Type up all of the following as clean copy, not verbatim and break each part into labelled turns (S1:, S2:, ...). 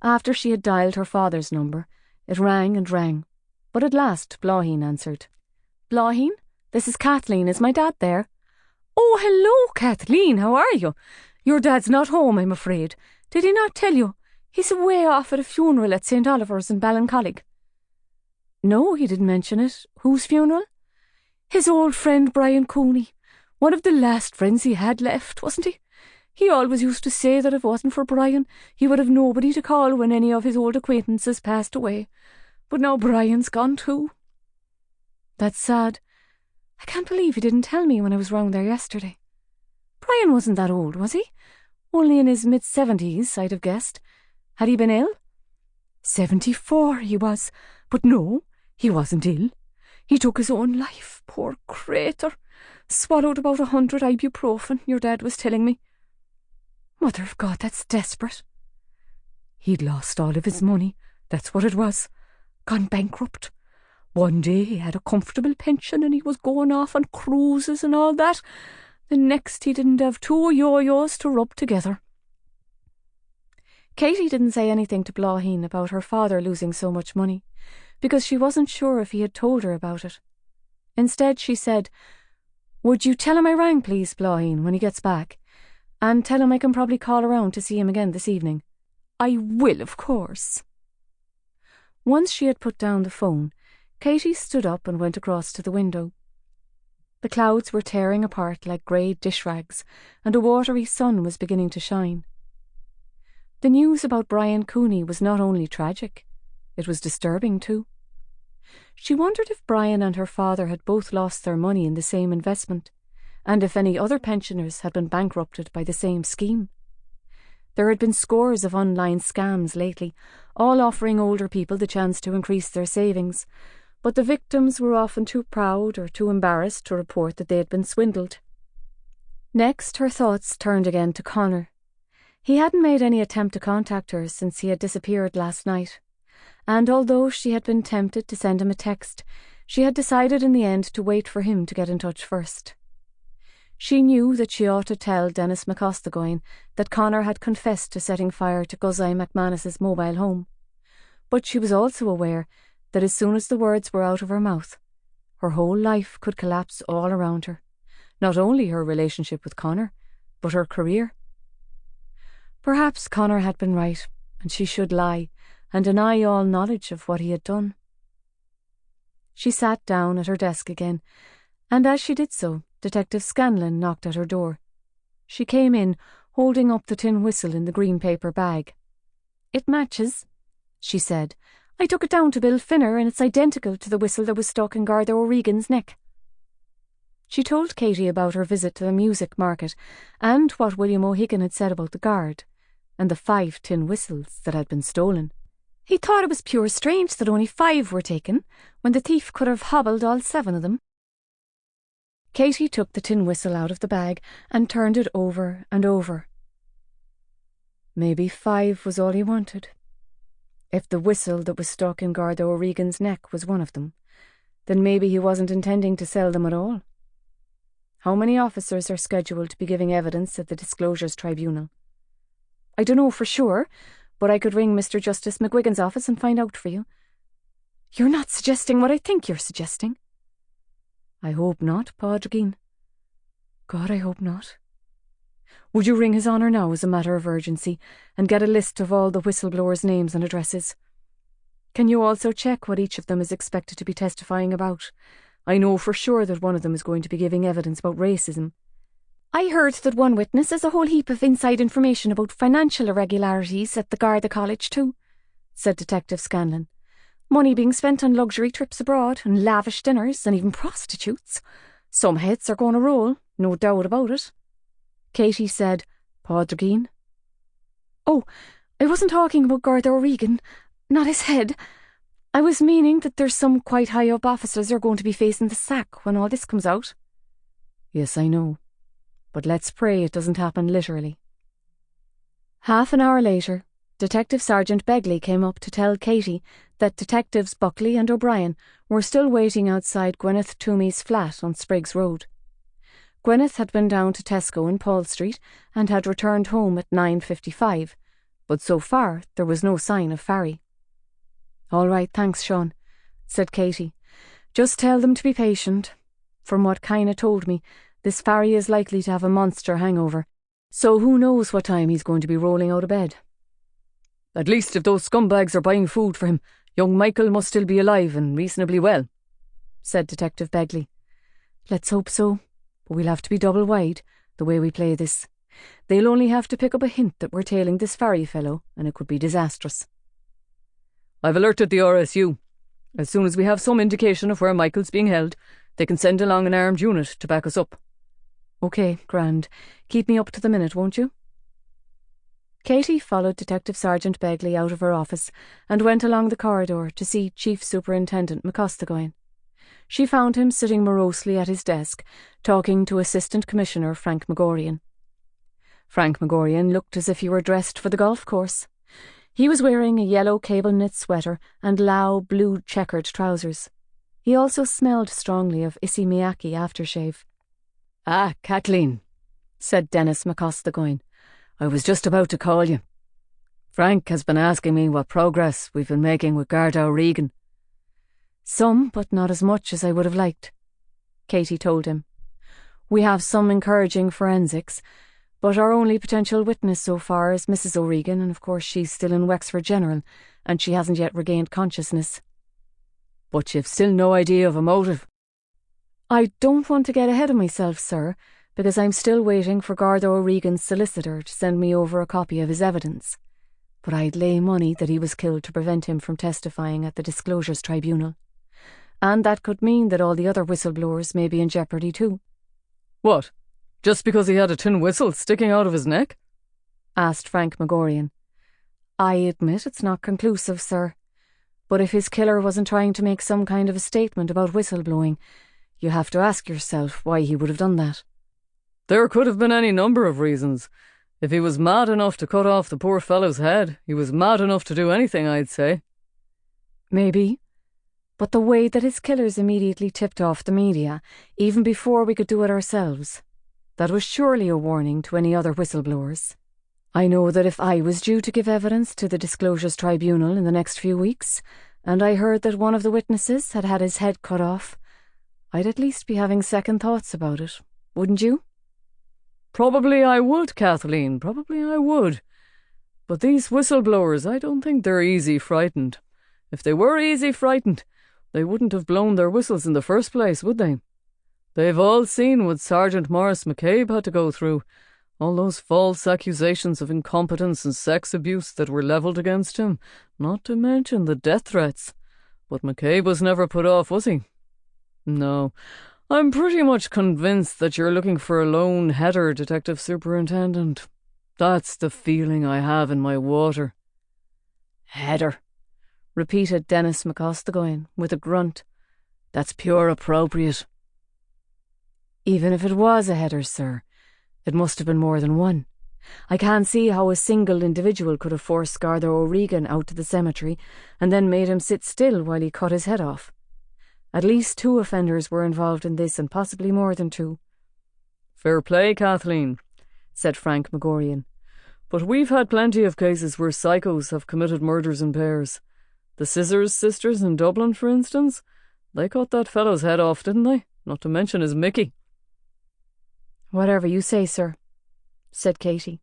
S1: After she had dialed her father's number, it rang and rang, but at last Blaheen answered. "Blaheen, this is Kathleen. Is my dad there?" "Oh, hello, Kathleen. How are you? Your dad's not home, I'm afraid. Did he not tell you? He's away off at a funeral at St. Oliver's in Ballincollig." "No, he didn't mention it. Whose funeral?" "His old friend Brian Cooney. One of the last friends he had left, wasn't he? He always used to say that if it wasn't for Brian, he would have nobody to call when any of his old acquaintances passed away. But now Brian's gone too." "That's sad. I can't believe he didn't tell me when I was round there yesterday." "Brian wasn't that old, was he? Only in his mid-70s, I'd have guessed. Had he been ill?" 74 he was, but no, he wasn't ill. He took his own life, poor crater. Swallowed about 100 ibuprofen, your dad was telling me. Mother of God, that's desperate. He'd lost all of his money, that's what it was. Gone bankrupt. One day he had a comfortable pension and he was going off on cruises and all that. The next he didn't have 2 yo-yos to rub together. Katie didn't say anything to Blaheen about her father losing so much money, because she wasn't sure if he had told her about it. Instead she said, "Would you tell him I rang, please, Blaheen, when he gets back? And tell him I can probably call around to see him again this evening." "I will, of course." Once she had put down the phone, Katie stood up and went across to the window. The clouds were tearing apart like grey dish rags, and a watery sun was beginning to shine. The news about Brian Cooney was not only tragic, it was disturbing too. She wondered if Brian and her father had both lost their money in the same investment, and if any other pensioners had been bankrupted by the same scheme. There had been scores of online scams lately, all offering older people the chance to increase their savings, but the victims were often too proud or too embarrassed to report that they had been swindled. Next, her thoughts turned again to Connor. He hadn't made any attempt to contact her since he had disappeared last night, and although she had been tempted to send him a text, she had decided in the end to wait for him to get in touch first. She knew that she ought to tell Dennis McCostagoyne that Connor had confessed to setting fire to Guzai McManus's mobile home, but she was also aware that as soon as the words were out of her mouth, her whole life could collapse all around her, not only her relationship with Connor, but her career. Perhaps Connor had been right, and she should lie and deny all knowledge of what he had done. She sat down at her desk again, and as she did so, Detective Scanlon knocked at her door. She came in, holding up the tin whistle in the green paper bag. "It matches," she said. "I took it down to Bill Finner, and it's identical to the whistle that was stuck in Garda O'Regan's neck." She told Katie about her visit to the music market and what William O'Higgin had said about the guard, and the 5 tin whistles that had been stolen. He thought it was pure strange that only 5 were taken, when the thief could have hobbled all 7 of them. Katie took the tin whistle out of the bag and turned it over and over. Maybe 5 was all he wanted. If the whistle that was stuck in Garda O'Regan's neck was one of them, then maybe he wasn't intending to sell them at all. How many officers are scheduled to be giving evidence at the Disclosures Tribunal? "I don't know for sure, but I could ring Mr. Justice McGuigan's office and find out for you." "You're not suggesting what I think you're suggesting." "I hope not, Padraigeen. God, I hope not. Would you ring His Honour now as a matter of urgency and get a list of all the whistleblowers' names and addresses? Can you also check what each of them is expected to be testifying about? I know for sure that one of them is going to be giving evidence about racism." "I heard that one witness has a whole heap of inside information about financial irregularities at the Garda College too," said Detective Scanlon. "Money being spent on luxury trips abroad and lavish dinners and even prostitutes. Some heads are going to roll, no doubt about it." Katie said, "Padraigeen?" "Oh, I wasn't talking about Garda O'Regan, not his head. I was meaning that there's some quite high-up officers are going to be facing the sack when all this comes out." "Yes, I know. But let's pray it doesn't happen literally." Half an hour later, Detective Sergeant Begley came up to tell Katie that Detectives Buckley and O'Brien were still waiting outside Gwyneth Toomey's flat on Spriggs Road. Gwyneth had been down to Tesco in Paul Street and had returned home at 9:55, but so far there was no sign of Farry. "All right, thanks, Sean," said Katie. "Just tell them to be patient. From what Kaina told me, this Farry is likely to have a monster hangover, so who knows what time he's going to be rolling out of bed." "At least if those scumbags are buying food for him, young Michael must still be alive and reasonably well," said Detective Begley. "Let's hope so, but we'll have to be double wide the way we play this. They'll only have to pick up a hint that we're tailing this Farry fellow, and it could be disastrous." "I've alerted the RSU. As soon as we have some indication of where Michael's being held, they can send along an armed unit to back us up." "OK, grand. Keep me up to the minute, won't you?" Katie followed Detective Sergeant Begley out of her office and went along the corridor to see Chief Superintendent McCostagoin. She found him sitting morosely at his desk, talking to Assistant Commissioner Frank Magorian. Frank Magorian looked as if he were dressed for the golf course. He was wearing a yellow cable-knit sweater and low blue checkered trousers. He also smelled strongly of Issey Miyake aftershave. "Ah, Kathleen," said Dennis McCostagoin. "I was just about to call you. Frank has been asking me what progress we've been making with Garda O'Regan." "Some, but not as much as I would have liked," Katie told him. "We have some encouraging forensics, but our only potential witness so far is Mrs. O'Regan, and of course she's still in Wexford General, and she hasn't yet regained consciousness." "But you've still no idea of a motive?" "I don't want to get ahead of myself, sir, because I'm still waiting for Garda O'Regan's solicitor to send me over a copy of his evidence. But I'd lay money that he was killed to prevent him from testifying at the Disclosures Tribunal. And that could mean that all the other whistleblowers may be in jeopardy too." "What? Just because he had a tin whistle sticking out of his neck?" asked Frank Magorian. "I admit it's not conclusive, sir. But if his killer wasn't trying to make some kind of a statement about whistleblowing, you have to ask yourself why he would have done that." "There could have been any number of reasons. If he was mad enough to cut off the poor fellow's head, he was mad enough to do anything, I'd say." "Maybe. But the way that his killers immediately tipped off the media, even before we could do it ourselves, that was surely a warning to any other whistleblowers. I know that if I was due to give evidence to the Disclosures Tribunal in the next few weeks, and I heard that one of the witnesses had had his head cut off, I'd at least be having second thoughts about it, wouldn't you?" "Probably I would, Kathleen, probably I would. But these whistleblowers, I don't think they're easy frightened. If they were easy frightened, they wouldn't have blown their whistles in the first place, would they? They've all seen what Sergeant Maurice McCabe had to go through, all those false accusations of incompetence and sex abuse that were levelled against him, not to mention the death threats. But McCabe was never put off, was he? No, I'm pretty much convinced that you're looking for a lone header, Detective Superintendent. That's the feeling I have in my water." "Header," repeated Dennis McCostagoin with a grunt. "That's pure appropriate." "Even if it was a header, sir, it must have been more than one. I can't see how a single individual could have forced Garda O'Regan out to the cemetery and then made him sit still while he cut his head off. At least 2 offenders were involved in this, and possibly more than 2. "Fair play, Kathleen," said Frank Magorian. "But we've had plenty of cases where psychos have committed murders in pairs. The Scissors sisters in Dublin, for instance, they cut that fellow's head off, didn't they? Not to mention his Mickey." "Whatever you say, sir," said Katie.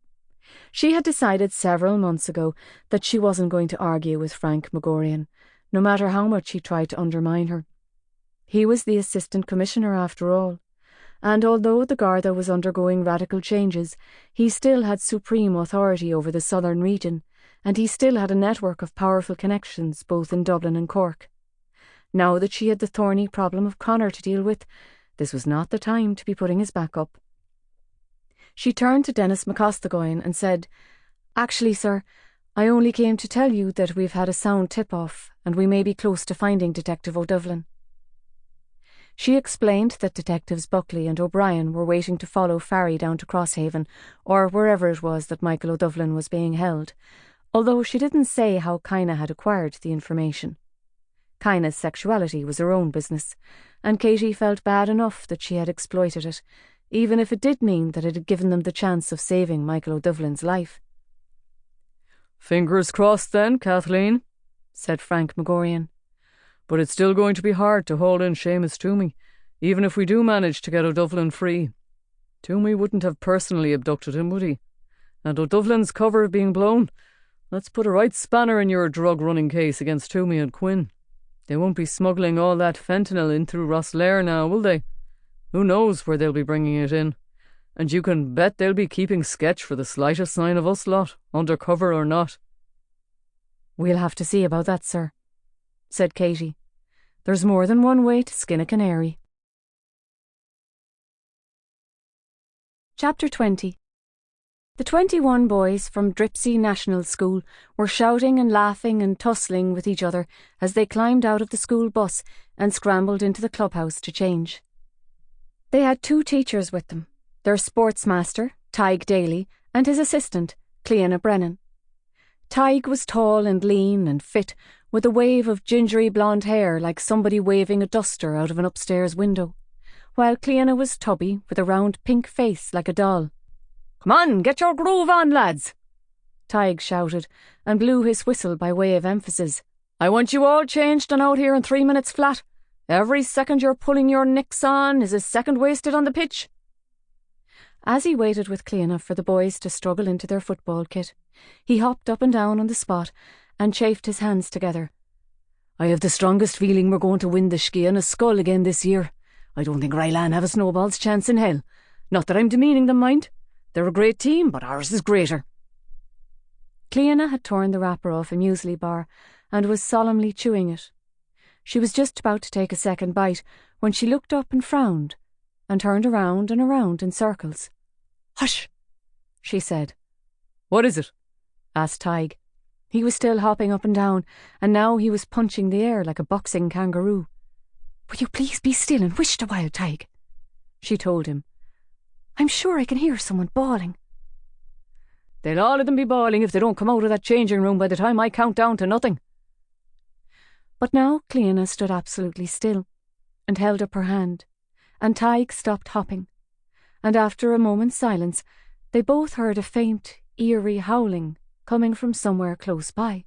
S1: She had decided several months ago that she wasn't going to argue with Frank Magorian, no matter how much he tried to undermine her. He was the Assistant Commissioner after all, and although the Garda was undergoing radical changes, he still had supreme authority over the southern region, and he still had a network of powerful connections both in Dublin and Cork. Now that she had the thorny problem of Connor to deal with, this was not the time to be putting his back up. She turned to Dennis McCostagoin and said, "Actually, sir, I only came to tell you that we've had a sound tip-off and we may be close to finding Detective O'Dovlan." She explained that Detectives Buckley and O'Brien were waiting to follow Farry down to Crosshaven, or wherever it was that Michael O'Dovlan was being held, although she didn't say how Kaina had acquired the information. Kaina's sexuality was her own business, and Katie felt bad enough that she had exploited it, even if it did mean that it had given them the chance of saving Michael O'Dovlan's life.
S2: Fingers crossed then, Kathleen, said Frank Magorian. But it's still going to be hard to hold in Seamus Toomey, even if we do manage to get O'Dufflin free. Toomey wouldn't have personally abducted him, would he? And O'Dufflin's cover being blown, let's put a right spanner in your drug-running case against Toomey and Quinn. They won't be smuggling all that fentanyl in through Rosslare now, will they? Who knows where they'll be bringing it in? And you can bet they'll be keeping sketch for the slightest sign of us lot, undercover or not.
S1: We'll have to see about that, sir, said Katie. There's more than one way to skin a canary. Chapter 20. The 21 boys from Dripsey National School were shouting and laughing and tussling with each other as they climbed out of the school bus and scrambled into the clubhouse to change. They had 2 teachers with them, their sports master, Tig Daly, and his assistant, Cleanna Brennan. Tig was tall and lean and fit, with a wave of gingery blonde hair like somebody waving a duster out of an upstairs window, while Cleanna was tubby with a round pink face like a doll. "Come on, get your groove on, lads," Tig shouted, and blew his whistle by way of emphasis. "I want you all changed and out here in 3 minutes flat. Every second you're pulling your nicks on is a second wasted on the pitch." As he waited with Cleanna for the boys to struggle into their football kit, he hopped up and down on the spot and chafed his hands together. "I have the strongest feeling we're going to win the Skia and a Skull again this year. I don't think Rylan have a snowball's chance in hell. Not that I'm demeaning them, mind. They're a great team, but ours is greater." Cleanna had torn the wrapper off a muesli bar and was solemnly chewing it. She was just about to take a second bite when she looked up and frowned and turned around and around in circles. "Hush," she said.
S2: "What is it?"
S1: asked Tig. He was still hopping up and down, and now he was punching the air like a boxing kangaroo. "Will you please be still and whisht a while, Tig?" she told him. "I'm sure I can hear someone bawling."
S2: "They'll all of them be bawling if they don't come out of that changing room by the time I count down to nothing."
S1: But now Cleanna stood absolutely still and held up her hand, and Tig stopped hopping, and after a moment's silence they both heard a faint, eerie howling coming from somewhere close by.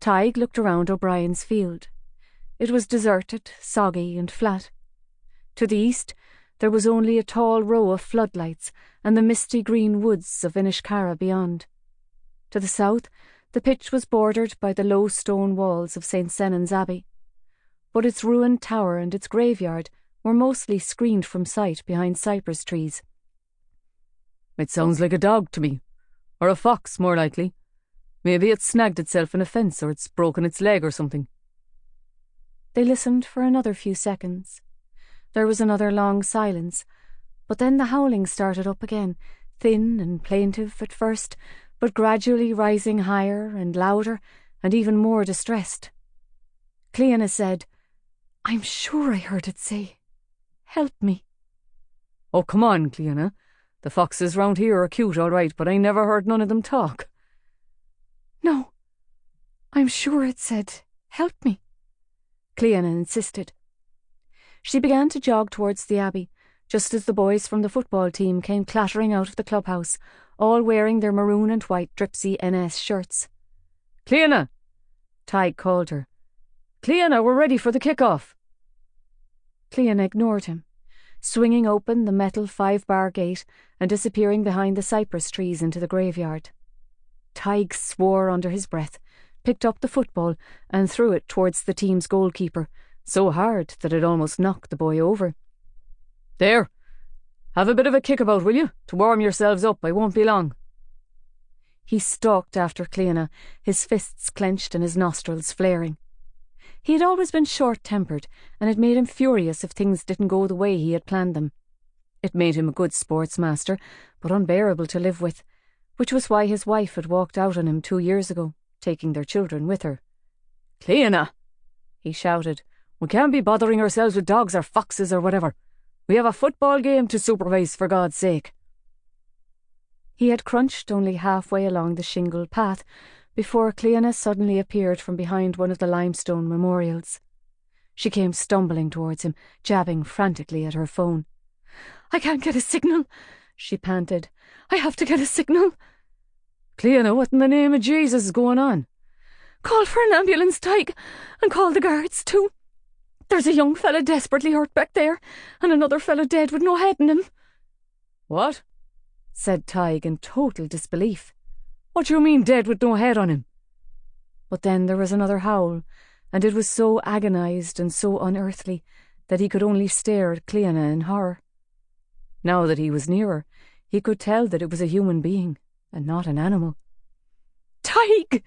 S1: Tig looked around O'Brien's field. It was deserted, soggy and flat. To the east there was only a tall row of floodlights and the misty green woods of Inishcarra beyond. To the south the pitch was bordered by the low stone walls of St. Sennan's Abbey, but its ruined tower and its graveyard were mostly screened from sight behind cypress trees.
S2: "It sounds like a dog to me. Or a fox, more likely. Maybe it's snagged itself in a fence or it's broken its leg or something."
S1: They listened for another few seconds. There was another long silence, but then the howling started up again, thin and plaintive at first, but gradually rising higher and louder and even more distressed. Cleanna said, "I'm sure I heard it say, 'Help me.'"
S2: "Oh, come on, Cleanna. The foxes round here are cute, all right, but I never heard none of them talk."
S1: "No, I'm sure it said, 'Help me,'" Cleanna insisted. She began to jog towards the Abbey, just as the boys from the football team came clattering out of the clubhouse, all wearing their maroon and white Dripsey NS shirts.
S2: "Cleanna!" Tig called her. "Cleanna, we're ready for the kick-off."
S1: Cleanna ignored him, swinging open the metal 5-bar gate and disappearing behind the cypress trees into the graveyard. Tig swore under his breath, picked up the football and threw it towards the team's goalkeeper, so hard that it almost knocked the boy over.
S2: "There, have a bit of a kickabout, will you? To warm yourselves up, I won't be long."
S1: He stalked after Cleanna, his fists clenched and his nostrils flaring. He had always been short-tempered, and it made him furious if things didn't go the way he had planned them. It made him a good sportsmaster, but unbearable to live with, which was why his wife had walked out on him 2 years ago, taking their children with her.
S2: "Cleanna!" he shouted. "We can't be bothering ourselves with dogs or foxes or whatever. We have a football game to supervise, for God's sake."
S1: He had crunched only halfway along the shingled path before Cleanna suddenly appeared from behind one of the limestone memorials. She came stumbling towards him, jabbing frantically at her phone. "I can't get a signal," she panted. "I have to get a signal."
S2: Cleana, what in the name of Jesus is going on?
S1: Call for an ambulance, Tig, and call the guards too. There's a young fella desperately hurt back there, and another fella dead with no head in him.
S2: What?
S1: Said Tig in total disbelief.
S2: What do you mean dead with no head on him?
S1: But then there was another howl, and it was so agonised and so unearthly that he could only stare at Cleana in horror. Now that he was nearer, he could tell that it was a human being, and not an animal. Tig!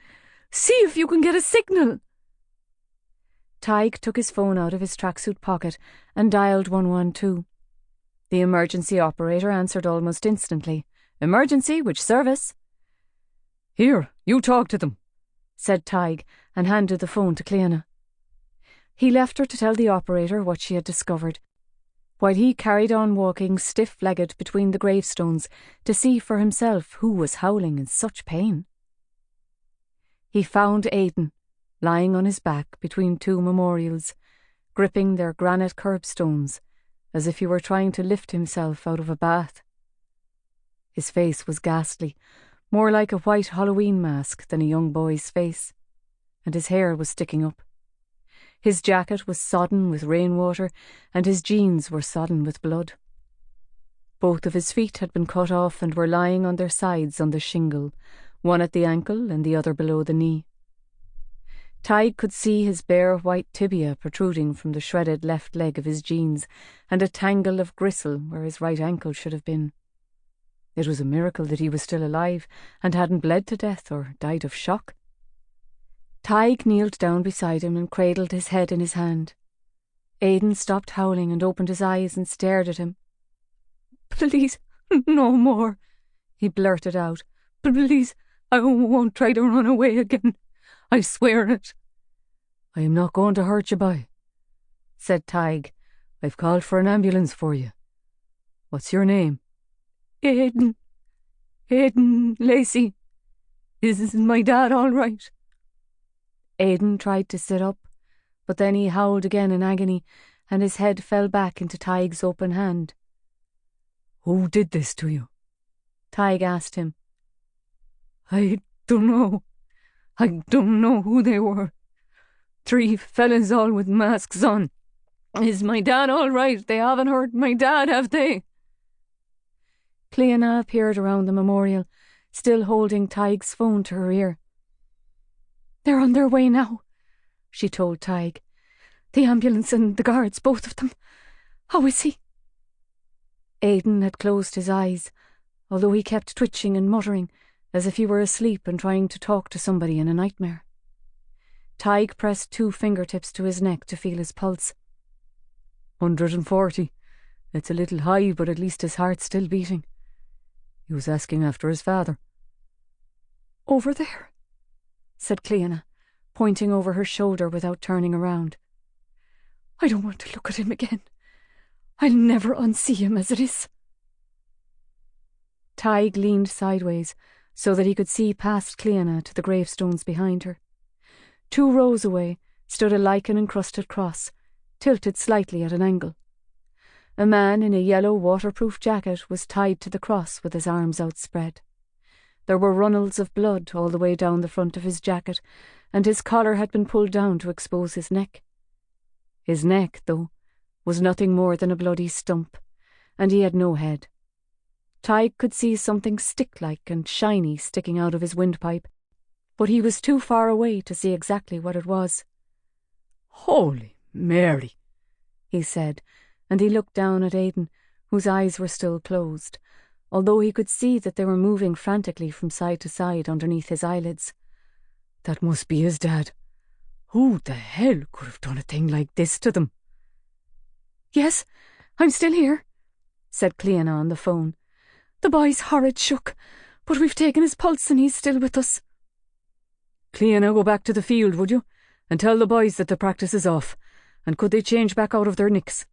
S1: See if you can get a signal! Tig took his phone out of his tracksuit pocket and dialed 112. The emergency operator answered almost instantly. Emergency, which service?
S2: Here, you talk to them,
S1: said Tig, and handed the phone to Cleana. He left her to tell the operator what she had discovered, while he carried on walking stiff-legged between the gravestones to see for himself who was howling in such pain. He found Aidan, lying on his back between two memorials, gripping their granite curbstones, as if he were trying to lift himself out of a bath. His face was ghastly, more like a white Halloween mask than a young boy's face, and his hair was sticking up. His jacket was sodden with rainwater, and his jeans were sodden with blood. Both of his feet had been cut off and were lying on their sides on the shingle, one at the ankle and the other below the knee. Tig could see his bare white tibia protruding from the shredded left leg of his jeans, and a tangle of gristle where his right ankle should have been. It was a miracle that he was still alive and hadn't bled to death or died of shock. Tig kneeled down beside him and cradled his head in his hand. Aidan stopped howling and opened his eyes and stared at him. "Please, no more," he blurted out. "Please, I won't try to run away again. I swear it."
S2: "I am not going to hurt you, boy," said Tig. "I've called for an ambulance for you. What's your name?"
S1: Aidan Lacey. Is my dad all right?" Aidan tried to sit up, but then he howled again in agony, and his head fell back into Tig's open hand.
S2: "Who did this to you?"
S1: Tig asked him.
S2: I don't know who they were. 3 fellas all with masks on. Is my dad all right? They haven't hurt my dad, have they?"
S1: Cleana appeared around the memorial, still holding Tig's phone to her ear. "They're on their way now," she told Tig. "The ambulance and the guards, both of them. How is he?" Aidan had closed his eyes, although he kept twitching and muttering, as if he were asleep and trying to talk to somebody in a nightmare. Tig pressed 2 fingertips to his neck to feel his pulse.
S2: 140. It's a little high, but at least his heart's still beating. He was asking after his father.
S1: "Over there," said Cleana, pointing over her shoulder without turning around. "I don't want to look at him again. I'll never unsee him as it is." Tig leaned sideways so that he could see past Cleana to the gravestones behind her. 2 rows away stood a lichen-encrusted cross, tilted slightly at an angle. A man in a yellow waterproof jacket was tied to the cross with his arms outspread. There were runnels of blood all the way down the front of his jacket, and his collar had been pulled down to expose his neck. His neck, though, was nothing more than a bloody stump, and he had no head. Tig could see something stick-like and shiny sticking out of his windpipe, but he was too far away to see exactly what it was.
S2: "Holy Mary,"
S1: he said, and he looked down at Aidan, whose eyes were still closed, although he could see that they were moving frantically from side to side underneath his eyelids.
S2: "That must be his dad. Who the hell could have done a thing like this to them?"
S1: "Yes, I'm still here," said Cleana on the phone. "The boy's horrid shook, but we've taken his pulse and he's still with us."
S2: "Cleana, go back to the field, would you? And tell the boys that the practice is off, and could they change back out of their nicks?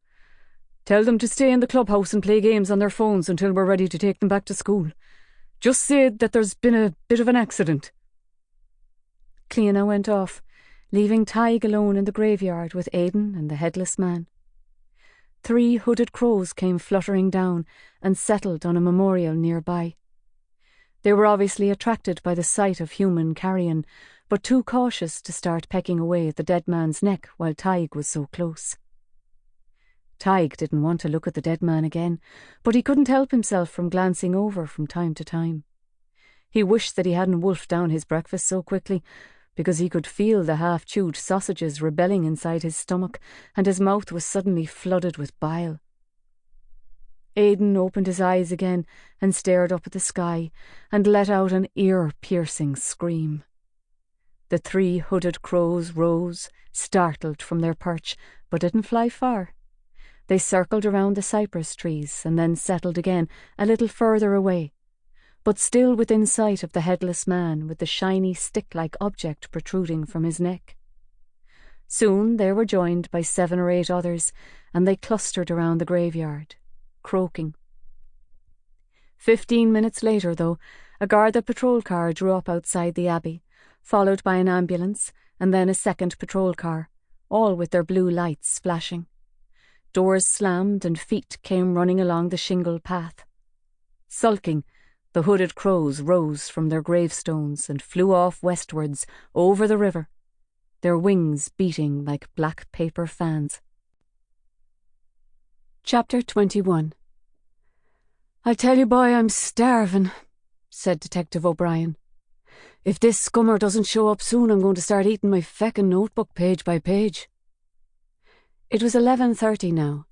S2: Tell them to stay in the clubhouse and play games on their phones until we're ready to take them back to school. Just say that there's been a bit of an accident."
S1: Cleana went off, leaving Tig alone in the graveyard with Aidan and the headless man. 3 hooded crows came fluttering down and settled on a memorial nearby. They were obviously attracted by the sight of human carrion, but too cautious to start pecking away at the dead man's neck while Tig was so close. Tig didn't want to look at the dead man again, but he couldn't help himself from glancing over from time to time. He wished that he hadn't wolfed down his breakfast so quickly, because he could feel the half-chewed sausages rebelling inside his stomach, and his mouth was suddenly flooded with bile. Aidan opened his eyes again and stared up at the sky, and let out an ear-piercing scream. The 3 hooded crows rose, startled from their perch, but didn't fly far. They circled around the cypress trees and then settled again a little further away, but still within sight of the headless man with the shiny stick-like object protruding from his neck. Soon they were joined by 7 or 8 others, and they clustered around the graveyard, croaking. 15 minutes later, though, a Garda patrol car drew up outside the abbey, followed by an ambulance and then a second patrol car, all with their blue lights flashing. Doors slammed and feet came running along the shingle path. Sulking, the hooded crows rose from their gravestones and flew off westwards over the river, their wings beating like black paper fans. Chapter 21. "I tell you, boy, I'm starving," said Detective O'Brien. "If this scummer doesn't show up soon, I'm going to start eating my feckin' notebook page by page." It was 11:30 now,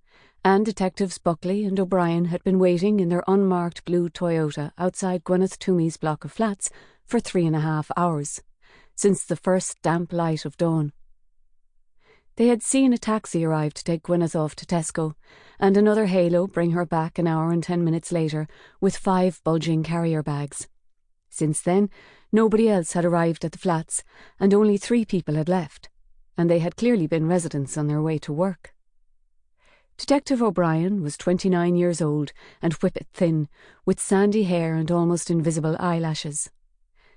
S1: and Detectives Buckley and O'Brien had been waiting in their unmarked blue Toyota outside Gwyneth Toomey's block of flats for 3.5 hours, since the first damp light of dawn. They had seen a taxi arrive to take Gwyneth off to Tesco, and another halo bring her back an hour and 10 minutes later with 5 bulging carrier bags. Since then, nobody else had arrived at the flats, and only 3 people had left, and they had clearly been residents on their way to work. Detective O'Brien was 29 years old and whippet thin, with sandy hair and almost invisible eyelashes.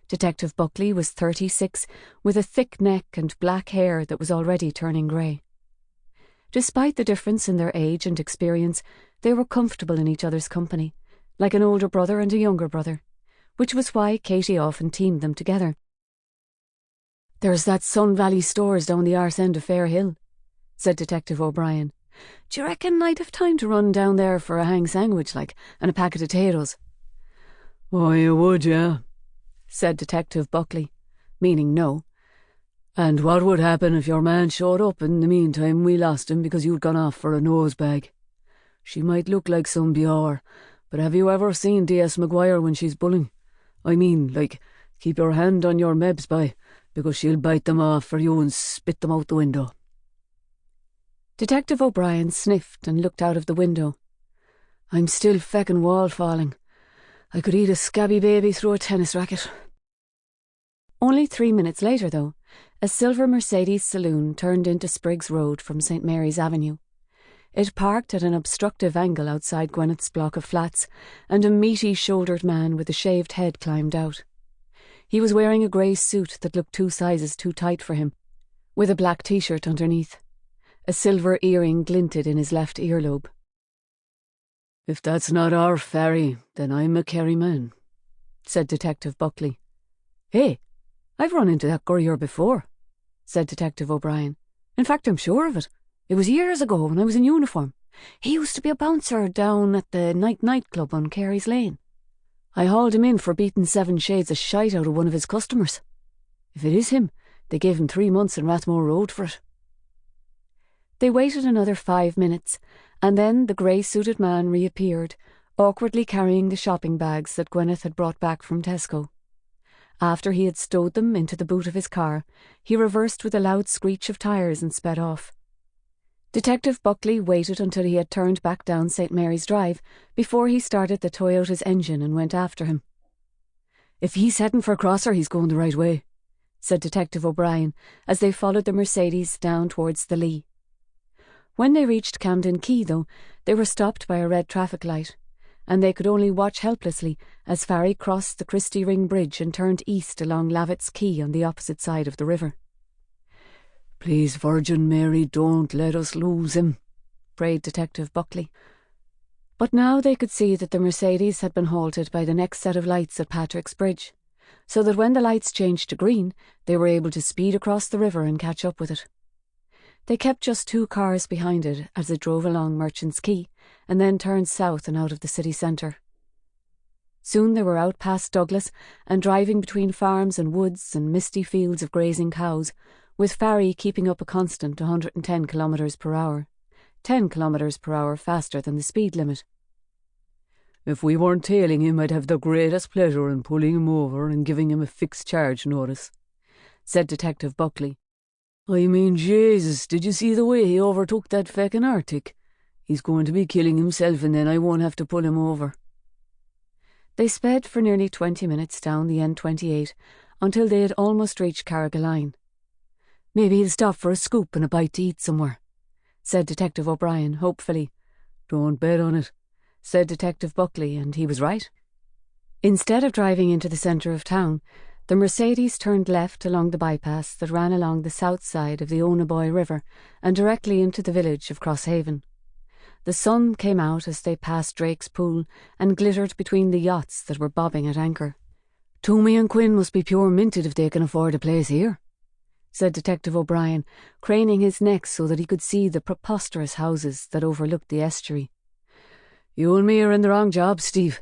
S1: Detective Buckley was 36, with a thick neck and black hair that was already turning grey. Despite the difference in their age and experience, they were comfortable in each other's company, like an older brother and a younger brother, which was why Katie often teamed them together. "There's that Sun Valley stores down the arse end of Fair Hill," said Detective O'Brien. "Do you reckon I'd have time to run down there for a hang sandwich, like, and a packet of potatoes?"
S2: "Oh, you would, yeah,"
S1: said Detective Buckley, meaning no.
S2: "And what would happen if your man showed up in the meantime we lost him because you'd gone off for a nosebag? She might look like some Bior, but have you ever seen D.S. Maguire when she's bullying? I mean, like, keep your hand on your mebs, by, because she'll bite them off for you and spit them out the window."
S1: Detective O'Brien sniffed and looked out of the window. "I'm still feckin' wall falling. I could eat a scabby baby through a tennis racket." Only 3 minutes later, though, a silver Mercedes saloon turned into Spriggs Road from St. Mary's Avenue. It parked at an obstructive angle outside Gwyneth's block of flats, and a meaty-shouldered man with a shaved head climbed out. He was wearing a grey suit that looked 2 sizes too tight for him, with a black t-shirt underneath. A silver earring glinted in his left earlobe.
S2: "If that's not our ferry, then I'm a Kerryman,"
S1: said Detective Buckley. "Hey, I've run into that courier before," said Detective O'Brien. "In fact, I'm sure of it. It was years ago when I was in uniform. He used to be a bouncer down at the nightclub on Carey's Lane. I hauled him in for beating 7 shades of shite out of one of his customers. If it is him, they gave him 3 months in Rathmore Road for it." They waited another 5 minutes, and then the grey-suited man reappeared, awkwardly carrying the shopping bags that Gwyneth had brought back from Tesco. After he had stowed them into the boot of his car, he reversed with a loud screech of tyres and sped off. Detective Buckley waited until he had turned back down St. Mary's Drive before he started the Toyota's engine and went after him. "If he's heading for Crosser, he's going the right way," said Detective O'Brien as they followed the Mercedes down towards the Lee. When they reached Camden Quay, though, they were stopped by a red traffic light, and they could only watch helplessly as Farry crossed the Christie Ring Bridge and turned east along Lavitt's Quay on the opposite side of the river.
S2: "Please, Virgin Mary, don't let us lose him," prayed Detective Buckley.
S1: But now they could see that the Mercedes had been halted by the next set of lights at Patrick's Bridge, so that when the lights changed to green, they were able to speed across the river and catch up with it. They kept just 2 cars behind it as it drove along Merchant's Quay and then turned south and out of the city centre. Soon they were out past Douglas and driving between farms and woods and misty fields of grazing cows, with Farry keeping up a constant 110 kilometres per hour, 10 kilometres per hour faster than the speed limit.
S2: If we weren't tailing him, I'd have the greatest pleasure in pulling him over and giving him a fixed charge notice, said Detective Buckley. I mean, Jesus, did you see the way he overtook that feckin' Arctic? He's going to be killing himself and then I won't have to pull him over.
S1: They sped for nearly 20 minutes down the N28 until they had almost reached Carrigaline.
S2: Maybe he'll stop for a scoop and a bite to eat somewhere,
S1: said Detective O'Brien hopefully.
S2: Don't bet on it,
S1: said Detective Buckley, and he was right. Instead of driving into the centre of town, the Mercedes turned left along the bypass that ran along the south side of the Onaboy River and directly into the village of Crosshaven. The sun came out as they passed Drake's Pool and glittered between the yachts that were bobbing at anchor.
S2: Toomey and Quinn must be pure minted if they can afford a place here,
S1: said Detective O'Brien, craning his neck so that he could see the preposterous houses that overlooked the estuary.
S2: You and me are in the wrong job, Steve.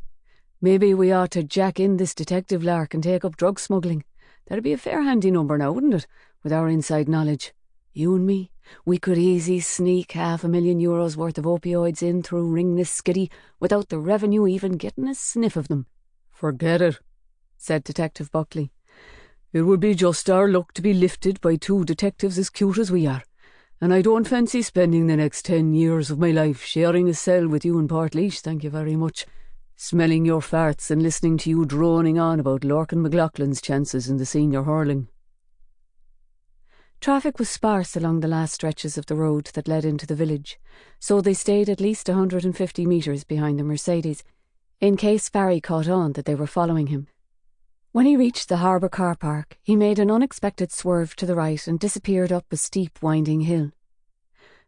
S2: Maybe we ought to jack in this detective lark and take up drug smuggling. That'd be a fair handy number now, wouldn't it, with our inside knowledge? You and me, we could easy sneak €500,000 worth of opioids in through Ringness Skiddy without the revenue even getting a sniff of them. Forget it, said Detective Buckley. It would be just our luck to be lifted by 2 detectives as cute as we are, and I don't fancy spending the next 10 years of my life sharing a cell with you in Portlaoise, thank you very much, smelling your farts and listening to you droning on about Lorcan McLaughlin's chances in the senior hurling.
S1: Traffic was sparse along the last stretches of the road that led into the village, so they stayed at least 150 metres behind the Mercedes, in case Farry caught on that they were following him. When he reached the harbour car park, he made an unexpected swerve to the right and disappeared up a steep, winding hill.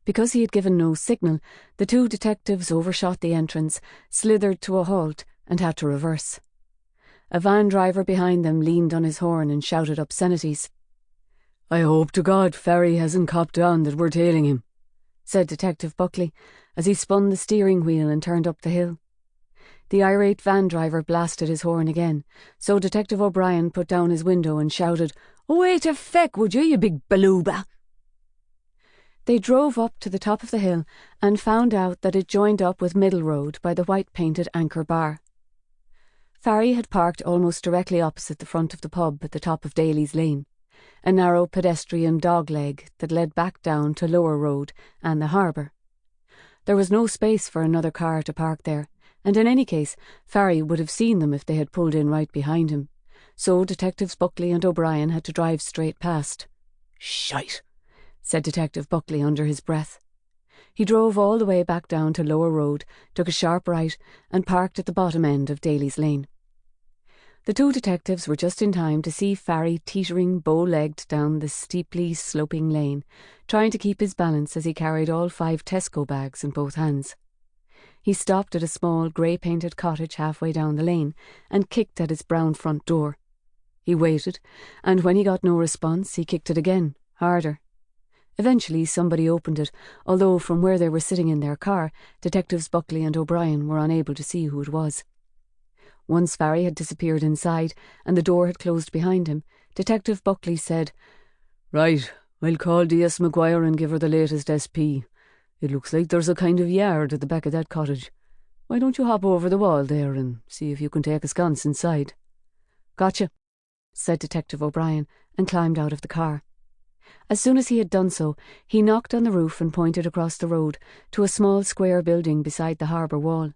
S1: Because he had given no signal, the 2 detectives overshot the entrance, slithered to a halt, and had to reverse. A van driver behind them leaned on his horn and shouted obscenities.
S2: I hope to God Farry hasn't copped on that we're tailing him,
S1: said Detective Buckley, as he spun the steering wheel and turned up the hill. The irate van driver blasted his horn again, so Detective O'Brien put down his window and shouted, "Wait a feck, would you big beluga?" They drove up to the top of the hill and found out that it joined up with Middle Road by the white-painted Anchor Bar. Farry had parked almost directly opposite the front of the pub at the top of Daly's Lane, a narrow pedestrian dogleg that led back down to Lower Road and the harbour. There was no space for another car to park there, and in any case, Farry would have seen them if they had pulled in right behind him, so Detectives Buckley and O'Brien had to drive straight past.
S2: "Shite,"
S1: said Detective Buckley under his breath. He drove all the way back down to Lower Road, took a sharp right, and parked at the bottom end of Daly's Lane. The 2 detectives were just in time to see Farry teetering bow-legged down the steeply sloping lane, trying to keep his balance as he carried all 5 Tesco bags in both hands. He stopped at a small grey-painted cottage halfway down the lane and kicked at its brown front door. He waited, and when he got no response, he kicked it again, harder. Eventually somebody opened it, although from where they were sitting in their car, Detectives Buckley and O'Brien were unable to see who it was. Once Farry had disappeared inside and the door had closed behind him, Detective Buckley said,
S2: "Right, I'll call D.S. Maguire and give her the latest SP. It looks like there's a kind of yard at the back of that cottage. Why don't you hop over the wall there and see if you can take a sconce inside?"
S1: "Gotcha," said Detective O'Brien, and climbed out of the car. As soon as he had done so, he knocked on the roof and pointed across the road to a small square building beside the harbour wall.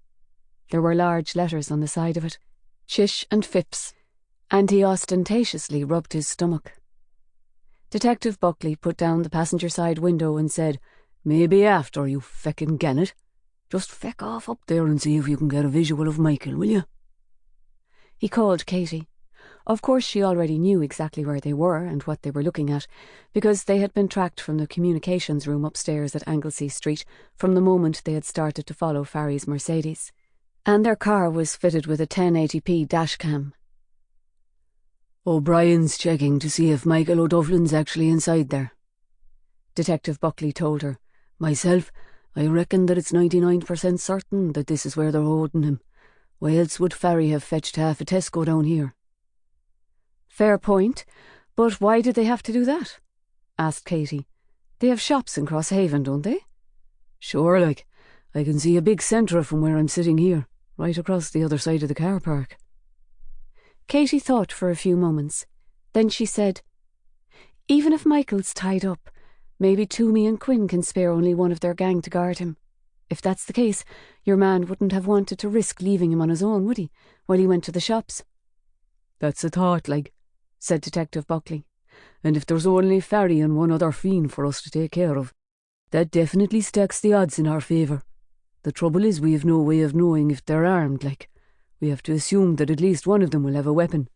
S1: There were large letters on the side of it, Chish and Phipps, and he ostentatiously rubbed his stomach. Detective Buckley put down the passenger side window and said,
S2: "Maybe after, you feckin' gannet. Just feck off up there and see if you can get a visual of Michael, will you?"
S1: He called Katie. Of course, she already knew exactly where they were and what they were looking at, because they had been tracked from the communications room upstairs at Anglesey Street from the moment they had started to follow Farry's Mercedes. And their car was fitted with a 1080p dashcam.
S2: "O'Brien's checking to see if Michael O'Doughlin's actually inside there," Detective Buckley told her. "Myself, I reckon that it's 99% certain that this is where they're holding him. Why else would Farry have fetched half a Tesco down here?"
S1: Fair point, but why did they have to do that? Asked Katie. They have shops in Crosshaven, don't they?
S2: Sure, like, I can see a big Centra from where I'm sitting here, right across the other side of the car park.
S1: Katie thought for a few moments. Then she said, "Even if Michael's tied up, maybe Toomey and Quinn can spare only one of their gang to guard him. If that's the case, your man wouldn't have wanted to risk leaving him on his own, would he, while he went to the shops?"
S2: "That's a thought, like," said Detective Buckley. "And if there's only Farry and one other fiend for us to take care of, that definitely stacks the odds in our favour. The trouble is we have no way of knowing if they're armed, like. We have to assume that at least one of them will have a weapon."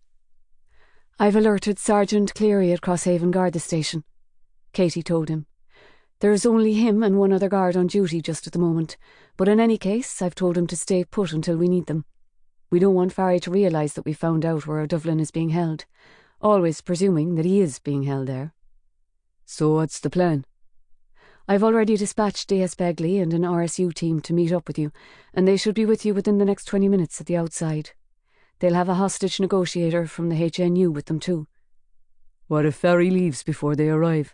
S1: "I've alerted Sergeant Cleary at Crosshaven Garda Station," Katie told him. "There's only him and one other guard on duty just at the moment, but in any case I've told him to stay put until we need them. We don't want Farry to realise that we found out where O'Doughling is being held, always presuming that he is being held there."
S2: "So what's the plan?"
S1: "I've already dispatched DS Begley and an RSU team to meet up with you, and they should be with you within the next 20 minutes at the outside. They'll have a hostage negotiator from the HNU with them too."
S2: "What if Farry leaves before they arrive?"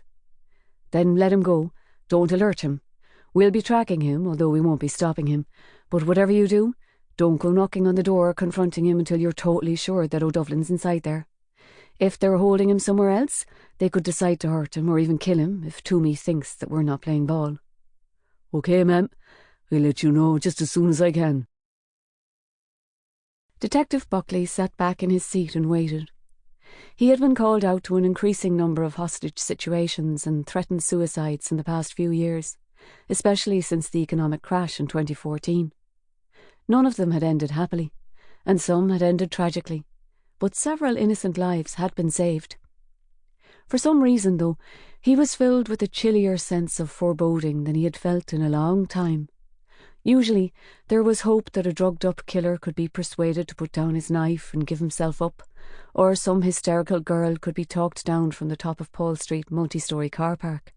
S1: "Then let him go. Don't alert him. We'll be tracking him, although we won't be stopping him. But whatever you do, don't go knocking on the door or confronting him until you're totally sure that O'Doughlin's inside there. If they're holding him somewhere else, they could decide to hurt him or even kill him if Toomey thinks that we're not playing ball."
S2: "OK, ma'am. I'll let you know just as soon as I can."
S1: Detective Buckley sat back in his seat and waited. He had been called out to an increasing number of hostage situations and threatened suicides in the past few years, especially since the economic crash in 2014. None of them had ended happily, and some had ended tragically, but several innocent lives had been saved. For some reason, though, he was filled with a chillier sense of foreboding than he had felt in a long time. Usually, there was hope that a drugged-up killer could be persuaded to put down his knife and give himself up, or some hysterical girl could be talked down from the top of Paul Street multi-storey car park.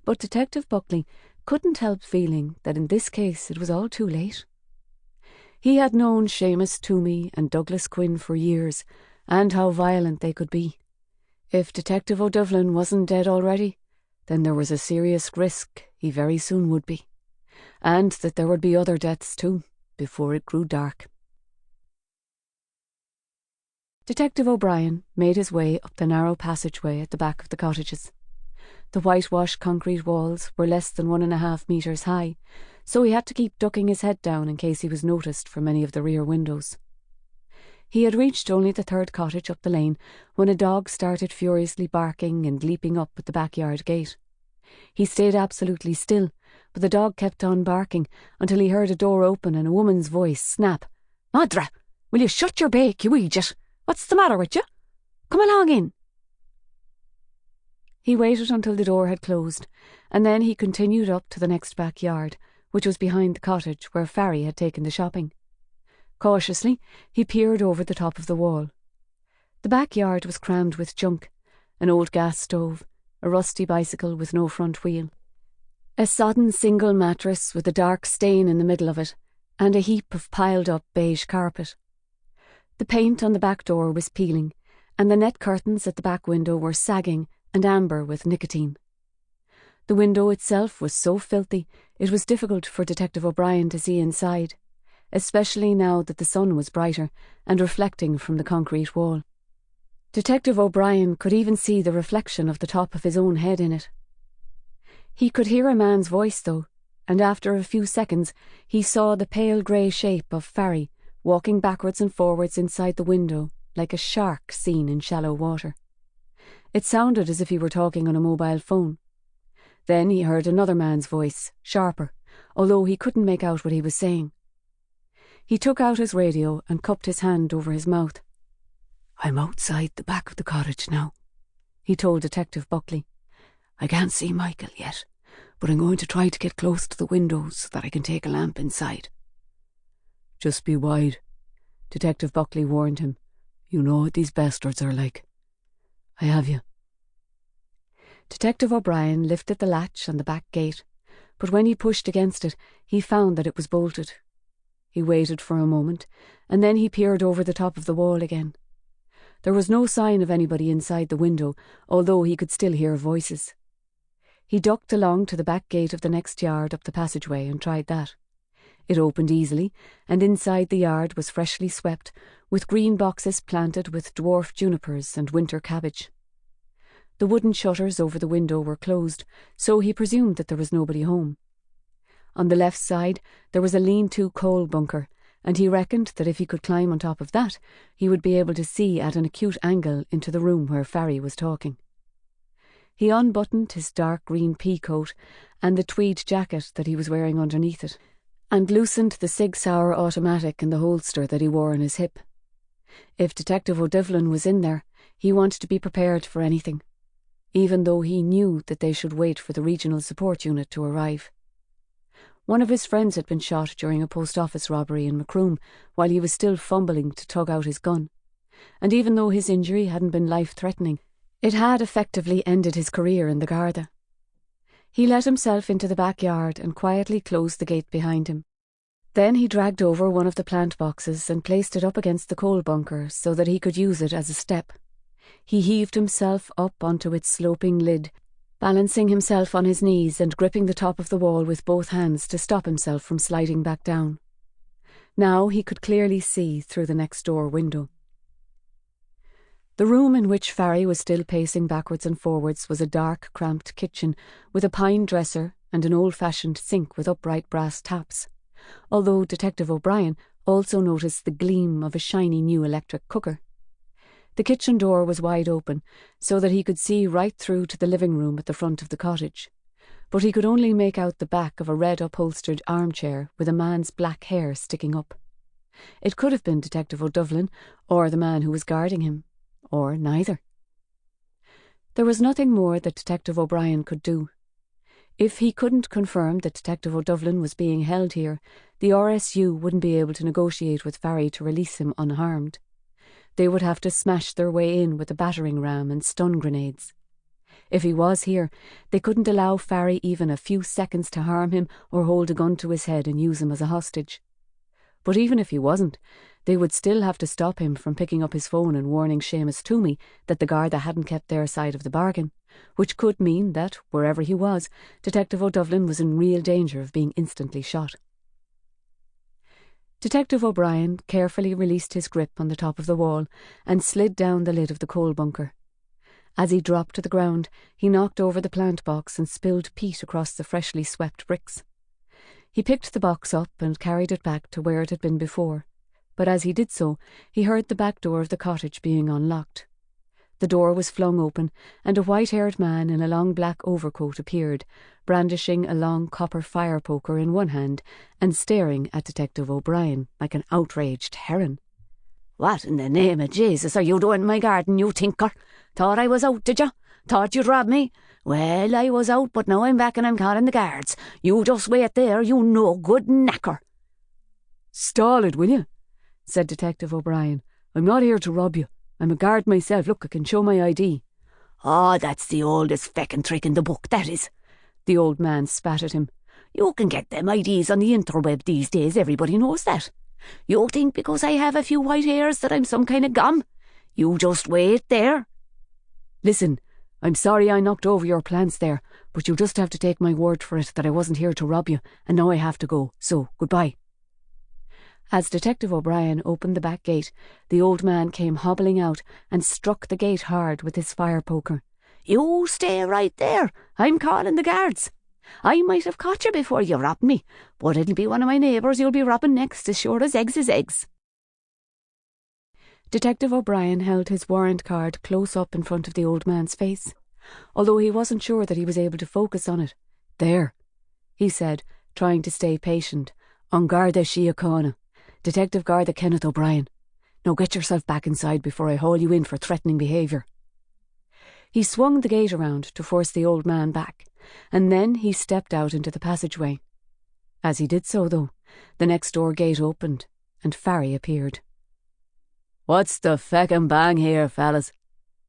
S1: But Detective Buckley couldn't help feeling that in this case it was all too late. He had known Seamus Toomey and Douglas Quinn for years, and how violent they could be. If Detective O'Doughling wasn't dead already, then there was a serious risk he very soon would be, and that there would be other deaths too, before it grew dark. Detective O'Brien made his way up the narrow passageway at the back of the cottages. The whitewashed concrete walls were less than 1.5 metres high, so he had to keep ducking his head down in case he was noticed from any of the rear windows. He had reached only the third cottage up the lane when a dog started furiously barking and leaping up at the backyard gate. He stayed absolutely still, but the dog kept on barking until he heard a door open and a woman's voice snap, "Madra, will you shut your bake, you idiot? What's the matter with you? Come along in." He waited until the door had closed, and then he continued up to the next backyard, which was behind the cottage where Farry had taken the shopping. Cautiously, he peered over the top of the wall. The backyard was crammed with junk: an old gas stove, a rusty bicycle with no front wheel, a sodden single mattress with a dark stain in the middle of it, and a heap of piled-up beige carpet. The paint on the back door was peeling, and the net curtains at the back window were sagging and amber with nicotine. The window itself was so filthy it was difficult for Detective O'Brien to see inside, especially now that the sun was brighter and reflecting from the concrete wall. Detective O'Brien could even see the reflection of the top of his own head in it. He could hear a man's voice, though, and after a few seconds he saw the pale grey shape of Farry walking backwards and forwards inside the window like a shark seen in shallow water. It sounded as if he were talking on a mobile phone. Then he heard another man's voice, sharper, although he couldn't make out what he was saying. He took out his radio and cupped his hand over his mouth.
S3: I'm outside the back of the cottage now, he told Detective Buckley. I can't see Michael yet, but I'm going to try to get close to the windows so that I can take a lamp inside.
S2: Just be wide, Detective Buckley warned him. You know what these bastards are like. I have you.
S1: Detective O'Brien lifted the latch on the back gate, but when he pushed against it, he found that it was bolted. He waited for a moment, and then he peered over the top of the wall again. There was no sign of anybody inside the window, although he could still hear voices. He ducked along to the back gate of the next yard up the passageway and tried that. It opened easily, and inside the yard was freshly swept, with green boxes planted with dwarf junipers and winter cabbage. The wooden shutters over the window were closed, so he presumed that there was nobody home. On the left side there was a lean-to coal bunker, and he reckoned that if he could climb on top of that, he would be able to see at an acute angle into the room where Farry was talking. He unbuttoned his dark green pea coat and the tweed jacket that he was wearing underneath it, and loosened the Sig Sauer automatic in the holster that he wore on his hip. If Detective O'Divlin was in there, he wanted to be prepared for anything, even though he knew that they should wait for the regional support unit to arrive. One of his friends had been shot during a post office robbery in Macroom while he was still fumbling to tug out his gun, and even though his injury hadn't been life-threatening, it had effectively ended his career in the Garda. He let himself into the backyard and quietly closed the gate behind him. Then he dragged over one of the plant boxes and placed it up against the coal bunker so that he could use it as a step. He heaved himself up onto its sloping lid, balancing himself on his knees and gripping the top of the wall with both hands to stop himself from sliding back down. Now he could clearly see through the next door window. The room in which Farry was still pacing backwards and forwards was a dark, cramped kitchen with a pine dresser and an old-fashioned sink with upright brass taps, although Detective O'Brien also noticed the gleam of a shiny new electric cooker. The kitchen door was wide open, so that he could see right through to the living room at the front of the cottage, but he could only make out the back of a red upholstered armchair with a man's black hair sticking up. It could have been Detective O'Divlin, or the man who was guarding him, or neither. There was nothing more that Detective O'Brien could do. If he couldn't confirm that Detective O'Divlin was being held here, the RSU wouldn't be able to negotiate with Farry to release him unharmed. They would have to smash their way in with a battering ram and stun grenades. If he was here, they couldn't allow Farry even a few seconds to harm him or hold a gun to his head and use him as a hostage. But even if he wasn't, they would still have to stop him from picking up his phone and warning Seamus Toomey that the Garda hadn't kept their side of the bargain, which could mean that, wherever he was, Detective O'Divlin was in real danger of being instantly shot. Detective O'Brien carefully released his grip on the top of the wall and slid down the lid of the coal bunker. As he dropped to the ground, he knocked over the plant box and spilled peat across the freshly swept bricks. He picked the box up and carried it back to where it had been before, but as he did so, he heard the back door of the cottage being unlocked. The door was flung open, and a white-haired man in a long black overcoat appeared, brandishing a long copper fire poker in one hand and staring at Detective O'Brien like an outraged heron.
S3: What in the name of Jesus are you doing in my garden, you tinker? Thought I was out, did you? Thought you'd rob me? Well, I was out, but now I'm back and I'm calling the guards. You just wait there, you no good knacker.
S2: Stall it, will you? Said Detective O'Brien. I'm not here to rob you. I'm a guard myself. Look, I can show my ID.
S3: Oh, that's the oldest feckin' trick in the book, that is.
S1: The old man spat at him.
S3: You can get them IDs on the interweb these days, everybody knows that. You think because I have a few white hairs that I'm some kind of gum? You just wait there.
S1: Listen, I'm sorry I knocked over your plants there, but you'll just have to take my word for it that I wasn't here to rob you, and now I have to go, so goodbye. As Detective O'Brien opened the back gate, the old man came hobbling out and struck the gate hard with his fire poker.
S3: You stay right there. I'm calling the guards. I might have caught you before you robbed me, but it'll be one of my neighbours you'll be robbing next, as sure as eggs is eggs.
S1: Detective O'Brien held his warrant card close up in front of the old man's face, although he wasn't sure that he was able to focus on it. There, he said, trying to stay patient. On Garda Síochána. Detective Garda Kenneth O'Brien.
S3: Now get yourself back inside before I haul you in for threatening behaviour. He swung the gate around to force the old man back, and then he stepped out into the passageway. As he did so, though, the next door gate opened, and Farry appeared.
S2: "What's the feckin' bang here, fellas?"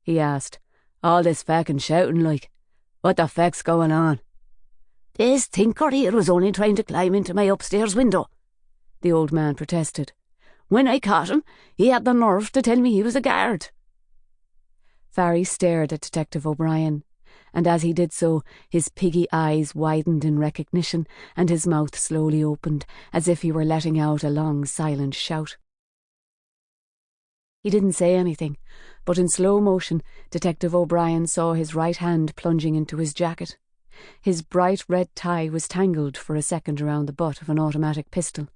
S2: he asked. "All this feckin' shouting like. What the feck's going on?"
S3: "This thinker here was only trying to climb into my upstairs window," the old man protested. "When I caught him, he had the nerve to tell me he was a guard."
S1: Farry stared at Detective O'Brien, and as he did so, his piggy eyes widened in recognition and his mouth slowly opened, as if he were letting out a long, silent shout. He didn't say anything, but in slow motion, Detective O'Brien saw his right hand plunging into his jacket. His bright red tie was tangled for a second around the butt of an automatic pistol.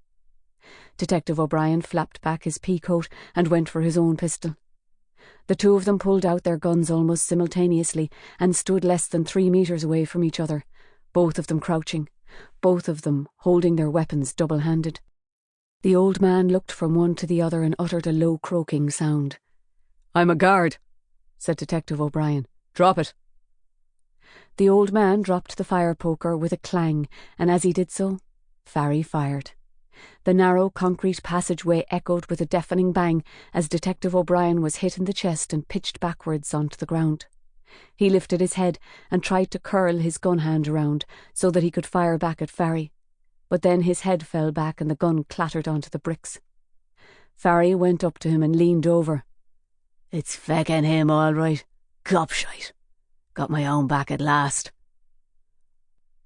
S1: Detective O'Brien flapped back his pea coat and went for his own pistol. The two of them pulled out their guns almost simultaneously and stood less than 3 meters away from each other, both of them crouching, both of them holding their weapons double-handed. The old man looked from one to the other and uttered a low croaking sound.
S2: "I'm a guard," said Detective O'Brien. "Drop it."
S1: The old man dropped the fire poker with a clang, and as he did so, Farry fired. The narrow concrete passageway echoed with a deafening bang as Detective O'Brien was hit in the chest and pitched backwards onto the ground. He lifted his head and tried to curl his gun hand around so that he could fire back at Farry, but then his head fell back and the gun clattered onto the bricks. Farry went up to him and leaned over.
S3: "It's feckin' him, all right. Gobshite. Got my own back at last."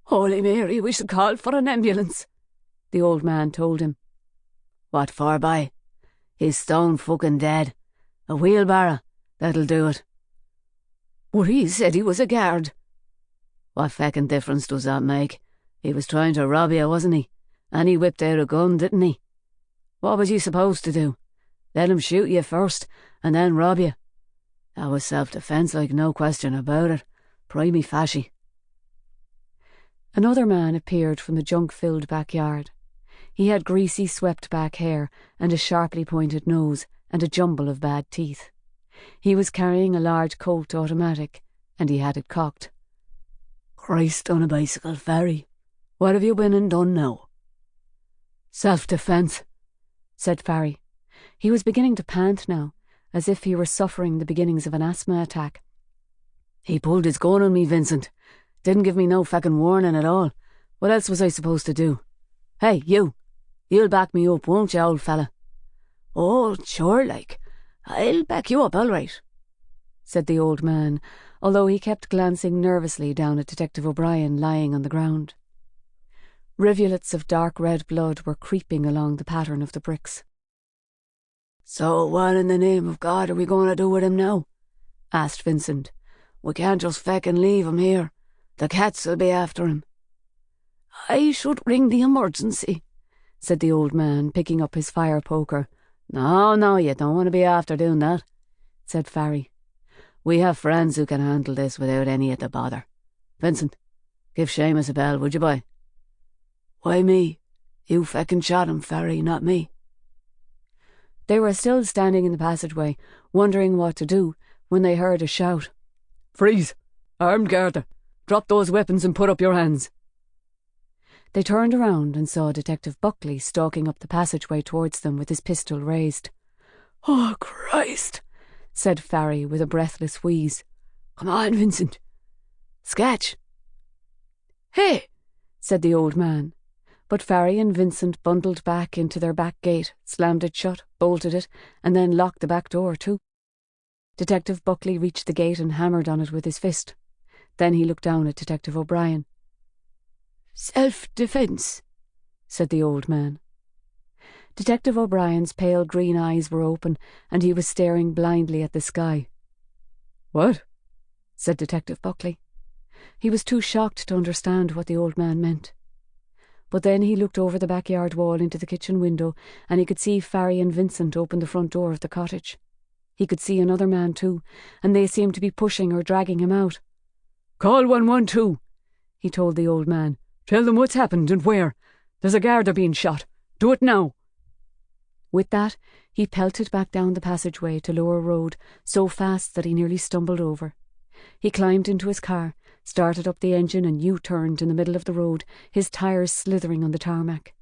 S3: "Holy Mary, we should call for an ambulance," the old man told him.
S2: "What for, by? He's stone fucking dead. A wheelbarrow, that'll do it."
S3: "But he said he was a guard."
S2: "What feckin' difference does that make? He was trying to rob you, wasn't he? And he whipped out a gun, didn't he? What was you supposed to do? Let him shoot you first, and then rob you? That was self-defence, like, no question about it. Primey fashy."
S1: Another man appeared from the junk-filled backyard. He had greasy, swept-back hair and a sharply pointed nose and a jumble of bad teeth. He was carrying a large Colt automatic, and he had it cocked.
S3: "Christ on a bicycle, Farry. What have you been and done now?"
S2: "Self-defence,"
S1: said Farry. He was beginning to pant now, as if he were suffering the beginnings of an asthma attack.
S2: "He pulled his gun on me, Vincent. Didn't give me no feckin' warning at all. What else was I supposed to do? Hey, you'll back me up, won't you, old fella?"
S3: "Oh, sure, like. I'll back you up, all right,"
S1: said the old man, although he kept glancing nervously down at Detective O'Brien lying on the ground. Rivulets of dark red blood were creeping along the pattern of the bricks.
S3: "So what in the name of God are we going to do with him now?" asked Vincent. "We can't just feckin' leave him here. The cats will be after him." "I should ring the emergency," said the old man, picking up his fire poker.
S2: No, you don't want to be after doing that," said Farry. "We have friends who can handle this without any of the bother. Vincent, give Seamus a bell, would you, boy?"
S3: "Why me? You feckin' shot him, Farry, not me."
S1: They were still standing in the passageway, wondering what to do, when they heard a shout.
S2: "Freeze! Armed Garda! Drop those weapons and put up your hands."
S1: They turned around and saw Detective Buckley stalking up the passageway towards them with his pistol raised.
S3: "Oh, Christ,"
S1: said Farry with a breathless wheeze.
S3: "Come on, Vincent. Sketch."
S1: "Hey," said the old man. But Farry and Vincent bundled back into their back gate, slammed it shut, bolted it, and then locked the back door too. Detective Buckley reached the gate and hammered on it with his fist. Then he looked down at Detective O'Brien.
S3: "Self-defence,"
S1: said the old man. Detective O'Brien's pale green eyes were open, and he was staring blindly at the sky.
S2: "What?"
S1: said Detective Buckley. He was too shocked to understand what the old man meant. But then he looked over the backyard wall into the kitchen window, and he could see Farry and Vincent open the front door of the cottage. He could see another man too, and they seemed to be pushing or dragging him out.
S2: "Call 112, he told the old man. "Tell them what's happened and where. There's a Garda being shot. Do it now."
S1: With that, He pelted back down the passageway to Lower Road so fast that he nearly stumbled over. He climbed into his car, started up the engine and U-turned in the middle of the road, his tyres slithering on the tarmac.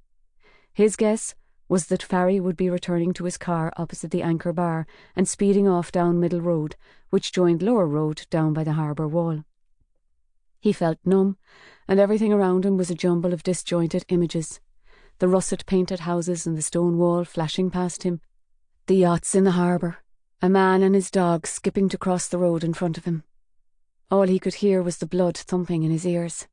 S1: His guess was that Farry would be returning to his car opposite the Anchor Bar and speeding off down Middle Road, which joined Lower Road down by the harbour wall. He felt numb, and everything around him was a jumble of disjointed images. The russet-painted houses and the stone wall flashing past him, the yachts in the harbour, a man and his dog skipping to cross the road in front of him. All he could hear was the blood thumping in his ears.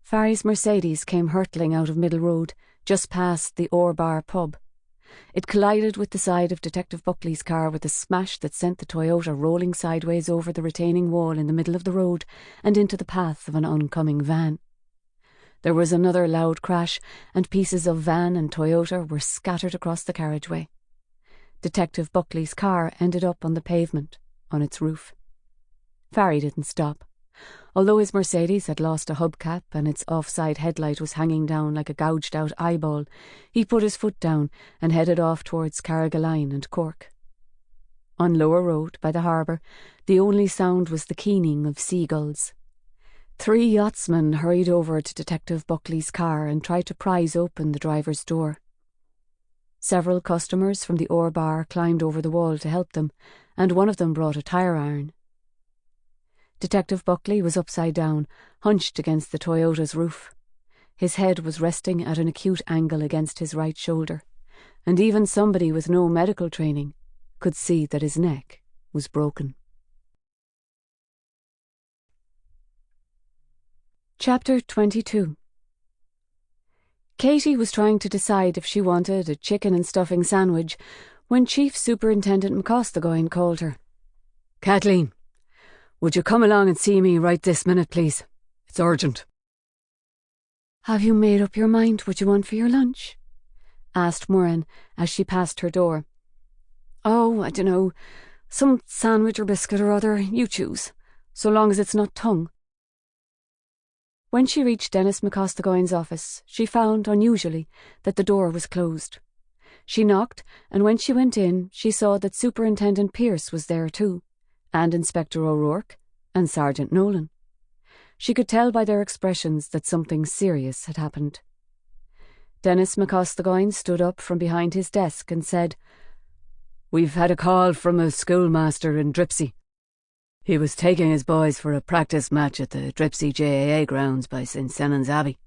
S1: Farry's Mercedes came hurtling out of Middle Road, just past the Ore Bar pub. It collided with the side of Detective Buckley's car with a smash that sent the Toyota rolling sideways over the retaining wall in the middle of the road and into the path of an oncoming van. There was another loud crash, and pieces of van and Toyota were scattered across the carriageway. Detective Buckley's car ended up on the pavement, on its roof. Farry didn't stop. Although his Mercedes had lost a hubcap and its offside headlight was hanging down like a gouged-out eyeball, he put his foot down and headed off towards Carrigaline and Cork. On Lower Road, by the harbour, the only sound was the keening of seagulls. 3 yachtsmen hurried over to Detective Buckley's car and tried to prise open the driver's door. Several customers from the Ore Bar climbed over the wall to help them, and one of them brought a tire iron. Detective Buckley was upside down, hunched against the Toyota's roof. His head was resting at an acute angle against his right shoulder, and even somebody with no medical training could see that his neck was broken. Chapter 22. Katie was trying to decide if she wanted a chicken and stuffing sandwich when Chief Superintendent McCostagoyne called her.
S3: "Kathleen, would you come along and see me right this minute, please? It's urgent."
S1: "Have you made up your mind what you want for your lunch?" asked Moran as she passed her door.
S3: "Oh, I dunno. Some sandwich or biscuit or other, you choose, so long as it's not tongue."
S1: When she reached Dennis McCostagoyne's office, she found, unusually, that the door was closed. She knocked, and when she went in, she saw that Superintendent Pearce was there too, and Inspector O'Rourke, and Sergeant Nolan. She could tell by their expressions that something serious had happened. Dennis McCostagoyne stood up from behind his desk and said,
S3: "We've had a call from a schoolmaster in Dripsey. He was taking his boys for a practice match at the Dripsey JAA grounds by St. Senan's Abbey.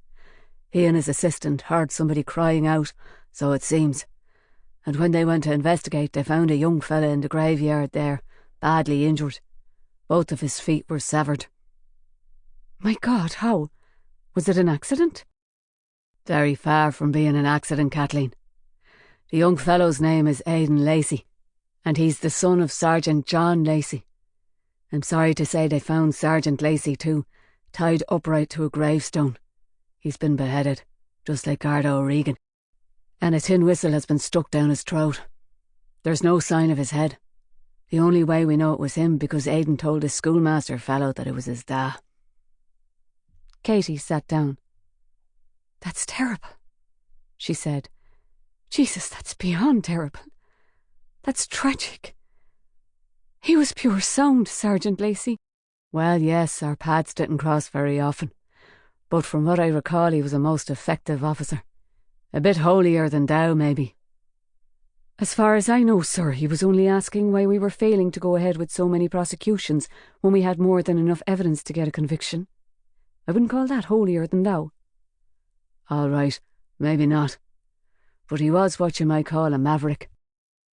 S3: He and his assistant heard somebody crying out, so it seems, and when they went to investigate they found a young fella in the graveyard there, badly injured. Both of his feet were severed."
S1: "My God, how? Was it an accident?"
S3: "Very far from being an accident, Kathleen. The young fellow's name is Aidan Lacey, and he's the son of Sergeant John Lacey. I'm sorry to say they found Sergeant Lacey too, tied upright to a gravestone. He's been beheaded, just like Garda O'Regan, and a tin whistle has been stuck down his throat. There's no sign of his head. The only way we know it was him because Aidan told his schoolmaster fellow that it was his da."
S1: Katie sat down. "That's terrible," she said. "Jesus, that's beyond terrible. That's tragic. He was pure sound, Sergeant Lacey."
S3: "Well, yes, our paths didn't cross very often, but from what I recall he was a most effective officer. A bit holier than thou, maybe."
S1: "As far as I know, sir, he was only asking why we were failing to go ahead with so many prosecutions when we had more than enough evidence to get a conviction. I wouldn't call that holier than thou."
S3: "All right, maybe not. But he was what you might call a maverick.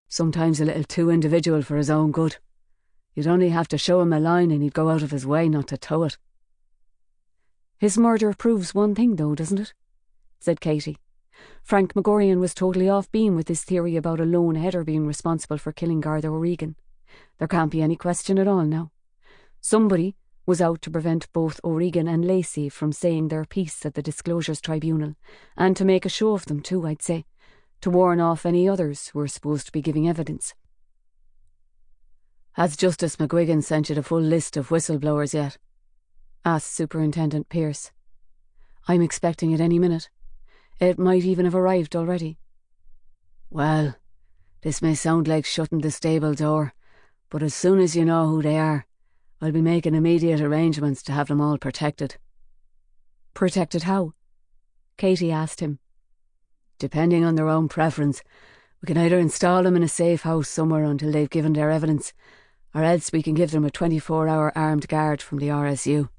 S3: Sometimes a little too individual for his own good. You'd only have to show him a line and he'd go out of his way not to toe it."
S1: "His murder proves one thing, though, doesn't it?" said Katie. Frank Magorian was totally off beam with his theory about a lone header being responsible for killing Garda O'Regan. There can't be any question at all now. Somebody was out to prevent both O'Regan and Lacey from saying their piece at the Disclosures Tribunal, and to make a show of them too, I'd say, to warn off any others who were supposed to be giving evidence.
S3: "Has Justice McGuigan sent you the full list of whistleblowers yet?"
S1: asked Superintendent Pearce. "I'm expecting it any minute. It might even have arrived already."
S3: "Well, This may sound like shutting the stable door, but as soon as you know who they are, I'll be making immediate arrangements to have them all protected."
S1: "Protected how?" Katie asked him.
S3: "Depending on their own preference. We can either install them in a safe house somewhere until they've given their evidence, or else we can give them a 24-hour armed guard from the RSU.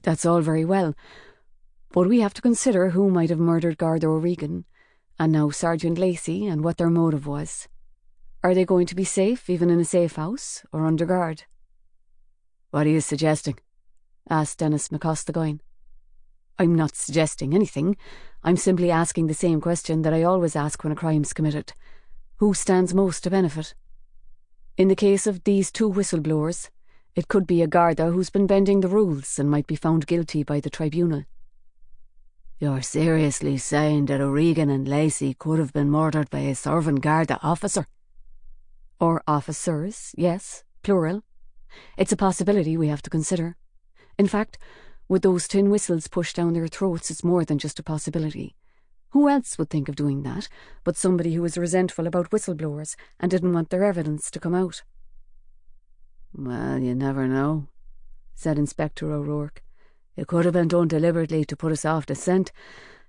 S1: "That's all very well, but we have to consider who might have murdered Garda O'Regan, and now Sergeant Lacey, and what their motive was. Are they going to be safe, even in a safe house, or under guard?"
S3: "What are you suggesting?"
S1: asked Dennis McCostagoyne. "I'm not suggesting anything. I'm simply asking the same question that I always ask when a crime's committed. Who stands most to benefit? In the case of these two whistleblowers, it could be a Garda who's been bending the rules and might be found guilty by the tribunal."
S3: "You're seriously saying that O'Regan and Lacey could have been murdered by a serving Garda officer?"
S1: "Or officers, yes, plural. It's a possibility we have to consider. In fact, with those tin whistles pushed down their throats, it's more than just a possibility. Who else would think of doing that but somebody who was resentful about whistleblowers and didn't want their evidence to come out?"
S3: "Well, you never know," said Inspector O'Rourke. "It could have been done deliberately to put us off the scent,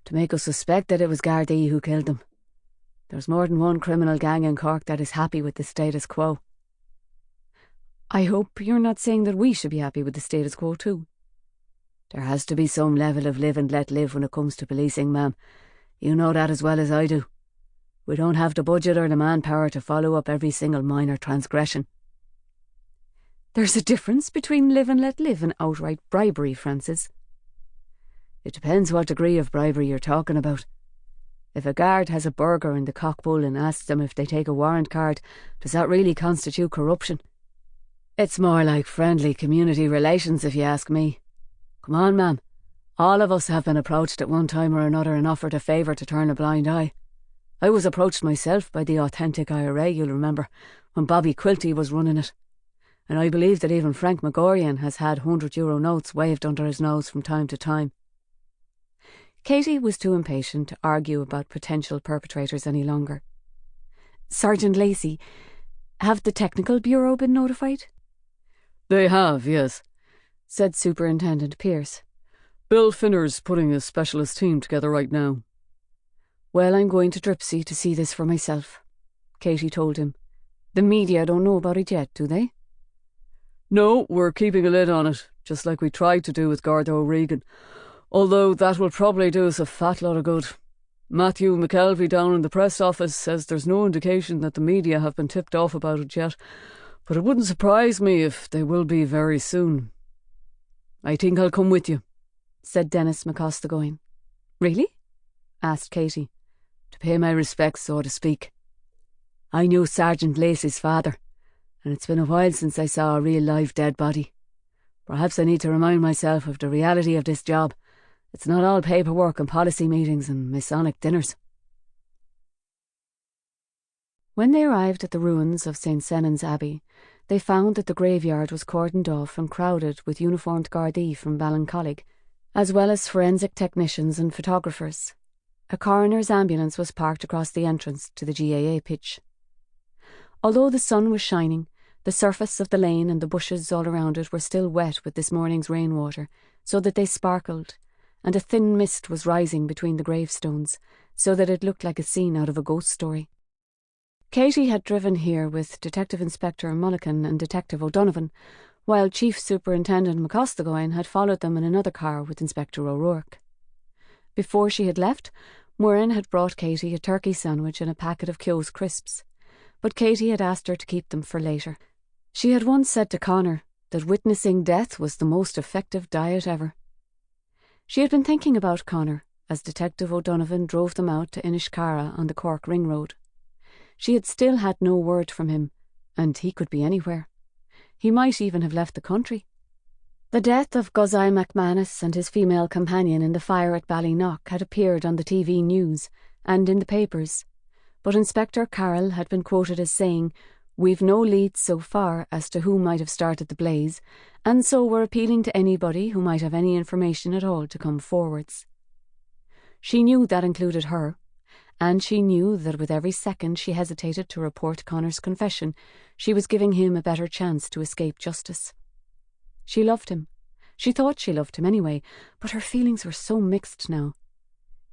S3: to make us suspect that it was Gardaí who killed them. There's more than one criminal gang in Cork that is happy with the status quo."
S1: "I hope you're not saying that we should be happy with the status quo too."
S3: "There has to be some level of live and let live when it comes to policing, ma'am. You know that as well as I do. We don't have the budget or the manpower to follow up every single minor transgression."
S1: "There's a difference between live and let live and outright bribery, Francis."
S3: "It depends what degree of bribery you're talking about. If a guard has a burger in the cockbull and asks them if they take a warrant card, does that really constitute corruption? It's more like friendly community relations, if you ask me. Come on, ma'am. All of us have been approached at one time or another and offered a favour to turn a blind eye. I was approached myself by the authentic IRA, you'll remember, when Bobby Quilty was running it. And I believe that even Frank Maguire has had €100 notes waved under his nose from time to time."
S1: Katie was too impatient to argue about potential perpetrators any longer. "Sergeant Lacey, have the Technical Bureau been notified?"
S2: "They have, yes,"
S1: said Superintendent Pearce.
S2: "Bill Finner's putting a specialist team together right now."
S1: "Well, I'm going to Dripsey to see this for myself," Katie told him. "The media don't know about it yet, do they?"
S2: "No, we're keeping a lid on it, just like we tried to do with Garda O'Regan. Although that will probably do us a fat lot of good. Matthew McKelvey down in the press office says there's no indication that the media have been tipped off about it yet, but it wouldn't surprise me if they will be very soon. I think I'll come with you,"
S1: said Dennis McCostagoyne. "Really?" asked Katie.
S3: "To pay my respects, so to speak. I knew Sergeant Lacey's father, and it's been a while since I saw a real live dead body. Perhaps I need to remind myself of the reality of this job. It's not all paperwork and policy meetings and Masonic dinners."
S1: When they arrived at the ruins of St. Senan's Abbey, they found that the graveyard was cordoned off and crowded with uniformed Gardaí from Ballincollig, as well as forensic technicians and photographers. A coroner's ambulance was parked across the entrance to the GAA pitch. Although the sun was shining, the surface of the lane and the bushes all around it were still wet with this morning's rainwater, so that they sparkled, and a thin mist was rising between the gravestones, so that it looked like a scene out of a ghost story. Katie had driven here with Detective Inspector Mulligan and Detective O'Donovan, while Chief Superintendent McCostagoyne had followed them in another car with Inspector O'Rourke. Before she had left, Muireann had brought Katie a turkey sandwich and a packet of Kyo's crisps, but Katie had asked her to keep them for later. She had once said to Connor that witnessing death was the most effective diet ever. She had been thinking about Connor as Detective O'Donovan drove them out to Inishcara on the Cork Ring Road. She had still had no word from him, and he could be anywhere. He might even have left the country. The death of Guzai McManus and his female companion in the fire at Ballynock had appeared on the TV news and in the papers, but Inspector Carroll had been quoted as saying, "We've no leads so far as to who might have started the blaze, and so we're appealing to anybody who might have any information at all to come forwards." She knew that included her, and she knew that with every second she hesitated to report Connor's confession, she was giving him a better chance to escape justice. She loved him. She thought she loved him anyway, but her feelings were so mixed now.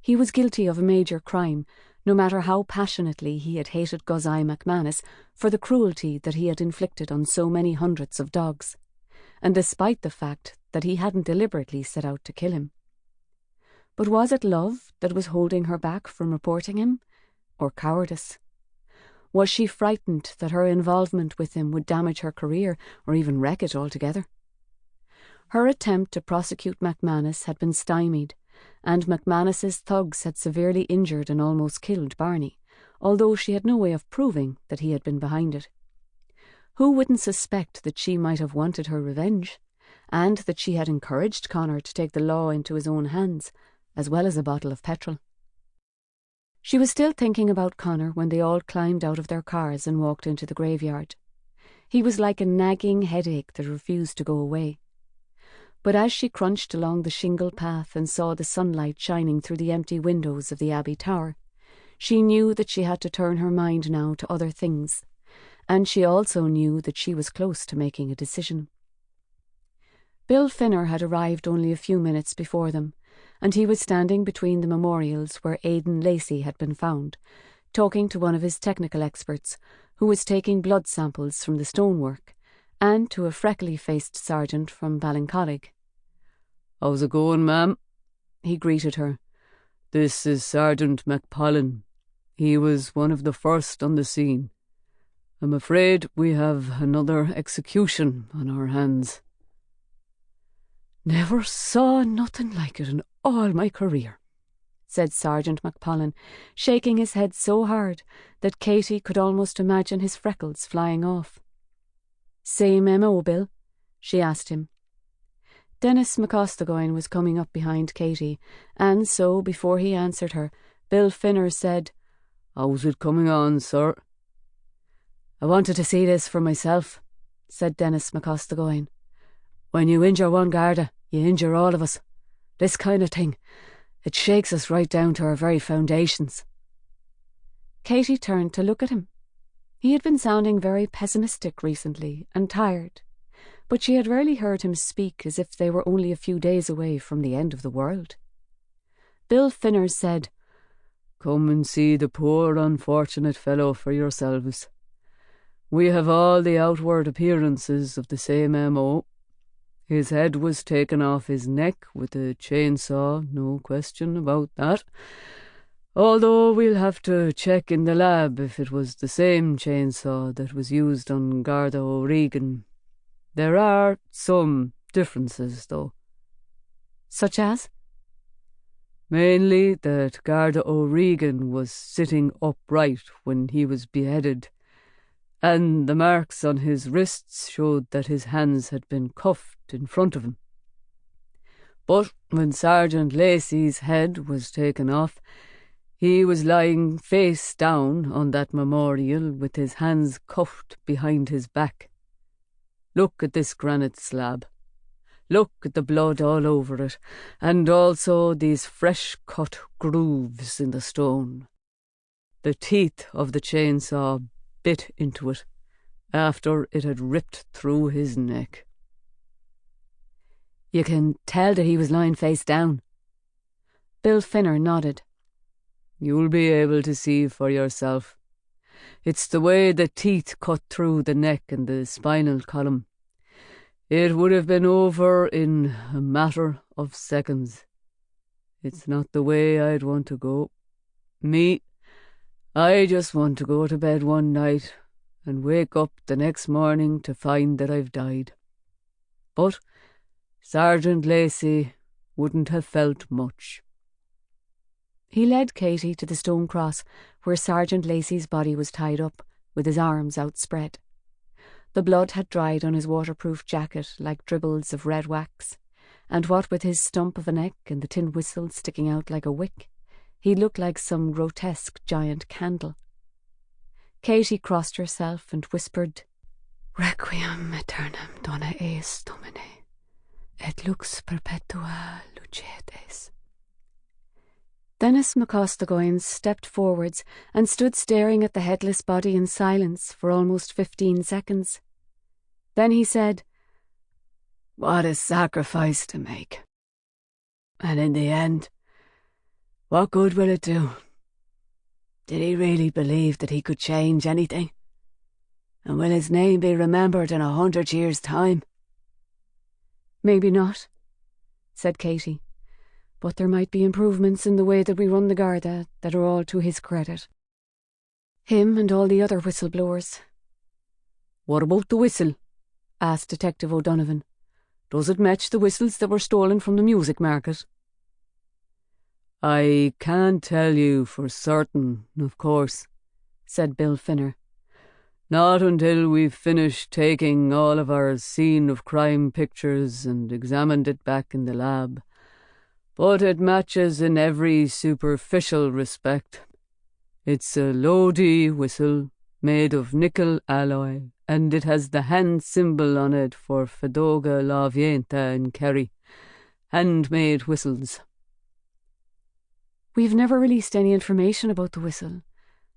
S1: He was guilty of a major crime, no matter how passionately he had hated Guzai McManus for the cruelty that he had inflicted on so many hundreds of dogs, and despite the fact that he hadn't deliberately set out to kill him. But was it love that was holding her back from reporting him, or cowardice? Was she frightened that her involvement with him would damage her career or even wreck it altogether? Her attempt to prosecute McManus had been stymied, and McManus's thugs had severely injured and almost killed Barney, although she had no way of proving that he had been behind it. Who wouldn't suspect that she might have wanted her revenge, and that she had encouraged Connor to take the law into his own hands, as well as a bottle of petrol? She was still thinking about Connor when they all climbed out of their cars and walked into the graveyard. He was like a nagging headache that refused to go away. But as she crunched along the shingle path and saw the sunlight shining through the empty windows of the Abbey Tower, she knew that she had to turn her mind now to other things, and she also knew that she was close to making a decision. Bill Finner had arrived only a few minutes before them, and he was standing between the memorials where Aidan Lacey had been found, talking to one of his technical experts, who was taking blood samples from the stonework, and to a freckly-faced sergeant from Ballincollig.
S2: "How's it going, ma'am?"
S1: he greeted her.
S2: "This is Sergeant McPollen. He was one of the first on the scene. I'm afraid we have another execution on our hands."
S1: "Never saw nothing like it in all my career," said Sergeant McPollen, shaking his head so hard that Katie could almost imagine his freckles flying off. "Same MO, Bill?" she asked him. Dennis McCostagoyne was coming up behind Katie, and so, before he answered her, Bill Finner said,
S2: "How's it coming on, sir?"
S1: "I wanted to see this for myself," said Dennis McCostagoyne. "When you injure one Garda, you injure all of us. This kind of thing, it shakes us right down to our very foundations." Katie turned to look at him. He had been sounding very pessimistic recently and tired, but she had rarely heard him speak as if they were only a few days away from the end of the world. Bill Finner said,
S2: "Come and see the poor unfortunate fellow for yourselves. We have all the outward appearances of the same MO. His head was taken off his neck with a chainsaw, no question about that. Although we'll have to check in the lab if it was the same chainsaw that was used on Garda O'Regan. There are some differences, though."
S1: "Such as?"
S2: "Mainly that Garda O'Regan was sitting upright when he was beheaded, and the marks on his wrists showed that his hands had been cuffed in front of him. But when Sergeant Lacey's head was taken off, he was lying face down on that memorial with his hands cuffed behind his back. Look at this granite slab. Look at the blood all over it, and also these fresh-cut grooves in the stone. The teeth of the chainsaw bit into it after it had ripped through his neck."
S1: "You can tell that he was lying face down?" Bill Finner nodded.
S2: "You'll be able to see for yourself. It's the way the teeth cut through the neck and the spinal column. It would have been over in a matter of seconds. It's not the way I'd want to go. Me, I just want to go to bed one night and wake up the next morning to find that I've died. But Sergeant Lacey wouldn't have felt much."
S1: He led Katie to the stone cross where Sergeant Lacey's body was tied up, with his arms outspread. The blood had dried on his waterproof jacket like dribbles of red wax, and what with his stump of a neck and the tin whistle sticking out like a wick, he looked like some grotesque giant candle. Katie crossed herself and whispered, "Requiem aeternam dona eis Domine, et lux perpetua lucedes." Dennis McCostagoyne stepped forwards and stood staring at the headless body in silence for almost 15 seconds. Then he said,
S3: "What a sacrifice to make. And in the end, what good will it do? Did he really believe that he could change anything? And will his name be remembered in 100 years' time?"
S1: "Maybe not," said Katie. "But there might be improvements in the way that we run the Garda that are all to his credit. Him and all the other whistleblowers."
S2: "What about the whistle?" asked Detective O'Donovan. "Does it match the whistles that were stolen from the music market?" "I can't tell you for certain, of course," said Bill Finner. "Not until we've finished taking all of our scene of crime pictures and examined it back in the lab. But it matches in every superficial respect. It's a Lodi whistle made of nickel alloy, and it has the hand symbol on it for Fedoga Lavienta in Kerry. Handmade whistles."
S1: "We've never released any information about the whistle,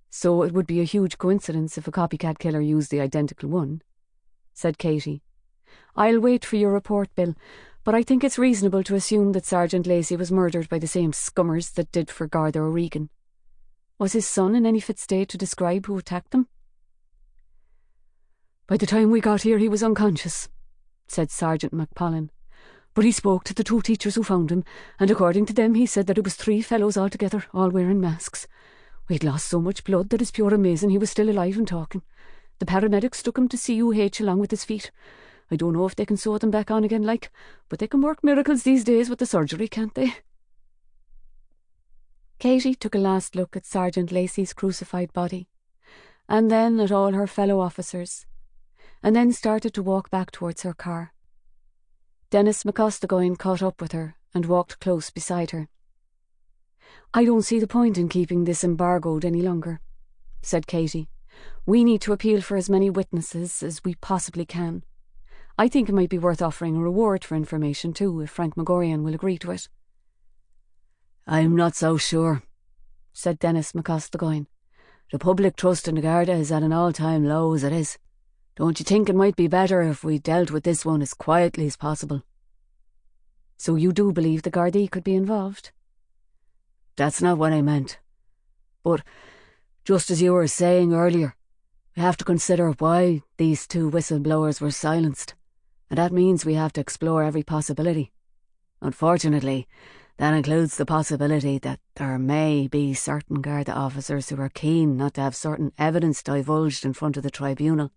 S1: so it would be a huge coincidence if a copycat killer used the identical one," said Katie. "I'll wait for your report, Bill, but I think it's reasonable to assume that Sergeant Lacey was murdered by the same scummers that did for Garda O'Regan. Was his son in any fit state to describe who attacked them?"
S2: "By the time we got here he was unconscious," said Sergeant McPollen. "But he spoke to the 2 teachers who found him, and according to them he said that it was 3 fellows altogether, all wearing masks. We'd lost so much blood that it's pure amazing he was still alive and talking. The paramedics took him to CUH along with his feet. I don't know if they can sew them back on again but they can work miracles these days with the surgery, can't they?"
S1: Katie took a last look at Sergeant Lacey's crucified body, and then at all her fellow officers, and then started to walk back towards her car. Dennis McCostagoyne caught up with her and walked close beside her. "I don't see the point in keeping this embargoed any longer," said Katie. "We need to appeal for as many witnesses as we possibly can. I think it might be worth offering a reward for information too, if Frank Magorian will agree to it."
S3: "I'm not so sure," said Dennis McCostagoyne. "The public trust in the Garda is at an all-time low as it is. Don't you think it might be better if we dealt with this one as quietly as possible?"
S1: "So you do believe the Gardaí could be involved?"
S3: "That's not what I meant. But, just as you were saying earlier, we have to consider why these 2 whistleblowers were silenced, and that means we have to explore every possibility. Unfortunately, that includes the possibility that there may be certain Garda officers who are keen not to have certain evidence divulged in front of the tribunal,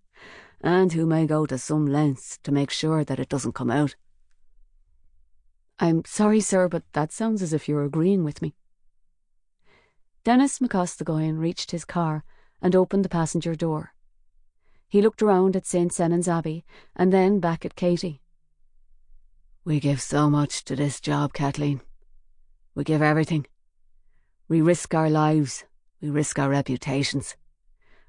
S3: and who may go to some lengths to make sure that it doesn't come out."
S1: "I'm sorry, sir, but that sounds as if you're agreeing with me." Dennis McCostagoyne reached his car and opened the passenger door. He looked around at St. Senan's Abbey and then back at Katie.
S3: "We give so much to this job, Kathleen. We give everything. We risk our lives. We risk our reputations.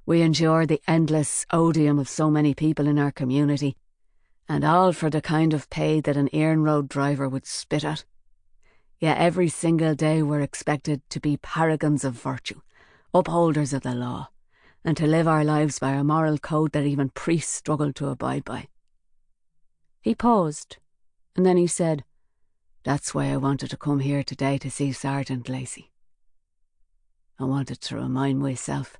S3: We endure the endless odium of so many people in our community, and all for the kind of pay that an Earn Road driver would spit at. Yet every single day we're expected to be paragons of virtue, upholders of the law, and to live our lives by a moral code that even priests struggle to abide by."
S1: He paused, and then he said,
S3: "That's why I wanted to come here today to see Sergeant Lacey. I wanted to remind myself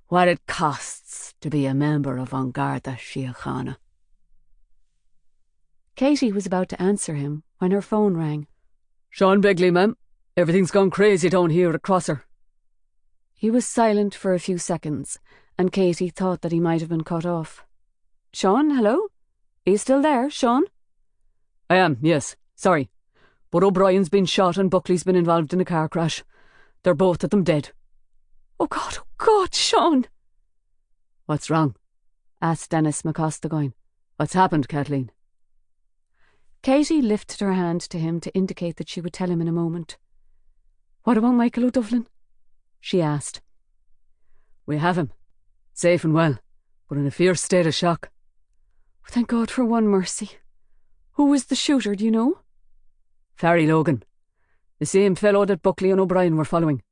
S3: what it costs to be a member of An Garda Síochána."
S1: Katie was about to answer him when her phone rang.
S2: "Sean Begley, ma'am. Everything's gone crazy down here at Crosser."
S1: He was silent for a few seconds, and Katie thought that he might have been cut off. "Sean, hello? Are you still there, Sean?"
S2: "I am, yes. Sorry. But O'Brien's been shot and Buckley's been involved in a car crash. They're both of them dead."
S1: Oh God, Sean!"
S3: "What's wrong?"
S1: asked Dennis McCostagoyne.
S2: "What's happened, Kathleen?"
S1: Katie lifted her hand to him to indicate that she would tell him in a moment. "What about Michael O'Dufflin?" she asked.
S2: "We have him. Safe and well, but in a fierce state of shock."
S1: "Thank God for one mercy. Who was the shooter, do you know?"
S2: "Farry Logan. The same fellow that Buckley and O'Brien were following.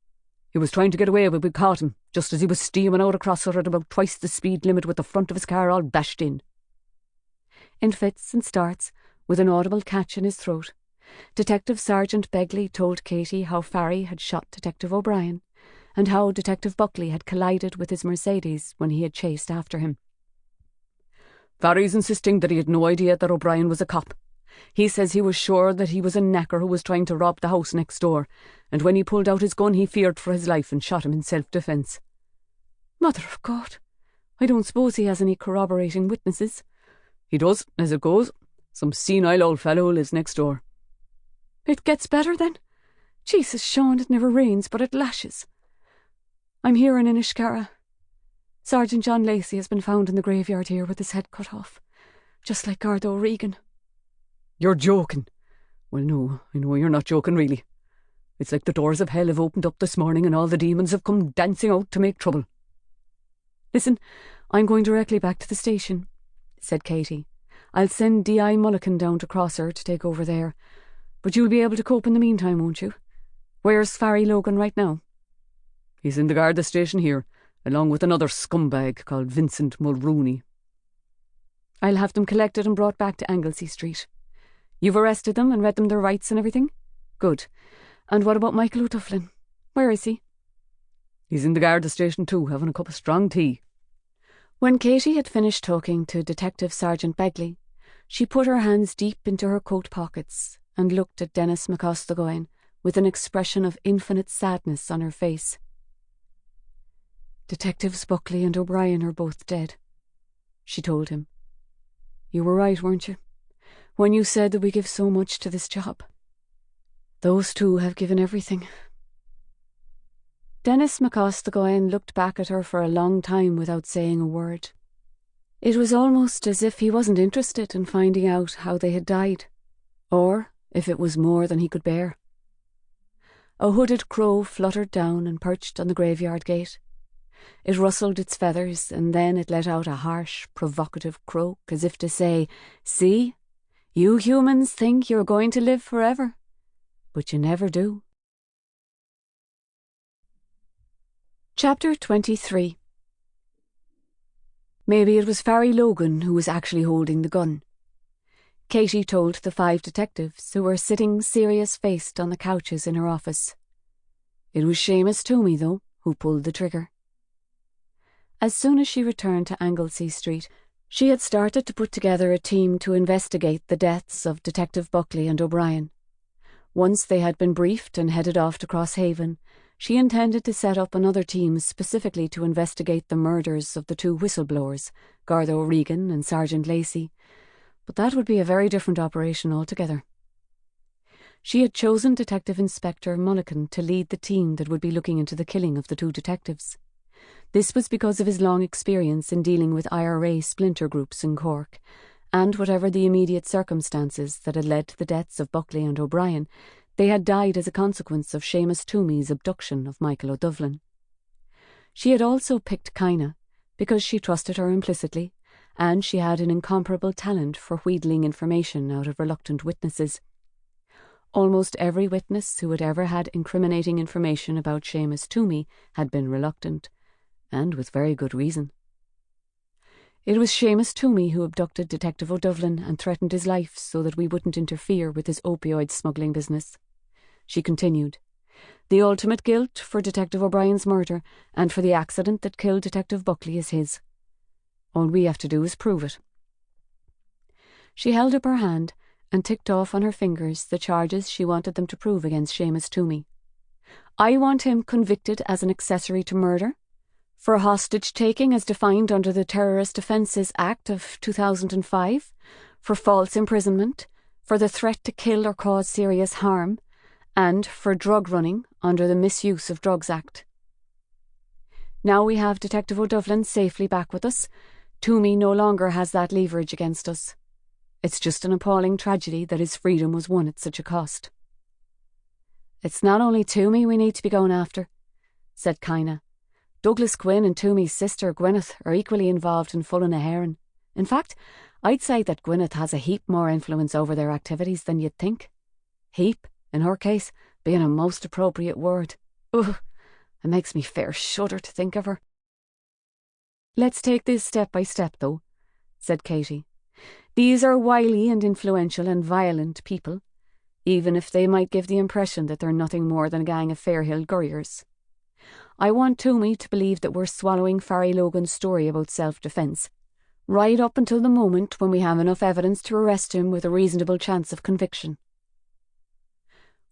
S2: He was trying to get away, but we caught him, just as he was steaming out across it at about twice the speed limit with the front of his car all bashed in.
S1: In fits and starts, with an audible catch in his throat, Detective Sergeant Begley told Katie how Farry had shot Detective O'Brien, and how Detective Buckley had collided with his Mercedes when he had chased after him.
S2: Farry's insisting that he had no idea that O'Brien was a cop. He says he was sure that he was a knacker who was trying to rob the house next door, and when he pulled out his gun he feared for his life and shot him in self-defence.
S1: Mother of God, I don't suppose he has any corroborating witnesses.
S2: He does, as it goes. Some senile old fellow who lives next door.
S1: It gets better then? Jesus, Sean, it never rains, but it lashes. I'm here in Inishkara. Sergeant John Lacey has been found in the graveyard here with his head cut off, just like Garda O'Regan.
S2: You're joking. Well, no, I know you're not joking, really. It's like the doors of hell have opened up this morning and all the demons have come dancing out to make trouble.
S1: Listen, I'm going directly back to the station, said Katie. I'll send D.I. Mulligan down to Crosser to take over there. But you'll be able to cope in the meantime, won't you? Where's Farry Logan right now?
S2: He's in the Garda station here, along with another scumbag called Vincent Mulrooney.
S1: I'll have them collected and brought back to Anglesey Street. You've arrested them and read them their rights and everything? Good. And what about Michael O'Dufflin? Where is he?
S2: He's in the Garda station too, having a cup of strong tea.
S1: When Katie had finished talking to Detective Sergeant Begley, she put her hands deep into her coat pockets and looked at Dennis McCostagoyne with an expression of infinite sadness on her face. Detectives Buckley and O'Brien are both dead, she told him. You were right, weren't you, when you said that we give so much to this job? Those two have given everything. Dennis McCostagoyne looked back at her for a long time without saying a word. It was almost as if he wasn't interested in finding out how they had died, or if it was more than he could bear. A hooded crow fluttered down and perched on the graveyard gate. It rustled its feathers, and then it let out a harsh, provocative croak, as if to say, "See, you humans think you're going to live forever, but you never do." Chapter 23. Maybe it was Farry Logan who was actually holding the gun. Katie told the 5 detectives who were sitting serious-faced on the couches in her office. It was Seamus Toomey, though, who pulled the trigger. As soon as she returned to Anglesey Street, she had started to put together a team to investigate the deaths of Detective Buckley and O'Brien. Once they had been briefed and headed off to Crosshaven, she intended to set up another team specifically to investigate the murders of the 2 whistleblowers, Garda O'Regan and Sergeant Lacey, but that would be a very different operation altogether. She had chosen Detective Inspector Mulligan to lead the team that would be looking into the killing of the 2 detectives. This was because of his long experience in dealing with IRA splinter groups in Cork, and whatever the immediate circumstances that had led to the deaths of Buckley and O'Brien, they had died as a consequence of Seamus Toomey's abduction of Michael O'Dufflin. She had also picked Kaina because she trusted her implicitly, and she had an incomparable talent for wheedling information out of reluctant witnesses. Almost every witness who had ever had incriminating information about Seamus Toomey had been reluctant, and with very good reason. It was Seamus Toomey who abducted Detective O'Dufflin and threatened his life so that we wouldn't interfere with his opioid smuggling business. She continued, "The ultimate guilt for Detective O'Brien's murder and for the accident that killed Detective Buckley is his. All we have to do is prove it." She held up her hand and ticked off on her fingers the charges she wanted them to prove against Seamus Toomey. "I want him convicted as an accessory to murder, for hostage-taking as defined under the Terrorist Offences Act of 2005, for false imprisonment, for the threat to kill or cause serious harm, and for drug running under the Misuse of Drugs Act. Now we have Detective O'Dufflin safely back with us. Toomey no longer has that leverage against us. It's just an appalling tragedy that his freedom was won at such a cost." "It's not only Toomey we need to be going after," said Kaina. "Douglas Quinn and Toomey's sister Gwyneth are equally involved in Fullen a Heron. In fact, I'd say that Gwyneth has a heap more influence over their activities than you'd think. Heap, in her case,
S3: being a most appropriate word. Ugh, it makes me fair shudder to think of her.
S1: Let's take this step by step, though, said Katie. These are wily and influential and violent people, even if they might give the impression that they're nothing more than a gang of Fairhill gurriers. I want Toomey to believe that we're swallowing Farry Logan's story about self-defence, right up until the moment when we have enough evidence to arrest him with a reasonable chance of conviction.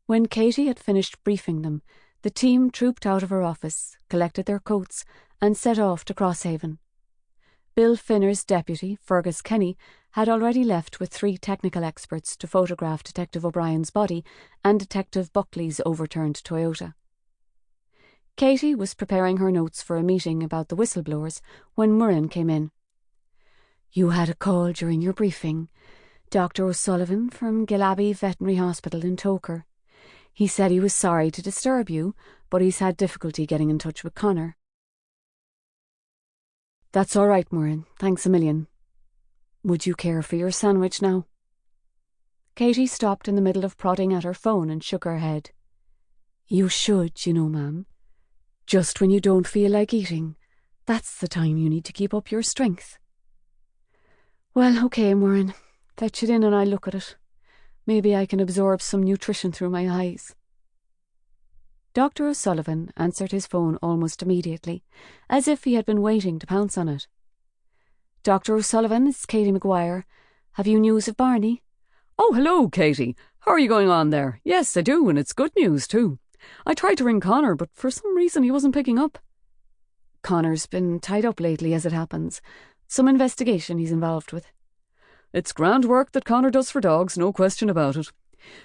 S1: When Katie had finished briefing them, the team trooped out of her office, collected their coats, and set off to Crosshaven. Bill Finner's deputy, Fergus Kenny, had already left with 3 technical experts to photograph Detective O'Brien's body and Detective Buckley's overturned Toyota. Katie was preparing her notes for a meeting about the whistleblowers when Murren came in. "You had a call during your briefing. Dr. O'Sullivan from Gillaby Veterinary Hospital in Toker. He said he was sorry to disturb you, but he's had difficulty getting in touch with Connor." "That's all right, Murren. Thanks a million. Would you care for your sandwich now?" Katie stopped in the middle of prodding at her phone and shook her head. "You should, you know, ma'am. Just when you don't feel like eating, that's the time you need to keep up your strength." "Well, okay, Murren. Fetch it in and I'll look at it. Maybe I can absorb some nutrition through my eyes." Dr. O'Sullivan answered his phone almost immediately, as if he had been waiting to pounce on it. "Dr. O'Sullivan, it's Katie Maguire. Have you news of Barney?"
S2: "Oh, hello, Katie. How are you going on there? Yes, I do, and it's good news too. I tried to ring Connor, but for some reason he wasn't picking up."
S1: "Connor's been tied up lately, as it happens. Some investigation he's involved with."
S2: "It's grand work that Connor does for dogs, no question about it.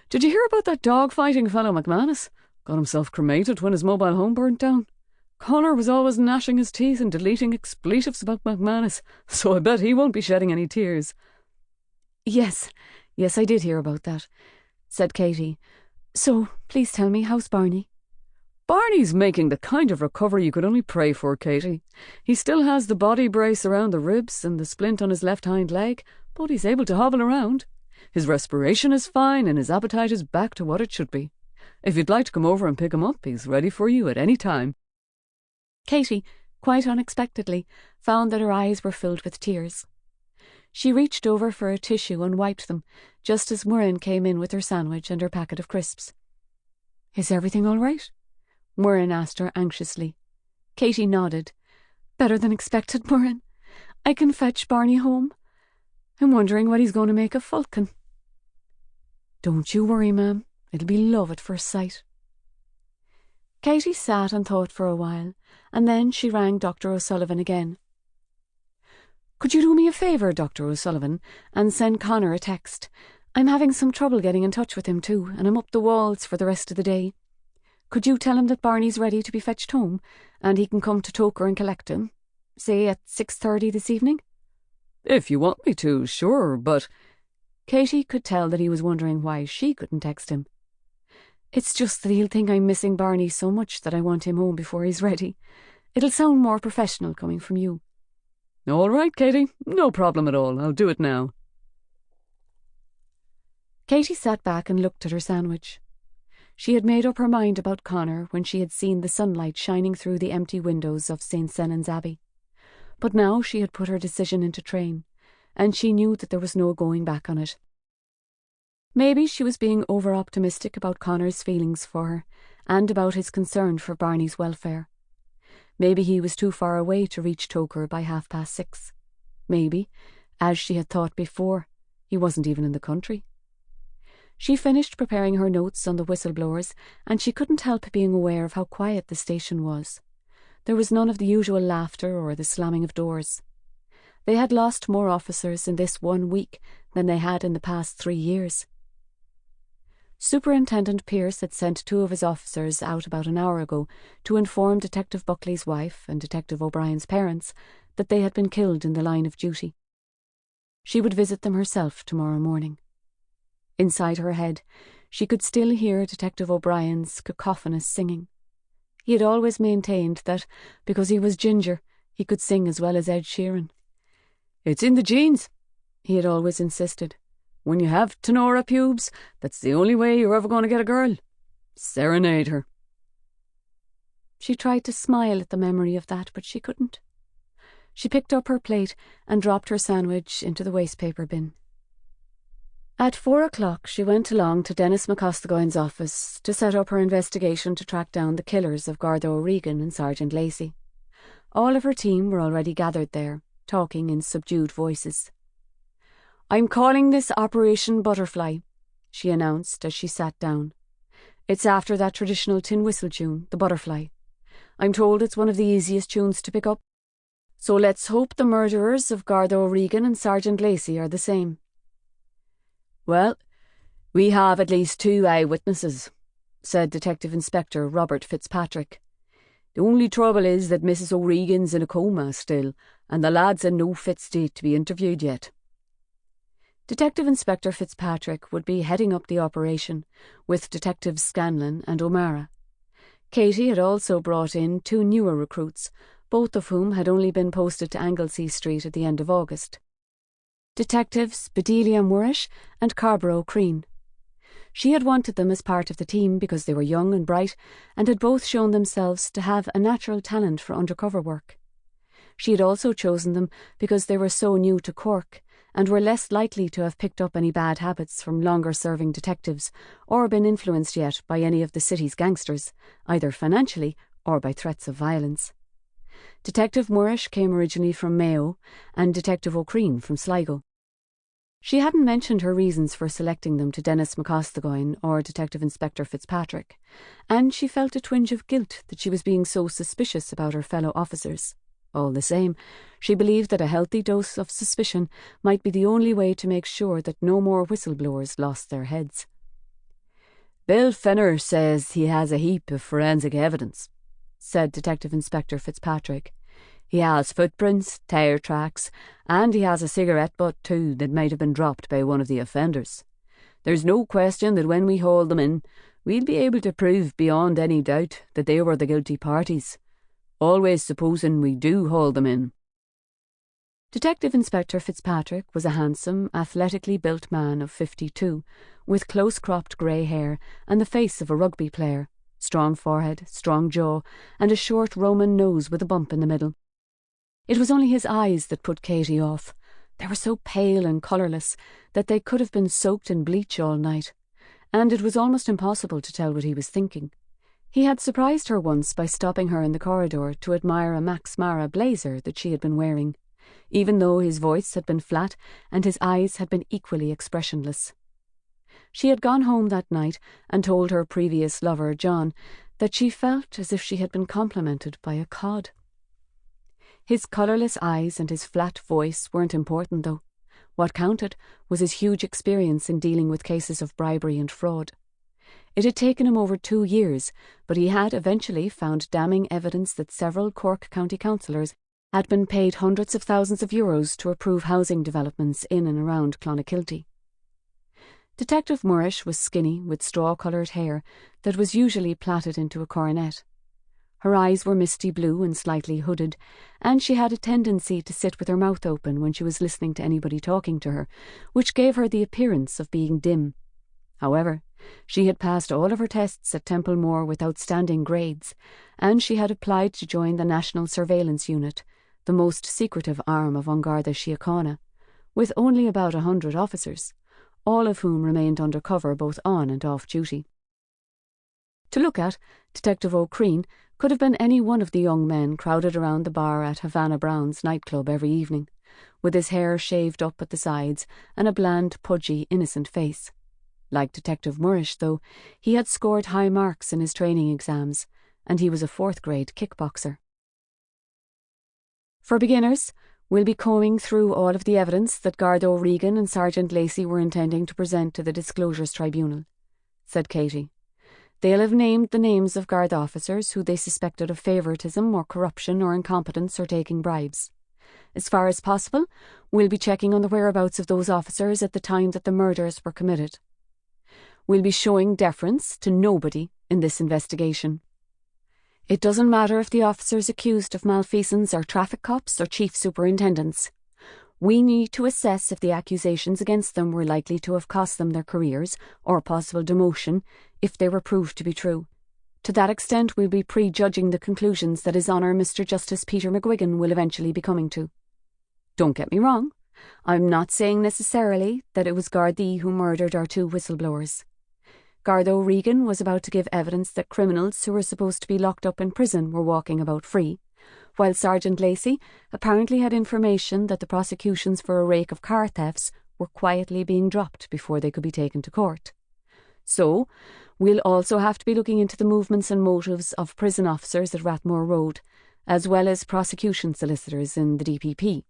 S2: Did you hear about that dog-fighting fellow McManus? Got himself cremated when his mobile home burnt down. Connor was always gnashing his teeth and deleting expletives about McManus, so I bet he won't be shedding any tears."
S1: Yes, I did hear about that," said Katie. "So, please tell me, how's Barney?"
S2: "Barney's making the kind of recovery you could only pray for, Katie. He still has the body brace around the ribs and the splint on his left hind leg, but he's able to hobble around. His respiration is fine and his appetite is back to what it should be. If you'd like to come over and pick him up, he's ready for you at any time."
S1: Katie, quite unexpectedly, found that her eyes were filled with tears. She reached over for a tissue and wiped them, just as Murren came in with her sandwich and her packet of crisps. "Is everything all right?" Murren asked her anxiously. Katie nodded. "Better than expected, Murren. I can fetch Barney home. I'm wondering what he's going to make of Fulkin." "Don't you worry, ma'am. It'll be love at first sight." Katie sat and thought for a while, and then she rang Dr. O'Sullivan again. "Could you do me a favour, Dr. O'Sullivan, and send Connor a text? I'm having some trouble getting in touch with him too, and I'm up the walls for the rest of the day. Could you tell him that Barney's ready to be fetched home, and he can come to Toker and collect him, say at 6:30 this evening?"
S2: "If you want me to, sure, but—"
S1: Katie could tell that he was wondering why she couldn't text him. "It's just that he'll think I'm missing Barney so much that I want him home before he's ready. It'll sound more professional coming from you."
S2: "All right, Katie. No problem at all. I'll do it now."
S1: Katie sat back and looked at her sandwich. She had made up her mind about Connor when she had seen the sunlight shining through the empty windows of St. Senan's Abbey. But now she had put her decision into train, and she knew that there was no going back on it. Maybe she was being over-optimistic about Connor's feelings for her, and about his concern for Barney's welfare. Maybe he was too far away to reach Toker by 6:30. Maybe, as she had thought before, he wasn't even in the country. She finished preparing her notes on the whistleblowers, and she couldn't help being aware of how quiet the station was. There was none of the usual laughter or the slamming of doors. They had lost more officers in this 1 week than they had in the past 3 years. Superintendent Pearce had sent 2 of his officers out about an hour ago to inform Detective Buckley's wife and Detective O'Brien's parents that they had been killed in the line of duty. She would visit them herself tomorrow morning. Inside her head, she could still hear Detective O'Brien's cacophonous singing. He had always maintained that, because he was ginger, he could sing as well as Ed Sheeran.
S2: "It's in the genes," he had always insisted. "When you have tenora pubes, that's the only way you're ever going to get a girl. Serenade her.
S1: She tried to smile at the memory of that, but she couldn't. She picked up her plate and dropped her sandwich into the wastepaper bin. At 4 o'clock, she went along to Dennis McCostigoyne's office to set up her investigation to track down the killers of Garda O'Regan and Sergeant Lacey. All of her team were already gathered there, talking in subdued voices. "I'm calling this Operation Butterfly," she announced as she sat down. "It's after that traditional tin whistle tune, the Butterfly. I'm told it's one of the easiest tunes to pick up. So let's hope the murderers of Garda O'Regan and Sergeant Lacey are the same."
S3: "Well, we have at least 2 eyewitnesses," said Detective Inspector Robert Fitzpatrick. "The only trouble is that Mrs. O'Regan's in a coma still, and the lad's in no fit state to be interviewed yet."
S1: Detective Inspector Fitzpatrick would be heading up the operation, with Detectives Scanlon and O'Mara. Katie had also brought in 2 newer recruits, both of whom had only been posted to Anglesey Street at the end of August. Detectives Bedelia Moorish and Carborough Crean. She had wanted them as part of the team because they were young and bright and had both shown themselves to have a natural talent for undercover work. She had also chosen them because they were so new to Cork and were less likely to have picked up any bad habits from longer-serving detectives or been influenced yet by any of the city's gangsters, either financially or by threats of violence. Detective Moorish came originally from Mayo and Detective O'Creen from Sligo. She hadn't mentioned her reasons for selecting them to Dennis McCostigoyne or Detective Inspector Fitzpatrick, and she felt a twinge of guilt that she was being so suspicious about her fellow officers. All the same, she believed that a healthy dose of suspicion might be the only way to make sure that no more whistleblowers lost their heads.
S3: "Bill Fenner says he has a heap of forensic evidence," said Detective Inspector Fitzpatrick. "He has footprints, tyre tracks, and he has a cigarette butt too that might have been dropped by one of the offenders. There's no question that when we hold them in, we'll be able to prove beyond any doubt that they were the guilty parties. Always supposing we do hold them in."
S1: Detective Inspector Fitzpatrick was a handsome, athletically built man of 52, with close-cropped grey hair and the face of a rugby player, strong forehead, strong jaw, and a short Roman nose with a bump in the middle. It was only his eyes that put Katie off. They were so pale and colourless that they could have been soaked in bleach all night, and it was almost impossible to tell what he was thinking. He had surprised her once by stopping her in the corridor to admire a Max Mara blazer that she had been wearing, even though his voice had been flat and his eyes had been equally expressionless. She had gone home that night and told her previous lover, John, that she felt as if she had been complimented by a cod. His colourless eyes and his flat voice weren't important, though. What counted was his huge experience in dealing with cases of bribery and fraud. It had taken him over 2 years, but he had eventually found damning evidence that several Cork County councillors had been paid hundreds of thousands of euros to approve housing developments in and around Clonakilty. Detective Moorish was skinny, with straw-coloured hair that was usually plaited into a coronet. Her eyes were misty blue and slightly hooded, and she had a tendency to sit with her mouth open when she was listening to anybody talking to her, which gave her the appearance of being dim. However, she had passed all of her tests at Templemore with outstanding grades, and she had applied to join the National Surveillance Unit, the most secretive arm of An Garda Síochána, with only about 100 officers, all of whom remained undercover both on and off duty. To look at, Detective O'Creen could have been any one of the young men crowded around the bar at Havana Brown's nightclub every evening, with his hair shaved up at the sides and a bland, pudgy, innocent face. Like Detective Moorish, though, he had scored high marks in his training exams, and he was a 4th-grade kickboxer. For beginners, we'll be combing through all of the evidence that Garda O'Regan and Sergeant Lacey were intending to present to the Disclosures Tribunal, said Katie. They'll have named the names of Garda officers who they suspected of favouritism or corruption or incompetence or taking bribes. As far as possible, we'll be checking on the whereabouts of those officers at the time that the murders were committed. We'll be showing deference to nobody in this investigation. It doesn't matter if the officers accused of malfeasance are traffic cops or chief superintendents. We need to assess if the accusations against them were likely to have cost them their careers or possible demotion if they were proved to be true. To that extent, we'll be prejudging the conclusions that His Honour Mr Justice Peter McGuigan will eventually be coming to. Don't get me wrong, I'm not saying necessarily that it was Garda who murdered our 2 whistleblowers. Garda O'Regan was about to give evidence that criminals who were supposed to be locked up in prison were walking about free, while Sergeant Lacey apparently had information that the prosecutions for a rake of car thefts were quietly being dropped before they could be taken to court. So, we'll also have to be looking into the movements and motives of prison officers at Rathmore Road, as well as prosecution solicitors in the DPP.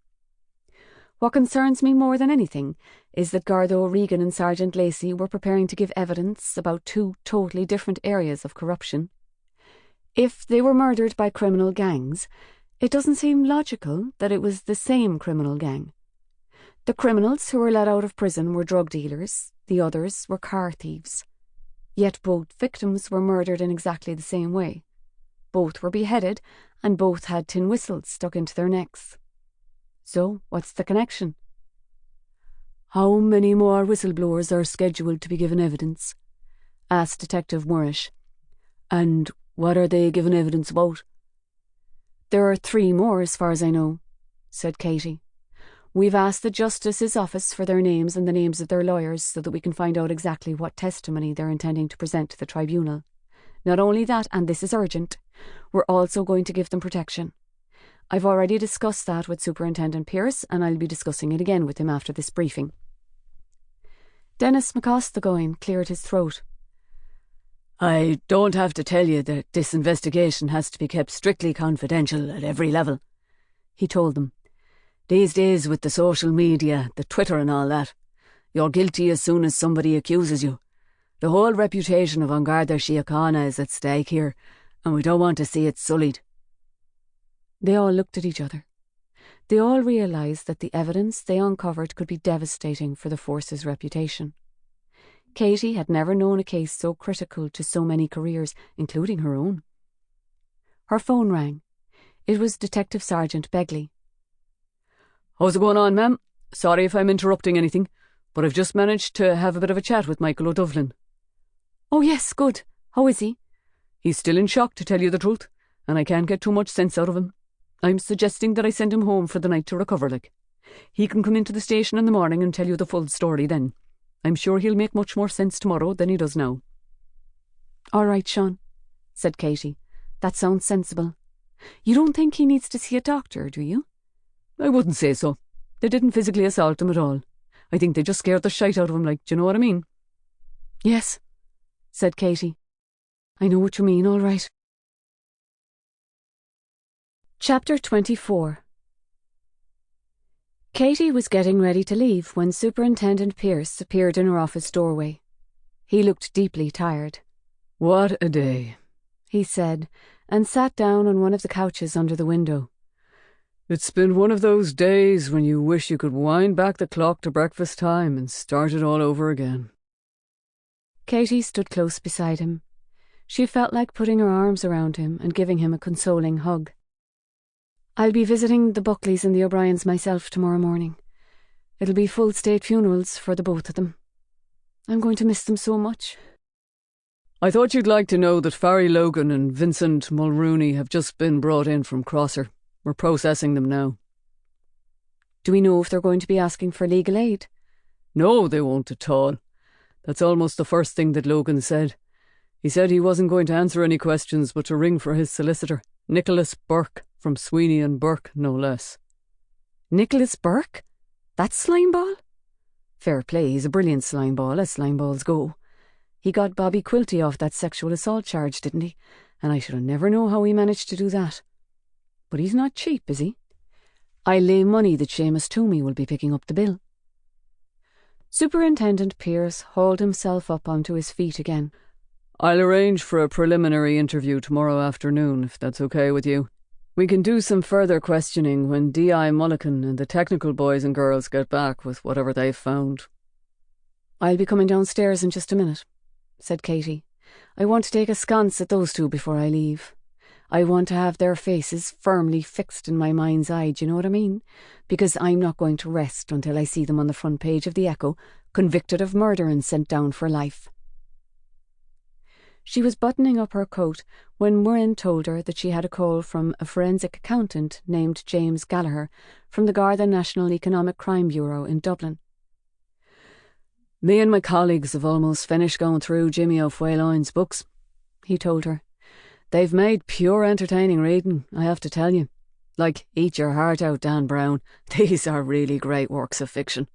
S1: What concerns me more than anything is that Garda O'Regan and Sergeant Lacey were preparing to give evidence about 2 totally different areas of corruption. If they were murdered by criminal gangs, it doesn't seem logical that it was the same criminal gang. The criminals who were let out of prison were drug dealers, the others were car thieves. Yet both victims were murdered in exactly the same way. Both were beheaded, and both had tin whistles stuck into their necks. So, what's the connection?
S2: How many more whistleblowers are scheduled to be given evidence? Asked Detective Moorish. And what are they given evidence about?
S1: There are 3 more as far as I know, said Katie. We've asked the Justice's office for their names and the names of their lawyers so that we can find out exactly what testimony they're intending to present to the tribunal. Not only that, and this is urgent, we're also going to give them protection. I've already discussed that with Superintendent Pearce, and I'll be discussing it again with him after this briefing. Dennis McCostagoyne cleared his throat.
S2: I don't have to tell you that this investigation has to be kept strictly confidential at every level, he told them. These days with the social media, the Twitter and all that, you're guilty as soon as somebody accuses you. The whole reputation of An Garda Síochána is at stake here, and we don't want to see it sullied.
S1: They all looked at each other. They all realised that the evidence they uncovered could be devastating for the force's reputation. Katie had never known a case so critical to so many careers, including her own. Her phone rang. It was Detective Sergeant Begley.
S2: How's it going on, ma'am? Sorry if I'm interrupting anything, but I've just managed to have a bit of a chat with Michael O'Dufflin.
S1: Oh yes, good. How is he?
S2: He's still in shock, to tell you the truth, and I can't get too much sense out of him. I'm suggesting that I send him home for the night to recover, like. He can come into the station in the morning and tell you the full story then. I'm sure he'll make much more sense tomorrow than he does now.
S1: All right, Sean, said Katie. That sounds sensible. You don't think he needs to see a doctor, do you?
S2: I wouldn't say so. They didn't physically assault him at all. I think they just scared the shite out of him, like, do you know what I mean?
S1: Yes, said Katie. I know what you mean, all right. Chapter 24. Katie was getting ready to leave when Superintendent Pearce appeared in her office doorway. He looked deeply tired.
S2: What a day,
S1: he said, and sat down on one of the couches under the window.
S2: It's been one of those days when you wish you could wind back the clock to breakfast time and start it all over again.
S1: Katie stood close beside him. She felt like putting her arms around him and giving him a consoling hug. I'll be visiting the Buckleys and the O'Briens myself tomorrow morning. It'll be full state funerals for the both of them. I'm going to miss them so much.
S2: I thought you'd like to know that Farry Logan and Vincent Mulrooney have just been brought in from Crosser. We're processing them now.
S1: Do we know if they're going to be asking for legal aid?
S2: No, they won't at all. That's almost the first thing that Logan said. He said he wasn't going to answer any questions but to ring for his solicitor, Nicholas Burke, from Sweeney and Burke, no less.
S1: Nicholas Burke? That's Slimeball? Fair play, he's a brilliant Slimeball, as Slimeballs go. He got Bobby Quilty off that sexual assault charge, didn't he? And I should have never known how he managed to do that. But he's not cheap, is he? I lay money that Seamus Toomey will be picking up the bill. Superintendent Pearce hauled himself up onto his feet again.
S2: I'll arrange for a preliminary interview tomorrow afternoon, if that's okay with you. We can do some further questioning when D.I. Mulligan and the technical boys and girls get back with whatever they've found.
S1: I'll be coming downstairs in just a minute, said Katie. I want to take a sconce at those two before I leave.
S3: I want to have their faces firmly fixed in my mind's eye, do you know what I mean? Because I'm not going to rest until I see them on the front page of the Echo, convicted of murder and sent down for life. She was buttoning up her coat when Muireann told her that she had a call from a forensic accountant named James Gallagher from the Garda National Economic Crime Bureau in Dublin.
S2: Me and my colleagues have almost finished going through Jimmy O'Faolain's books, he told her. They've made pure entertaining reading, I have to tell you. Like Eat Your Heart Out, Dan Brown. These are really great works of fiction.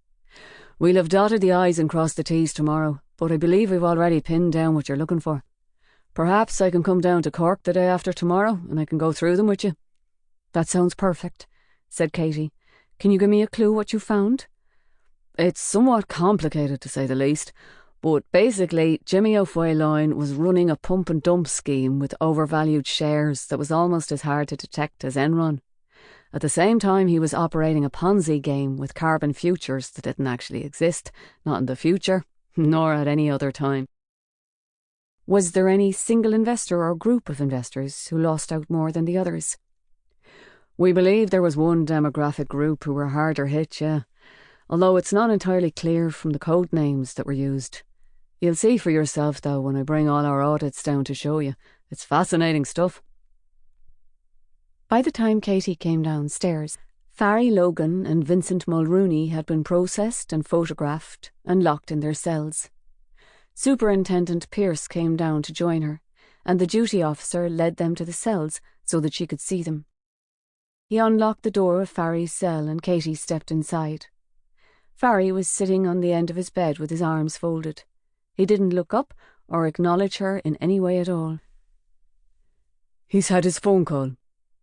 S2: We'll have dotted the I's and crossed the T's tomorrow, but I believe we've already pinned down what you're looking for. Perhaps I can come down to Cork the day after tomorrow and I can go through them with you.
S1: That sounds perfect, said Katie. Can you give me a clue what you found?
S2: It's somewhat complicated, to say the least, but basically Jimmy O'Faolain was running a pump and dump scheme with overvalued shares that was almost as hard to detect as Enron. At the same time, he was operating a Ponzi game with carbon futures that didn't actually exist, not in the future, nor at any other time.
S1: Was there any single investor or group of investors who lost out more than the others?
S2: We believe there was one demographic group who were harder hit, yeah. Although it's not entirely clear from the code names that were used. You'll see for yourself, though, when I bring all our audits down to show you. It's fascinating stuff.
S1: By the time Katie came downstairs, Farry Logan and Vincent Mulrooney had been processed and photographed and locked in their cells. Superintendent Pearce came down to join her, and the duty officer led them to the cells so that she could see them. He unlocked the door of Farry's cell and Katie stepped inside. Farry was sitting on the end of his bed with his arms folded. He didn't look up or acknowledge her in any way at all.
S2: He's had his phone call,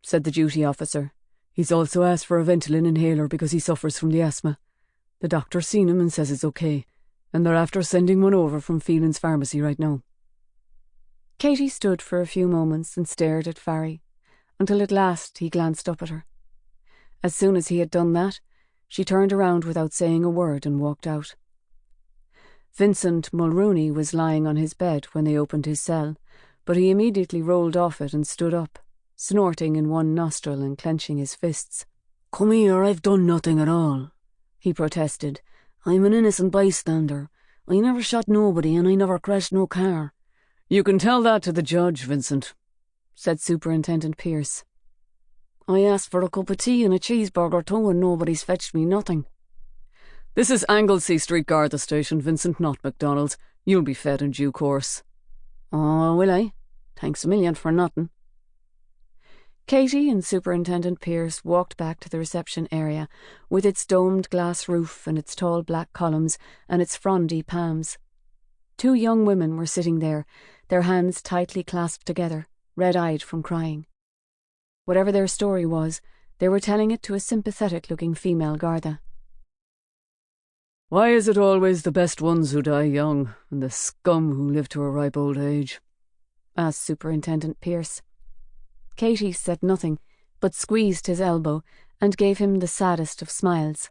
S2: said the duty officer. He's also asked for a Ventolin inhaler because he suffers from the asthma. The doctor's seen him and says it's okay, and they're after sending one over from Phelan's pharmacy right now.
S1: Katie stood for a few moments and stared at Farry, until at last he glanced up at her. As soon as he had done that, she turned around without saying a word and walked out. Vincent Mulrooney was lying on his bed when they opened his cell, but he immediately rolled off it and stood up, snorting in one nostril and clenching his fists.
S3: "Come here, I've done nothing at all," he protested. "I'm an innocent bystander. I never shot nobody and I never crashed no car."
S2: "You can tell that to the judge, Vincent," said Superintendent Pearce.
S3: "I asked for a cup of tea and a cheeseburger too and nobody's fetched me nothing."
S2: "This is Anglesey Street Garda Station, Vincent, not McDonald's. You'll be fed in due course."
S3: "Oh, will I? Thanks a million for nothing."
S1: Katie and Superintendent Pearce walked back to the reception area, with its domed glass roof and its tall black columns and its frondy palms. 2 young women were sitting there, their hands tightly clasped together, red-eyed from crying. Whatever their story was, they were telling it to a sympathetic-looking female Garda.
S2: "Why is it always the best ones who die young, and the scum who live to a ripe old age?"
S1: asked Superintendent Pearce. Katie said nothing, but squeezed his elbow and gave him the saddest of smiles.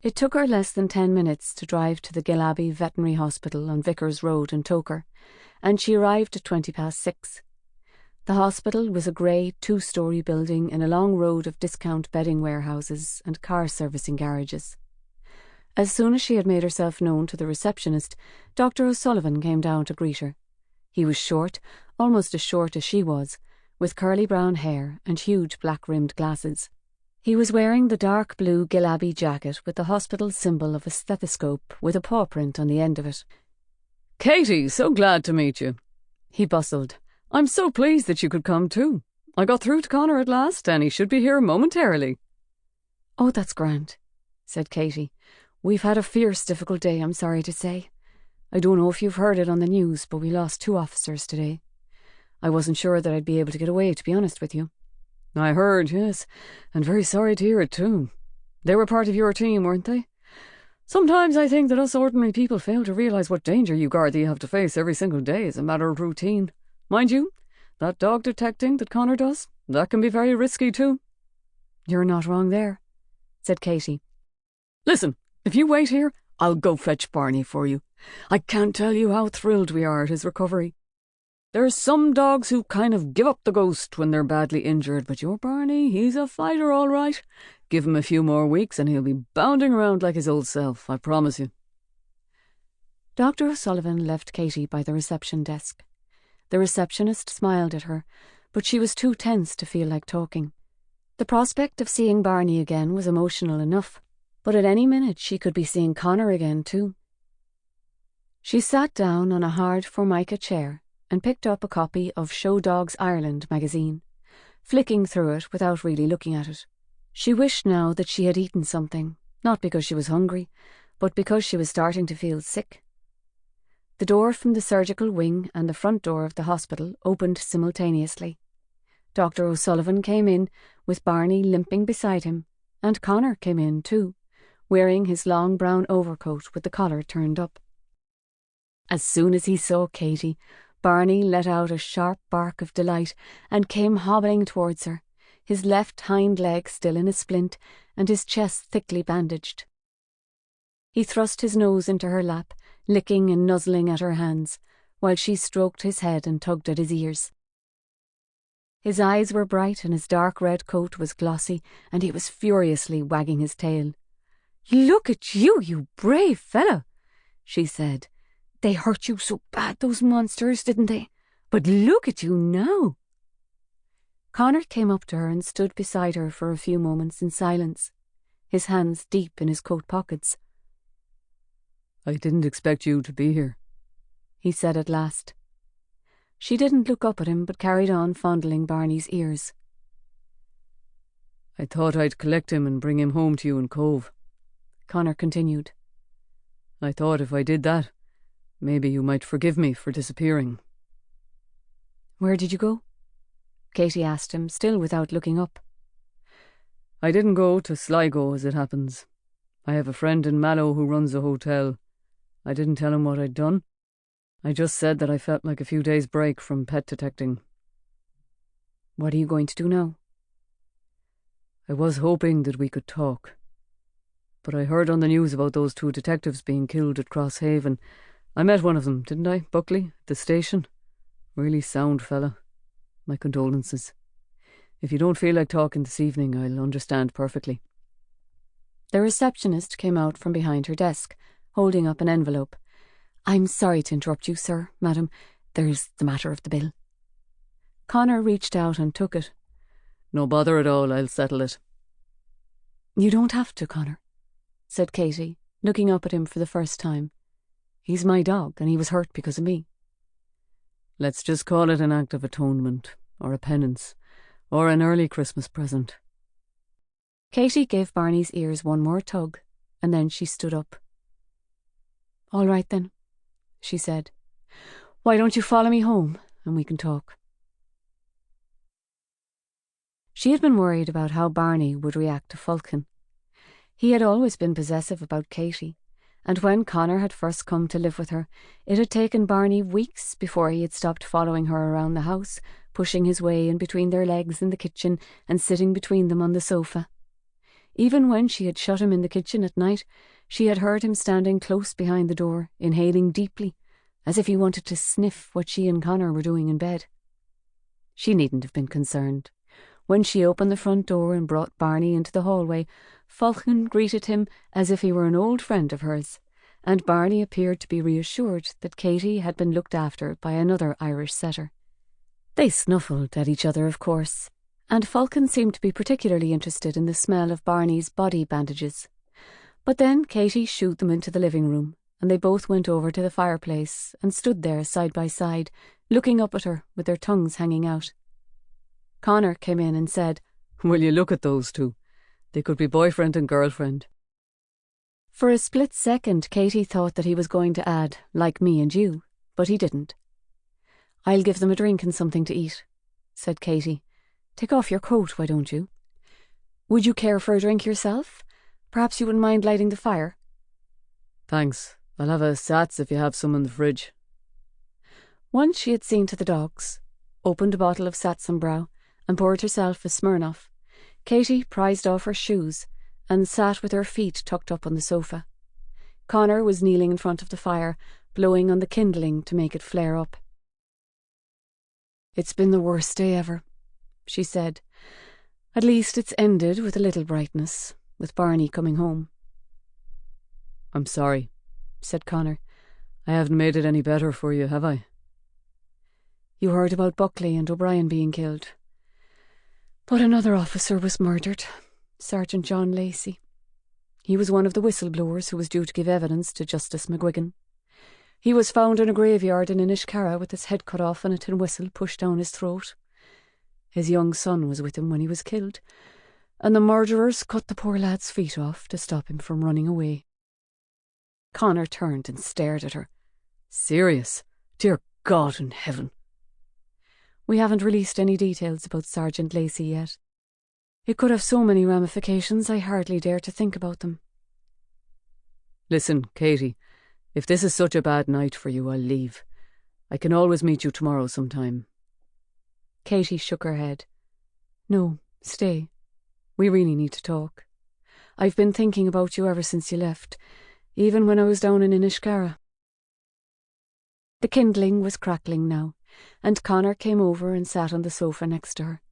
S1: It took her less than 10 minutes to drive to the Gillaby Veterinary Hospital on Vickers Road in Toker, and she arrived at 6:20. The hospital was a grey 2-storey building in a long road of discount bedding warehouses and car servicing garages. As soon as she had made herself known to the receptionist, Dr. O'Sullivan came down to greet her. He was short, almost as short as she was, with curly brown hair and huge black-rimmed glasses. He was wearing the dark blue Gillaby jacket with the hospital symbol of a stethoscope with a paw print on the end of it.
S2: "Katie, so glad to meet you," he bustled. "I'm so pleased that you could come too. I got through to Connor at last, and he should be here momentarily."
S1: "Oh, that's grand," said Katie. "We've had a fierce difficult day, I'm sorry to say. I don't know if you've heard it on the news, but we lost 2 officers today. I wasn't sure that I'd be able to get away, to be honest with you."
S2: "I heard, yes, and very sorry to hear it too. They were part of your team, weren't they? Sometimes I think that us ordinary people fail to realise what danger you Gardaí have to face every single day as a matter of routine. Mind you, that dog detecting that Connor does, that can be very risky too."
S1: "You're not wrong there," said Katie.
S2: "Listen, if you wait here, I'll go fetch Barney for you. I can't tell you how thrilled we are at his recovery. There's some dogs who kind of give up the ghost when they're badly injured, but your Barney, he's a fighter all right. Give him a few more weeks and he'll be bounding around like his old self, I promise you.
S1: Dr. O'Sullivan left Katie by the reception desk. The receptionist smiled at her, but she was too tense to feel like talking. The prospect of seeing Barney again was emotional enough, but at any minute she could be seeing Connor again too. She sat down on a hard formica chair and picked up a copy of Show Dogs Ireland magazine, flicking through it without really looking at it. She wished now that she had eaten something, not because she was hungry, but because she was starting to feel sick. The door from the surgical wing and the front door of the hospital opened simultaneously. Dr. O'Sullivan came in, with Barney limping beside him, and Connor came in too, wearing his long brown overcoat with the collar turned up. As soon as he saw Katie, Barney let out a sharp bark of delight and came hobbling towards her, his left hind leg still in a splint and his chest thickly bandaged. He thrust his nose into her lap, licking and nuzzling at her hands, while she stroked his head and tugged at his ears. His eyes were bright and his dark red coat was glossy, and he was furiously wagging his tail. "Look at you, you brave fellow," she said. "They hurt you so bad, those monsters, didn't they? But look at you now." Connor came up to her and stood beside her for a few moments in silence, his hands deep in his coat pockets.
S2: "I didn't expect you to be here,"
S1: he said at last. She didn't look up at him but carried on fondling Barney's ears.
S2: "I thought I'd collect him and bring him home to you in Cove,"
S1: Connor continued.
S2: "I thought if I did that, maybe you might forgive me for disappearing."
S1: "Where did you go?" Katie asked him, still without looking up.
S2: "I didn't go to Sligo, as it happens. I have a friend in Mallow who runs a hotel. I didn't tell him what I'd done. I just said that I felt like a few days' break from pet detecting."
S1: "What are you going to do now?"
S2: "I was hoping that we could talk. But I heard on the news about those 2 detectives being killed at Crosshaven. I met one of them, didn't I, Buckley, at the station? Really sound fella. My condolences. If you don't feel like talking this evening, I'll understand perfectly."
S1: The receptionist came out from behind her desk, holding up an envelope. "I'm sorry to interrupt you, sir, madam. There's the matter of the bill." Connor reached out and took it.
S2: "No bother at all, I'll settle it."
S1: "You don't have to, Connor," said Katie, looking up at him for the first time. "He's my dog, and he was hurt because of me."
S2: "Let's just call it an act of atonement, or a penance, or an early Christmas present."
S1: Katie gave Barney's ears one more tug, and then she stood up. "All right then," she said. "Why don't you follow me home, and we can talk?" She had been worried about how Barney would react to Fulkin. He had always been possessive about Katie, and when Connor had first come to live with her, it had taken Barney weeks before he had stopped following her around the house, pushing his way in between their legs in the kitchen and sitting between them on the sofa. Even when she had shut him in the kitchen at night, she had heard him standing close behind the door, inhaling deeply, as if he wanted to sniff what she and Connor were doing in bed. She needn't have been concerned. When she opened the front door and brought Barney into the hallway, Fulkin greeted him as if he were an old friend of hers, and Barney appeared to be reassured that Katie had been looked after by another Irish setter. They snuffled at each other, of course, and Fulkin seemed to be particularly interested in the smell of Barney's body bandages. But then Katie shooed them into the living room, and they both went over to the fireplace and stood there side by side, looking up at her with their tongues hanging out. Connor came in and said,
S2: "Will you look at those 2? They could be boyfriend and girlfriend."
S1: For a split second Katie thought that he was going to add, "like me and you," but he didn't. "I'll give them a drink and something to eat," said Katie. "Take off your coat, why don't you? Would you care for a drink yourself? Perhaps you wouldn't mind lighting the fire?"
S2: "Thanks. I'll have a Sats if you have some in the fridge."
S1: Once she had seen to the dogs, opened a bottle of Satzenbrau, and poured herself a Smirnoff. Katie prized off her shoes and sat with her feet tucked up on the sofa. Connor was kneeling in front of the fire, blowing on the kindling to make it flare up. It's been the worst day ever, she said. At least it's ended with a little brightness, with Barney coming home.
S2: I'm sorry, said Connor. I haven't made it any better for you, have I?
S1: You heard about Buckley and O'Brien being killed. But another officer was murdered, Sergeant John Lacey. He was one of the whistleblowers who was due to give evidence to Justice McGuigan. He was found in a graveyard in Inishcarra with his head cut off and a tin whistle pushed down his throat. His young son was with him when he was killed, and the murderers cut the poor lad's feet off to stop him from running away. Connor turned and stared at her.
S2: Serious? Dear God in heaven.
S1: We haven't released any details about Sergeant Lacey yet. It could have so many ramifications I hardly dare to think about them.
S2: Listen, Katie, if this is such a bad night for you, I'll leave. I can always meet you tomorrow sometime.
S1: Katie shook her head. No, stay. We really need to talk. I've been thinking about you ever since you left, even when I was down in Inishcarra. The kindling was crackling now, and Connor came over and sat on the sofa next to her.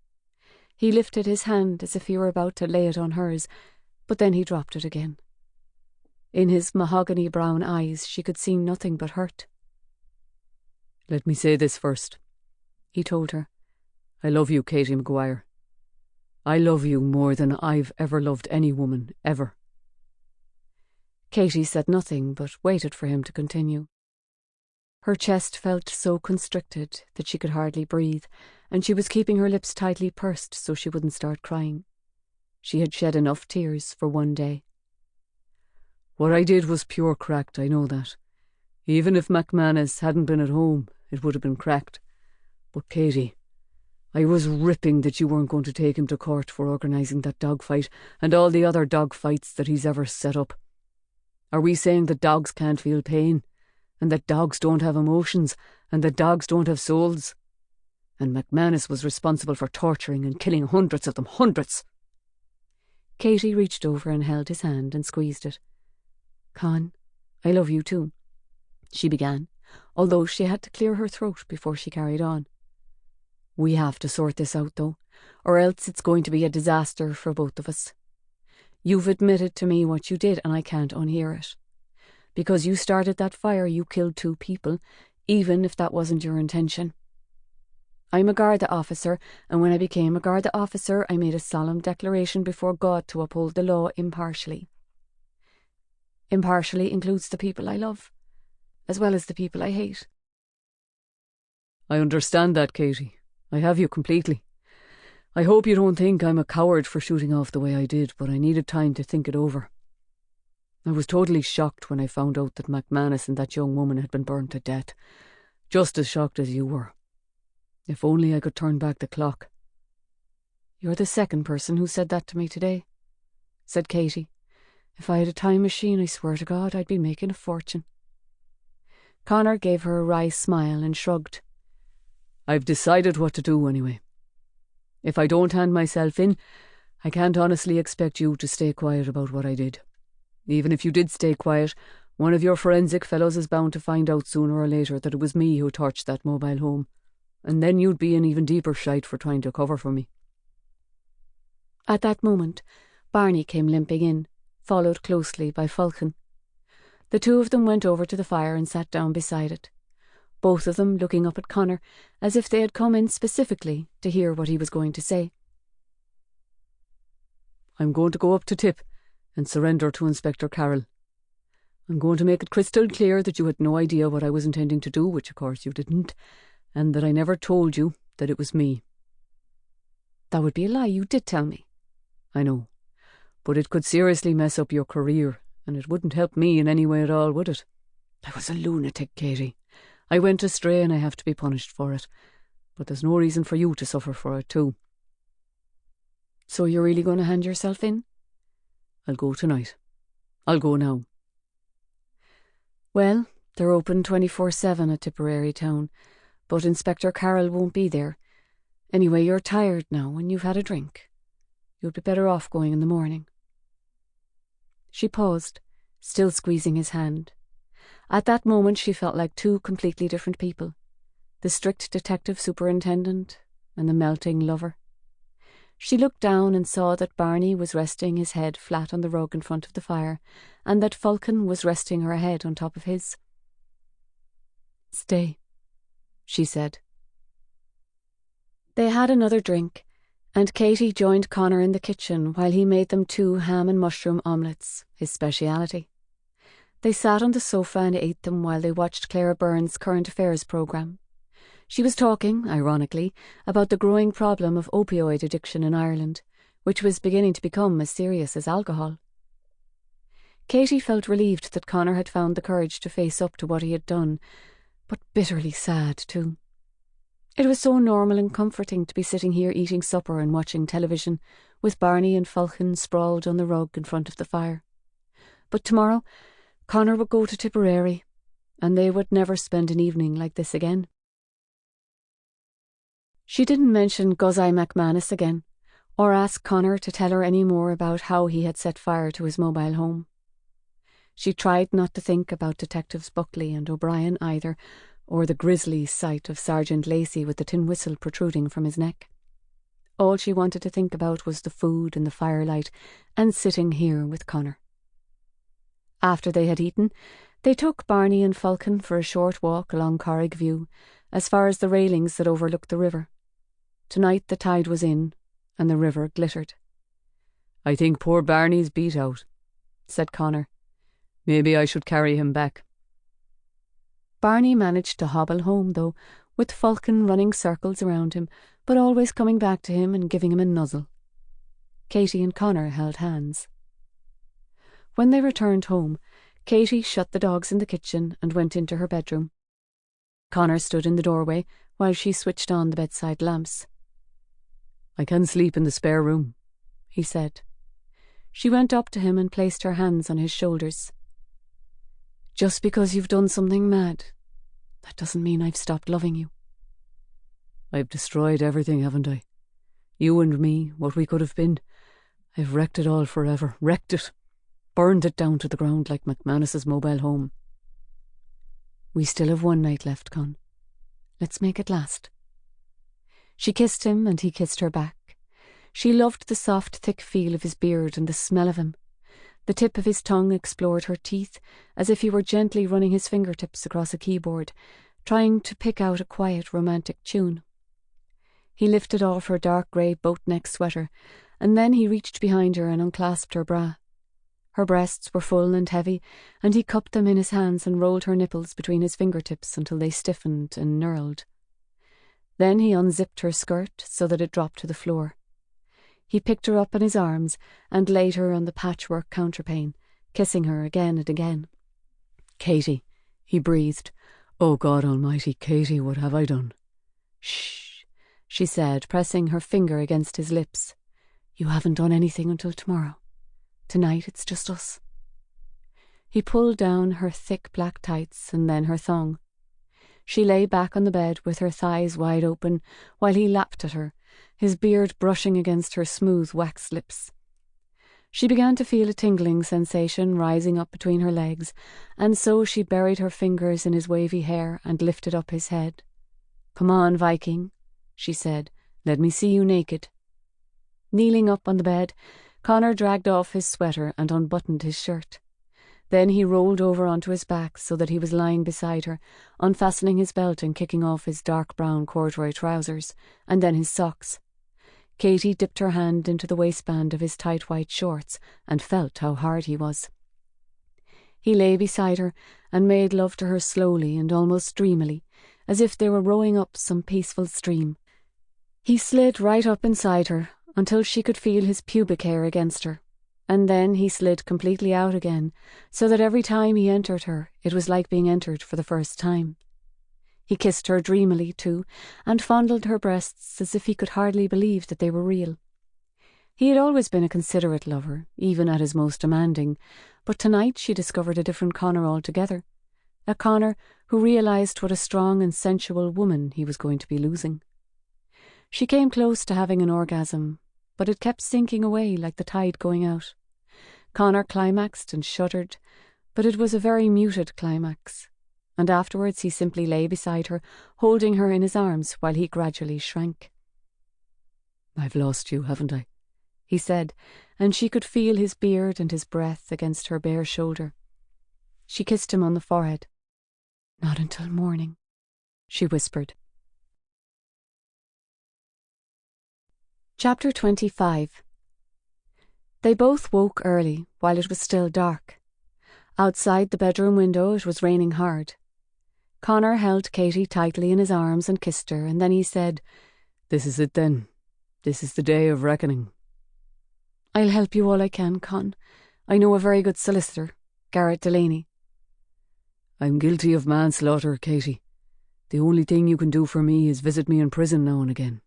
S1: He lifted his hand as if he were about to lay it on hers, but then he dropped it again. In his mahogany brown eyes she could see nothing but hurt.
S2: Let me say this first, he told her. I love you, Katie Maguire. I love you more than I've ever loved any woman, ever.
S1: Katie said nothing, but waited for him to continue. Her chest felt so constricted that she could hardly breathe, and she was keeping her lips tightly pursed so she wouldn't start crying. She had shed enough tears for one day.
S2: What I did was pure cracked, I know that. Even if McManus hadn't been at home, it would have been cracked. But Katie, I was ripping that you weren't going to take him to court for organising that dogfight and all the other dogfights that he's ever set up. Are we saying that dogs can't feel pain, and that dogs don't have emotions, and that dogs don't have souls? And McManus was responsible for torturing and killing hundreds of them, hundreds.
S1: Katie reached over and held his hand and squeezed it. Con, I love you too, she began, although she had to clear her throat before she carried on. We have to sort this out, though, or else it's going to be a disaster for both of us. You've admitted to me what you did, and I can't unhear it. Because you started that fire, you killed 2 people, even if that wasn't your intention. I'm a Garda officer, and when I became a Garda officer, I made a solemn declaration before God to uphold the law impartially. Impartially includes the people I love, as well as the people I hate.
S2: I understand that, Katie. I have you completely. I hope you don't think I'm a coward for shooting off the way I did, but I needed time to think it over. I was totally shocked when I found out that McManus and that young woman had been burnt to death. Just as shocked as you were. If only I could turn back the clock.
S1: You're the second person who said that to me today, said Katie. If I had a time machine, I swear to God, I'd be making a fortune. Connor gave her a wry smile and shrugged.
S2: I've decided what to do anyway. If I don't hand myself in, I can't honestly expect you to stay quiet about what I did. Even if you did stay quiet, one of your forensic fellows is bound to find out sooner or later that it was me who torched that mobile home, and then you'd be in even deeper shite for trying to cover for me.
S1: At that moment, Barney came limping in, followed closely by Falcon. The 2 of them went over to the fire and sat down beside it, both of them looking up at Connor as if they had come in specifically to hear what he was going to say.
S2: I'm going to go up to Tip and surrender to Inspector Carroll. I'm going to make it crystal clear that you had no idea what I was intending to do, which of course you didn't, and that I never told you that it was me.
S1: That would be a lie. You did tell me.
S2: I know, but it could seriously mess up your career, and it wouldn't help me in any way at all, would it? I was a lunatic, Katie. I went astray and I have to be punished for it, but there's no reason for you to suffer for it too.
S1: So you're really going to hand yourself in?
S2: I'll go tonight. I'll go now.
S1: Well, they're open 24/7 at Tipperary town, but Inspector Carroll won't be there. Anyway, you're tired now and you've had a drink. You'd be better off going in the morning. She paused, still squeezing his hand. At that moment she felt like 2 completely different people. the strict detective superintendent, and the melting lover. She looked down and saw that Barney was resting his head flat on the rug in front of the fire, and that Falcon was resting her head on top of his. "Stay," she said. They had another drink, and Katie joined Connor in the kitchen while he made them 2 ham and mushroom omelettes, his speciality. They sat on the sofa and ate them while they watched Clara Byrne's current affairs programme. She was talking, ironically, about the growing problem of opioid addiction in Ireland, which was beginning to become as serious as alcohol. Katie felt relieved that Connor had found the courage to face up to what he had done, but bitterly sad too. It was so normal and comforting to be sitting here eating supper and watching television, with Barney and Falcon sprawled on the rug in front of the fire. But tomorrow, Connor would go to Tipperary, and they would never spend an evening like this again. She didn't mention Guzai McManus again, or ask Connor to tell her any more about how he had set fire to his mobile home. She tried not to think about Detectives Buckley and O'Brien either, or the grisly sight of Sergeant Lacey with the tin whistle protruding from his neck. All she wanted to think about was the food and the firelight, and sitting here with Connor. After they had eaten, they took Barney and Falcon for a short walk along Corrig View, as far as the railings that overlooked the river. Tonight the tide was in, and the river glittered.
S2: "I think poor Barney's beat out," said Connor. "Maybe I should carry him back."
S1: Barney managed to hobble home, though, with Falcon running circles around him, but always coming back to him and giving him a nuzzle. Katie and Connor held hands. When they returned home, Katie shut the dogs in the kitchen and went into her bedroom. Connor stood in the doorway while she switched on the bedside lamps.
S2: "I can sleep in the spare room,"
S1: he said. She went up to him and placed her hands on his shoulders. "Just because you've done something mad, that doesn't mean I've stopped loving you."
S2: "I've destroyed everything, haven't I? You and me, what we could have been. I've wrecked it all forever, wrecked it. Burned it down to the ground like McManus's mobile home."
S1: "We still have one night left, Con. Let's make it last." She kissed him and he kissed her back. She loved the soft, thick feel of his beard and the smell of him. The tip of his tongue explored her teeth, as if he were gently running his fingertips across a keyboard, trying to pick out a quiet, romantic tune. He lifted off her dark grey boat-neck sweater, and then he reached behind her and unclasped her bra. Her breasts were full and heavy, and he cupped them in his hands and rolled her nipples between his fingertips until they stiffened and knurled. Then he unzipped her skirt so that it dropped to the floor. He picked her up in his arms and laid her on the patchwork counterpane, kissing her again and again.
S2: "Katie," he breathed. "Oh, God Almighty, Katie, what have I done?"
S1: "Shh," she said, pressing her finger against his lips. "You haven't done anything until tomorrow. Tonight it's just us." He pulled down her thick black tights and then her thong. She lay back on the bed with her thighs wide open while he lapped at her, his beard brushing against her smooth wax lips. She began to feel a tingling sensation rising up between her legs, and so she buried her fingers in his wavy hair and lifted up his head. "Come on, Viking," she said. "Let me see you naked." Kneeling up on the bed, Connor dragged off his sweater and unbuttoned his shirt. Then he rolled over onto his back so that he was lying beside her, unfastening his belt and kicking off his dark brown corduroy trousers, and then his socks. Katie dipped her hand into the waistband of his tight white shorts and felt how hard he was. He lay beside her and made love to her slowly and almost dreamily, as if they were rowing up some peaceful stream. He slid right up inside her until she could feel his pubic hair against her, and then he slid completely out again, so that every time he entered her it was like being entered for the first time. He kissed her dreamily too, and fondled her breasts as if he could hardly believe that they were real. He had always been a considerate lover, even at his most demanding, but tonight she discovered a different Connor altogether, a Connor who realised what a strong and sensual woman he was going to be losing. She came close to having an orgasm, but it kept sinking away like the tide going out. Connor climaxed and shuddered, but it was a very muted climax. and afterwards he simply lay beside her, holding her in his arms while he gradually shrank.
S2: "I've lost you, haven't I?"
S1: he said, and she could feel his beard and his breath against her bare shoulder. She kissed him on the forehead. "Not until morning," she whispered. Chapter 25. They both woke early, while it was still dark. Outside the bedroom window it was raining hard. Connor held Katie tightly in his arms and kissed her, and then he said,
S2: "This is it then. This is the day of reckoning."
S1: "I'll help you all I can, Con. I know a very good solicitor, Garrett Delaney."
S2: "I'm guilty of manslaughter, Katie. The only thing you can do for me is visit me in prison now and again."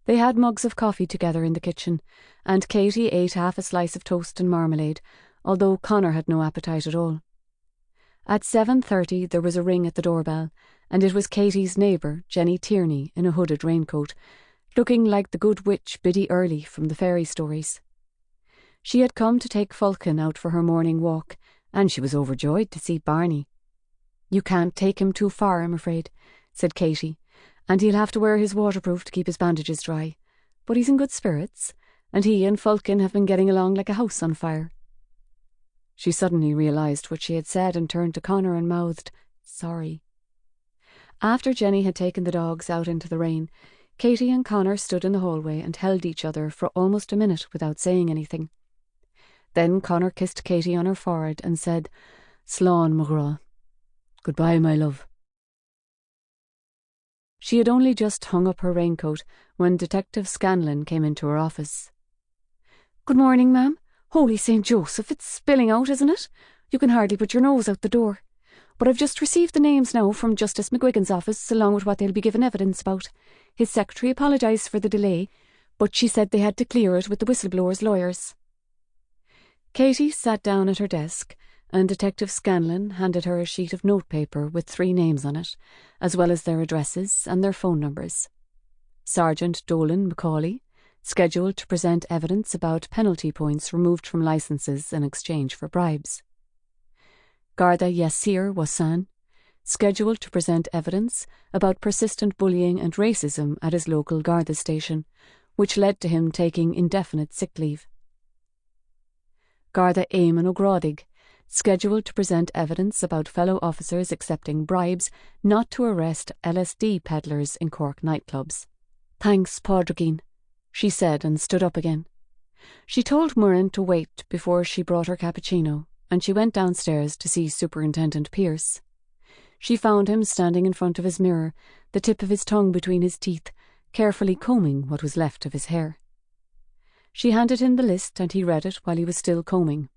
S1: They had mugs of coffee together in the kitchen, and Katie ate half a slice of toast and marmalade, although Connor had no appetite at all. At 7:30 there was a ring at the doorbell, and it was Katie's neighbour, Jenny Tierney, in a hooded raincoat, looking like the good witch Biddy Early from the fairy stories. She had come to take Fulkin out for her morning walk, and she was overjoyed to see Barney. "You can't take him too far, I'm afraid," said Katie, "and he'll have to wear his waterproof to keep his bandages dry. But he's in good spirits, and he and Fulkin have been getting along like a house on fire." She suddenly realised what she had said and turned to Connor and mouthed, "Sorry." After Jenny had taken the dogs out into the rain, Katie and Connor stood in the hallway and held each other for almost a minute without saying anything. Then Connor kissed Katie on her forehead and said, "Slán McGraw. Goodbye, my love." She had only just hung up her raincoat when Detective Scanlon came into her office. "Good morning, ma'am. Holy St. Joseph, it's spilling out, isn't it? You can hardly put your nose out the door. But I've just received the names now from Justice McGuigan's office, along with what they'll be giving evidence about. His secretary apologised for the delay, but she said they had to clear it with the whistleblowers' lawyers." Katie sat down at her desk, and Detective Scanlon handed her a sheet of notepaper with 3 names on it, as well as their addresses and their phone numbers. Sergeant Dolan Macaulay, scheduled to present evidence about penalty points removed from licences in exchange for bribes. Garda Yassir Wassan, scheduled to present evidence about persistent bullying and racism at his local Garda station, which led to him taking indefinite sick leave. Garda Eamon O'Gradig, scheduled to present evidence about fellow officers accepting bribes not to arrest LSD peddlers in Cork nightclubs. "Thanks, Padraigeen," she said and stood up again. She told Murren to wait before she brought her cappuccino, and she went downstairs to see Superintendent Pearce. She found him standing in front of his mirror, the tip of his tongue between his teeth, carefully combing what was left of his hair. She handed him the list and he read it while he was still combing.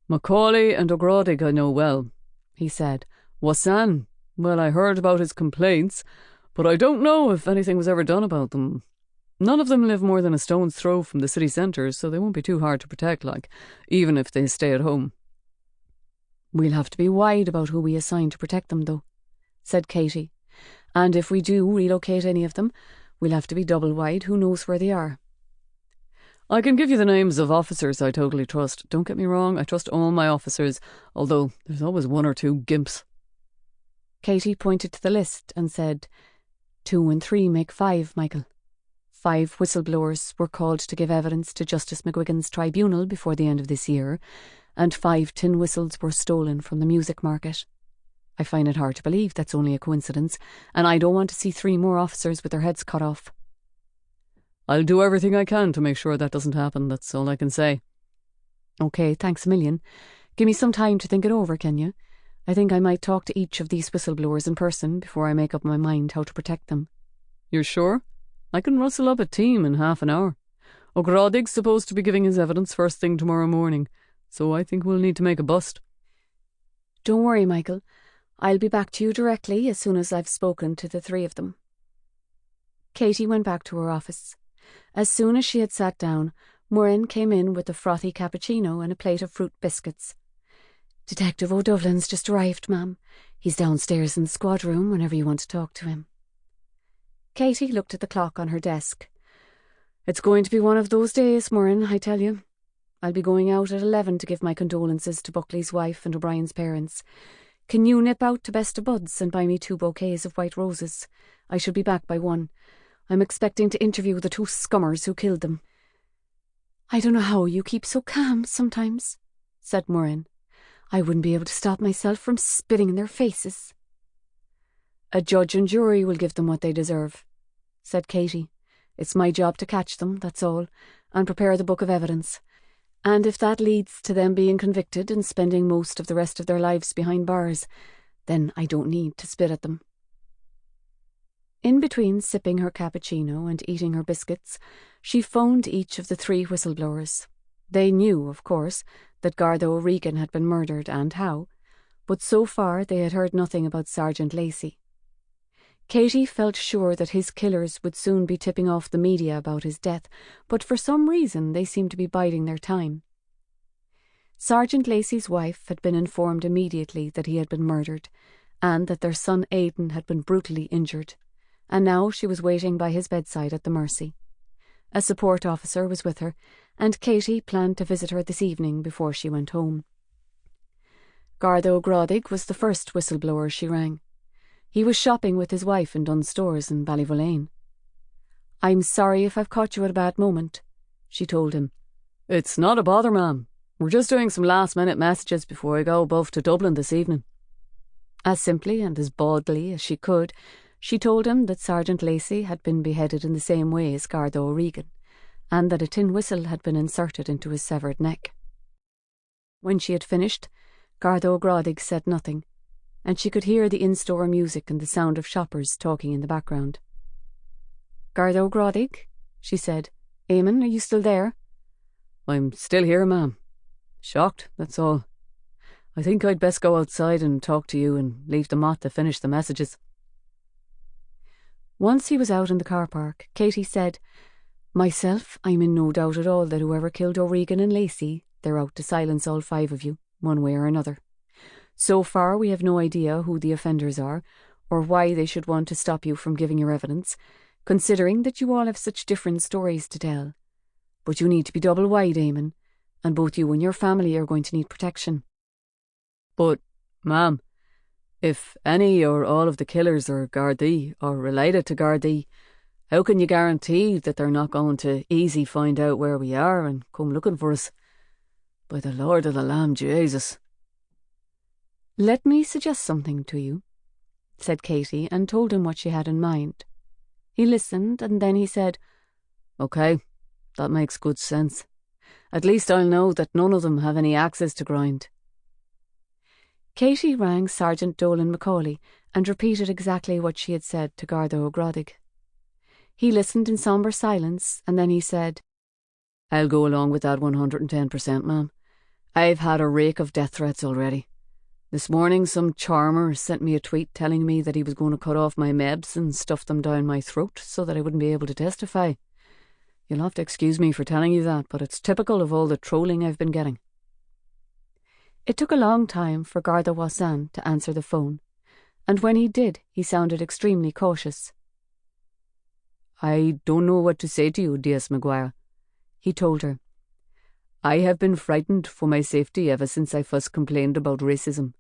S2: "Macaulay and O'Gradig I know well," he said. "Wassan, well, I heard about his complaints, but I don't know if anything was ever done about them. None of them live more than a stone's throw from the city centre, so they won't be too hard to protect, even if they stay at home."
S1: "We'll have to be wide about who we assign to protect them, though," said Katie. "And if we do relocate any of them, we'll have to be double wide. Who knows where they are?"
S2: "I can give you the names of officers I totally trust. Don't get me wrong, I trust all my officers, although there's always 1 or 2 gimps."
S1: Katie pointed to the list and said, 2 and 3 make 5, Michael. 5 whistleblowers were called to give evidence to Justice McGuigan's tribunal before the end of this year, and 5 tin whistles were stolen from the music market. I find it hard to believe that's only a coincidence, and I don't want to see 3 more officers with their heads cut off.
S2: "I'll do everything I can to make sure that doesn't happen, that's all I can say."
S1: "OK, thanks a million. Give me some time to think it over, can you? I think I might talk to each of these whistleblowers in person before I make up my mind how to protect them."
S2: "You're sure? I can rustle up a team in half an hour. O'Gradig's supposed to be giving his evidence first thing tomorrow morning, so I think we'll need to make a bust."
S1: "Don't worry, Michael. I'll be back to you directly as soon as I've spoken to the 3 of them." Katie went back to her office. As soon as she had sat down, Murren came in with a frothy cappuccino and a plate of fruit biscuits. "Detective O'Dovlin's just arrived, ma'am. He's downstairs in the squad room whenever you want to talk to him." Katie looked at the clock on her desk. "It's going to be one of those days, Murren, I tell you. I'll be going out at 11 to give my condolences to Buckley's wife and O'Brien's parents. Can you nip out to Best of Buds and buy me 2 bouquets of white roses? I should be back by 1. I'm expecting to interview the 2 scummers who killed them." "I don't know how you keep so calm sometimes," said Moran. "I wouldn't be able to stop myself from spitting in their faces." "A judge and jury will give them what they deserve," said Katie. "It's my job to catch them, that's all, and prepare the book of evidence. And if that leads to them being convicted and spending most of the rest of their lives behind bars, then I don't need to spit at them." In between sipping her cappuccino and eating her biscuits, she phoned each of the 3 whistleblowers. They knew, of course, that Garda O'Regan had been murdered and how, but so far they had heard nothing about Sergeant Lacey. Katie felt sure that his killers would soon be tipping off the media about his death, but for some reason they seemed to be biding their time. Sergeant Lacey's wife had been informed immediately that he had been murdered, and that their son Aidan had been brutally injured, and now she was waiting by his bedside at the Mercy. A support officer was with her, and Katie planned to visit her this evening before she went home. Garda O'Grady was the first whistleblower she rang. He was shopping with his wife in Dunn Stores in Ballyvolane. "I'm sorry if I've caught you at a bad moment," she told him.
S2: "It's not a bother, ma'am. We're just doing some last-minute messages before I go above to Dublin this evening."
S1: As simply and as baldly as she could, she told him that Sergeant Lacey had been beheaded in the same way as Garda O'Regan, and that a tin whistle had been inserted into his severed neck. When she had finished, Garda O'Grady said nothing, and she could hear the in-store music and the sound of shoppers talking in the background. "Garda O'Grady," she said. "Eamon, are you still there?"
S2: "I'm still here, ma'am. Shocked, that's all. I think I'd best go outside and talk to you and leave the Mott to finish the messages."
S1: Once he was out in the car park, Katie said, "Myself, I'm in no doubt at all that whoever killed O'Regan and Lacey, they're out to silence all 5 of you, one way or another. So far we have no idea who the offenders are, or why they should want to stop you from giving your evidence, considering that you all have such different stories to tell. But you need to be double wide, Eamon, and both you and your family are going to need protection."
S2: "But, ma'am, if any or all of the killers are Gardaí or related to Gardaí, how can you guarantee that they're not going to easy find out where we are and come looking for us? By the Lord of the Lamb, Jesus."
S1: "Let me suggest something to you," said Katie, and told him what she had in mind. He listened, and then he said,
S2: "OK, that makes good sense. At least I'll know that none of them have any axes to grind."
S1: Katie rang Sergeant Dolan Macaulay and repeated exactly what she had said to Garda O'Grady. He listened in sombre silence, and then he said,
S2: "I'll go along with that 110%, ma'am. I've had a rake of death threats already. This morning some charmer sent me a tweet telling me that he was going to cut off my mebs and stuff them down my throat so that I wouldn't be able to testify. You'll have to excuse me for telling you that, but it's typical of all the trolling I've been getting."
S1: It took a long time for Garda Wassan to answer the phone, and when he did, he sounded extremely cautious.
S2: "I don't know what to say to you, DS Maguire," he told her. "I have been frightened for my safety ever since I first complained about racism.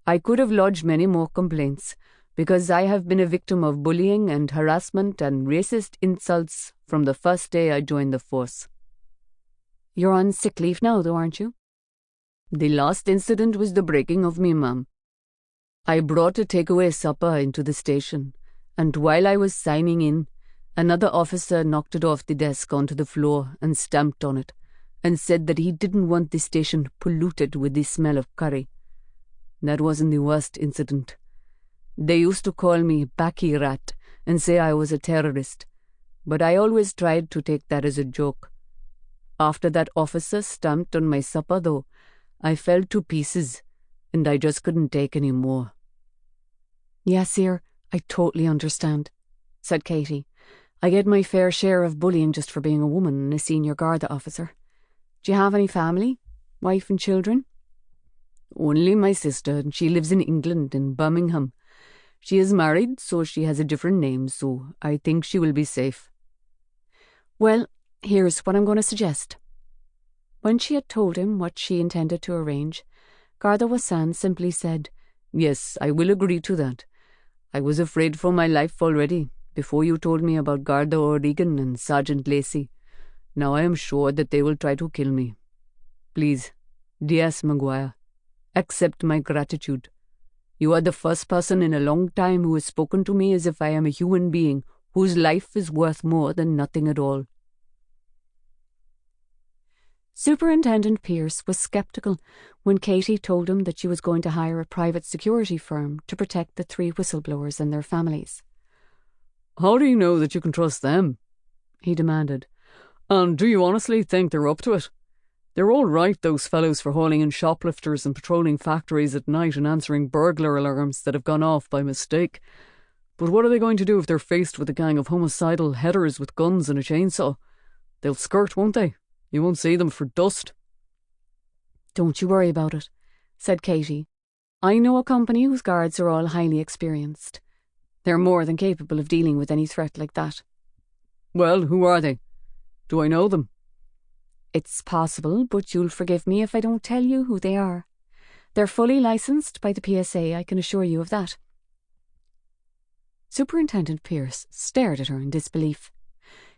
S2: I could have lodged many more complaints, because I have been a victim of bullying and harassment and racist insults from the first day I joined the force."
S1: "You're on sick leave now, though, aren't you?"
S2: "The last incident was the breaking of me, ma'am. I brought a takeaway supper into the station, and while I was signing in, another officer knocked it off the desk onto the floor and stamped on it, and said that he didn't want the station polluted with the smell of curry. That wasn't the worst incident. They used to call me Baki Rat and say I was a terrorist, but I always tried to take that as a joke. After that officer stamped on my supper, though, I fell to pieces, and I just couldn't take any more."
S1: "Yes, sir, I totally understand," said Katie. "I get my fair share of bullying just for being a woman and a senior Garda officer. Do you have any family? Wife and children?"
S2: "Only my sister, and she lives in England, in Birmingham. She is married, so she has a different name, so I think she will be safe."
S1: "Well, here's what I'm going to suggest." When she had told him what she intended to arrange, Garda Wassan simply said,
S3: Yes, I will agree to that. I was afraid for my life already, before you told me about Garda O'Regan and Sergeant Lacey. Now I am sure that they will try to kill me. Please, D.S. Maguire, accept my gratitude. You are the first person in a long time who has spoken to me as if I am a human being whose life is worth more than nothing at all.
S1: Superintendent Pierce was sceptical when Katie told him that she was going to hire a private security firm to protect the 3 whistleblowers and their families.
S2: How do you know that you can trust them? He demanded. And do you honestly think they're up to it? They're all right, those fellows, for hauling in shoplifters and patrolling factories at night and answering burglar alarms that have gone off by mistake. But what are they going to do if they're faced with a gang of homicidal headers with guns and a chainsaw? They'll skirt, won't they? You won't see them for dust.
S1: Don't you worry about it, said Katie. I know a company whose guards are all highly experienced. They're more than capable of dealing with any threat like that.
S2: Well, who are they? Do I know them?
S1: It's possible, but you'll forgive me if I don't tell you who they are. They're fully licensed by the PSA, I can assure you of that. Superintendent Pierce stared at her in disbelief.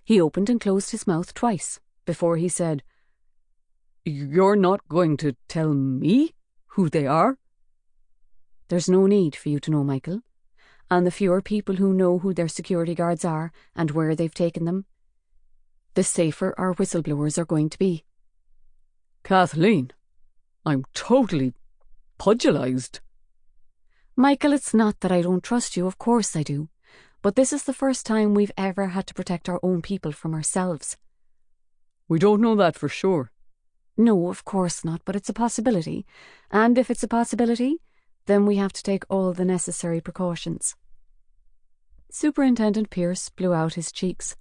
S1: He opened and closed his mouth twice before he said,
S2: You're not going to tell me who they are?
S1: There's no need for you to know, Michael. And the fewer people who know who their security guards are and where they've taken them, the safer our whistleblowers are going to be.
S2: Kathleen, I'm totally pugilised.
S1: Michael, it's not that I don't trust you, of course I do. But this is the first time we've ever had to protect our own people from ourselves.
S2: We don't know that for sure.
S1: No, of course not, but it's a possibility. And if it's a possibility, then we have to take all the necessary precautions. Superintendent Pierce blew out his cheeks.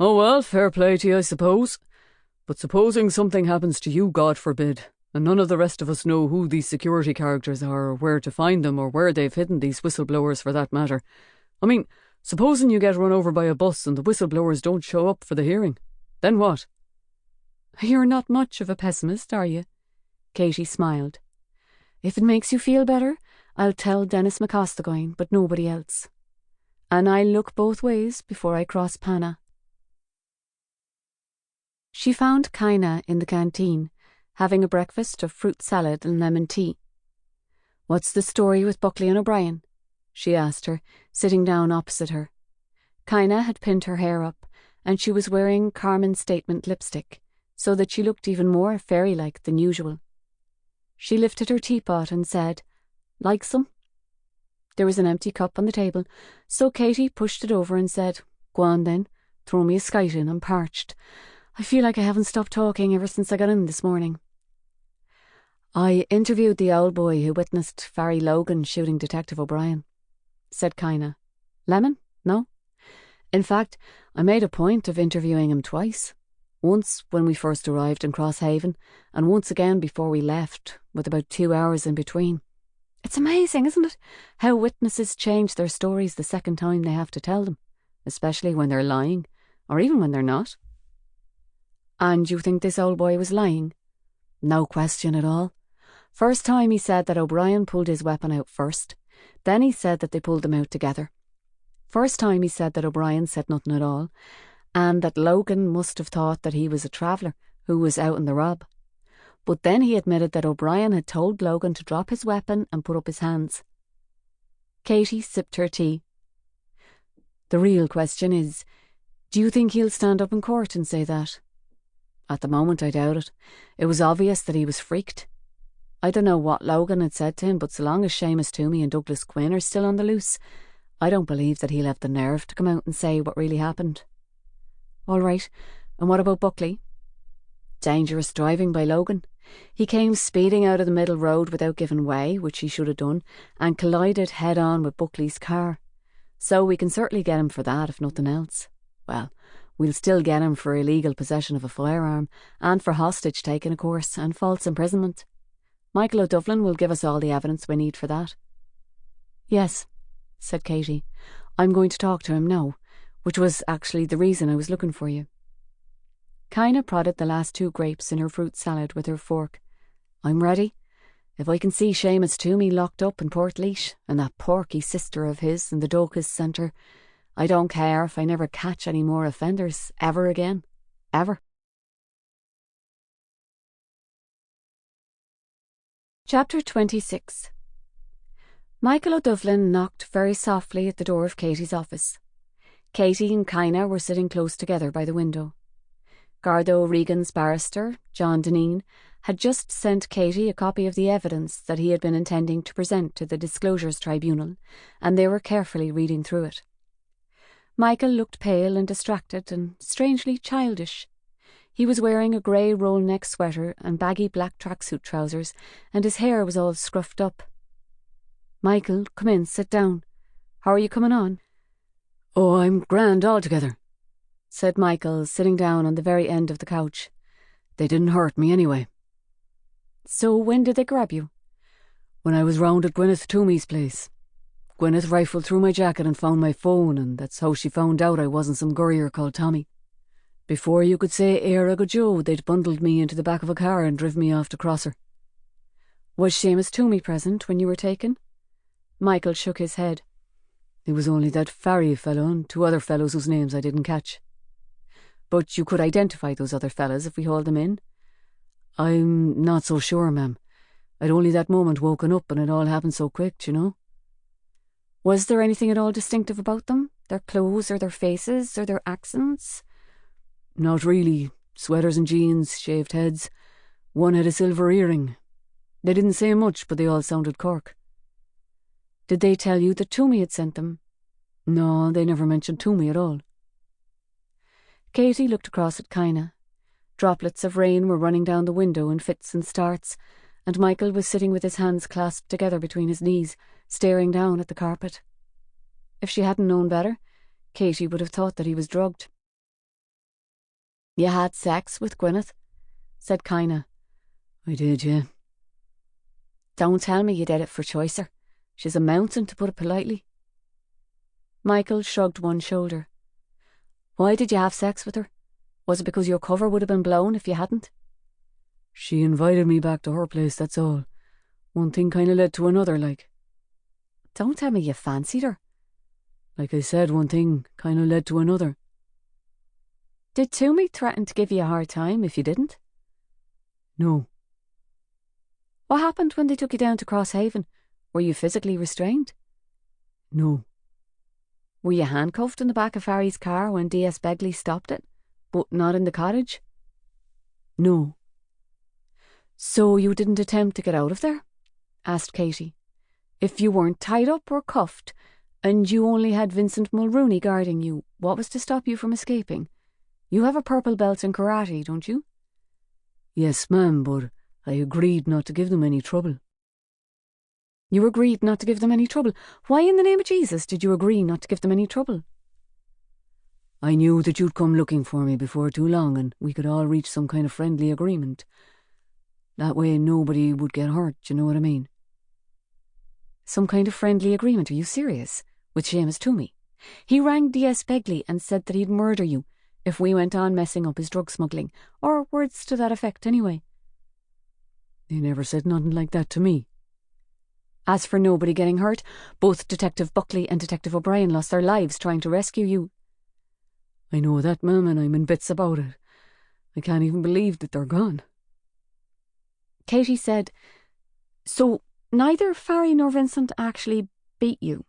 S2: Oh well, fair play to you, I suppose. But supposing something happens to you, God forbid, and none of the rest of us know who these security characters are or where to find them or where they've hidden these whistleblowers for that matter. I mean, supposing you get run over by a bus and the whistleblowers don't show up for the hearing. Then what?
S1: You're not much of a pessimist, are you? Katie smiled. If it makes you feel better, I'll tell Dennis McCostagoyne, but nobody else. And I'll look both ways before I cross Pana. She found Kaina in the canteen, having a breakfast of fruit salad and lemon tea. What's the story with Buckley and O'Brien? She asked her, sitting down opposite her. Kaina had pinned her hair up, and she was wearing Carmen Statement lipstick, so that she looked even more fairy-like than usual. She lifted her teapot and said, Like some? There was an empty cup on the table, so Katie pushed it over and said, Go on then, throw me a skite in, I'm parched. I feel like I haven't stopped talking ever since I got in this morning. I interviewed the old boy who witnessed Farry Logan shooting Detective O'Brien, said Kaina. Lemon? No? In fact, I made a point of interviewing him twice. Once when we first arrived in Crosshaven, and once again before we left, with about 2 hours in between. It's amazing, isn't it, how witnesses change their stories the second time they have to tell them, especially when they're lying, or even when they're not. And you think this old boy was lying? No question at all. First time he said that O'Brien pulled his weapon out first. Then he said that they pulled them out together. First time he said that O'Brien said nothing at all, and that Logan must have thought that he was a traveller who was out in the rob. But then he admitted that O'Brien had told Logan to drop his weapon and put up his hands. Katie sipped her tea. The real question is, do you think he'll stand up in court and say that? At the moment, I doubt it. It was obvious that he was freaked. I don't know what Logan had said to him, but so long as Seamus Toomey and Douglas Quinn are still on the loose, I don't believe that he'll have the nerve to come out and say what really happened. All right, and what about Buckley? Dangerous driving by Logan. He came speeding out of the middle road without giving way, which he should have done, and collided head-on with Buckley's car. So we can certainly get him for that, if nothing else. Well, we'll still get him for illegal possession of a firearm, and for hostage-taking, of course, and false imprisonment. Michael O'Dufflin will give us all the evidence we need for that. Yes, said Katie. I'm going to talk to him now, which was actually the reason I was looking for you. Kaina prodded the last 2 grapes in her fruit salad with her fork. I'm ready.
S3: If I can see Seamus Toomey locked up in Portlaoise and that porky sister of his in the Docus Centre, I don't care if I never catch any more offenders ever again. Ever.
S1: Chapter 26. Michael O'Dufflin knocked very softly at the door of Katie's office. Katie and Kaina were sitting close together by the window. Garda O'Regan's barrister, John Dineen, had just sent Katie a copy of the evidence that he had been intending to present to the Disclosures Tribunal, and they were carefully reading through it. Michael looked pale and distracted and strangely childish. He was wearing a grey roll-neck sweater and baggy black tracksuit trousers, and his hair was all scruffed up. "Michael, come in, sit down. How are you coming on?"
S3: "Oh, I'm grand altogether,"
S1: said Michael, sitting down on the very end of the couch.
S3: "They didn't hurt me anyway."
S1: "So when did they grab you?"
S3: "When I was round at Gwyneth Toomey's place. Gwyneth rifled through my jacket and found my phone, and that's how she found out I wasn't some gurrier called Tommy. Before you could say Éire go Joe, they'd bundled me into the back of a car and driven me off to Crosser."
S1: "Was Seamus Toomey present when you were taken?" Michael shook his head.
S3: "It was only that Farry fellow and 2 other fellows whose names I didn't catch."
S1: "But you could identify those other fellas if we hauled them in?"
S3: "I'm not so sure, ma'am. I'd only that moment woken up and it all happened so quick, you know."
S1: "Was there anything at all distinctive about them? Their clothes or their faces or their accents?"
S3: "Not really. Sweaters and jeans, shaved heads. One had a silver earring. They didn't say much, but they all sounded Cork."
S1: "Did they tell you that Toomey had sent them?"
S3: "No, they never mentioned Toomey at all."
S1: Katie looked across at Kaina. Droplets of rain were running down the window in fits and starts, and Michael was sitting with his hands clasped together between his knees, staring down at the carpet. If she hadn't known better, Katie would have thought that he was drugged. "You had sex with Gwyneth?" said Kaina.
S3: "I did, yeah."
S1: "Don't tell me you did it for choicer. She's a mountain, to put it politely." Michael shrugged one shoulder. "Why did you have sex with her? Was it because your cover would have been blown if you hadn't?"
S3: "She invited me back to her place, that's all. One thing kind of led to another, like."
S1: "Don't tell me you fancied her."
S3: "Like I said, one thing kind of led to another."
S1: "Did Toomey threaten to give you a hard time if you didn't?"
S3: "No."
S1: "What happened when they took you down to Crosshaven? Were you physically restrained?"
S3: "No."
S1: "Were you handcuffed in the back of Farry's car when D.S. Begley stopped it, but not in the cottage?"
S3: "No."
S1: "So you didn't attempt to get out of there?" asked Katie. "If you weren't tied up or cuffed, and you only had Vincent Mulrooney guarding you, what was to stop you from escaping? You have a purple belt in karate, don't you?"
S3: "Yes, ma'am, but I agreed not to give them any trouble."
S1: "You agreed not to give them any trouble? Why in the name of Jesus did you agree not to give them any trouble?"
S3: "I knew that you'd come looking for me before too long, and we could all reach some kind of friendly agreement. That way nobody would get hurt, you know what I mean?"
S1: "Some kind of friendly agreement? Are you serious? With Seamus Toomey? He rang D.S. Begley and said that he'd murder you if we went on messing up his drug smuggling, or words to that effect anyway."
S3: "They never said nothing like that to me."
S1: "As for nobody getting hurt, both Detective Buckley and Detective O'Brien lost their lives trying to rescue you."
S3: "I know that, ma'am, and I'm in bits about it. I can't even believe that they're gone."
S1: Katie said, "So neither Farry nor Vincent actually beat you,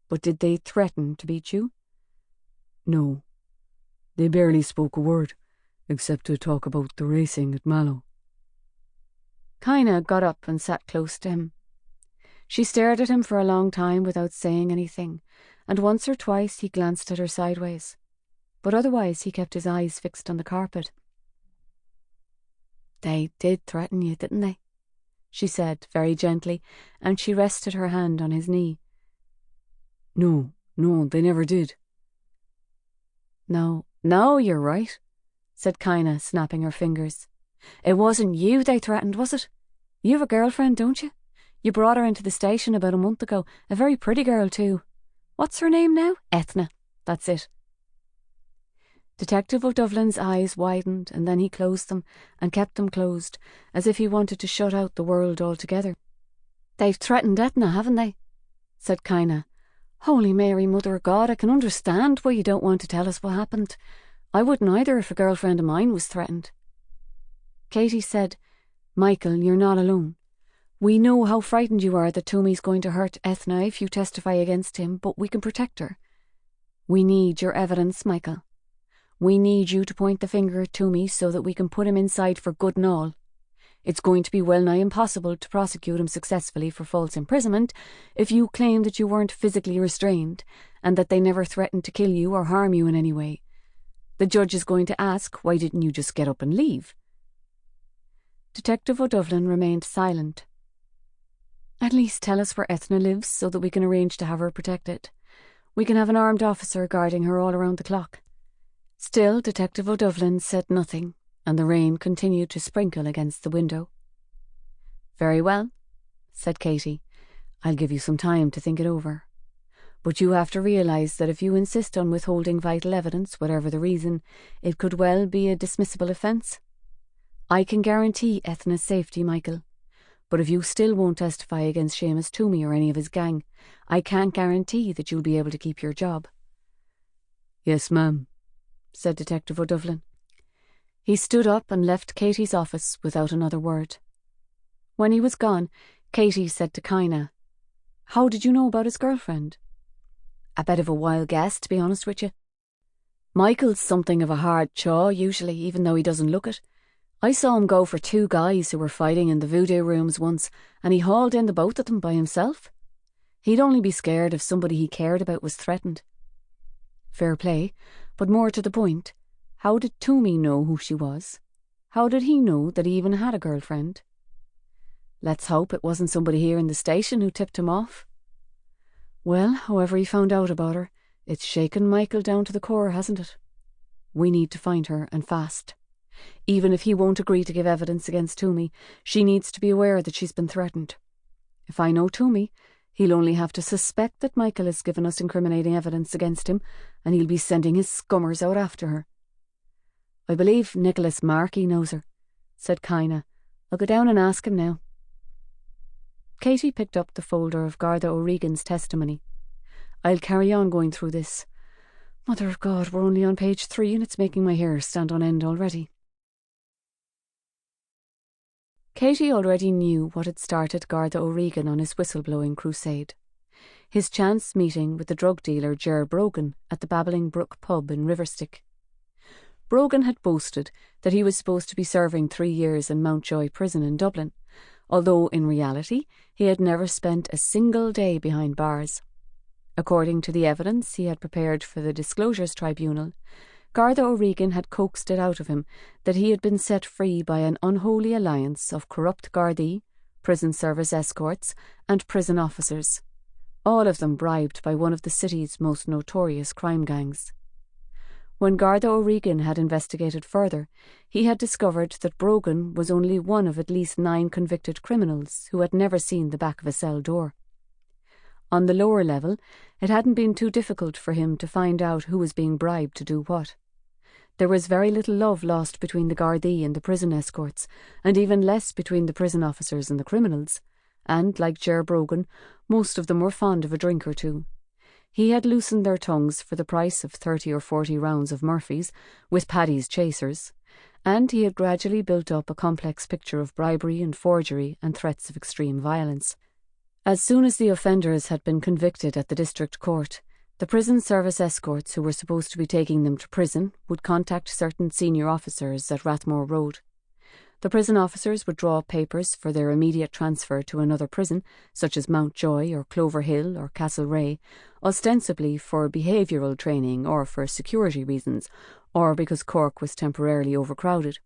S1: but did they threaten to beat you?"
S3: "No. They barely spoke a word, except to talk about the racing at Mallow."
S1: Kaina got up and sat close to him. She stared at him for a long time without saying anything, and once or twice he glanced at her sideways, but otherwise he kept his eyes fixed on the carpet. "They did threaten you, didn't they?" she said very gently, and she rested her hand on his knee.
S3: No, they never did."
S1: No, you're right," said Kaina, snapping her fingers. "It wasn't you they threatened, was it? You have a girlfriend, don't you? You brought her into the station about a month ago, a very pretty girl too. What's her name now? Ethna, that's it." Detective O'Dovlin's eyes widened and then he closed them and kept them closed, as if he wanted to shut out the world altogether. "They've threatened Etna, haven't they?" said Kaina. "Holy Mary, Mother of God, I can understand why you don't want to tell us what happened. I wouldn't either if a girlfriend of mine was threatened." Katie said, "Michael, you're not alone. We know how frightened you are that Toomey's going to hurt Ethna if you testify against him, but we can protect her. We need your evidence, Michael. We need you to point the finger at Toomey so that we can put him inside for good and all. It's going to be well nigh impossible to prosecute him successfully for false imprisonment if you claim that you weren't physically restrained and that they never threatened to kill you or harm you in any way. The judge is going to ask, why didn't you just get up and leave?" Detective O'Dovlin remained silent. "At least tell us where Ethna lives so that we can arrange to have her protected. We can have an armed officer guarding her all around the clock." Still Detective O'Dovlin said nothing, and the rain continued to sprinkle against the window. "Very well," said Katie. "I'll give you some time to think it over. But you have to realise that if you insist on withholding vital evidence, whatever the reason, it could well be a dismissible offence. I can guarantee Ethna's safety, Michael. But if you still won't testify against Seamus Toomey or any of his gang, I can't guarantee that you'll be able to keep your job."
S2: "Yes, ma'am," said Detective O'Dovlin.
S1: He stood up and left Katie's office without another word. When he was gone, Katie said to Kaina, "How did you know about his girlfriend?" "A bit of a wild guess, to be honest with you. Michael's something of a hard chaw usually, even though he doesn't look it. I saw him go for 2 guys who were fighting in the voodoo rooms once, and he hauled in the both of them by himself. He'd only be scared if somebody he cared about was threatened." "Fair play, but more to the point, how did Toomey know who she was? How did he know that he even had a girlfriend?" "Let's hope it wasn't somebody here in the station who tipped him off." "Well, however he found out about her, it's shaken Michael down to the core, hasn't it? We need to find her, and fast. Even if he won't agree to give evidence against Toomey, she needs to be aware that she's been threatened. If I know Toomey, he'll only have to suspect that Michael has given us incriminating evidence against him, and he'll be sending his scummers out after her." "I believe Nicholas Markey knows her," said Kaina. "I'll go down and ask him now." Katie picked up the folder of Garda O'Regan's testimony. "I'll carry on going through this. Mother of God, we're only on page 3 and it's making my hair stand on end already." Katie already knew what had started Garda O'Regan on his whistleblowing crusade. His chance meeting with the drug dealer Ger Brogan at the Babbling Brook pub in Riverstick. Brogan had boasted that he was supposed to be serving 3 years in Mountjoy prison in Dublin, although in reality he had never spent a single day behind bars. According to the evidence he had prepared for the Disclosures Tribunal, Garda O'Regan had coaxed it out of him that he had been set free by an unholy alliance of corrupt Gardaí, prison service escorts and prison officers, all of them bribed by one of the city's most notorious crime gangs. When Garda O'Regan had investigated further, he had discovered that Brogan was only one of at least 9 convicted criminals who had never seen the back of a cell door. On the lower level, it hadn't been too difficult for him to find out who was being bribed to do what. There was very little love lost between the Gardaí and the prison escorts, and even less between the prison officers and the criminals, and, like Ger Brogan, most of them were fond of a drink or two. He had loosened their tongues for the price of 30 or 40 rounds of Murphy's, with Paddy's chasers, and he had gradually built up a complex picture of bribery and forgery and threats of extreme violence. As soon as the offenders had been convicted at the district court, the prison service escorts who were supposed to be taking them to prison would contact certain senior officers at Rathmore Road. The prison officers would draw up papers for their immediate transfer to another prison, such as Mountjoy or Clover Hill or Castlereagh, ostensibly for behavioural training or for security reasons, or because Cork was temporarily overcrowded.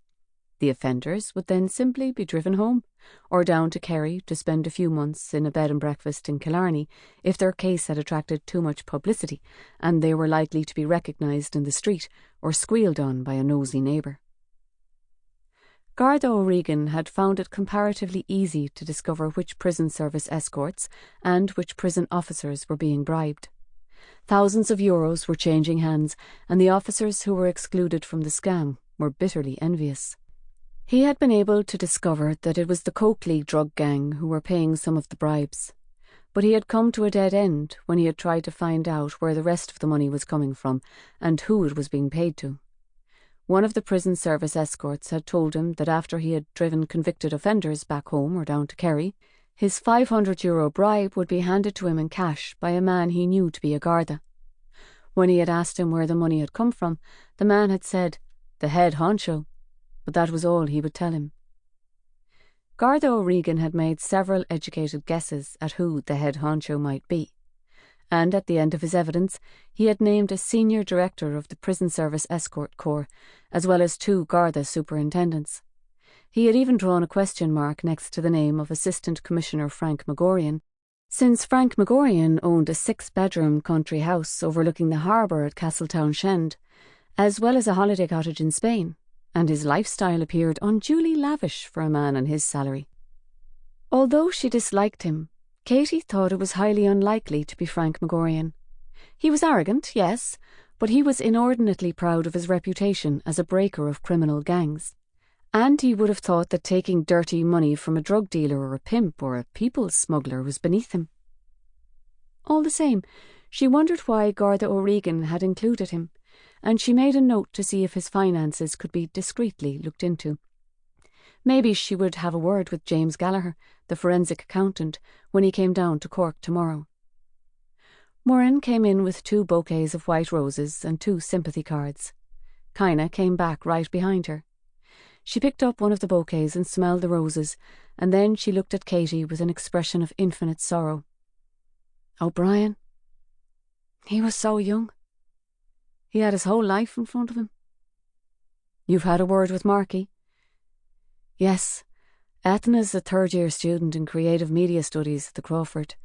S1: The offenders would then simply be driven home, or down to Kerry to spend a few months in a bed and breakfast in Killarney if their case had attracted too much publicity and they were likely to be recognised in the street or squealed on by a nosy neighbour. Garda O'Regan had found it comparatively easy to discover which prison service escorts and which prison officers were being bribed. Thousands of euros were changing hands, and the officers who were excluded from the scam were bitterly envious. He had been able to discover that it was the Coke League drug gang who were paying some of the bribes, but he had come to a dead end when he had tried to find out where the rest of the money was coming from and who it was being paid to. One of the prison service escorts had told him that after he had driven convicted offenders back home or down to Kerry, his €500 bribe would be handed to him in cash by a man he knew to be a Garda. When he had asked him where the money had come from, the man had said, "The head honcho," but that was all he would tell him. Garda O'Regan had made several educated guesses at who the head honcho might be, and at the end of his evidence he had named a senior director of the Prison Service Escort Corps, as well as 2 Garda superintendents. He had even drawn a question mark next to the name of Assistant Commissioner Frank Magorian, since Frank Magorian owned a 6-bedroom country house overlooking the harbour at Castletownshend, as well as a holiday cottage in Spain, and his lifestyle appeared unduly lavish for a man on his salary. Although she disliked him, Katie thought it was highly unlikely to be Frank Magorian. He was arrogant, yes, but he was inordinately proud of his reputation as a breaker of criminal gangs, and he would have thought that taking dirty money from a drug dealer or a pimp or a people smuggler was beneath him. All the same, she wondered why Garda O'Regan had included him, and she made a note to see if his finances could be discreetly looked into. Maybe she would have a word with James Gallagher, the forensic accountant, when he came down to Cork tomorrow. Moran came in with 2 bouquets of white roses and 2 sympathy cards. Kaina came back right behind her. She picked up one of the bouquets and smelled the roses, and then she looked at Katie with an expression of infinite sorrow. O'Brien? He was so young. He had his whole life in front of him. You've had a word with Marky? Yes. Ethna's a 3rd-year student in creative media studies at the Crawford.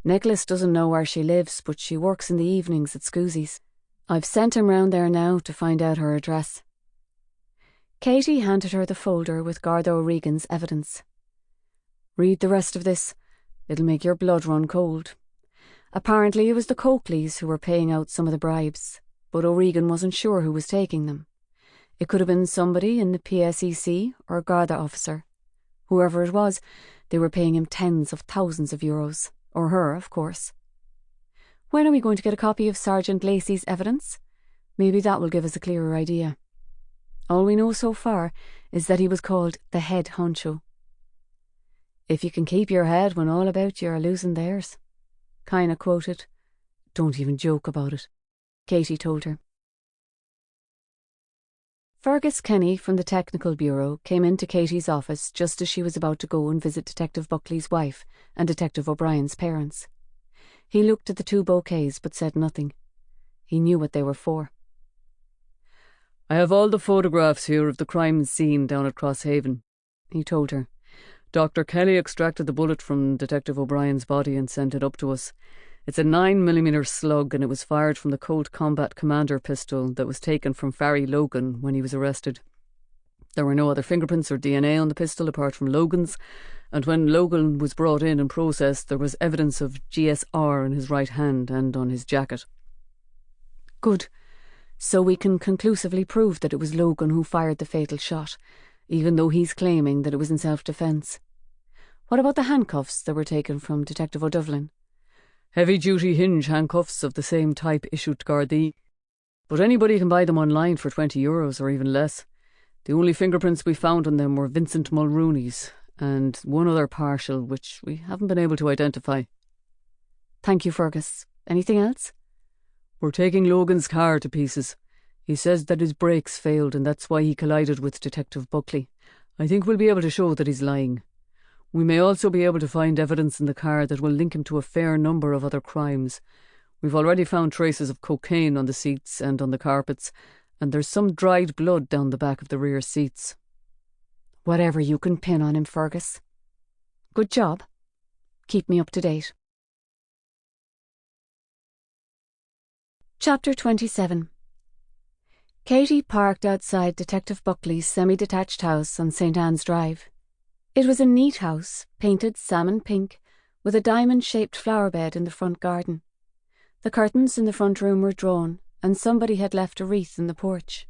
S1: Nicholas doesn't know where she lives, but she works in the evenings at Scoozy's. I've sent him round there now to find out her address. Katie handed her the folder with Garda O'Regan's evidence. Read the rest of this. It'll make your blood run cold. Apparently it was the Coakleys who were paying out some of the bribes, but O'Regan wasn't sure who was taking them. It could have been somebody in the PSEC or a Garda officer. Whoever it was, they were paying him tens of thousands of euros. Or her, of course. When are we going to get a copy of Sergeant Lacey's evidence? Maybe that will give us a clearer idea. All we know so far is that he was called the head honcho. If you can keep your head when all about you are losing theirs. Kaina quoted. Don't even joke about it, Katie told her. Fergus Kenny from the Technical Bureau came into Katie's office just as she was about to go and visit Detective Buckley's wife and Detective O'Brien's parents. He looked at the 2 bouquets but said nothing. He knew what they were for.
S2: I have all the photographs here of the crime scene down at Crosshaven, he told her. Dr. Kelly extracted the bullet from Detective O'Brien's body and sent it up to us. It's a 9mm slug, and it was fired from the Colt Combat Commander pistol that was taken from Farry Logan when he was arrested. There were no other fingerprints or DNA on the pistol apart from Logan's, and when Logan was brought in and processed, there was evidence of GSR in his right hand and on his jacket. Good. So we can conclusively prove that it was Logan who fired the fatal shot, even though he's claiming that it was in self-defence. What about the handcuffs that were taken from Detective O'Dovlin? Heavy-duty hinge handcuffs of the same type issued to Gardaí, but anybody can buy them online for €20 or even less. The only fingerprints we found on them were Vincent Mulrooney's, and one other partial which we haven't been able to identify. Thank you, Fergus. Anything else? We're taking Logan's car to pieces. He says that his brakes failed and that's why he collided with Detective Buckley. I think we'll be able to show that he's lying. We may also be able to find evidence in the car that will link him to a fair number of other crimes. We've already found traces of cocaine on the seats and on the carpets, and there's some dried blood down the back of the rear seats. Whatever you can pin on him, Fergus. Good job. Keep me up to date. Chapter 27. Katie parked outside Detective Buckley's semi-detached house on St. Anne's Drive. It was a neat house, painted salmon pink, with a diamond-shaped flower bed in the front garden.
S1: The curtains in the front room were drawn, and somebody had left a wreath in the porch.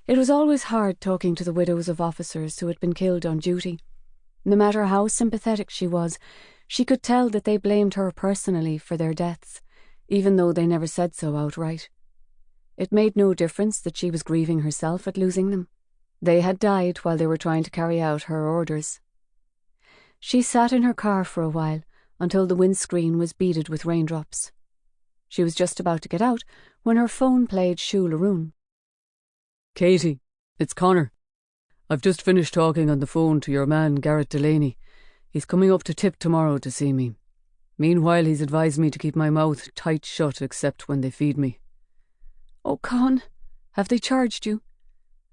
S1: It was always hard talking to the widows of officers who had been killed on duty. No matter how sympathetic she was, she could tell that they blamed her personally for their deaths, even though they never said so outright. It made no difference that she was grieving herself at losing them. They had died while they were trying to carry out her orders. She sat in her car for a while, until the windscreen was beaded with raindrops. She was just about to get out when her phone played Shul Aroon.
S2: Katie, it's Connor. I've just finished talking on the phone to your man, Garrett Delaney. He's coming up to Tip tomorrow to see me. Meanwhile, he's advised me to keep my mouth tight shut except when they feed me.
S1: Oh, Con, have they charged you?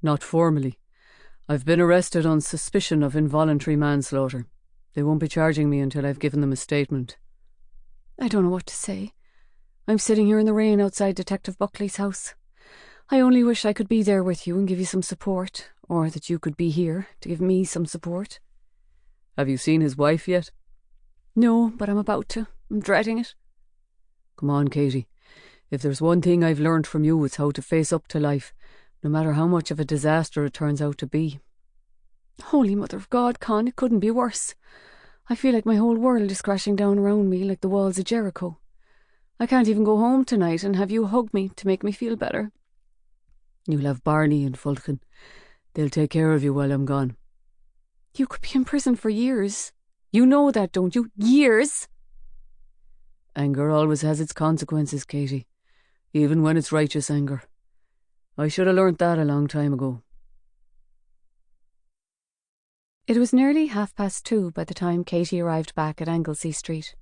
S2: Not formally. I've been arrested on suspicion of involuntary manslaughter. They won't be charging me until I've given them a statement.
S1: I don't know what to say. I'm sitting here in the rain outside Detective Buckley's house. I only wish I could be there with you and give you some support, or that you could be here to give me some support.
S2: Have you seen his wife yet?
S1: No, but I'm about to. I'm dreading it.
S2: Come on, Katie. If there's one thing I've learned from you, it's how to face up to life, no matter how much of a disaster it turns out to be.
S1: Holy Mother of God, Con, it couldn't be worse. I feel like my whole world is crashing down around me like the walls of Jericho. I can't even go home tonight and have you hug me to make me feel better.
S2: You'll have Barney and Fulkin. They'll take care of you while I'm gone.
S1: You could be in prison for years. You know that, don't you? Years!
S2: Anger always has its consequences, Katie, even when it's righteous anger. I should have learnt that a long time ago.
S1: It was nearly 2:30 by the time Katie arrived back at Anglesey Street.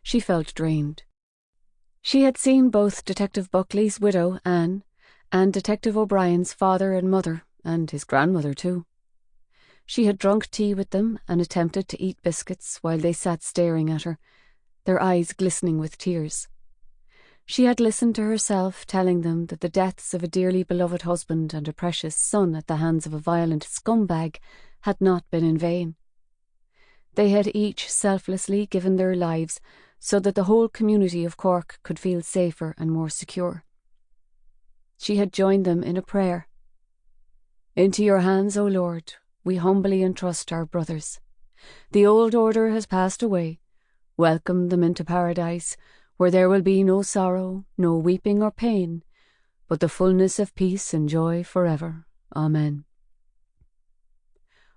S1: She felt drained. She had seen both Detective Buckley's widow, Anne, and Detective O'Brien's father and mother, and his grandmother too. She had drunk tea with them and attempted to eat biscuits while they sat staring at her, their eyes glistening with tears. She had listened to herself telling them that the deaths of a dearly beloved husband and a precious son at the hands of a violent scumbag had not been in vain. They had each selflessly given their lives so that the whole community of Cork could feel safer and more secure. She had joined them in a prayer. Into your hands, O Lord, we humbly entrust our brothers. The old order has passed away. Welcome them into paradise, where there will be no sorrow, no weeping or pain, but the fullness of peace and joy forever. Amen.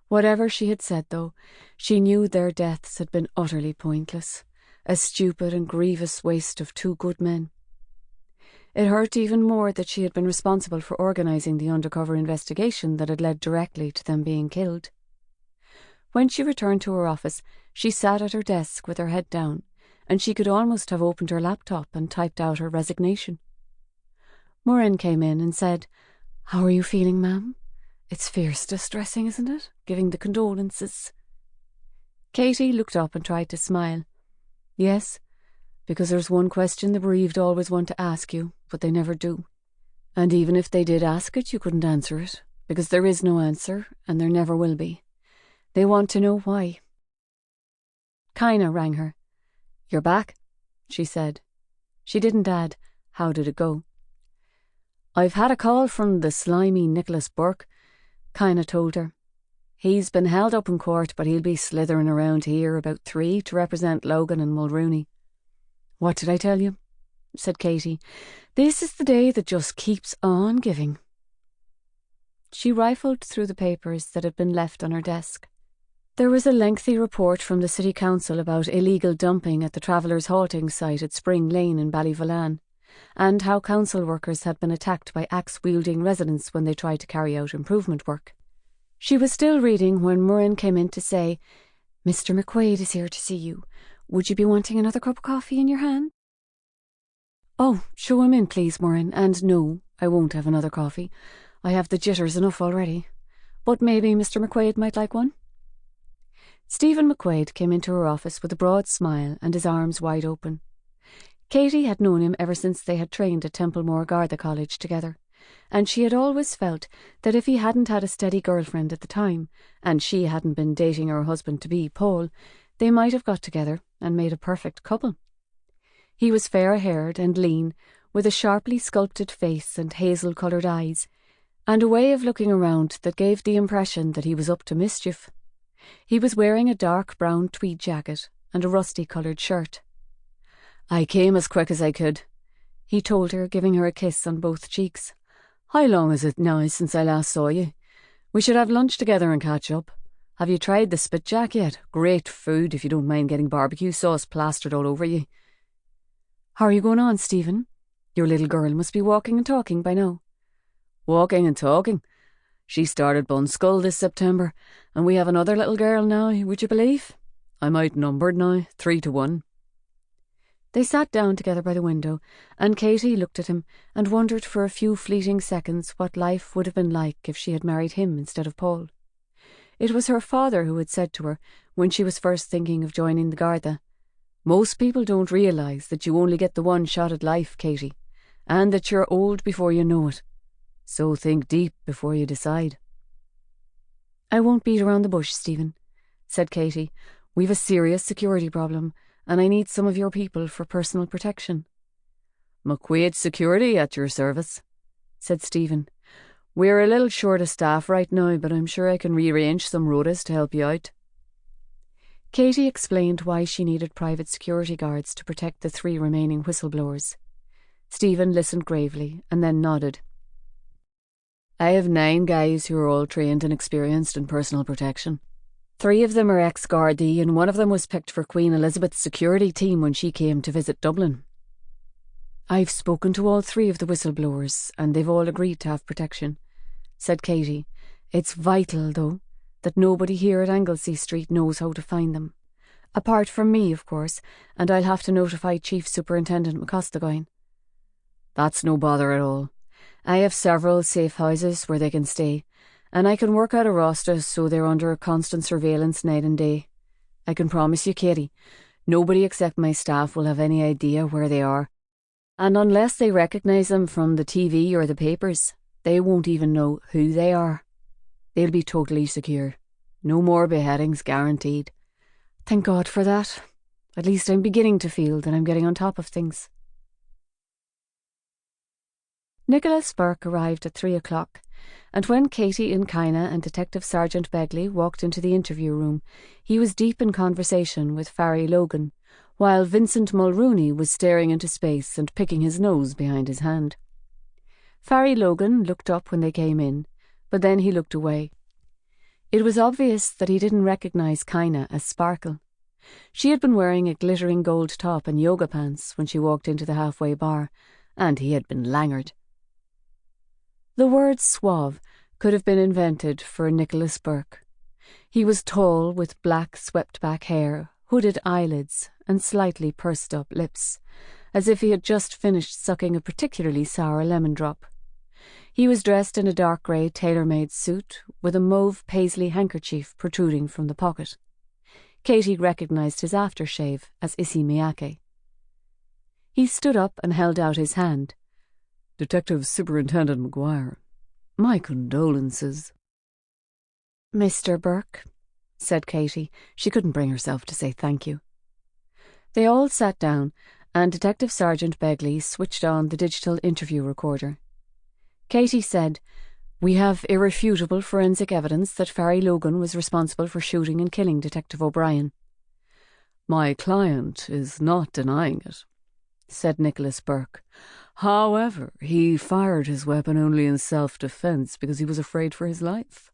S1: Whatever she had said, though, she knew their deaths had been utterly pointless, a stupid and grievous waste of two good men. It hurt even more that she had been responsible for organising the undercover investigation that had led directly to them being killed. When she returned to her office, she sat at her desk with her head down, and she could almost have opened her laptop and typed out her resignation. Moran came in and said, "How are you feeling, ma'am? It's fierce distressing, isn't it, giving the condolences?" Katie looked up and tried to smile. "Yes, because there's one question the bereaved always want to ask you, but they never do. And even if they did ask it, you couldn't answer it, because there is no answer, and there never will be. They want to know why." Kaina rang her. "You're back," she said. She didn't add, "How did it go?" "I've had a call from the slimy Nicholas Burke," Kaina told her. "He's been held up in court, but he'll be slithering around here about 3 to represent Logan and Mulrooney." "What did I tell you?" said Katie. "This is the day that just keeps on giving." She rifled through the papers that had been left on her desk. There was a lengthy report from the City Council about illegal dumping at the Travellers' Halting site at Spring Lane in Ballyvolane, and how council workers had been attacked by axe-wielding residents when they tried to carry out improvement work. She was still reading when Moran came in to say, "Mr. McQuaid is here to see you. Would you be wanting another cup of coffee in your hand?" "Oh, show him in, please, Moran, and no, I won't have another coffee. I have the jitters enough already. But maybe Mr. McQuaid might like one?" Stephen McQuaid came into her office with a broad smile and his arms wide open. Katie had known him ever since they had trained at Templemore Garda College together, and she had always felt that if he hadn't had a steady girlfriend at the time, and she hadn't been dating her husband-to-be, Paul, they might have got together and made a perfect couple. He was fair-haired and lean, with a sharply sculpted face and hazel-coloured eyes, and a way of looking around that gave the impression that he was up to mischief. He was wearing a dark brown tweed jacket and a rusty-coloured shirt. "I came as quick as I could," he told her, giving her a kiss on both cheeks. "How long is it now since I last saw you? We should have lunch together and catch up. Have you tried the spitjack yet? Great food if you don't mind getting barbecue sauce plastered all over you." "How are you going on, Stephen? Your little girl must be walking and talking by now."
S2: "Walking and talking. She started Bunskull this September, and we have another little girl now, would you believe? I'm outnumbered now, 3-1.
S1: They sat down together by the window, and Katie looked at him and wondered for a few fleeting seconds what life would have been like if she had married him instead of Paul. It was her father who had said to her, when she was first thinking of joining the Garda, "Most people don't realise that you only get the one shot at life, Katie, and that you're old before you know it. So think deep before you decide." "I won't beat around the bush, Stephen," said Katie. "We've a serious security problem, and I need some of your people for personal protection."
S2: "McQuaid Security at your service," said Stephen. "We're a little short of staff right now, but I'm sure I can rearrange some rotas to help you out."
S1: Katie explained why she needed private security guards to protect the 3 remaining whistleblowers. Stephen listened gravely and then nodded.
S2: "I have 9 guys who are all trained and experienced in personal protection.
S1: 3 of them are ex-Gardaí, and one of them was picked for Queen Elizabeth's security team when she came to visit Dublin. I've spoken to all 3 of the whistleblowers, and they've all agreed to have protection," said Katie. "It's vital, though, that nobody here at Anglesey Street knows how to find them. Apart from me, of course, and I'll have to notify Chief Superintendent McCostagoyne."
S2: "That's no bother at all. I have several safe houses where they can stay, and I can work out a roster so they're under constant surveillance night and day. I can promise you, Katie, nobody except my staff will have any idea where they are, and unless they recognise them from the TV or the papers, they won't even know who they are. They'll be totally secure. No more beheadings guaranteed."
S1: "Thank God for that. At least I'm beginning to feel that I'm getting on top of things." Nicholas Burke arrived at 3 o'clock, and when Katie Inkyna and Detective Sergeant Begley walked into the interview room, he was deep in conversation with Farry Logan, while Vincent Mulrooney was staring into space and picking his nose behind his hand. Farry Logan looked up when they came in, but then he looked away. It was obvious that he didn't recognise Kyna as Sparkle. She had been wearing a glittering gold top and yoga pants when she walked into the halfway bar, and he had been languid. The word suave could have been invented for Nicholas Burke. He was tall, with black swept-back hair, hooded eyelids, and slightly pursed-up lips, as if he had just finished sucking a particularly sour lemon drop. He was dressed in a dark grey tailor-made suit, with a mauve paisley handkerchief protruding from the pocket. Katie recognised his aftershave as Issey Miyake. He stood up and held out his hand.
S2: "Detective Superintendent Maguire, my condolences."
S1: "Mr. Burke," said Katie. She couldn't bring herself to say thank you. They all sat down, and Detective Sergeant Begley switched on the digital interview recorder. Katie said, "We have irrefutable forensic evidence that Farry Logan was responsible for shooting and killing Detective O'Brien."
S2: "My client is not denying it," said Nicholas Burke. "However, he fired his weapon only in self-defence because he was afraid for his life.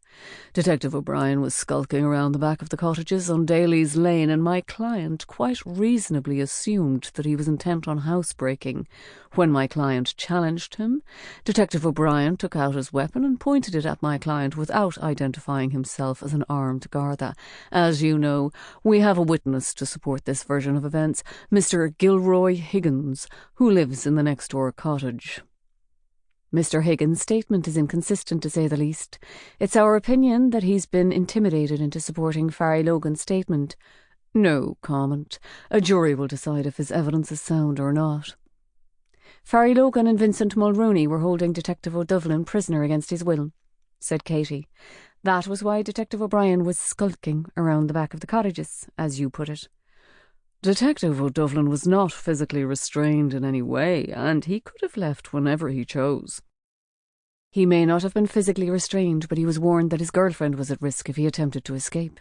S2: Detective O'Brien was skulking around the back of the cottages on Daly's Lane, and my client quite reasonably assumed that he was intent on housebreaking. When my client challenged him, Detective O'Brien took out his weapon and pointed it at my client without identifying himself as an armed Garda. As you know, we have a witness to support this version of events, Mr. Gilroy Higgins, who lives in the next-door cottage."
S1: "Mr. Higgins' statement is inconsistent, to say the least. It's our opinion that he's been intimidated into supporting Farry Logan's statement."
S2: "No comment. A jury will decide if his evidence is sound or not."
S1: "Farry Logan and Vincent Mulrooney were holding Detective O'Dovlan prisoner against his will," said Katie. "That was why Detective O'Brien was skulking around the back of the cottages, as you put it."
S2: Detective O'Dufflin was not physically restrained in any way, and he could have left whenever he chose.
S1: He may not have been physically restrained, but he was warned that his girlfriend was at risk if he attempted to escape.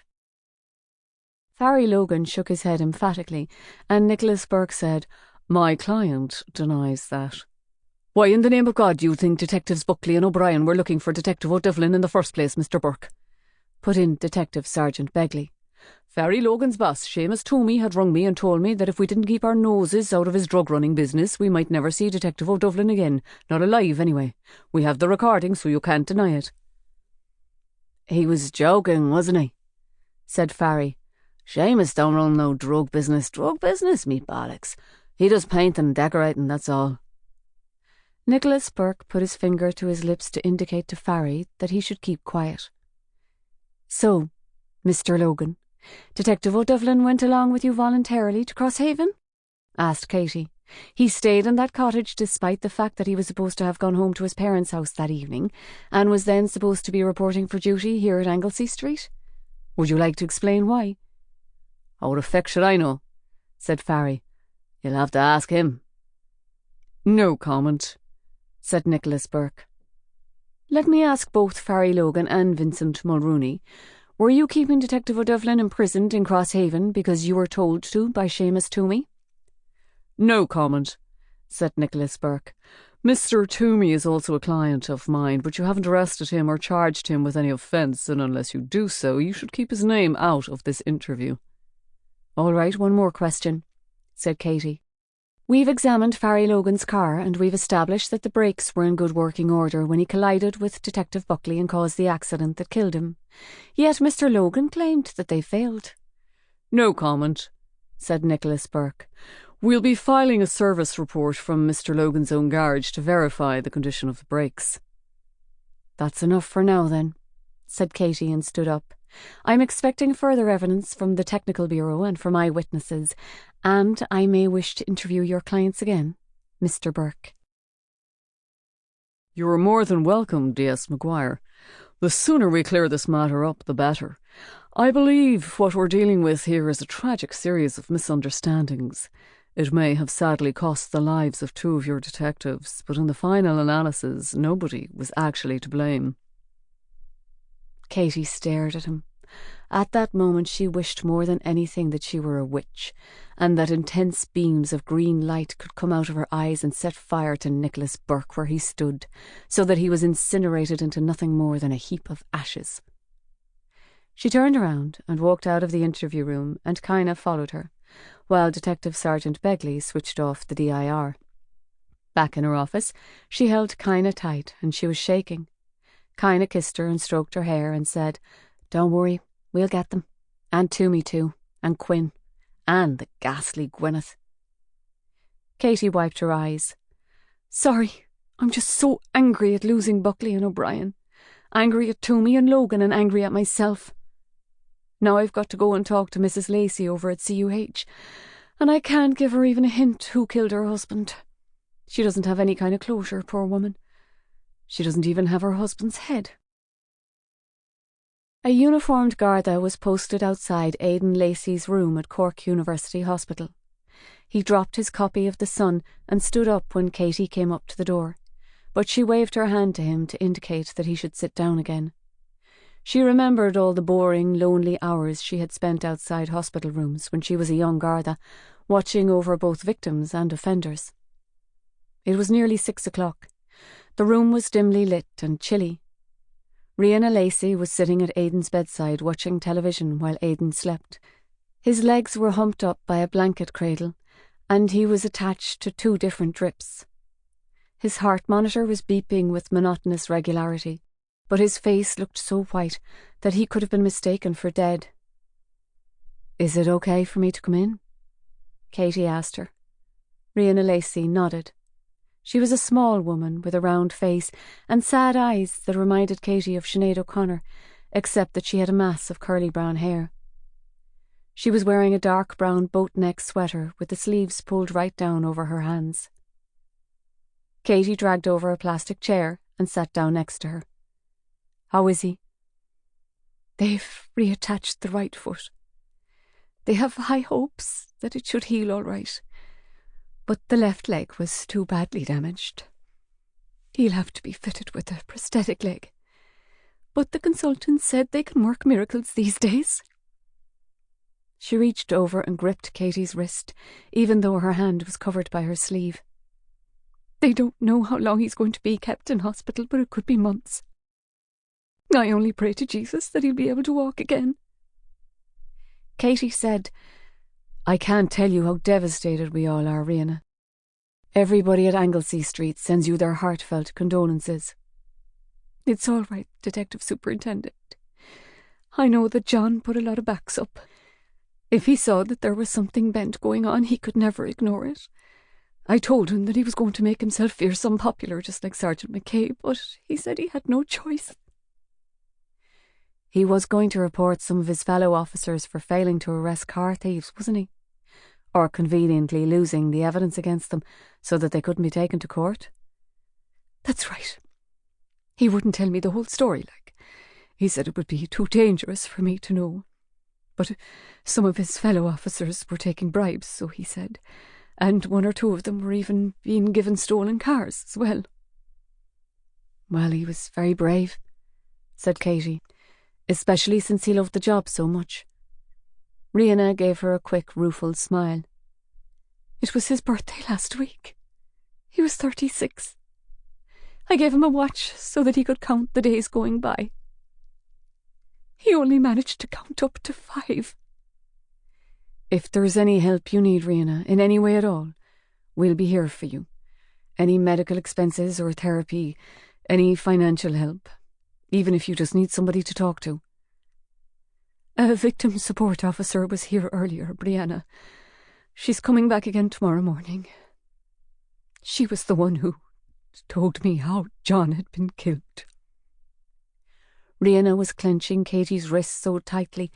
S1: Farry Logan shook his head emphatically, and Nicholas Burke said,
S2: My client denies that.
S3: Why in the name of God do you think Detectives Buckley and O'Brien were looking for Detective O'Dufflin in the first place, Mr. Burke?
S1: Put in Detective Sergeant Begley.
S3: Farry Logan's boss, Seamus Toomey, had rung me and told me that if we didn't keep our noses out of his drug-running business, we might never see Detective O'Dufflin again. Not alive, anyway. We have the recording, so you can't deny it.
S1: He was joking, wasn't he? Said Farry.
S3: Seamus don't run no drug business. Drug business, me bollocks. He does painting and decorating, that's all.
S1: Nicholas Burke put his finger to his lips to indicate to Farry that he should keep quiet. So, Mr. Logan, Detective O'Dufflin went along with you voluntarily to Crosshaven? Asked Katie. He stayed in that cottage despite the fact that he was supposed to have gone home to his parents' house that evening, and was then supposed to be reporting for duty here at Anglesey Street? Would you like to explain why?
S3: How the feck should I know? Said Farry. You'll have to ask him.
S2: No comment,
S1: said Nicholas Burke. Let me ask both Farry Logan and Vincent Mulrooney, were you keeping Detective O'Dufflin imprisoned in Crosshaven because you were told to by Seamus Toomey?
S2: No comment, said Nicholas Burke. Mr. Toomey is also a client of mine, but you haven't arrested him or charged him with any offence, and unless you do so, you should keep his name out of this interview.
S1: All right, one more question, said Katie. We've examined Farry Logan's car and we've established that the brakes were in good working order when he collided with Detective Buckley and caused the accident that killed him. Yet Mr. Logan claimed that they failed.
S2: No comment, said Nicholas Burke. We'll be filing a service report from Mr. Logan's own garage to verify the condition of the brakes.
S1: That's enough for now, then, said Katie and stood up. I'm expecting further evidence from the Technical Bureau and from eyewitnesses, and I may wish to interview your clients again, Mr. Burke.
S2: You are more than welcome, D.S. Maguire. The sooner we clear this matter up, the better. I believe what we're dealing with here is a tragic series of misunderstandings. It may have sadly cost the lives of 2 of your detectives, but in the final analysis, nobody was actually to blame.
S1: Katie stared at him. At that moment she wished more than anything that she were a witch, and that intense beams of green light could come out of her eyes and set fire to Nicholas Burke where he stood, so that he was incinerated into nothing more than a heap of ashes. She turned around and walked out of the interview room, and Kaina followed her, while Detective Sergeant Begley switched off the DIR. Back in her office, she held Kaina tight, and she was shaking. Kaina kissed her and stroked her hair and said, Don't worry, we'll get them. And Toomey too, and Quinn, and the ghastly Gwyneth. Katie wiped her eyes. Sorry, I'm just so angry at losing Buckley and O'Brien. Angry at Toomey and Logan and angry at myself. Now I've got to go and talk to Mrs. Lacey over at CUH, and I can't give her even a hint who killed her husband. She doesn't have any kind of closure, poor woman. She doesn't even have her husband's head. A uniformed Garda was posted outside Aidan Lacey's room at Cork University Hospital. He dropped his copy of The Sun and stood up when Katie came up to the door, but she waved her hand to him to indicate that he should sit down again. She remembered all the boring, lonely hours she had spent outside hospital rooms when she was a young Garda, watching over both victims and offenders. It was nearly 6 o'clock. The room was dimly lit and chilly. Rihanna Lacey was sitting at Aidan's bedside watching television while Aidan slept. His legs were humped up by a blanket cradle, and he was attached to 2 different drips. His heart monitor was beeping with monotonous regularity, but his face looked so white that he could have been mistaken for dead. Is it okay for me to come in? Katie asked her. Rihanna Lacey nodded. She was a small woman with a round face and sad eyes that reminded Katie of Sinead O'Connor, except that she had a mass of curly brown hair. She was wearing a dark brown boat-neck sweater with the sleeves pulled right down over her hands. Katie dragged over a plastic chair and sat down next to her. How is he? They've reattached the right foot. They have high hopes that it should heal all right, but the left leg was too badly damaged. He'll have to be fitted with a prosthetic leg. But the consultant said they can work miracles these days. She reached over and gripped Katie's wrist, even though her hand was covered by her sleeve. They don't know how long he's going to be kept in hospital, but it could be months. I only pray to Jesus that he'll be able to walk again. Katie said, I can't tell you how devastated we all are, Rihanna. Everybody at Anglesey Street sends you their heartfelt condolences. It's all right, Detective Superintendent. I know that John put a lot of backs up. If he saw that there was something bent going on, he could never ignore it. I told him that he was going to make himself fierce and popular, just like Sergeant McCabe, but he said he had no choice. He was going to report some of his fellow officers for failing to arrest car thieves, wasn't he? Or conveniently losing the evidence against them so that they couldn't be taken to court? That's right. He wouldn't tell me the whole story, like. He said it would be too dangerous for me to know. But some of his fellow officers were taking bribes, so he said, and one or two of them were even being given stolen cars as well. Well, he was very brave, said Katie, especially since he loved the job so much. Rihanna gave her a quick, rueful smile. It was his birthday last week. He was 36. I gave him a watch so that he could count the days going by. He only managed to count up to 5. If there's any help you need, Rihanna, in any way at all, we'll be here for you. Any medical expenses or therapy, any financial help, even if you just need somebody to talk to. A victim support officer was here earlier, Brianna. She's coming back again tomorrow morning. She was the one who told me how John had been killed. Rihanna was clenching Katie's wrist so tightly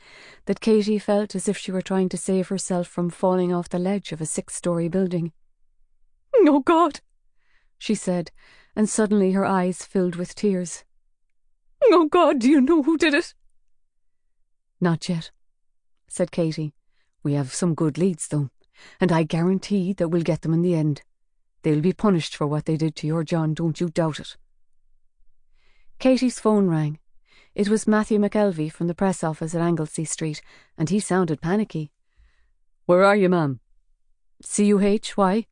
S1: that Katie felt as if she were trying to save herself from falling off the ledge of a 6-story building. "Oh, God," she said, and suddenly her eyes filled with tears. "Oh, God, do you know who did it?" "Not yet," said Katie. "We have some good leads, though, and I guarantee that we'll get them in the end. They'll be punished for what they did to your John, don't you doubt it." Katie's phone rang. It was Matthew McElvey from the press office at Anglesey Street, and he sounded panicky. "Where are you, ma'am?" "CUH, why?"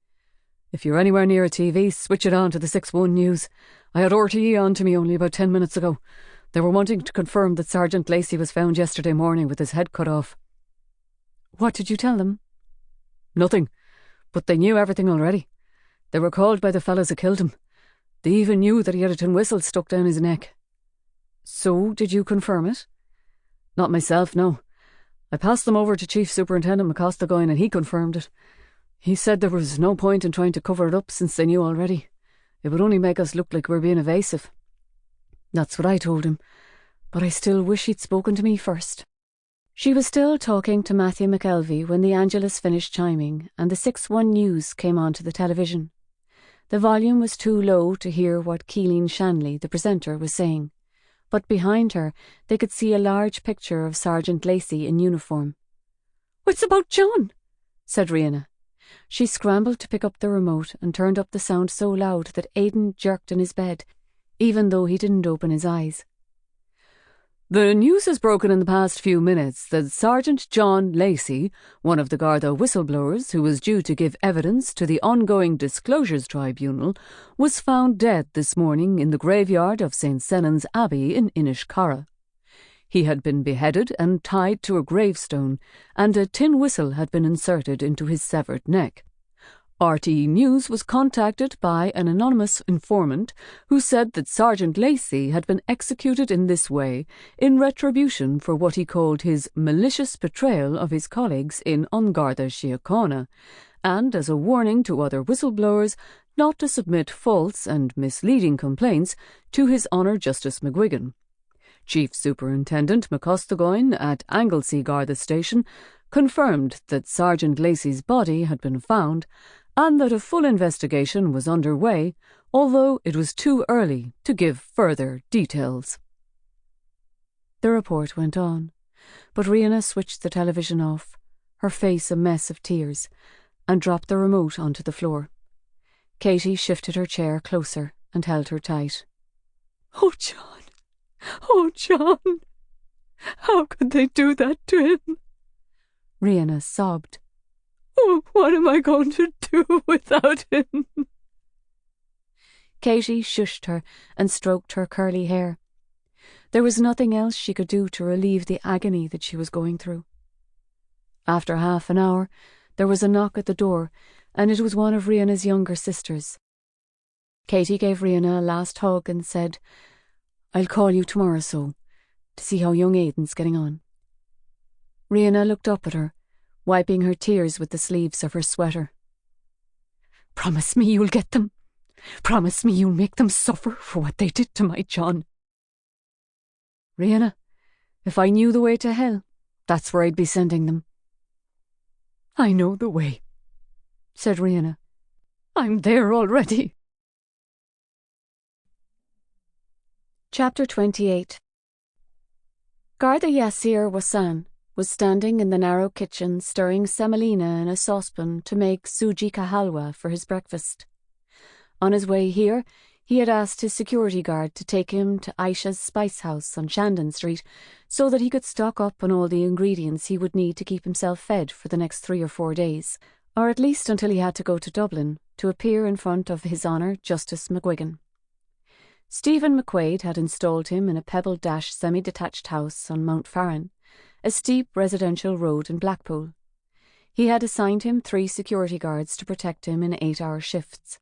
S1: "If you're anywhere near a TV, switch it on to the 6-1 News. I had RTE on to me only about 10 minutes ago. They were wanting to confirm that Sergeant Lacey was found yesterday morning with his head cut off." "What did you tell them?" "Nothing, but they knew everything already. They were called by the fellows who killed him. They even knew that he had a tin whistle stuck down his neck." "So, did you confirm it?" "Not myself, no. I passed them over to Chief Superintendent McCostagoyne and he confirmed it. He said there was no point in trying to cover it up since they knew already. It would only make us look like we're being evasive." "That's what I told him, but I still wish he'd spoken to me first." She was still talking to Matthew McElvey when the Angelus finished chiming and the 6-1 News came onto the television. The volume was too low to hear what Keeleen Shanley, the presenter, was saying, but behind her they could see a large picture of Sergeant Lacey in uniform. "It's about John," said Rihanna. She scrambled to pick up the remote and turned up the sound so loud that Aidan jerked in his bed, even though he didn't open his eyes. "The news has broken in the past few minutes that Sergeant John Lacey, one of the Garda whistleblowers who was due to give evidence to the ongoing Disclosures Tribunal, was found dead this morning in the graveyard of St. Senan's Abbey in Inishkara. He had been beheaded and tied to a gravestone, and a tin whistle had been inserted into his severed neck. RTE News was contacted by an anonymous informant who said that Sergeant Lacey had been executed in this way in retribution for what he called his malicious betrayal of his colleagues in An Garda Síochána, and as a warning to other whistleblowers not to submit false and misleading complaints to His Honour Justice McGuigan. Chief Superintendent McCostagoyne at Anglesey Garda Station confirmed that Sergeant Lacey's body had been found and that a full investigation was underway, although it was too early to give further details. The report went on, but Rihanna switched the television off, her face a mess of tears, and dropped the remote onto the floor. Katie shifted her chair closer and held her tight.
S2: "Oh, John! Oh, John! How could they do that to him?"
S1: Rihanna sobbed.
S2: "Oh, what am I going to do without him?"
S1: Katie shushed her and stroked her curly hair. There was nothing else she could do to relieve the agony that she was going through. After half an hour, there was a knock at the door, and it was one of Rihanna's younger sisters. Katie gave Rihanna a last hug and said, "I'll call you tomorrow to see how young Aidan's getting on." Rihanna looked up at her, wiping her tears with the sleeves of her sweater. "Promise me you'll get them. Promise me you'll make them suffer for what they did to my John." "Rihanna, if I knew the way to hell, that's where I'd be sending them." "I know the way," said Rihanna. "I'm there already." Chapter 28. Garda Yassir Wassan was standing in the narrow kitchen stirring semolina in a saucepan to make suji ka halwa for his breakfast. On his way here, he had asked his security guard to take him to Aisha's Spice House on Shandon Street so that he could stock up on all the ingredients he would need to keep himself fed for the next 3 or 4 days, or at least until he had to go to Dublin to appear in front of His Honour Justice McGuigan. Stephen McQuaid had installed him in a pebble-dash semi-detached house on Mount Farran, a steep residential road in Blackpool. He had assigned him 3 security guards to protect him in 8-hour shifts.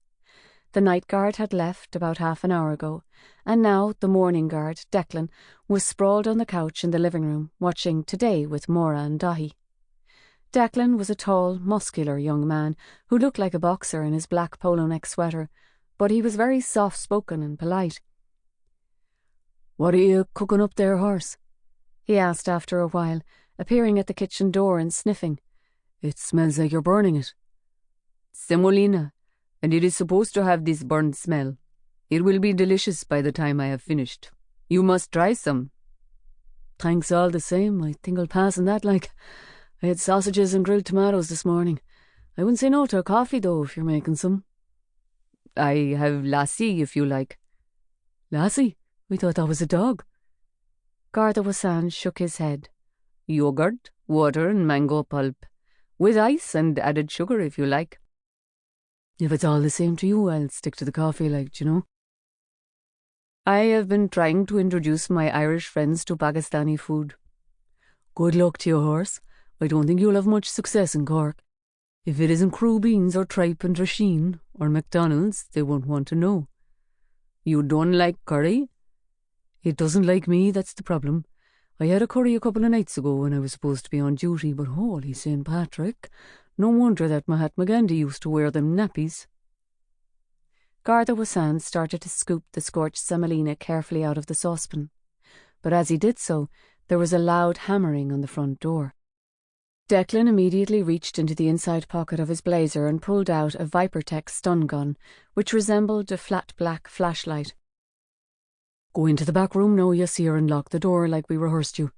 S1: The night guard had left about half an hour ago, and now the morning guard, Declan, was sprawled on the couch in the living room, watching Today with Maura and Dahi. Declan was a tall, muscular young man who looked like a boxer in his black polo neck sweater, but he was very soft-spoken and polite.
S2: "What are you cooking up there, horse?"
S1: he asked after a while, appearing at the kitchen door and sniffing.
S2: "It smells like you're burning it." "Semolina, and it is supposed to have this burnt smell. It will be delicious by the time I have finished. You must try some."
S1: "Thanks all the same. I think I'll pass on that, like. I had sausages and grilled tomatoes this morning. I wouldn't say no to a coffee, though, if you're making some."
S2: "I have lassi, if you like."
S1: "Lassie? We thought that was a dog." Garda Wassan shook his head.
S2: "Yogurt, water and mango pulp, with ice and added sugar, if you like."
S1: "If it's all the same to you, I'll stick to the coffee, like, you know."
S2: "I have been trying to introduce my Irish friends to Pakistani food."
S1: "Good luck to you, horse. I don't think you'll have much success in Cork. If it isn't crew beans or tripe and drasheen or McDonald's, they won't want to know."
S2: "You don't like curry?"
S1: "It doesn't like me, that's the problem. I had a curry a couple of nights ago when I was supposed to be on duty, but holy St. Patrick, no wonder that Mahatma Gandhi used to wear them nappies." Garda Wassan started to scoop the scorched semolina carefully out of the saucepan, but as he did so, there was a loud hammering on the front door. Declan immediately reached into the inside pocket of his blazer and pulled out a Vipertech stun gun, which resembled a flat black flashlight. "Go into the back room now, Yassir, and lock the door like we rehearsed you.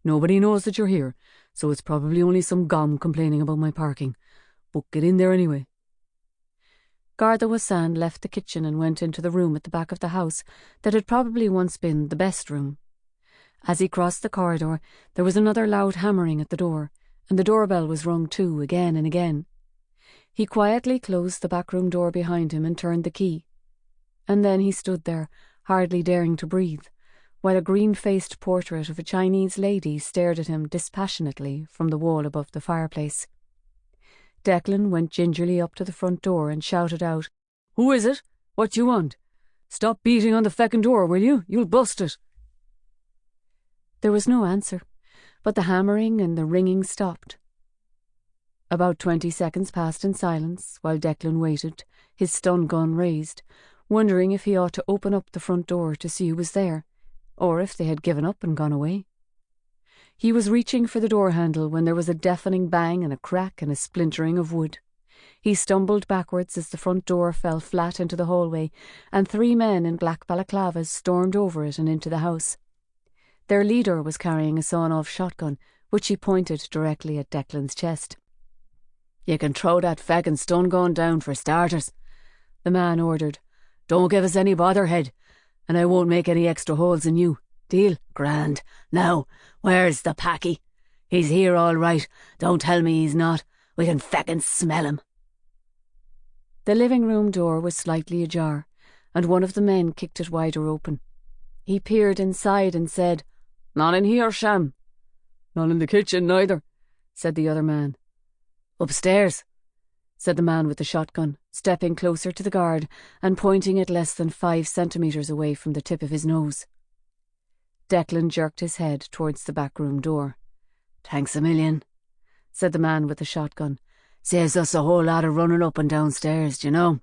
S1: Nobody knows that you're here, so it's probably only some gom complaining about my parking. But get in there anyway." Garda Wassan left the kitchen and went into the room at the back of the house that had probably once been the best room. As he crossed the corridor, there was another loud hammering at the door, and the doorbell was rung too, again and again. He quietly closed the back room door behind him and turned the key. And then he stood there, hardly daring to breathe, while a green-faced portrait of a Chinese lady stared at him dispassionately from the wall above the fireplace. Declan went gingerly up to the front door and shouted out,
S2: "Who is it? What do you want? Stop beating on the feckin' door, will you? You'll bust it."
S1: There was no answer, but the hammering and the ringing stopped. About 20 seconds passed in silence while Declan waited, his stun gun raised, wondering if he ought to open up the front door to see who was there, or if they had given up and gone away. He was reaching for the door handle when there was a deafening bang and a crack and a splintering of wood. He stumbled backwards as the front door fell flat into the hallway, and 3 men in black balaclavas stormed over it and into the house. Their leader was carrying a sawn-off shotgun, which he pointed directly at Declan's chest.
S3: "You can throw that feckin' stun gun down for starters," the man ordered. "Don't give us any bother, head, and I won't make any extra holes in you. Deal? Grand. Now, where's the packy? He's here all right. Don't tell me he's not. We can feckin' smell him."
S1: The living room door was slightly ajar, and one of the men kicked it wider open. He peered inside and said, "Not in here, Sham."
S2: "Not in the kitchen, neither," said the other man.
S3: "Upstairs,"
S1: said the man with the shotgun, stepping closer to the guard and pointing it less than 5 centimetres away from the tip of his nose. Declan jerked his head towards the back room door.
S3: "Thanks a million," said the man with the shotgun. "Saves us a whole lot of running up and downstairs, you know."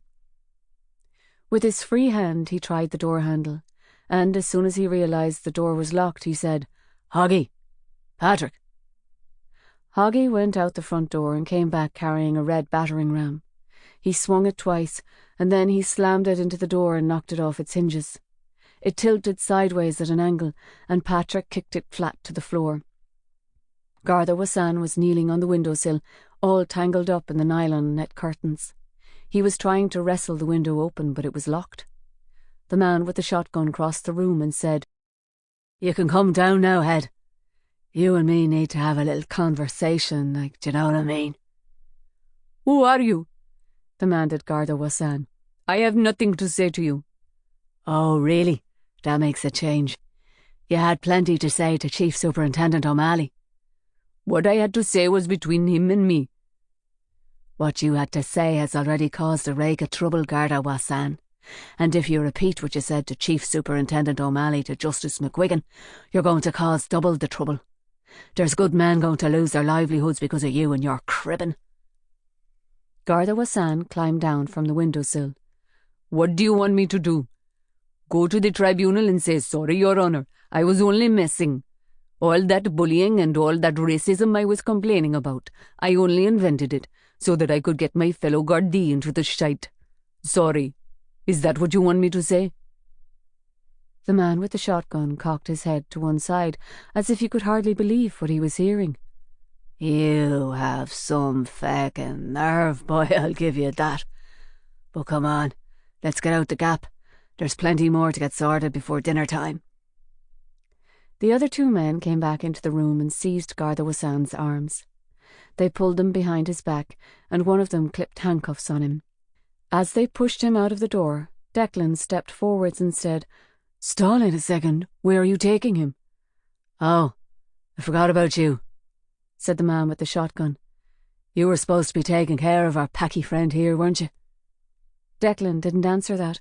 S1: With his free hand he tried the door handle, and as soon as he realised the door was locked, he said,
S3: "Hoggy! Patrick!"
S1: Hoggy went out the front door and came back carrying a red battering ram. He swung it twice, and then he slammed it into the door and knocked it off its hinges. It tilted sideways at an angle, and Patrick kicked it flat to the floor. Garda Wassan was kneeling on the windowsill, all tangled up in the nylon net curtains. He was trying to wrestle the window open, but it was locked. The man with the shotgun crossed the room and said,
S3: "You can come down now, head. You and me need to have a little conversation, like, do you know what I mean?"
S1: "Who are you?" demanded Garda Wassan. "I have nothing to say to you."
S3: "Oh, really? That makes a change. You had plenty to say to Chief Superintendent O'Malley."
S1: "What I had to say was between him and me."
S3: "What you had to say has already caused a rake of trouble, Garda Wassan. And if you repeat what you said to Chief Superintendent O'Malley to Justice McGuigan, you're going to cause double the trouble. There's good men going to lose their livelihoods because of you and your cribbing."
S1: Garda Wassan climbed down from the windowsill.
S2: "What do you want me to do? Go to the tribunal and say, 'Sorry, Your Honour, I was only messing. All that bullying and all that racism I was complaining about, I only invented it so that I could get my fellow Gardaí into the shite. Sorry. Is that what you want me to say?"
S1: The man with the shotgun cocked his head to one side, as if he could hardly believe what he was hearing.
S3: "You have some feckin' nerve, boy, I'll give you that. But come on, let's get out the gap. There's plenty more to get sorted before dinner time."
S1: The other 2 men came back into the room and seized Garda Wassan's arms. They pulled them behind his back, and one of them clipped handcuffs on him. As they pushed him out of the door, Declan stepped forwards and said,
S3: "Stall in a second. Where are you taking him?" "Oh, I forgot about you," said the man with the shotgun. "You were supposed to be taking care of our packy friend here, weren't you?"
S1: Declan didn't answer that,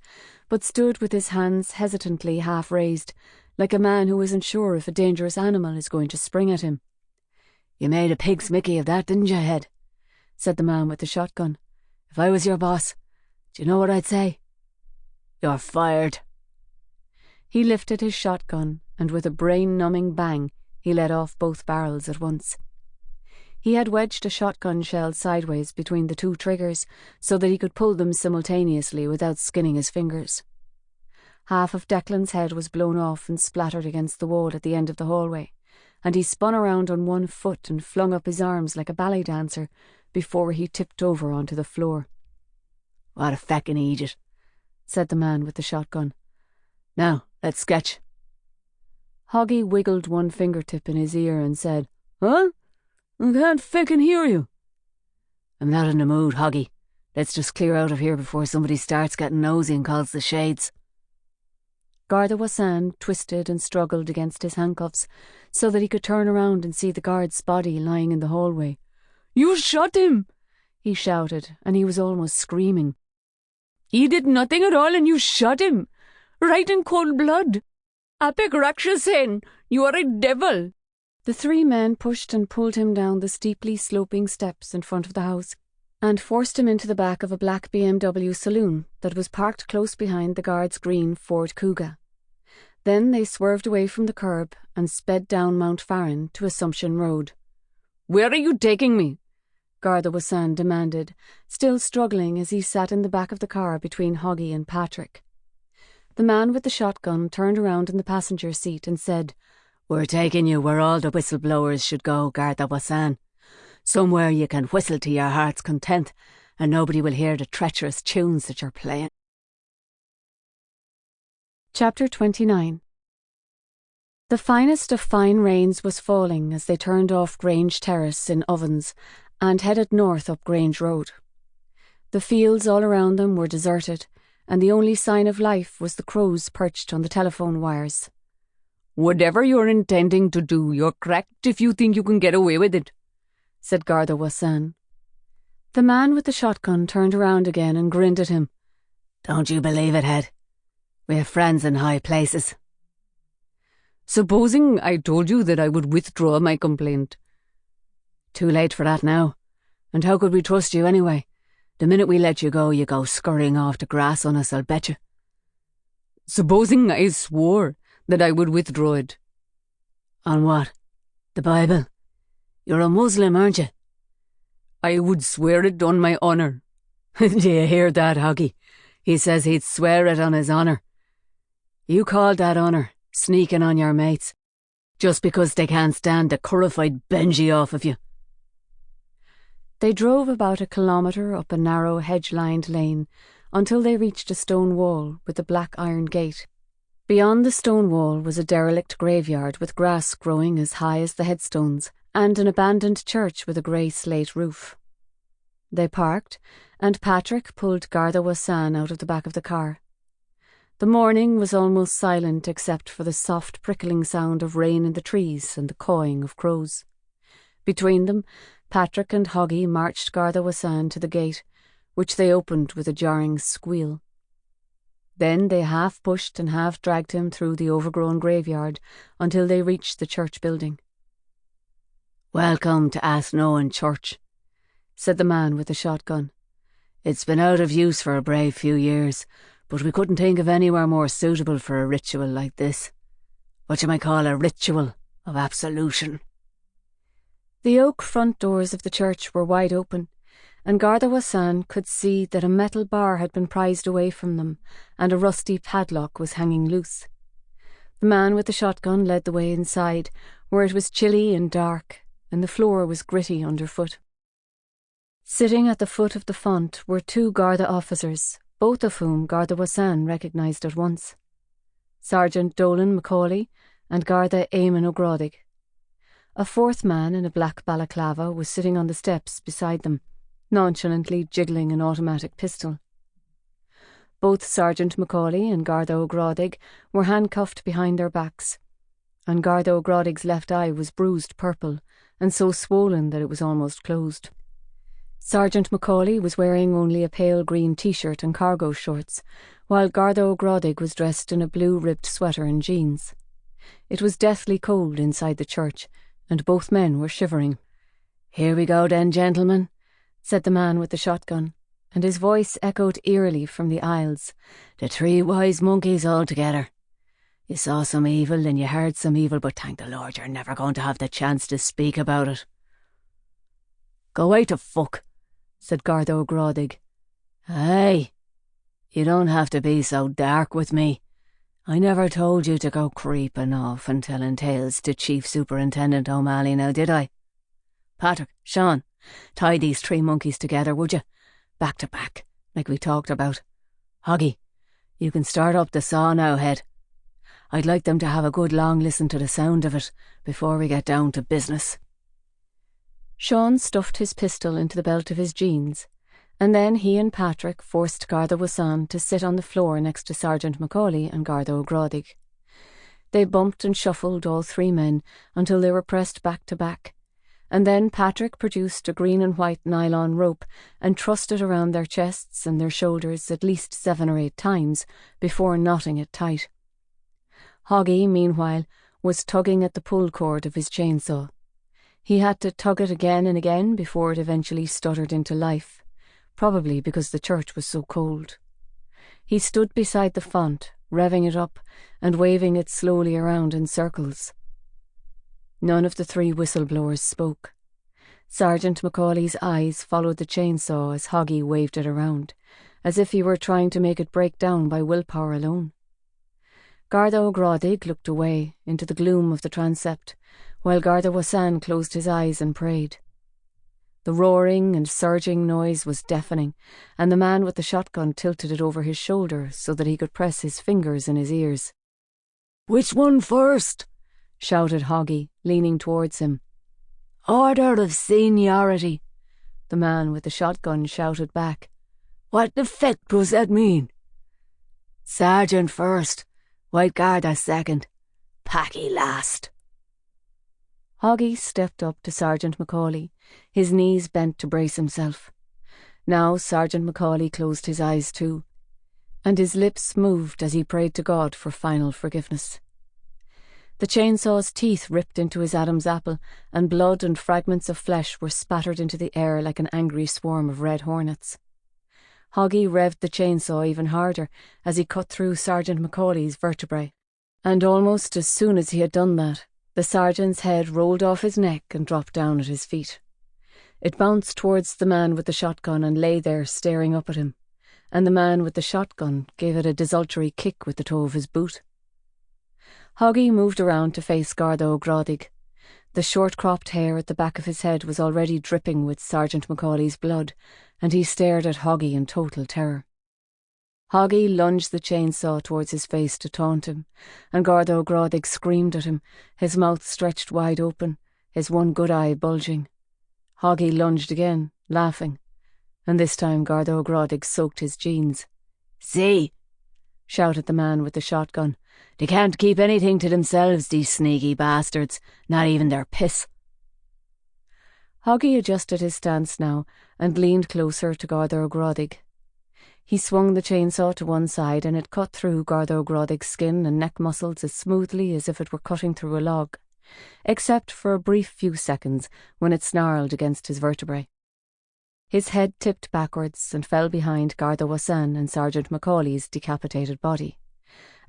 S1: but stood with his hands hesitantly half raised, like a man who isn't sure if a dangerous animal is going to spring at him.
S3: "You made a pig's mickey of that, didn't you, Head?" said the man with the shotgun. "If I was your boss, do you know what I'd say? You're fired."
S1: He lifted his shotgun, and with a brain-numbing bang, he let off both barrels at once. He had wedged a shotgun shell sideways between the 2 triggers so that he could pull them simultaneously without skinning his fingers. Half of Declan's head was blown off and splattered against the wall at the end of the hallway, and he spun around on one foot and flung up his arms like a ballet dancer before he tipped over onto the floor.
S3: "What a feckin' idiot," said the man with the shotgun. "Now, let's sketch."
S1: Hoggy wiggled one fingertip in his ear and said,
S3: "Huh? I can't feckin' hear you." "I'm not in the mood, Hoggy. Let's just clear out of here before somebody starts getting nosy and calls the shades."
S1: Garda Wassan twisted and struggled against his handcuffs so that he could turn around and see the guard's body lying in the hallway.
S2: "You shot him!"
S1: he shouted, and he was almost screaming.
S2: "He did nothing at all and you shot him! Right in cold blood! Apek Rakshasen, you are a devil!"
S1: The 3 men pushed and pulled him down the steeply sloping steps in front of the house and forced him into the back of a black BMW saloon that was parked close behind the guard's green Ford Kuga. Then they swerved away from the curb and sped down Mount Farron to Assumption Road.
S2: "Where are you taking me?"
S1: Garda Wassan demanded, still struggling as he sat in the back of the car between Hoggy and Patrick. The man with the shotgun turned around in the passenger seat and said,
S3: We're taking you where all the whistleblowers should go, Garda Wassan. Somewhere you can whistle to your heart's content and nobody will hear the treacherous tunes that you're playing.
S1: Chapter 29. The finest of fine rains was falling as they turned off Grange Terrace in Ovens and headed north up Grange Road. The fields all around them were deserted, and the only sign of life was the crows perched on the telephone wires.
S2: "Whatever you're intending to do, you're cracked if you think you can get away with it,"
S1: said Garda Wassan. The man with the shotgun turned around again and grinned at him.
S3: Don't you believe it, Head? We have friends in high places.
S2: "Supposing I told you that I would withdraw my complaint?"
S3: Too late for that now. And how could we trust you anyway? The minute we let you go scurrying off to grass on us, I'll bet you.
S2: "Supposing I swore that I would withdraw it?"
S3: On what? The Bible? You're a Muslim, aren't you?
S2: "I would swear it on my honour."
S3: Do you hear that, Hoggy? He says he'd swear it on his honour. You called that honour, sneaking on your mates, just because they can't stand the currified Benji off of you.
S1: They drove about a kilometre up a narrow hedge-lined lane until they reached a stone wall with a black iron gate. Beyond the stone wall was a derelict graveyard with grass growing as high as the headstones and an abandoned church with a grey slate roof. They parked, and Patrick pulled Garda Wassan out of the back of the car. The morning was almost silent except for the soft prickling sound of rain in the trees and the cawing of crows. Between them, Patrick and Hoggy marched Garda Wassan to the gate, which they opened with a jarring squeal. Then they half pushed and half dragged him through the overgrown graveyard until they reached the church building.
S3: "Welcome to Athnowin Church," said the man with the shotgun. "It's been out of use for a brave few years, but we couldn't think of anywhere more suitable for a ritual like this. What you might call a ritual of absolution."
S1: The oak front doors of the church were wide open, and Garda Wassan could see that a metal bar had been prized away from them and a rusty padlock was hanging loose. The man with the shotgun led the way inside, where it was chilly and dark, and the floor was gritty underfoot. Sitting at the foot of the font were two Garda officers, both of whom Garda Wassan recognised at once. Sergeant Dolan Macaulay and Garda Eamon O'Grodig. A fourth man in a black balaclava was sitting on the steps beside them, nonchalantly jiggling an automatic pistol. Both Sergeant Macaulay and Garda O'Grodig were handcuffed behind their backs, and Garda O'Grodig's left eye was bruised purple and so swollen that it was almost closed. Sergeant Macaulay was wearing only a pale green t-shirt and cargo shorts, while Garda O'Grodig was dressed in a blue ribbed sweater and jeans. It was deathly cold inside the church, and both men were shivering.
S3: "Here we go then, gentlemen,"
S1: said the man with the shotgun, and his voice echoed eerily from the aisles.
S3: "The three wise monkeys all together. You saw some evil and you heard some evil, but thank the Lord you're never going to have the chance to speak about it."
S2: "Go away to fuck,"
S3: said Garda O'Grodig. "Hey, you don't have to be so dark with me. I never told you to go creeping off and telling tales to Chief Superintendent O'Malley now, did I? Patrick, Sean, tie these three monkeys together, would you? Back to back, like we talked about. Hoggy, you can start up the saw now, Head. I'd like them to have a good long listen to the sound of it before we get down to business."
S1: Sean stuffed his pistol into the belt of his jeans, and then he and Patrick forced Garda Wassan to sit on the floor next to Sergeant Macaulay and Garda O'Grodig. They bumped and shuffled, all three men, until they were pressed back to back, and then Patrick produced a green and white nylon rope and trussed it around their chests and their shoulders at least 7 or 8 times before knotting it tight. Hoggy, meanwhile, was tugging at the pull cord of his chainsaw. He had to tug it again and again before it eventually stuttered into life, probably because the church was so cold. He stood beside the font, revving it up and waving it slowly around in circles. None of the three whistleblowers spoke. Sergeant Macaulay's eyes followed the chainsaw as Hoggy waved it around, as if he were trying to make it break down by willpower alone. Garda O'Gradig looked away into the gloom of the transept, while Garda Wassan closed his eyes and prayed. The roaring and surging noise was deafening, and the man with the shotgun tilted it over his shoulder so that he could press his fingers in his ears.
S3: "Which one first?"
S1: shouted Hoggy, leaning towards him.
S3: "Order of seniority,"
S1: the man with the shotgun shouted back.
S3: "What the feck does that mean?" "Sergeant first, White Garda second, Packy last."
S1: Hoggy stepped up to Sergeant Macaulay, his knees bent to brace himself. Now Sergeant Macaulay closed his eyes too, and his lips moved as he prayed to God for final forgiveness. The chainsaw's teeth ripped into his Adam's apple, and blood and fragments of flesh were spattered into the air like an angry swarm of red hornets. Hoggy revved the chainsaw even harder as he cut through Sergeant Macaulay's vertebrae, and almost as soon as he had done that, the sergeant's head rolled off his neck and dropped down at his feet. It bounced towards the man with the shotgun and lay there staring up at him, and the man with the shotgun gave it a desultory kick with the toe of his boot. Hoggy moved around to face Garda O'Gradig. The short-cropped hair at the back of his head was already dripping with Sergeant Macaulay's blood, and he stared at Hoggy in total terror. Hoggy lunged the chainsaw towards his face to taunt him, and Garda O'Gradig screamed at him, his mouth stretched wide open, his one good eye bulging. Hoggy lunged again, laughing, and this time Garda O'Gradig soaked his jeans.
S3: "See," shouted the man with the shotgun. "They can't keep anything to themselves, these sneaky bastards, not even their piss."
S1: Hoggy adjusted his stance now and leaned closer to Garda O'Gradig. He swung the chainsaw to one side and it cut through Garda O'Gradig's skin and neck muscles as smoothly as if it were cutting through a log, except for a brief few seconds when it snarled against his vertebrae. His head tipped backwards and fell behind Garda Wassan and Sergeant Macaulay's decapitated body,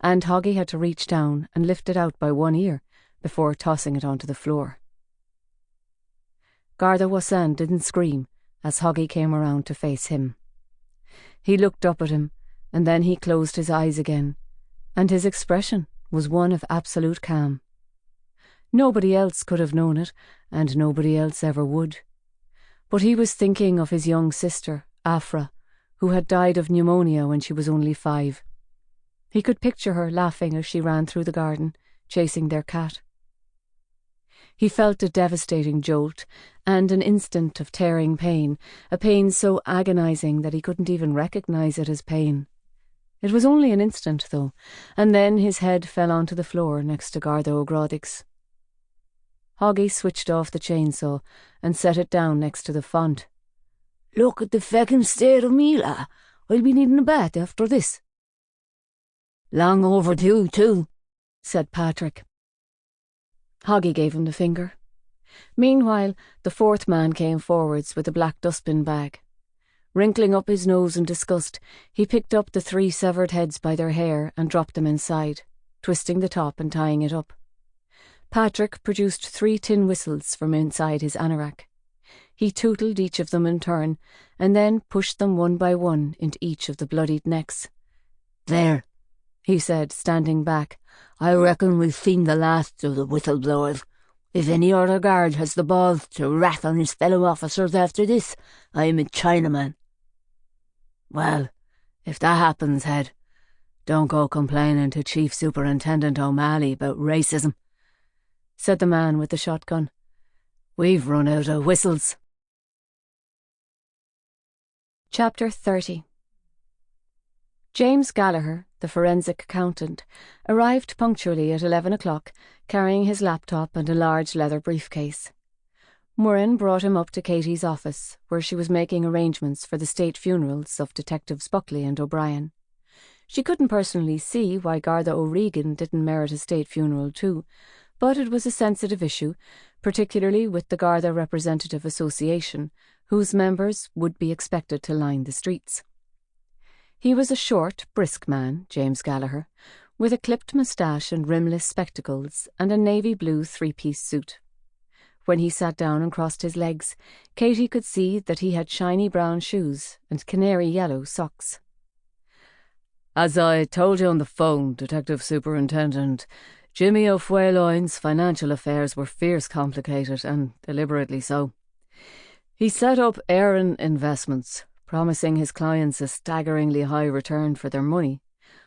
S1: and Hoggy had to reach down and lift it out by one ear before tossing it onto the floor. Garda Wassan didn't scream as Hoggy came around to face him. He looked up at him, and then he closed his eyes again, and his expression was one of absolute calm. Nobody else could have known it, and nobody else ever would. But he was thinking of his young sister, Afra, who had died of pneumonia when she was only 5. He could picture her laughing as she ran through the garden, chasing their cat. He felt a devastating jolt and an instant of tearing pain, a pain so agonizing that he couldn't even recognize it as pain. It was only an instant, though, and then his head fell onto the floor next to Garda O'Gradig's. Hoggy switched off the chainsaw and set it down next to the font.
S3: "Look at the feckin' state of me, la. I'll be needing a bath after this." "Long overdue, too," said Patrick.
S1: Hoggy gave him the finger. Meanwhile, the fourth man came forwards with a black dustbin bag. Wrinkling up his nose in disgust, he picked up the 3 severed heads by their hair and dropped them inside, twisting the top and tying it up. Patrick produced 3 tin whistles from inside his anorak. He tootled each of them in turn, and then pushed them one by one into each of the bloodied necks.
S3: "There," he said, standing back. "I reckon we've seen the last of the whistleblowers. If any other guard has the balls to rat on his fellow officers after this, I'm a Chinaman." "Well, if that happens, Head, don't go complaining to Chief Superintendent O'Malley about racism," said the man with the shotgun. "We've run out of whistles."
S1: Chapter 30. James Gallagher, the forensic accountant, arrived punctually at 11 o'clock, carrying his laptop and a large leather briefcase. Murren brought him up to Katie's office, where she was making arrangements for the state funerals of Detectives Buckley and O'Brien. She couldn't personally see why Garda O'Regan didn't merit a state funeral too, but it was a sensitive issue, particularly with the Garda Representative Association, whose members would be expected to line the streets. He was a short, brisk man, James Gallagher, with a clipped moustache and rimless spectacles and a navy blue 3-piece suit. When he sat down and crossed his legs, Katie could see that he had shiny brown shoes and canary yellow socks.
S2: As I told you on the phone, Detective Superintendent, Jimmy O'Fueloin's financial affairs were fierce complicated, and deliberately so. He set up Aaron Investments, promising his clients a staggeringly high return for their money.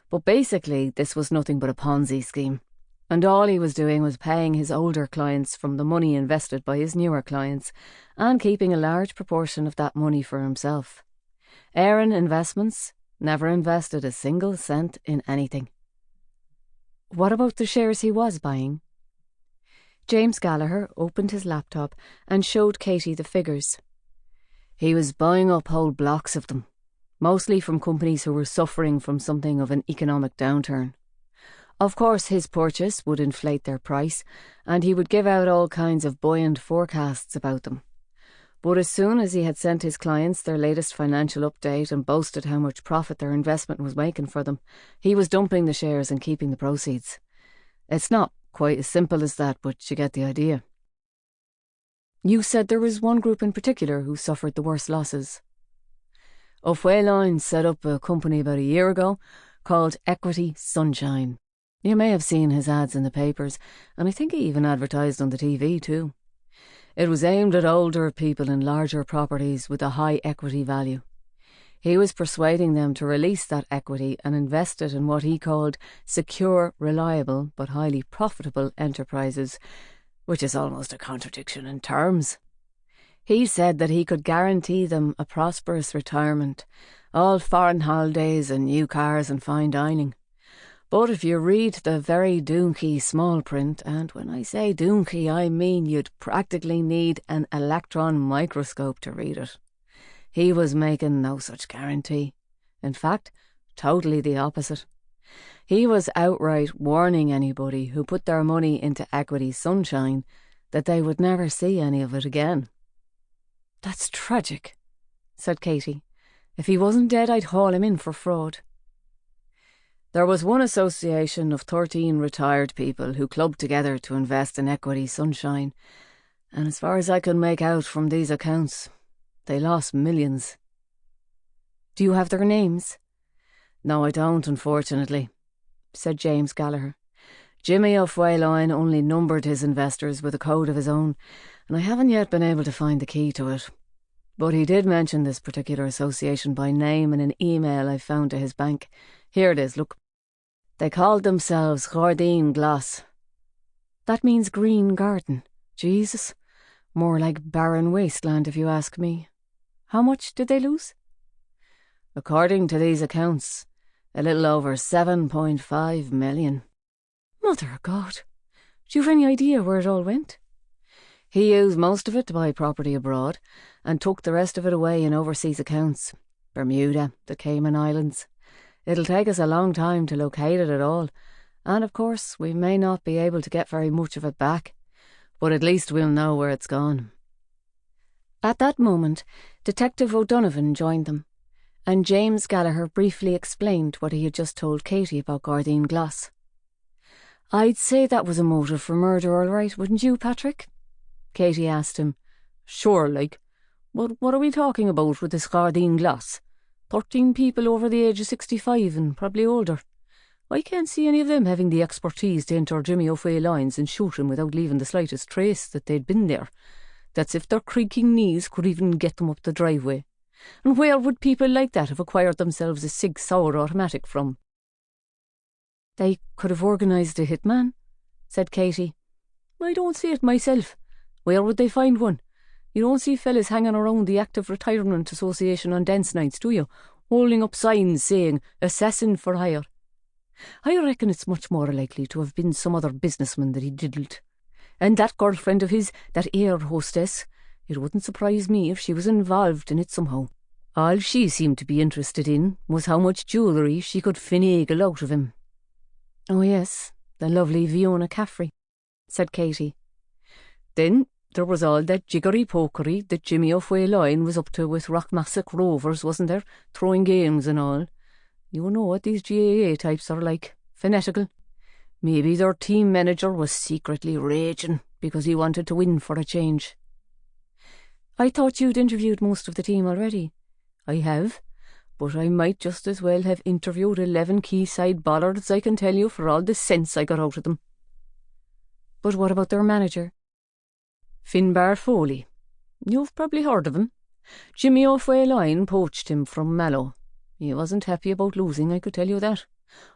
S2: But basically, this was nothing but a Ponzi scheme. And all he was doing was paying his older clients from the money invested by his newer clients, and keeping a large proportion of that money for himself. Aaron Investments never invested a single cent in anything.
S1: What about the shares he was buying? James Gallagher opened his laptop and showed Katie the figures.
S2: He was buying up whole blocks of them, mostly from companies who were suffering from something of an economic downturn. Of course, his purchase would inflate their price, and he would give out all kinds of buoyant forecasts about them. But as soon as he had sent his clients their latest financial update and boasted how much profit their investment was making for them, he was dumping the shares and keeping the proceeds. It's not quite as simple as that, but you get the idea.
S1: You said there was one group in particular who suffered the worst losses.
S2: O'Fueloin set up a company about a year ago called Equity Sunshine. You may have seen his ads in the papers, and I think he even advertised on the TV too. It was aimed at older people in larger properties with a high equity value. He was persuading them to release that equity and invest it in what he called secure, reliable, but highly profitable enterprises, which is almost a contradiction in terms. He said that he could guarantee them a prosperous retirement, all foreign holidays and new cars and fine dining. But if you read the very doonky small print, and when I say doonky, I mean you'd practically need an electron microscope to read it, he was making no such guarantee. In fact, totally the opposite. He was outright warning anybody who put their money into Equity Sunshine that they would never see any of it again.
S1: That's tragic, said Katie. If he wasn't dead, I'd haul him in for fraud.
S2: There was one association of 13 retired people who clubbed together to invest in Equity Sunshine, and as far as I could make out from these accounts, they lost millions.
S1: Do you have their names?
S2: No, I don't, unfortunately, said James Gallagher. Jimmy O'Fueloin only numbered his investors with a code of his own, and I haven't yet been able to find the key to it. But he did mention this particular association by name in an email I found to his bank. Here it is, look. They called themselves Garda Gloss.
S1: That means green garden. Jesus. More like barren wasteland, if you ask me. How much did they lose?
S2: According to these accounts, a little over 7.5 million.
S1: Mother of God. Do you have any idea where it all went?
S2: He used most of it to buy property abroad and took the rest of it away in overseas accounts. Bermuda, the Cayman Islands. It'll take us a long time to locate it at all, and of course we may not be able to get very much of it back, but at least we'll know where it's gone.
S1: At that moment, Detective O'Donovan joined them, and James Gallagher briefly explained what he had just told Katie about Garda Gloss. I'd say that was a motive for murder, all right, wouldn't you, Patrick? Katie asked him.
S2: Sure, like. But what are we talking about with this Garda Gloss? 13 people over the age of 65 and probably older. I can't see any of them having the expertise to enter Jimmy O'Fueloin's and shoot him without leaving the slightest trace that they'd been there. That's if their creaking knees could even get them up the driveway. And where would people like that have acquired themselves a Sig Sauer automatic from?
S1: They could have organised a hitman, said Katie.
S2: I don't see it myself. Where would they find one? You don't see fellas hanging around the Active Retirement Association on dance nights, do you? Holding up signs saying, assassin for hire. I reckon it's much more likely to have been some other businessman that he diddled. And that girlfriend of his, that air hostess, it wouldn't surprise me if she was involved in it somehow. All she seemed to be interested in was how much jewellery she could finagle out of him.
S1: Oh yes, the lovely Fiona Caffrey, said Katie.
S2: Then there was all that jiggery-pokery that Jimmy O'Fueloin was up to with Rockmassick Rovers, wasn't there? Throwing games and all. You know what these GAA types are like, fanatical. Maybe their team manager was secretly raging because he wanted to win for a change.
S1: I thought you'd interviewed most of the team already.
S2: I have,
S3: but I might just as well have interviewed 11 quayside bollards, I can tell you, for all the sense I got out of them.
S1: But what about their manager?
S3: Finbar Foley. You've probably heard of him. Jimmy O'Faolain poached him from Mallow. He wasn't happy about losing, I could tell you that.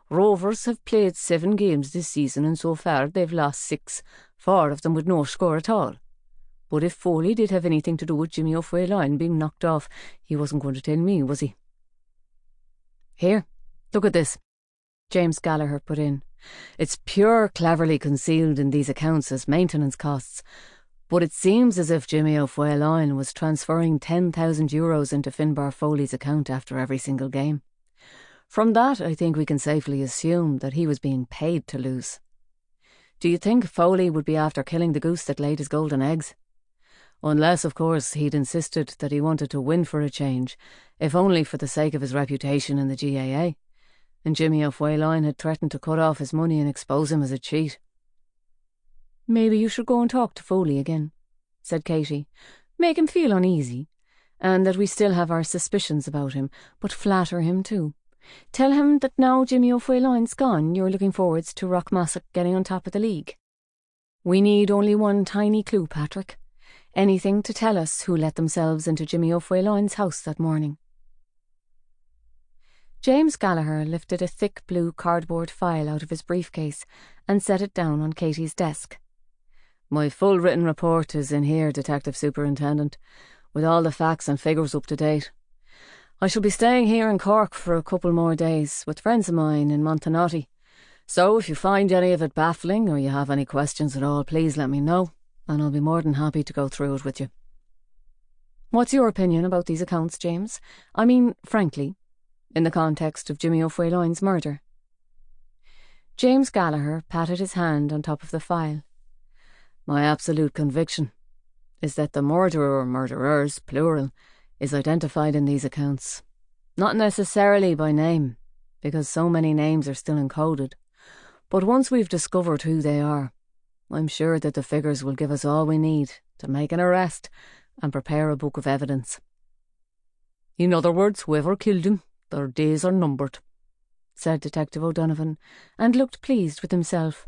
S3: Rovers have played 7 games this season, and so far they've lost 6, 4 of them with no score at all. But if Foley did have anything to do with Jimmy O'Faolain being knocked off, he wasn't going to tell me, was he?
S1: Here, look at this, James Gallagher put in.
S3: It's pure cleverly concealed in these accounts as maintenance costs, but it seems as if Jimmy O'Faolain was transferring €10,000 into Finbar Foley's account after every single game. From that, I think we can safely assume that he was being paid to lose. Do you think Foley would be after killing the goose that laid his golden eggs? Unless, of course, he'd insisted that he wanted to win for a change, if only for the sake of his reputation in the GAA, and Jimmy O'Faolain had threatened to cut off his money and expose him as a cheat.
S1: Maybe you should go and talk to Foley again, said Katie. Make him feel uneasy, and that we still have our suspicions about him, but flatter him too. Tell him that now Jimmy O'Faolain's gone, you're looking forwards to Rockmassock getting on top of the league. We need only one tiny clue, Patrick. Anything to tell us who let themselves into Jimmy O'Faolain's house that morning. James Gallagher lifted a thick blue cardboard file out of his briefcase and set it down on Katie's desk.
S3: My full written report is in here, Detective Superintendent, with all the facts and figures up to date. I shall be staying here in Cork for a couple more days with friends of mine in Montenotte. So if you find any of it baffling or you have any questions at all, please let me know, and I'll be more than happy to go through it with you.
S1: What's your opinion about these accounts, James? I mean, frankly, in the context of Jimmy O'Faolain's murder. James Gallagher patted his hand on top of the file.
S3: My absolute conviction is that the murderer or murderers, plural, is identified in these accounts. Not necessarily by name, because so many names are still encoded, but once we've discovered who they are, I'm sure that the figures will give us all we need to make an arrest and prepare a book of evidence. In other words, whoever killed him, their days are numbered, said Detective O'Donovan, and looked pleased with himself.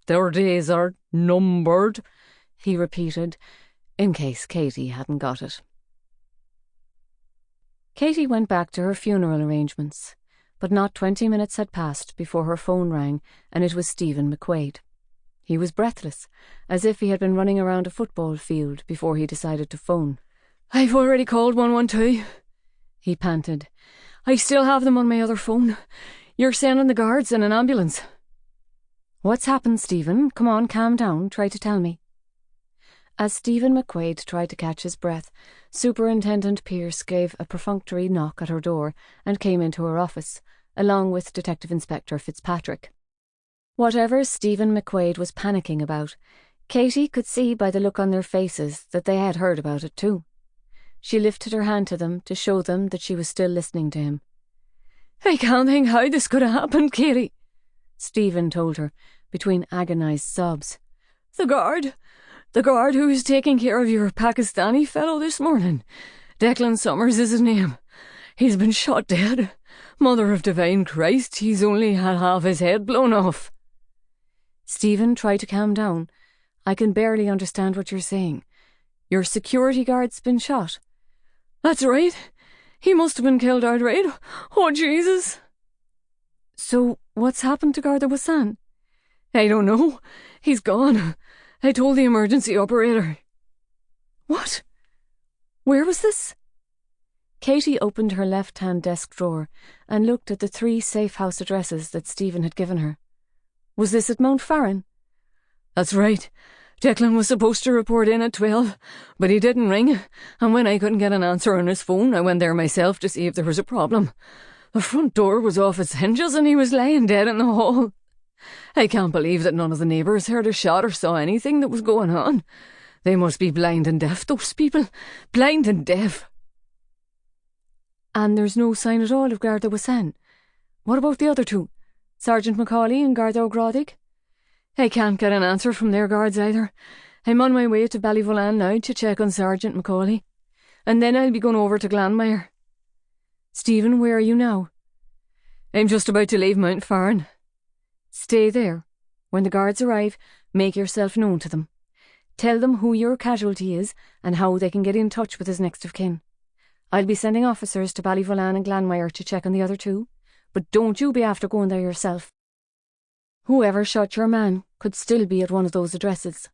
S3: Their days are numbered, he repeated, in case Katie hadn't got it.
S1: Katie went back to her funeral arrangements, but not 20 minutes had passed before her phone rang, and it was Stephen McQuaid. He was breathless, as if he had been running around a football field before he decided to phone.
S2: I've already called 112,
S1: he panted.
S2: I still have them on my other phone. You're sending the guards and an ambulance.
S1: What's happened, Stephen? Come on, calm down, try to tell me. As Stephen McQuaid tried to catch his breath, Superintendent Pearce gave a perfunctory knock at her door and came into her office, along with Detective Inspector Fitzpatrick. Whatever Stephen McQuaid was panicking about, Katie could see by the look on their faces that they had heard about it too. She lifted her hand to them to show them that she was still listening to him.
S2: I can't think how this could have happened, Katie,
S1: Stephen told her, between agonised sobs.
S2: The guard who was taking care of your Pakistani fellow this morning. Declan Summers is his name. He's been shot dead. Mother of Divine Christ, he's only had half his head blown off.
S1: Stephen, try to calm down. I can barely understand what you're saying. Your security guard's been shot.
S2: That's right. He must have been killed outright. Oh, Jesus.
S1: So, what's happened to Garda Wassan?
S2: I don't know. He's gone. I told the emergency operator.
S1: What? Where was this? Katie opened her left-hand desk drawer and looked at the 3 safe house addresses that Stephen had given her. Was this at Mount Farron?
S2: That's right. Declan was supposed to report in at 12, but he didn't ring, and when I couldn't get an answer on his phone, I went there myself to see if there was a problem. The front door was off its hinges and he was lying dead in the hall. I can't believe that none of the neighbours heard a shot or saw anything that was going on. They must be blind and deaf, those people. Blind and deaf.
S1: And there's no sign at all of Garda Wassan. What about the other 2? Sergeant Macaulay and Garda O'Grady?
S2: I can't get an answer from their guards either. I'm on my way to Ballyvolane now to check on Sergeant Macaulay, and then I'll be going over to Glanmire.
S1: Stephen, where are you now?
S2: I'm just about to leave Mount Farn.
S1: Stay there. When the guards arrive, make yourself known to them. Tell them who your casualty is and how they can get in touch with his next of kin. I'll be sending officers to Ballyvolane and Glanmire to check on the other two, but don't you be after going there yourself. Whoever shot your man could still be at one of those addresses.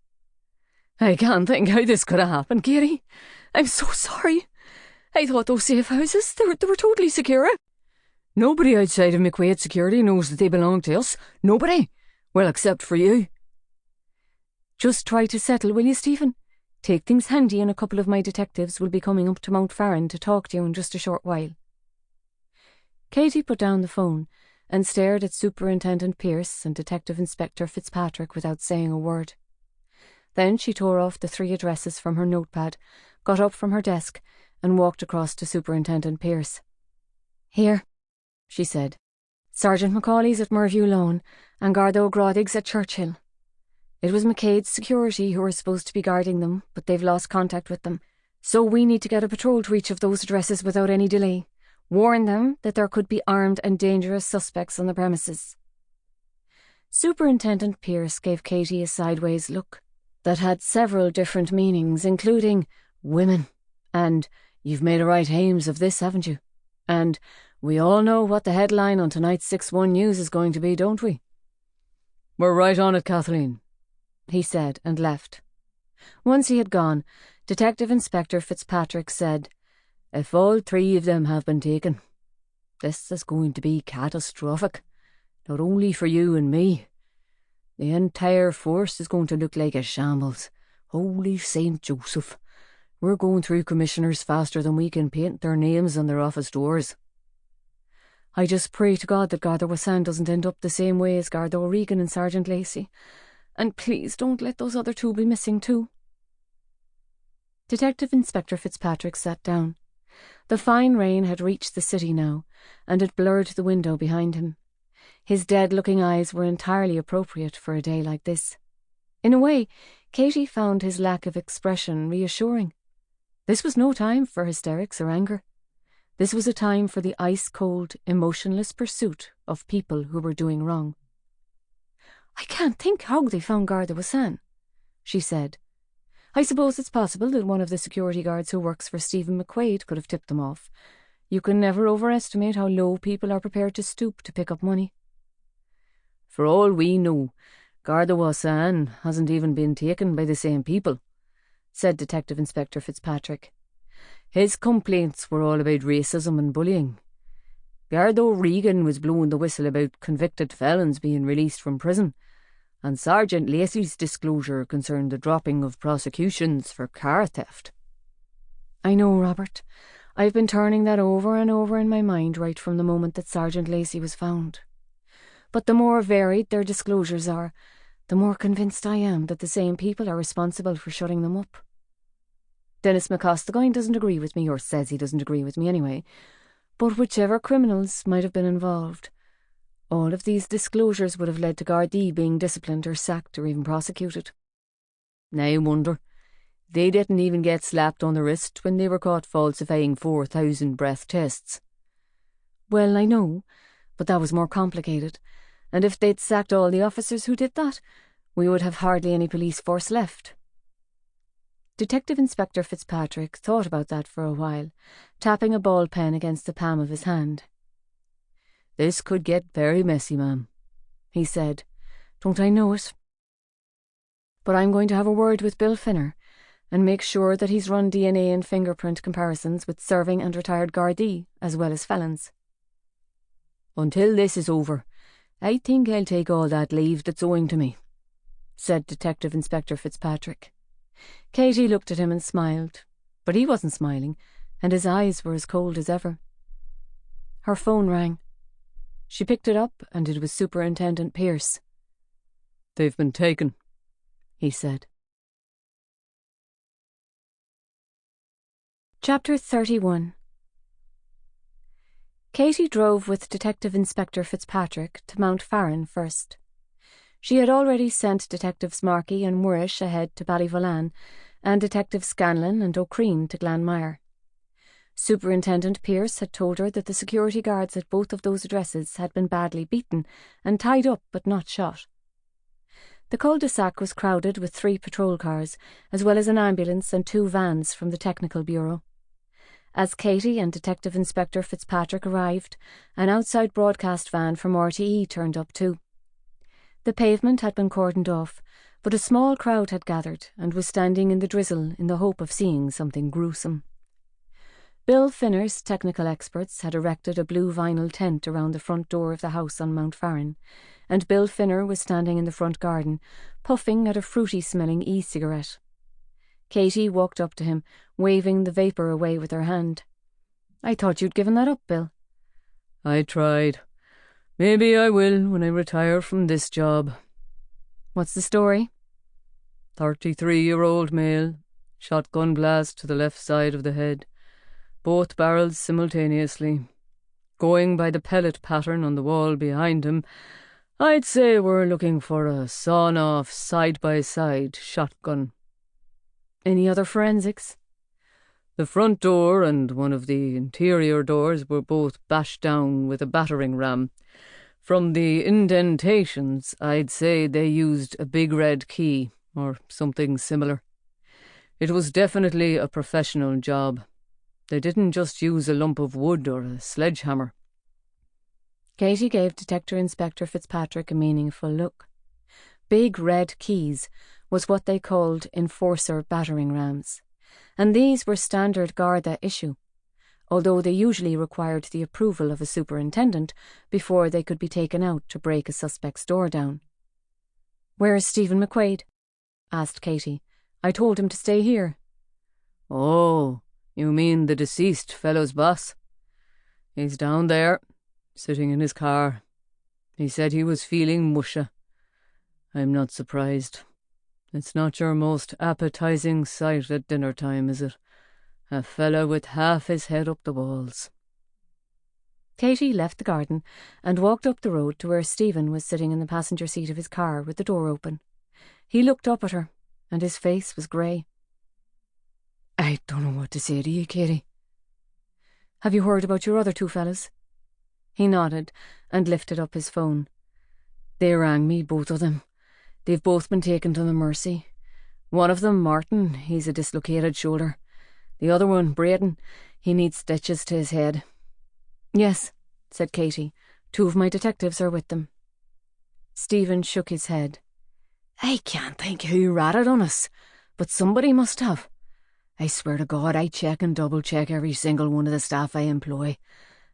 S2: I can't think how this could have happened, Katie. I'm so sorry. I thought those safe houses, they were totally secure. Nobody outside of McQuaid Security knows that they belong to us. Nobody. Well, except for you.
S1: Just try to settle, will you, Stephen? Take things handy and a couple of my detectives will be coming up to Mount Farn to talk to you in just a short while. Katie put down the phone and stared at Superintendent Pearce and Detective Inspector Fitzpatrick without saying a word. Then she tore off the 3 addresses from her notepad, got up from her desk and walked across to Superintendent Pearce. Here, she said. Sergeant Macaulay's at Merview Lawn and Garda O'Gradig's at Churchill. It was McCade's security who were supposed to be guarding them, but they've lost contact with them. So we need to get a patrol to each of those addresses without any delay. Warn them that there could be armed and dangerous suspects on the premises. Superintendent Pearce gave Katie a sideways look that had several different meanings, including women and you've made a right hames of this, haven't you? And we all know what the headline on tonight's 6-1 News is going to be, don't we?
S2: We're right on it, Kathleen,
S1: he said and left. Once he had gone, Detective Inspector Fitzpatrick said, If all 3 of them have been taken, this is going to be catastrophic, not only for you and me. The entire force is going to look like a shambles. Holy St. Joseph. We're going through commissioners faster than we can paint their names on their office doors. I just pray to God that Garda Wassan doesn't end up the same way as Garda O'Regan and Sergeant Lacey. And please don't let those other 2 be missing too. Detective Inspector Fitzpatrick sat down. The fine rain had reached the city now, and it blurred the window behind him. His dead-looking eyes were entirely appropriate for a day like this. In a way, Katie found his lack of expression reassuring. This was no time for hysterics or anger. This was a time for the ice-cold, emotionless pursuit of people who were doing wrong. I can't think how they found Garda Wassan, she said. I suppose it's possible that one of the security guards who works for Stephen McQuaid could have tipped them off. You can never overestimate how low people are prepared to stoop to pick up money.
S2: For all we know, Garda Wassan hasn't even been taken by the same people, said Detective Inspector Fitzpatrick. His complaints were all about racism and bullying. Garda O'Regan was blowing the whistle about convicted felons being released from prison, and Sergeant Lacey's disclosure concerned the dropping of prosecutions for car theft.
S1: I know, Robert. I've been turning that over and over in my mind right from the moment that Sergeant Lacey was found. But the more varied their disclosures are, the more convinced I am that the same people are responsible for shutting them up. Dennis McCostigoyne doesn't agree with me, or says he doesn't agree with me anyway, but whichever criminals might have been involved, all of these disclosures would have led to Gardaí being disciplined or sacked or even prosecuted.
S2: I wonder, they didn't even get slapped on the wrist when they were caught falsifying 4,000 breath tests.
S1: Well, I know, but that was more complicated, and if they'd sacked all the officers who did that, we would have hardly any police force left. Detective Inspector Fitzpatrick thought about that for a while, tapping a ball pen against the palm of his hand.
S2: This could get very messy, ma'am,
S1: he said. Don't I know it? But I'm going to have a word with Bill Finner and make sure that he's run DNA and fingerprint comparisons with serving and retired Gardaí as well as felons.
S2: Until this is over, I think I'll take all that leave that's owing to me,
S1: said Detective Inspector Fitzpatrick. Katie looked at him and smiled, but he wasn't smiling, and his eyes were as cold as ever. Her phone rang. She picked it up, and it was Superintendent Pearce.
S2: They've been taken,
S1: he said. Chapter 31. Katie drove with Detective Inspector Fitzpatrick to Mount Farn first. She had already sent Detectives Markey and Moorish ahead to Ballyvolane, and Detectives Scanlon and O'Creen to Glanmire. Superintendent Pearce had told her that the security guards at both of those addresses had been badly beaten and tied up but not shot. The cul-de-sac was crowded with 3 patrol cars, as well as an ambulance and 2 vans from the Technical Bureau. As Katie and Detective Inspector Fitzpatrick arrived, an outside broadcast van from RTE turned up too. The pavement had been cordoned off, but a small crowd had gathered and was standing in the drizzle in the hope of seeing something gruesome. Bill Finner's technical experts had erected a blue vinyl tent around the front door of the house on Mount Farron, and Bill Finner was standing in the front garden, puffing at a fruity-smelling e-cigarette. Katie walked up to him, waving the vapour away with her hand. "I thought you'd given that up, Bill."
S2: "I tried. Maybe I will when I retire from this job."
S1: "What's the story?"
S2: 33-year-old male, shotgun blast to the left side of the head. Both barrels simultaneously. Going by the pellet pattern on the wall behind him, I'd say we're looking for a sawn-off side-by-side shotgun.
S1: "Any other forensics?"
S2: The front door and one of the interior doors were both bashed down with a battering ram. From the indentations, I'd say they used a big red key, or something similar. It was definitely a professional job. They didn't just use a lump of wood or a sledgehammer.
S1: Katie gave Detective Inspector Fitzpatrick a meaningful look. Big red keys was what they called enforcer battering rams, and these were standard Garda issue, although they usually required the approval of a superintendent before they could be taken out to break a suspect's door down. "Where's Stephen McQuaid?" asked Katie. "I told him to stay here."
S2: "Oh, you mean the deceased fellow's boss? He's down there, sitting in his car. He said he was feeling musha. I'm not surprised. It's not your most appetising sight at dinner time, is it? A fella with half his head up the walls."
S1: Katie left the garden and walked up the road to where Stephen was sitting in the passenger seat of his car with the door open. He looked up at her, and his face was grey.
S3: "I don't know what to say to you, Katie."
S1: "Have you heard about your other 2 fellas?" He nodded and lifted up his phone.
S3: "They rang me, both of them. They've both been taken to the Mercy. One of them, Martin, he's a dislocated shoulder. The other one, Braden, he needs stitches to his head."
S1: "Yes," said Katie. 2 of my detectives are with them." Stephen shook his head.
S3: "I can't think who ratted on us, but somebody must have. I swear to God, I check and double-check every single one of the staff I employ.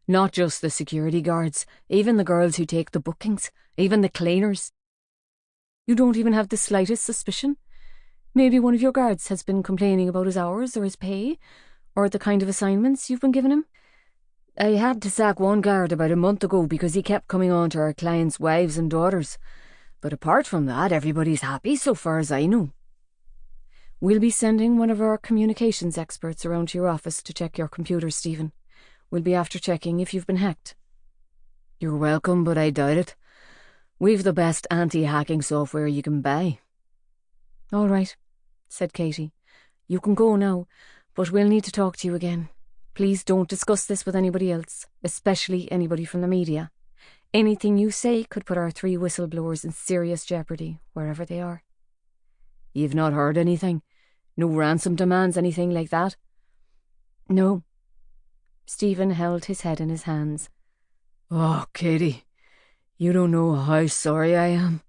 S3: Not just the security guards, even the girls who take the bookings, even the cleaners."
S1: "You don't even have the slightest suspicion? Maybe one of your guards has been complaining about his hours or his pay, or the kind of assignments you've been giving him?"
S3: "I had to sack one guard about a month ago because he kept coming on to our clients' wives and daughters. But apart from that, everybody's happy so far as I know."
S1: "We'll be sending one of our communications experts around to your office to check your computer, Stephen. We'll be after checking if you've been hacked."
S3: "You're welcome, but I doubt it. We've the best anti-hacking software you can buy."
S1: "All right," said Katie. "You can go now, but we'll need to talk to you again. Please don't discuss this with anybody else, especially anybody from the media. Anything you say could put our 3 whistleblowers in serious jeopardy, wherever they are."
S3: "You've not heard anything? No ransom demands, anything like that?"
S1: "No." Stephen held his head in his hands.
S3: "Oh, Katie, you don't know how sorry I am.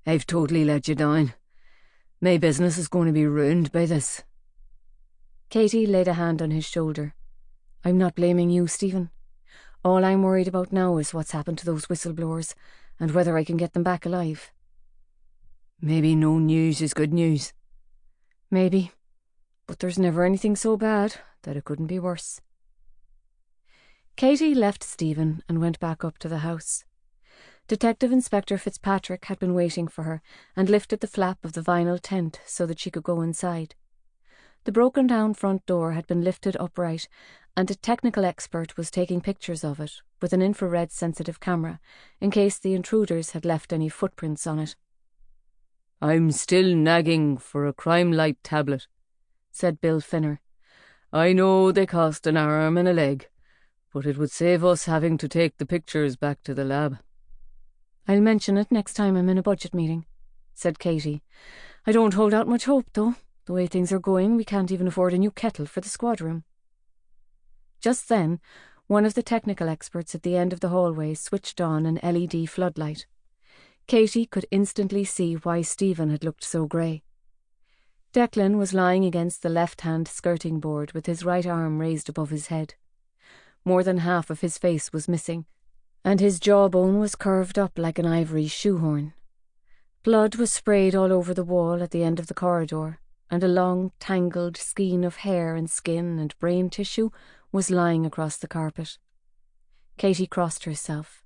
S3: I've totally let you down. My business is going to be ruined by this."
S1: Katie laid a hand on his shoulder. "I'm not blaming you, Stephen. All I'm worried about now is what's happened to those whistleblowers and whether I can get them back alive."
S3: "Maybe no news is good news."
S1: "Maybe, but there's never anything so bad that it couldn't be worse." Katie left Stephen and went back up to the house. Detective Inspector Fitzpatrick had been waiting for her and lifted the flap of the vinyl tent so that she could go inside. The broken-down front door had been lifted upright, and a technical expert was taking pictures of it with an infrared-sensitive camera in case the intruders had left any footprints on it.
S2: "I'm still nagging for a crime light tablet,"
S1: said Bill Finner.
S2: I know they cost an arm and a leg, but it would save us having to take the pictures back to the lab."
S1: "I'll mention it next time I'm in a budget meeting," said Katie. "I don't hold out much hope, though. The way things are going, we can't even afford a new kettle for the squad room." Just then, one of the technical experts at the end of the hallway switched on an LED floodlight. Katie could instantly see why Stephen had looked so grey. Declan was lying against the left-hand skirting board with his right arm raised above his head. More than half of his face was missing, and his jawbone was curved up like an ivory shoehorn. Blood was sprayed all over the wall at the end of the corridor, and a long, tangled skein of hair and skin and brain tissue was lying across the carpet. Katie crossed herself.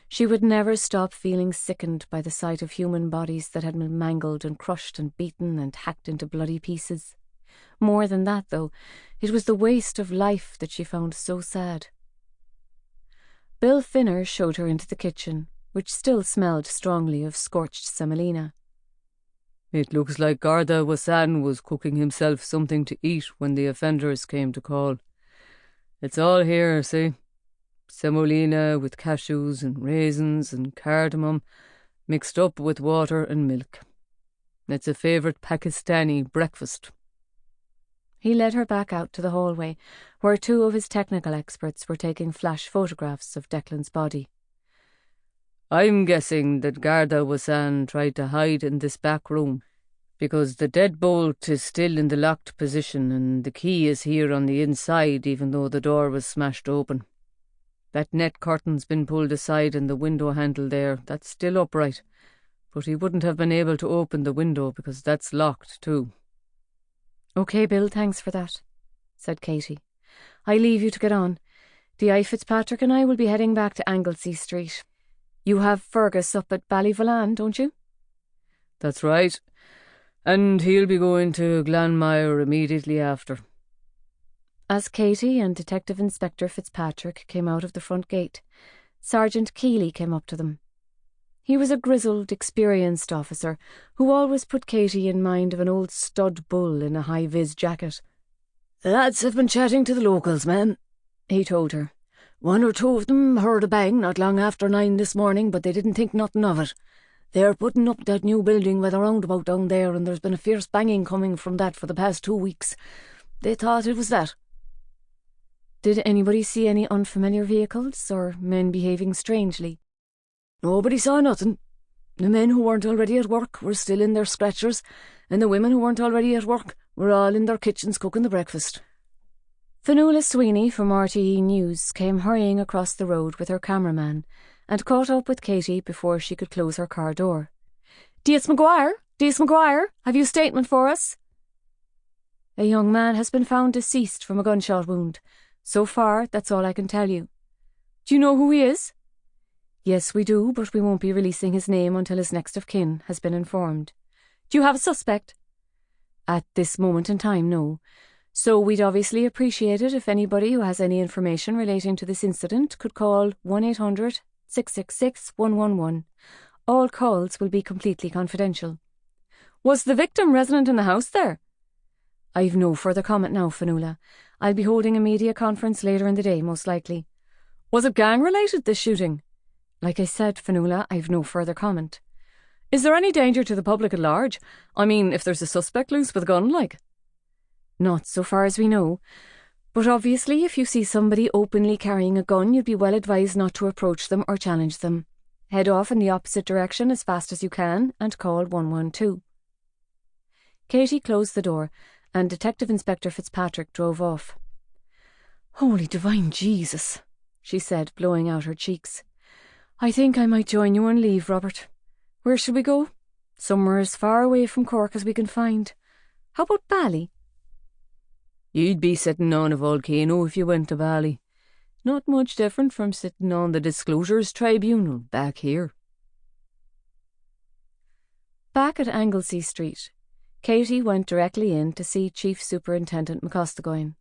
S1: She would never stop feeling sickened by the sight of human bodies that had been mangled and crushed and beaten and hacked into bloody pieces. More than that, though, it was the waste of life that she found so sad. Bill Finner showed her into the kitchen, which still smelled strongly of scorched semolina.
S2: "It looks like Garda was cooking himself something to eat when the offenders came to call. It's all here, see? Semolina with cashews and raisins and cardamom mixed up with water and milk. It's a favourite Pakistani breakfast."
S1: He led her back out to the hallway, where two of his technical experts were taking flash photographs of Declan's body.
S2: "I'm guessing that Garda tried to hide in this back room, because the deadbolt is still in the locked position and the key is here on the inside even though the door was smashed open. That net curtain's been pulled aside and the window handle there, that's still upright, but he wouldn't have been able to open the window because that's locked too."
S1: "OK, Bill, thanks for that," said Katie. "I leave you to get on. D.I. Fitzpatrick and I will be heading back to Anglesey Street. You have Fergus up at Ballyvolane, don't you?"
S2: "That's right. And he'll be going to Glanmire immediately after."
S1: As Katie and Detective Inspector Fitzpatrick came out of the front gate, Sergeant Keeley came up to them. He was a grizzled, experienced officer who always put Katie in mind of an old stud bull in a high-vis jacket.
S3: "The lads have been chatting to the locals, ma'am," he told her. "One or two of them heard a bang not long after 9 this morning, but they didn't think nothing of it. They're putting up that new building with a roundabout down there, and there's been a fierce banging coming from that for the past 2 weeks. They thought it was that."
S1: "Did anybody see any unfamiliar vehicles or men behaving strangely?"
S3: "Nobody saw nothing. The men who weren't already at work were still in their scratchers, and the women who weren't already at work were all in their kitchens cooking the breakfast."
S1: Fionnuala Sweeney from RTE News came hurrying across the road with her cameraman and caught up with Katie before she could close her car door. "D.S. Maguire, have you a statement for us?" "A young man has been found deceased from a gunshot wound. So far, that's all I can tell you." "Do you know who he is?" "Yes, we do, but we won't be releasing his name until his next of kin has been informed." "Do you have a suspect?" "At this moment in time, no. So we'd obviously appreciate it if anybody who has any information relating to this incident could call 1-800-666-111. All calls will be completely confidential." "Was the victim resident in the house there?" "I've no further comment now, Fionnuala. I'll be holding a media conference later in the day, most likely."
S2: "Was it gang-related, this shooting?"
S1: "Like I said, Fionnuala, I've no further comment."
S2: "Is there any danger to the public at large? I mean, if there's a suspect loose with a gun, like?"
S1: "Not so far as we know. But obviously, if you see somebody openly carrying a gun, you'd be well advised not to approach them or challenge them. Head off in the opposite direction as fast as you can and call 112. Katie closed the door and Detective Inspector Fitzpatrick drove off. "Holy divine Jesus," she said, blowing out her cheeks. "I think I might join you on leave, Robert. Where should we go? Somewhere as far away from Cork as we can find. How about Bally?"
S2: "You'd be sitting on a volcano if you went to Bally. Not much different from sitting on the Disclosures Tribunal back here."
S1: Back at Anglesey Street, Katie went directly in to see Chief Superintendent McCostagoyne.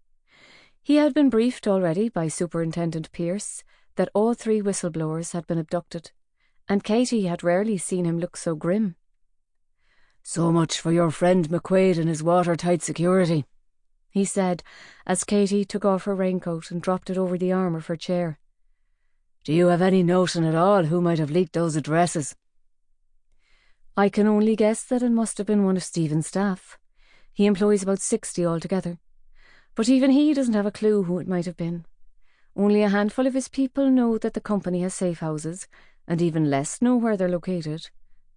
S1: He had been briefed already by Superintendent Pearce that all 3 whistleblowers had been abducted, and Katie had rarely seen him look so grim.
S3: "So much for your friend McQuaid and his watertight security,"
S1: he said, as Katie took off her raincoat and dropped it over the arm of her chair.
S3: Do you have any notion at all who might have leaked those addresses?
S1: I can only guess that it must have been one of Stephen's staff. He employs about 60 altogether. But even he doesn't have a clue who it might have been. Only a handful of his people know that the company has safe houses, and even less know where they're located.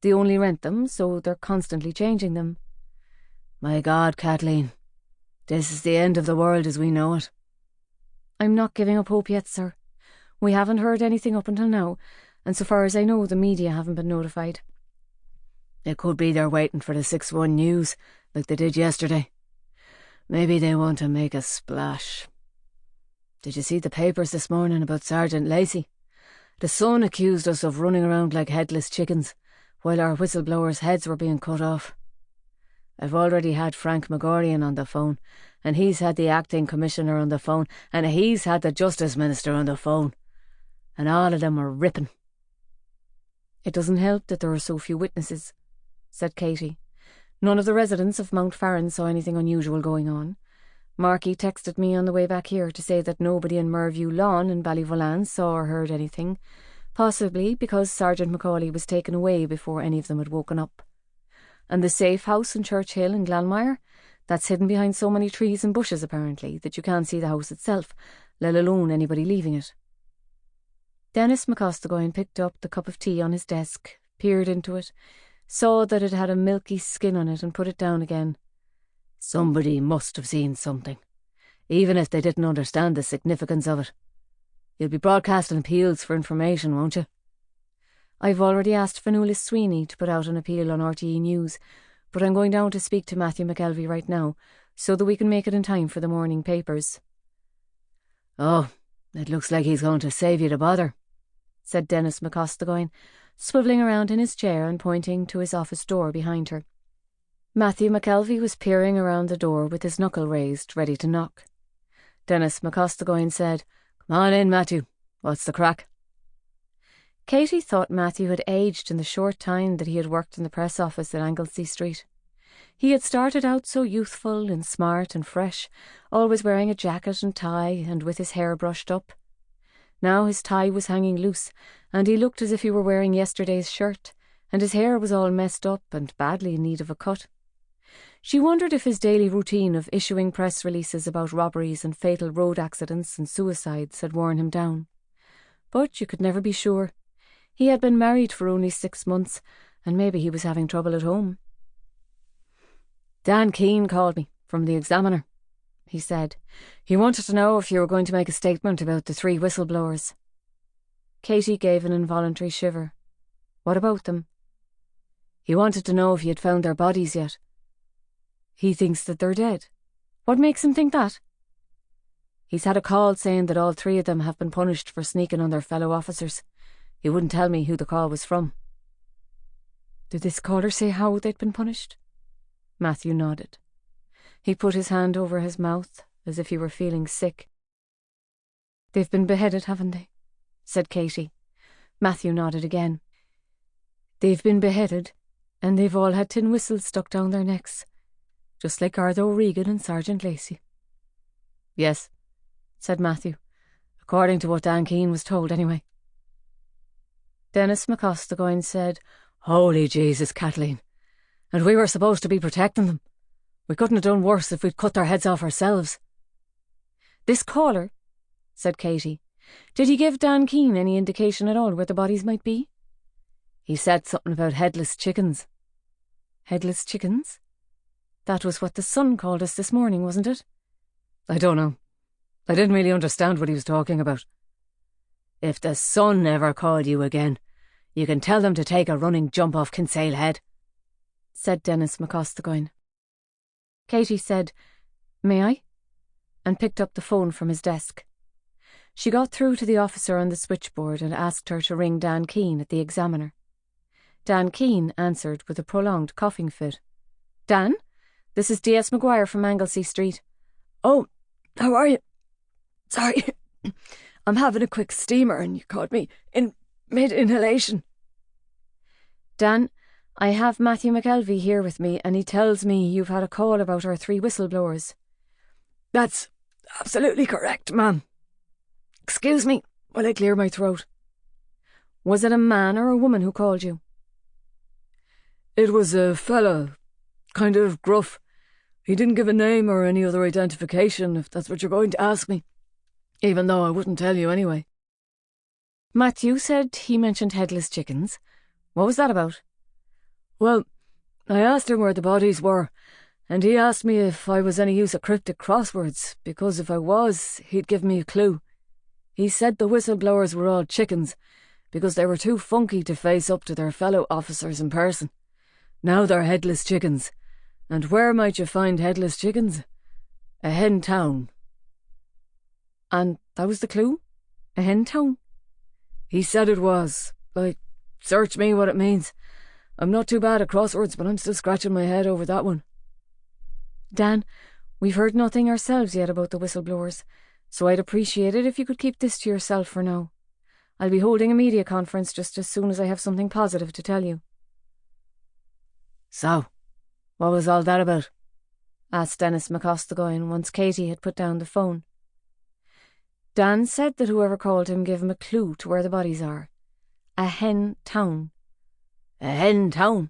S1: They only rent them, so they're constantly changing them.
S3: My God, Kathleen, this is the end of the world as we know it.
S1: I'm not giving up hope yet, sir. We haven't heard anything up until now, and so far as I know, the media haven't been notified.
S3: It could be they're waiting for the 6-1 news, like they did yesterday. Maybe they want to make a splash. Did you see the papers this morning about Sergeant Lacey? The Sun accused us of running around like headless chickens, while our whistleblowers' heads were being cut off. I've already had Frank Maguire on the phone, and he's had the acting commissioner on the phone, and he's had the Justice Minister on the phone. And all of them are ripping.
S1: It doesn't help that there are so few witnesses, said Katie. None of the residents of Mount Farron saw anything unusual going on. Marky texted me on the way back here to say that nobody in Merview Lawn and Ballyvolane saw or heard anything, possibly because Sergeant Macaulay was taken away before any of them had woken up. And the safe house in Church Hill in Glanmire, that's hidden behind so many trees and bushes apparently that you can't see the house itself, let alone anybody leaving it. Dennis McCostigoyne picked up the cup of tea on his desk, peered into it, saw that it had a milky skin on it and put it down again.
S3: Somebody must have seen something, even if they didn't understand the significance of it. You'll be broadcasting appeals for information, won't you?
S1: I've already asked Fionnuala Sweeney to put out an appeal on RTE News, but I'm going down to speak to Matthew McKelvey right now, so that we can make it in time for the morning papers.
S3: Oh, it looks like he's going to save you the bother, said Dennis McCostigoyne, swivelling around in his chair and pointing to his office door behind her.
S1: Matthew McKelvey was peering around the door with his knuckle raised, ready to knock.
S3: Dennis McCostigoyne said, Come on in, Matthew. What's the crack?
S1: Katie thought Matthew had aged in the short time that he had worked in the press office at Anglesey Street. He had started out so youthful and smart and fresh, always wearing a jacket and tie and with his hair brushed up. Now his tie was hanging loose, and he looked as if he were wearing yesterday's shirt, and his hair was all messed up and badly in need of a cut. She wondered if his daily routine of issuing press releases about robberies and fatal road accidents and suicides had worn him down. But you could never be sure. He had been married for only 6 months, and maybe he was having trouble at home.
S3: Dan Keane called me from the Examiner, he said. He wanted to know if you were going to make a statement about the 3 whistleblowers.
S1: Katie gave an involuntary shiver. What about them?
S3: He wanted to know if you had found their bodies yet.
S1: He thinks that they're dead. What makes him think that?
S3: He's had a call saying that all 3 of them have been punished for sneaking on their fellow officers. He wouldn't tell me who the call was from.
S1: Did this caller say how they'd been punished? Matthew nodded. He put his hand over his mouth as if he were feeling sick. They've been beheaded, haven't they? Said Katie. Matthew nodded again. They've been beheaded, and they've all had tin whistles stuck down their necks, just like Garda O'Regan and Sergeant Lacey.
S3: Yes, said Matthew, according to what Dan Keane was told anyway.
S1: Dennis McCostigoyne said,
S3: Holy Jesus, Kathleen. And we were supposed to be protecting them. We couldn't have done worse if we'd cut their heads off ourselves.
S1: This caller, said Katie, did he give Dan Keane any indication at all where the bodies might be?
S3: He said something about headless chickens.
S1: Headless chickens? That was what the Sun called us this morning, wasn't it?
S3: I don't know. I didn't really understand what he was talking about. If the Sun ever called you again, you can tell them to take a running jump off Kinsale Head,
S1: said Dennis McCostigoyne. Katie said, May I? And picked up the phone from his desk. She got through to the officer on the switchboard and asked her to ring Dan Keane at the Examiner. Dan Keane answered with a prolonged coughing fit. Dan, this is D.S. Maguire from Anglesey Street.
S4: Oh, how are you? Sorry, I'm having a quick steamer and you caught me in mid-inhalation.
S1: Dan, I have Matthew McKelvey here with me and he tells me you've had a call about our 3 whistleblowers.
S4: That's absolutely correct, ma'am. Excuse me while I clear my throat.
S1: Was it a man or a woman who called you?
S2: It was a fella, kind of gruff. He didn't give a name or any other identification, if that's what you're going to ask me. Even though I wouldn't tell you anyway.
S1: Matthew said he mentioned headless chickens. What was that about?
S2: Well, I asked him where the bodies were, and he asked me if I was any use at cryptic crosswords, because if I was, he'd give me a clue. He said the whistleblowers were all chickens, because they were too funky to face up to their fellow officers in person. Now they're headless chickens. And where might you find headless chickens? A hen town.
S1: And that was the clue? A hen town?
S2: He said it was. Like, search me what it means. I'm not too bad at crosswords, but I'm still scratching my head over that one.
S1: Dan, we've heard nothing ourselves yet about the whistleblowers, so I'd appreciate it if you could keep this to yourself for now. I'll be holding a media conference just as soon as I have something positive to tell you.
S3: So, what was all that about? Asked Dennis McCostigoin once Katie had put down the phone.
S1: Dan said that whoever called him gave him a clue to where the bodies are. A hen town.
S3: A hen town?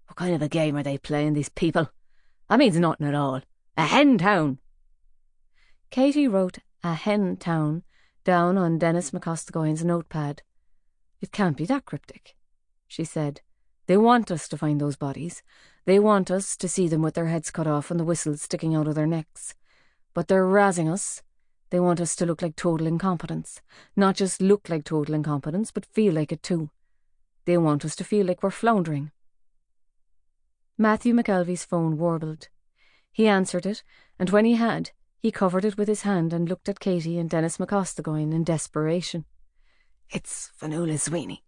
S3: What kind of a game are they playing, these people? That means nothing at all. A hen town.
S1: Katie wrote a hen town down on Dennis McCostigoin's notepad. It can't be that cryptic, she said. They want us to find those bodies. They want us to see them with their heads cut off and the whistles sticking out of their necks. But they're razzing us. They want us to look like total incompetence. Not just look like total incompetence, but feel like it too. They want us to feel like we're floundering. Matthew McKelvey's phone warbled. He answered it, and when he had, he covered it with his hand and looked at Katie and Dennis McCostigoin in desperation.
S3: It's Fionnuala Sweeney.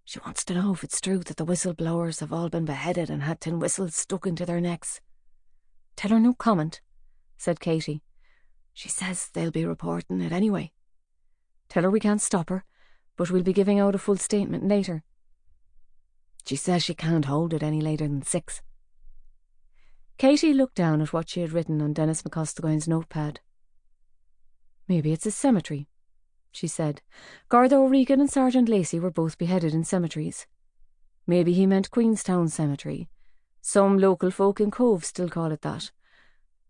S3: She wants to know if it's true that the whistleblowers have all been beheaded and had tin whistles stuck into their necks.
S1: Tell her no comment, said Katie.
S3: She says they'll be reporting it anyway.
S1: Tell her we can't stop her, but we'll be giving out a full statement later.
S3: She says she can't hold it any later than 6.
S1: Katie looked down at what she had written on Dennis McCostigoin's notepad. Maybe it's a cemetery, she said. Garda O'Regan and Sergeant Lacey were both beheaded in cemeteries. Maybe he meant Queenstown Cemetery. Some local folk in Cove still call it that.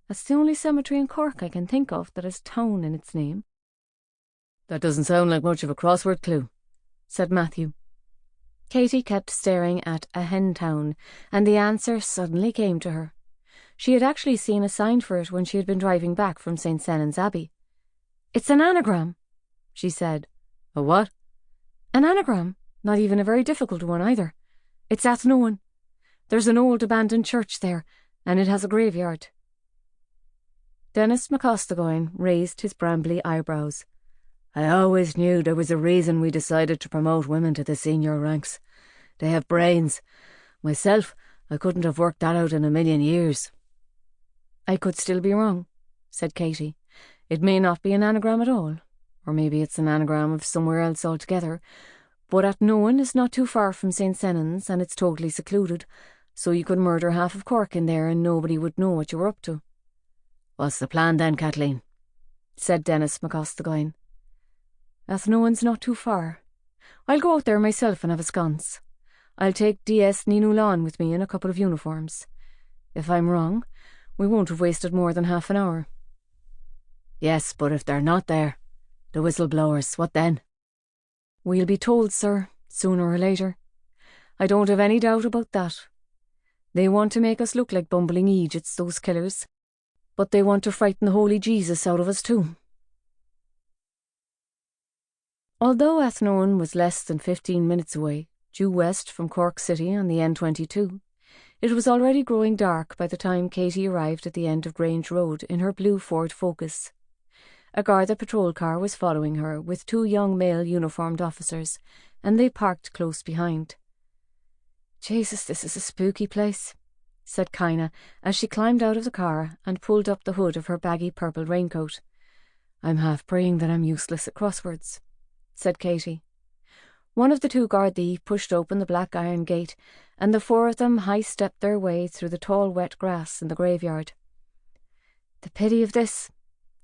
S1: That's the only cemetery in Cork I can think of that has town in its name.
S2: That doesn't sound like much of a crossword clue,
S1: said Matthew. Katie kept staring at a hen town, and the answer suddenly came to her. She had actually seen a sign for it when she had been driving back from St. Senan's Abbey. It's an anagram, she said.
S2: A what?
S1: An anagram. Not even a very difficult one either. It's Athnowin. There's an old abandoned church there, and it has a graveyard. Dennis McCostigoin raised his brambly eyebrows.
S3: I always knew there was a reason we decided to promote women to the senior ranks. They have brains. Myself, I couldn't have worked that out in a million years.
S1: I could still be wrong, said Katie. It may not be an anagram at all, or maybe it's an anagram of somewhere else altogether, but Athnowin is not too far from St. Senan's and it's totally secluded, so you could murder half of Cork in there and nobody would know what you were up to.
S3: What's the plan then, Kathleen?
S1: Said Dennis McCostigoin. Athnowin's not too far. I'll go out there myself and have a sconce. I'll take DS Ninoulan with me in a couple of uniforms. If I'm wrong, we won't have wasted more than half an hour.
S3: Yes, but if they're not there, the whistleblowers, what then?
S1: We'll be told, sir, sooner or later. I don't have any doubt about that. They want to make us look like bumbling Egypts, those killers. But they want to frighten the holy Jesus out of us too. Although Athnowin was less than 15 minutes away, due west from Cork City on the N22, it was already growing dark by the time Katie arrived at the end of Grange Road in her blue Ford Focus. A Garda patrol car was following her with 2 young male uniformed officers, and they parked close behind.
S3: Jesus, this is a spooky place,
S1: said Kaina as she climbed out of the car and pulled up the hood of her baggy purple raincoat.
S3: I'm half praying that I'm useless at crosswords,
S1: said Katie. One of the 2 Gardaí pushed open the black iron gate, and the 4 of them high-stepped their way through the tall wet grass in the graveyard.
S3: The pity of this,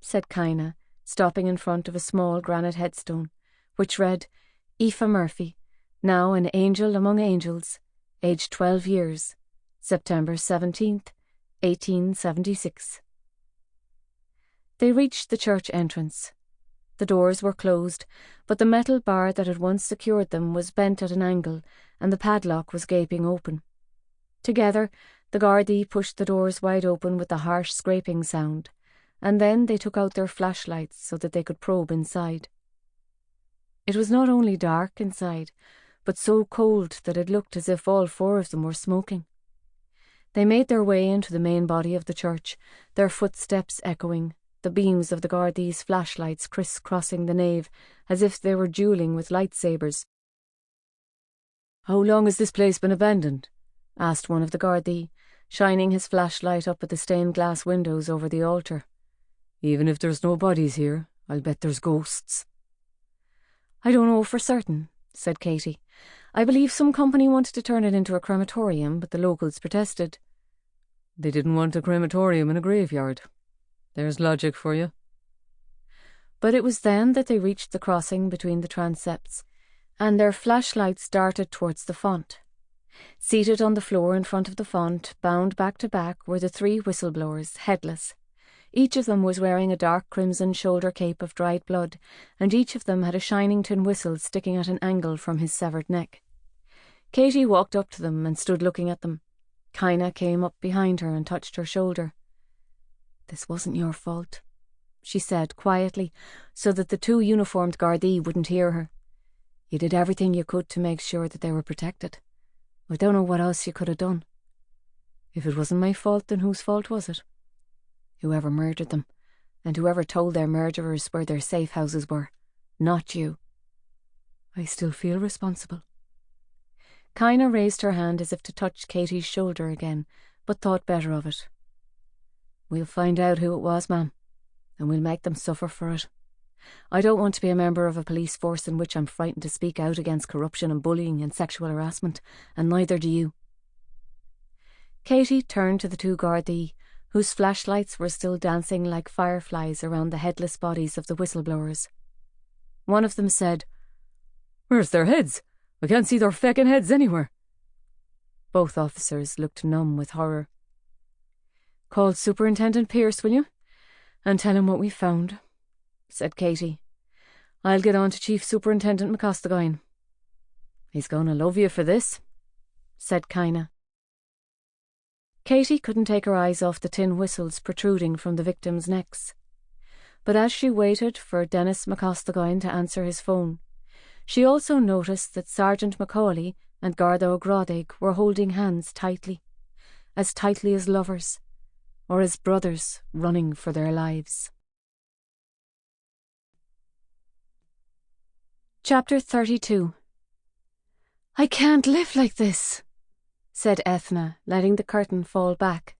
S1: said Kaina, stopping in front of a small granite headstone, which read, Aoife Murphy, now an angel among angels, aged 12 years, September 17th, 1876. They reached the church entrance. The doors were closed, but the metal bar that had once secured them was bent at an angle, and the padlock was gaping open. Together, the Gardaí pushed the doors wide open with a harsh scraping sound, and then they took out their flashlights so that they could probe inside. It was not only dark inside, but so cold that it looked as if all 4 of them were smoking. They made their way into the main body of the church, their footsteps echoing, the beams of the Gardaí's flashlights criss-crossing the nave as if they were duelling with lightsabers.
S2: "How long has this place been abandoned?"
S1: asked one of the Gardaí, shining his flashlight up at the stained glass windows over the altar.
S2: "Even if there's no bodies here, I'll bet there's ghosts."
S1: "I don't know for certain," said Katie. "I believe some company wanted to turn it into a crematorium, but the locals protested."
S2: "They didn't want a crematorium in a graveyard. There's logic for you."
S1: But it was then that they reached the crossing between the transepts, and their flashlights darted towards the font. Seated on the floor in front of the font, bound back to back, were the 3 whistleblowers, headless. Each of them was wearing a dark crimson shoulder cape of dried blood, and each of them had a shining tin whistle sticking at an angle from his severed neck. Katie walked up to them and stood looking at them. Kaina came up behind her and touched her shoulder. "This wasn't your fault," she said quietly, so that the 2 uniformed Gardaí wouldn't hear her. "You did everything you could to make sure that they were protected. I don't know what else you could have done."
S2: "If it wasn't my fault, then whose fault was it?"
S1: "Whoever murdered them, and whoever told their murderers where their safe houses were. Not you."
S2: "I still feel responsible."
S1: Kaina raised her hand as if to touch Katie's shoulder again, but thought better of it. "We'll find out who it was, ma'am, and we'll make them suffer for it. I don't want to be a member of a police force in which I'm frightened to speak out against corruption and bullying and sexual harassment, and neither do you." Katie turned to the 2 Gardaí, whose flashlights were still dancing like fireflies around the headless bodies of the whistleblowers. One of them said,
S2: "Where's their heads? I can't see their feckin' heads anywhere."
S1: Both officers looked numb with horror. "Call Superintendent Pearce, will you? And tell him what we found," said Katie. "I'll get on to Chief Superintendent McCostigoyne." "He's going to love you for this," said Kaina. Katie couldn't take her eyes off the tin whistles protruding from the victims' necks. But as she waited for Dennis McCostigoyne to answer his phone, she also noticed that Sergeant Macaulay and Garda O'Gradig were holding hands tightly as lovers, or as brothers running for their lives. Chapter 32. "I can't live like this," said Ethna, letting the curtain fall back.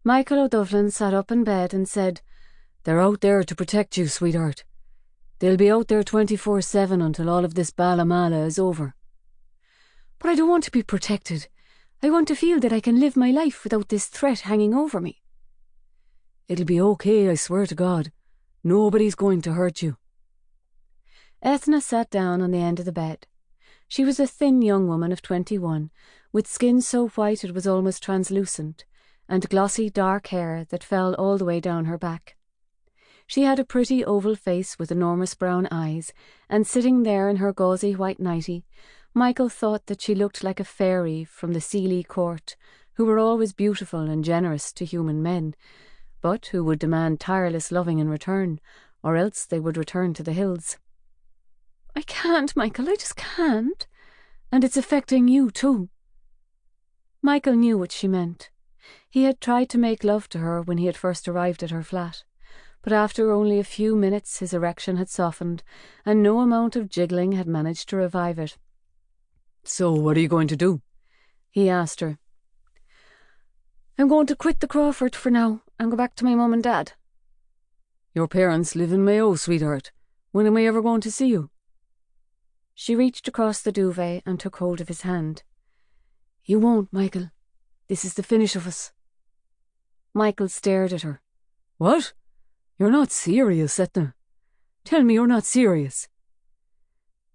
S1: Michael O'Dufflin sat up in bed and said,
S2: "They're out there to protect you, sweetheart. They'll be out there 24/7 until all of this Balamala is over."
S1: "But I don't want to be protected. I want to feel that I can live my life without this threat hanging over me."
S2: "It'll be okay, I swear to God. Nobody's going to hurt you."
S1: Ethna sat down on the end of the bed. She was a thin young woman of 21, with skin so white it was almost translucent, and glossy dark hair that fell all the way down her back. She had a pretty oval face with enormous brown eyes, and sitting there in her gauzy white nightie, Michael thought that she looked like a fairy from the Sealy court, who were always beautiful and generous to human men, but who would demand tireless loving in return, or else they would return to the hills. "I can't, Michael, I just can't. And it's affecting you too." Michael knew what she meant. He had tried to make love to her when he had first arrived at her flat, but after only a few minutes his erection had softened, and no amount of jiggling had managed to revive it.
S2: "So what are you going to do?"
S1: he asked her. "I'm going to quit the Crawford for now and go back to my mum and dad."
S2: "Your parents live in Mayo, sweetheart. When am I ever going to see you?"
S1: She reached across the duvet and took hold of his hand. "You won't, Michael. This is the finish of us." Michael stared at her.
S2: "What? You're not serious, Etna. Tell me you're not serious.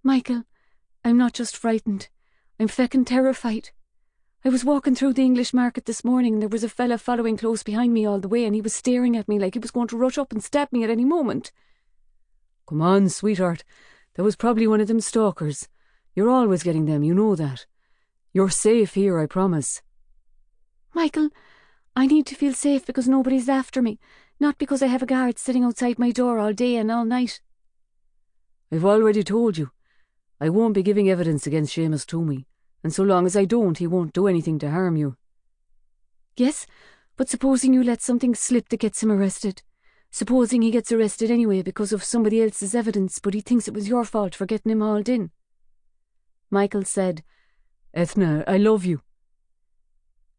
S1: Michael, I'm not just frightened. I'm feckin' terrified. I was walking through the English market this morning and there was a fella following close behind me all the way and he was staring at me like he was going to rush up and stab me at any moment.
S2: Come on, sweetheart. That was probably one of them stalkers. You're always getting them, you know that. You're safe here, I promise.
S1: Michael, I need to feel safe because nobody's after me, not because I have a guard sitting outside my door all day and all night.
S2: I've already told you. I won't be giving evidence against Seamus Toomey, and so long as I don't, he won't do anything to harm you.
S1: Yes, but supposing you let something slip that gets him arrested. Supposing he gets arrested anyway because of somebody else's evidence, but he thinks it was your fault for getting him hauled in.
S2: Michael said, Ethna, I love you.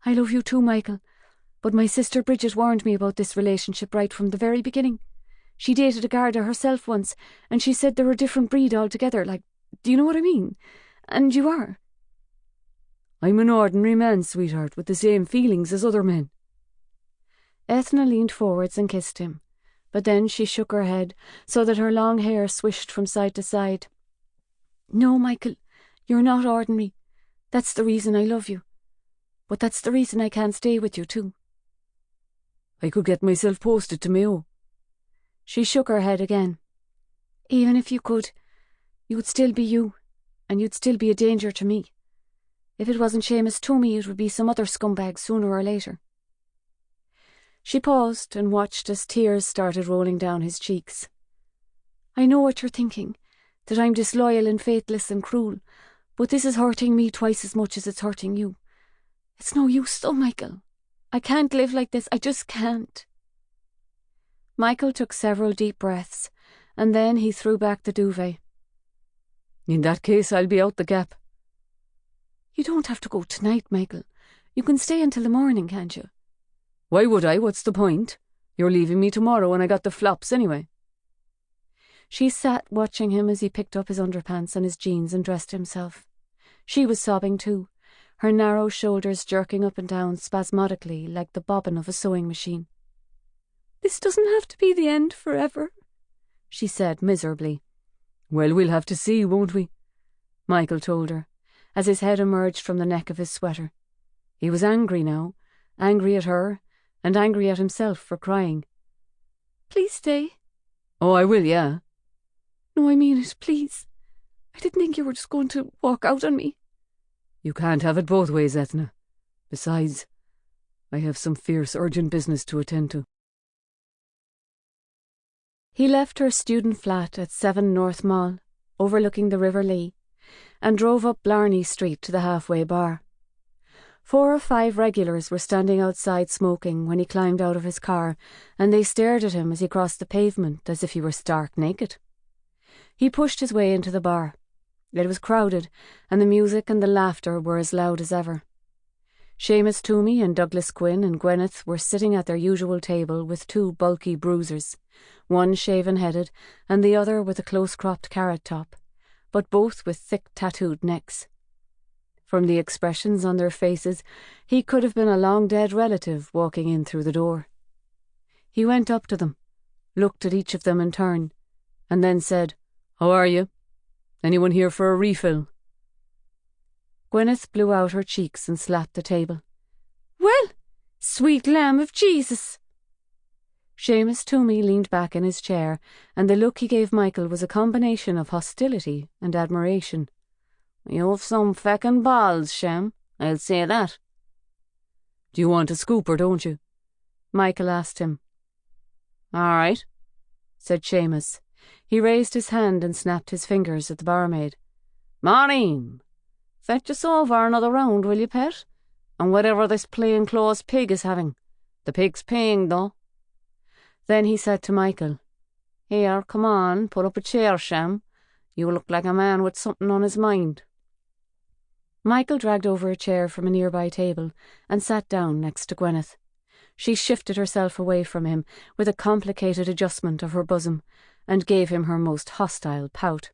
S1: I love you too, Michael. But my sister Bridget warned me about this relationship right from the very beginning. She dated a Garda herself once, and she said they were a different breed altogether, like, do you know what I mean? And you are.
S2: I'm an ordinary man, sweetheart, with the same feelings as other men.
S1: Ethna leaned forwards and kissed him, but then she shook her head so that her long hair swished from side to side. No, Michael, you're not ordinary. That's the reason I love you. But that's the reason I can't stay with you too.
S2: I could get myself posted to Mayo.
S1: She shook her head again. Even if you could, you would still be you, and you'd still be a danger to me. If it wasn't Seamus Toomey, it would be some other scumbag sooner or later. She paused and watched as tears started rolling down his cheeks. I know what you're thinking, that I'm disloyal and faithless and cruel, but this is hurting me twice as much as it's hurting you. It's no use though, Michael. I can't live like this, I just can't. Michael took several deep breaths, and then he threw back the duvet.
S2: In that case, I'll be out the gap.
S1: You don't have to go tonight, Michael. You can stay until the morning, can't you?
S2: Why would I? What's the point? You're leaving me tomorrow and I got the flops anyway.
S1: She sat watching him as he picked up his underpants and his jeans and dressed himself. She was sobbing too, her narrow shoulders jerking up and down spasmodically like the bobbin of a sewing machine. This doesn't have to be the end forever, she said miserably.
S2: Well, we'll have to see, won't we?
S1: Michael told her, as his head emerged from the neck of his sweater. He was angry now, angry at her, and angry at himself for crying. Please stay.
S2: Oh, I will, yeah.
S1: No, I mean it, please. I didn't think you were just going to walk out on me.
S2: You can't have it both ways, Ethna. Besides, I have some fierce, urgent business to attend to.
S1: He left her student flat at 7 North Mall, overlooking the River Lee, and drove up Blarney Street to the halfway bar. 4 or 5 regulars were standing outside smoking when he climbed out of his car, and they stared at him as he crossed the pavement as if he were stark naked. He pushed his way into the bar. It was crowded, and the music and the laughter were as loud as ever. Seamus Toomey and Douglas Quinn and Gwyneth were sitting at their usual table with 2 bulky bruisers, one shaven-headed and the other with a close-cropped carrot top, but both with thick tattooed necks. From the expressions on their faces, he could have been a long-dead relative walking in through the door. He went up to them, looked at each of them in turn, and then said, "How are you? Anyone here for a refill?" Gwyneth blew out her cheeks and slapped the table. "Well, sweet lamb of Jesus!" Seamus Toomey leaned back in his chair, and the look he gave Michael was a combination of hostility and admiration. "You've some feckin' balls, Shem, I'll say that." "Do you want a scoop or don't you?" Michael asked him. "All right," said Seamus. He raised his hand and snapped his fingers at the barmaid. "Maureen, fetch us over another round, will you, pet? And whatever this plain-clothes pig is having. The pig's paying, though." Then he said to Michael, "Here, come on, put up a chair, Shem. You look like a man with something on his mind." Michael dragged over a chair from a nearby table and sat down next to Gwyneth. She shifted herself away from him with a complicated adjustment of her bosom and gave him her most hostile pout.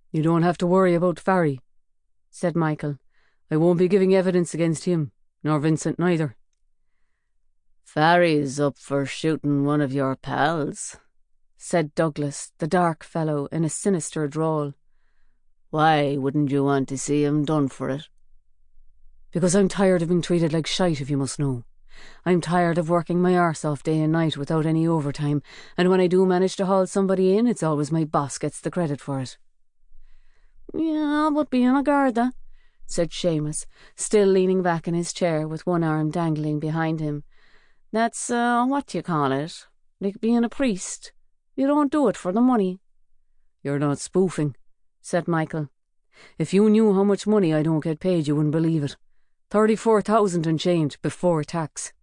S1: "You don't have to worry about Farry," said Michael. "I won't be giving evidence against him, nor Vincent neither."
S3: Farry's up for shooting one of your pals, said Douglas, the dark fellow, in a sinister drawl. Why wouldn't you want to see him done for it?
S1: Because I'm tired of being treated like shite, if you must know. I'm tired of working my arse off day and night without any overtime, and when I do manage to haul somebody in, it's always my boss gets the credit for it.
S3: Yeah, but being a Garda, said Seamus, still leaning back in his chair with one arm dangling behind him. That's, what do you call it? Like being a priest. You don't do it for the money.
S1: You're not spoofing, said Michael. If you knew how much money I don't get paid, you wouldn't believe it. 34,000 and change before tax.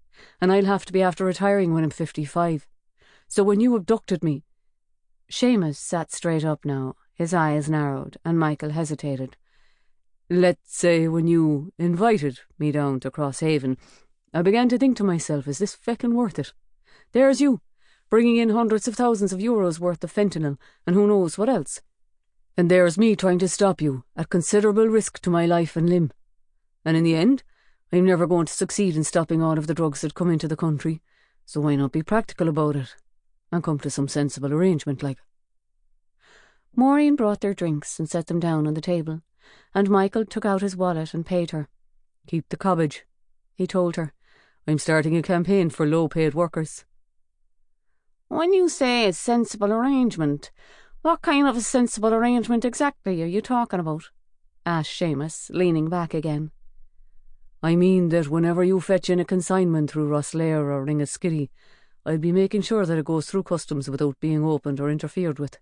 S1: And I'll have to be after retiring when I'm 55. So when you abducted me... Seamus sat straight up now, his eyes narrowed, and Michael hesitated. Let's say when you invited me down to Crosshaven, I began to think to myself, is this feckin' worth it? There's you, bringing in hundreds of thousands of euros worth of fentanyl, and who knows what else. And there's me trying to stop you, at considerable risk to my life and limb. And in the end, I'm never going to succeed in stopping all of the drugs that come into the country, so why not be practical about it, and come to some sensible arrangement like. Maureen brought their drinks and set them down on the table, and Michael took out his wallet and paid her.
S2: Keep the cabbage, he told her. I'm starting a campaign for low-paid workers.
S3: When you say a sensible arrangement, what kind of a sensible arrangement exactly are you talking about? Asked Seamus, leaning back again.
S2: I mean that whenever you fetch in a consignment through Rosslare or Ringaskiddy, I'll be making sure that it goes through customs without being opened or interfered with.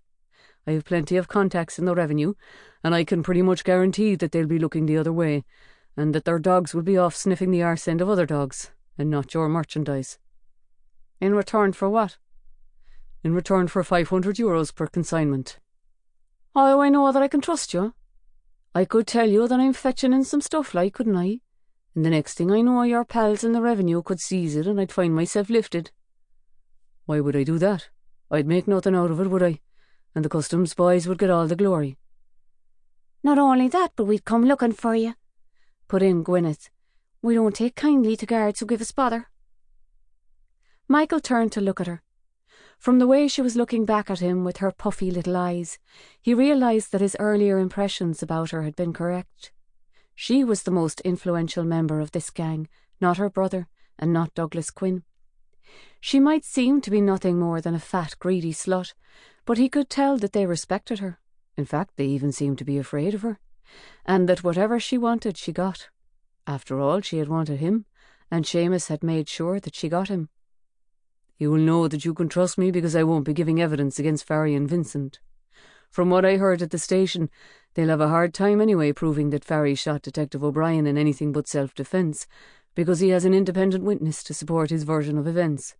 S2: I have plenty of contacts in the revenue, and I can pretty much guarantee that they'll be looking the other way, and that their dogs will be off sniffing the arse end of other dogs, and not your merchandise.
S3: In return for what?
S2: In return for €500 per consignment.
S3: How do I know that I can trust you?
S1: I could tell you that I'm fetching in some stuff, like, couldn't I? And the next thing I know, your pals in the revenue could seize it and I'd find myself lifted.
S2: Why would I do that? I'd make nothing out of it, would I? And the customs boys would get all the glory.
S3: Not only that, but we'd come looking for you, put in Gwyneth. We don't take kindly to guards who give us bother.
S1: Michael turned to look at her. From the way she was looking back at him with her puffy little eyes, he realised that his earlier impressions about her had been correct. She was the most influential member of this gang, not her brother, and not Douglas Quinn. She might seem to be nothing more than a fat, greedy slut, but he could tell that they respected her. In fact, they even seemed to be afraid of her, and that whatever she wanted, she got. After all, she had wanted him, and Seamus had made sure that she got him.
S2: You will know that you can trust me because I won't be giving evidence against Farry and Vincent. From what I heard at the station, they'll have a hard time anyway proving that Farry shot Detective O'Brien in anything but self-defence, because he has an independent witness to support his version of events.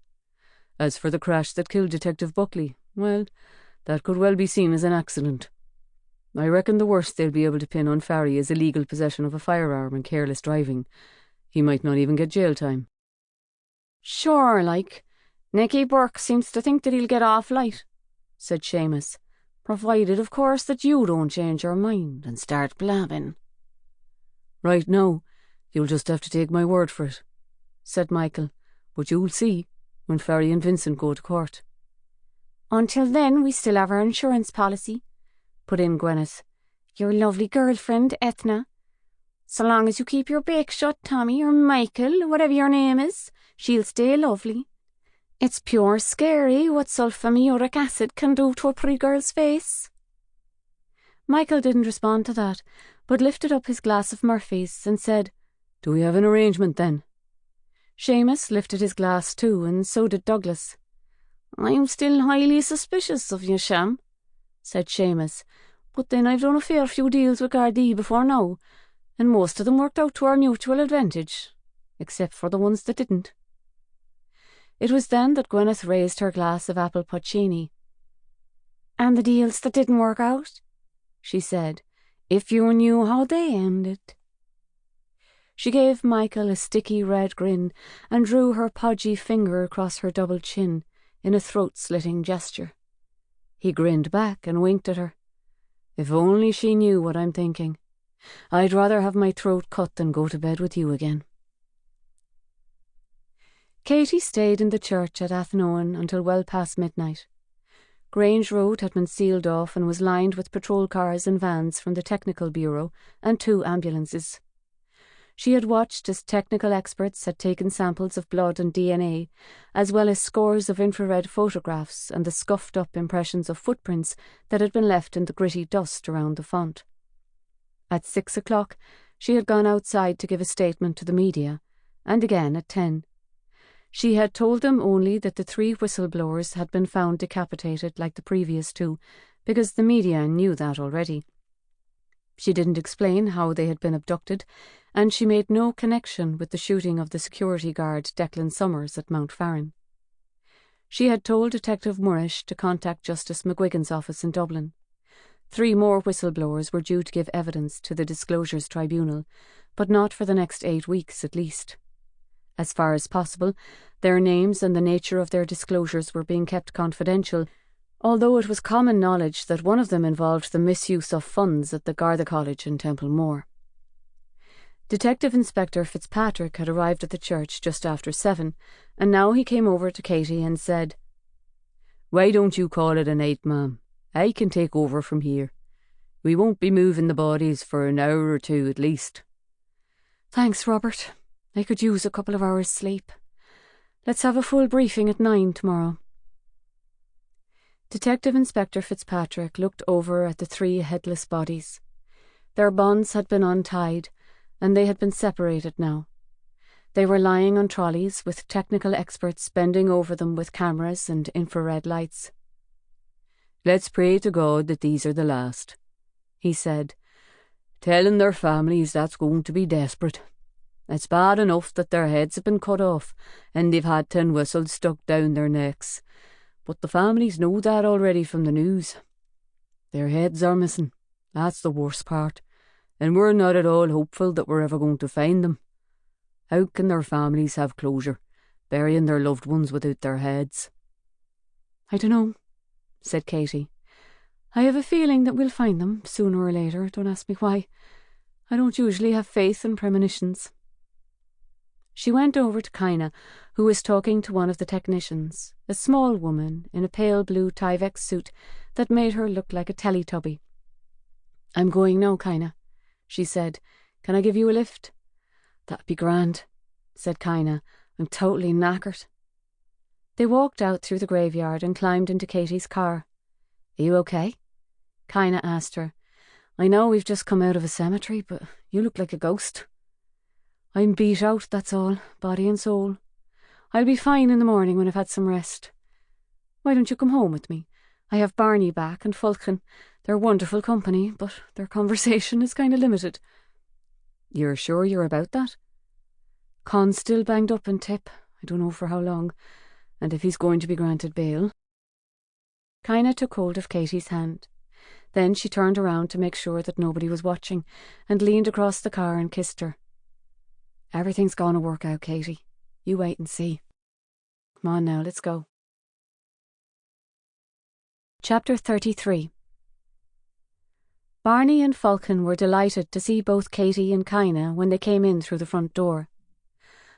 S2: As for the crash that killed Detective Buckley, well, that could well be seen as an accident. I reckon the worst they'll be able to pin on Farry is illegal possession of a firearm and careless driving. He might not even get jail time.
S3: Sure, like, Nicky Burke seems to think that he'll get off light, said Seamus, provided, of course, that you don't change your mind and start blabbing.
S2: Right now, you'll just have to take my word for it, said Michael, but you'll see when Farry and Vincent go to court.
S3: Until then, we still have our insurance policy, put in Gwyneth. Your lovely girlfriend, Ethna. So long as you keep your bake shut, Tommy, or Michael, whatever your name is, she'll stay lovely. It's pure scary what sulfamuric acid can do to a pretty girl's face.
S1: Michael didn't respond to that, but lifted up his glass of Murphy's and said,
S2: Do we have an arrangement then?
S1: Seamus lifted his glass too, and so did Douglas.
S3: I'm still highly suspicious of you, Sham, said Seamus, but then I've done a fair few deals with Garda before now, and most of them worked out to our mutual advantage, except for the ones that didn't.
S1: It was then that Gwyneth raised her glass of apple puccini.
S3: And the deals that didn't work out, she said, if you knew how they ended.
S1: She gave Michael a sticky red grin and drew her podgy finger across her double chin in a throat-slitting gesture. He grinned back and winked at her. If only she knew what I'm thinking. I'd rather have my throat cut than go to bed with you again. Katie stayed in the church at Athnoan until well past midnight. Grange Road had been sealed off and was lined with patrol cars and vans from the Technical Bureau and 2 ambulances. She had watched as technical experts had taken samples of blood and DNA, as well as scores of infrared photographs and the scuffed-up impressions of footprints that had been left in the gritty dust around the font. At 6 o'clock, she had gone outside to give a statement to the media, and again at 10. She had told them only that the 3 whistleblowers had been found decapitated like the previous 2, because the media knew that already. She didn't explain how they had been abducted, and she made no connection with the shooting of the security guard Declan Summers at Mount Farron. She had told Detective Murish to contact Justice McGuigan's office in Dublin. 3 more whistleblowers were due to give evidence to the Disclosures Tribunal, but not for the next 8 weeks at least. As far as possible, their names and the nature of their disclosures were being kept confidential, although it was common knowledge that one of them involved the misuse of funds at the Garda College in Templemore. Detective Inspector Fitzpatrick had arrived at the church just after 7, and now he came over to Katie and said, "Why don't you call it a night, ma'am? I can take over from here. We won't be moving the bodies for an hour or 2 at least." "Thanks, Robert. I could use a couple of hours' sleep. Let's have a full briefing at 9 tomorrow." Detective Inspector Fitzpatrick looked over at the 3 headless bodies. Their bonds had been untied, and they had been separated now. They were lying on trolleys, with technical experts bending over them with cameras and infrared lights.
S2: "Let's pray to God that these are the last," he said. "Telling their families that's going to be desperate. It's bad enough that their heads have been cut off and they've had 10 whistles stuck down their necks. But the families know that already from the news. Their heads are missing. That's the worst part. And we're not at all hopeful that we're ever going to find them. How can their families have closure, burying their loved ones without their heads?"
S1: "I dunno," said Katie. "I have a feeling that we'll find them, sooner or later. Don't ask me why. I don't usually have faith in premonitions." She went over to Kaina, who was talking to one of the technicians, a small woman in a pale blue Tyvek suit that made her look like a Teletubby. "I'm going now, Kaina," she said. "Can I give you a lift?" "That'd be grand," said Kaina. "I'm totally knackered." They walked out through the graveyard and climbed into Katie's car. "Are you okay?" Kaina asked her. "I know we've just come out of a cemetery, but you look like a ghost." "I'm beat out, that's all, body and soul. I'll be fine in the morning when I've had some rest. Why don't you come home with me? I have Barney back and Fulkin. They're wonderful company, but their conversation is kind of limited." "You're sure you're about that?" "Con's still banged up in tip. I don't know for how long, and if he's going to be granted bail." Kaina took hold of Katie's hand. Then she turned around to make sure that nobody was watching, and leaned across the car and kissed her. "Everything's going to work out, Katie. You wait and see. Come on now, let's go." Chapter 33. Barney and Fulkin were delighted to see both Katie and Kaina when they came in through the front door.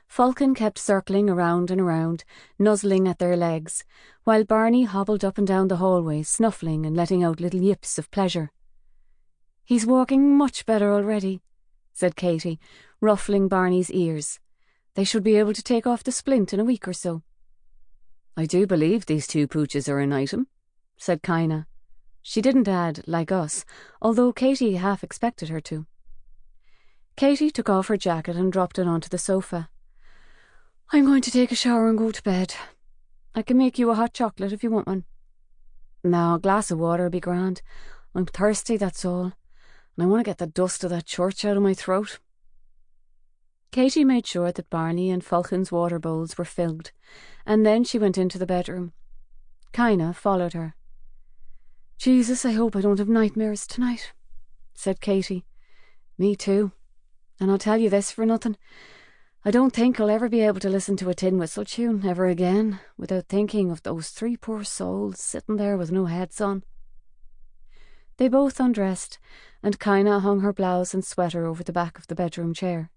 S1: Fulkin kept circling around and around, nuzzling at their legs, while Barney hobbled up and down the hallway, snuffling and letting out little yips of pleasure. "He's walking much better already," said Katie, ruffling Barney's ears. "They should be able to take off the splint in a week or so." "I do believe these 2 pooches are an item," said Kaina. She didn't add, "like us," although Katie half expected her to. Katie took off her jacket and dropped it onto the sofa. "I'm going to take a shower and go to bed. I can make you a hot chocolate if you want one." "No, a glass of water would be grand. I'm thirsty, that's all. And I want to get the dust of that church out of my throat." Katie made sure that Barney and Fulkin's water bowls were filled, and then she went into the bedroom. Kaina followed her. "Jesus, I hope I don't have nightmares tonight," said Katie. "Me too. And I'll tell you this for nothing. I don't think I'll ever be able to listen to a tin whistle tune ever again without thinking of those 3 poor souls sitting there with no heads on." They both undressed, and Kaina hung her blouse and sweater over the back of the bedroom chair.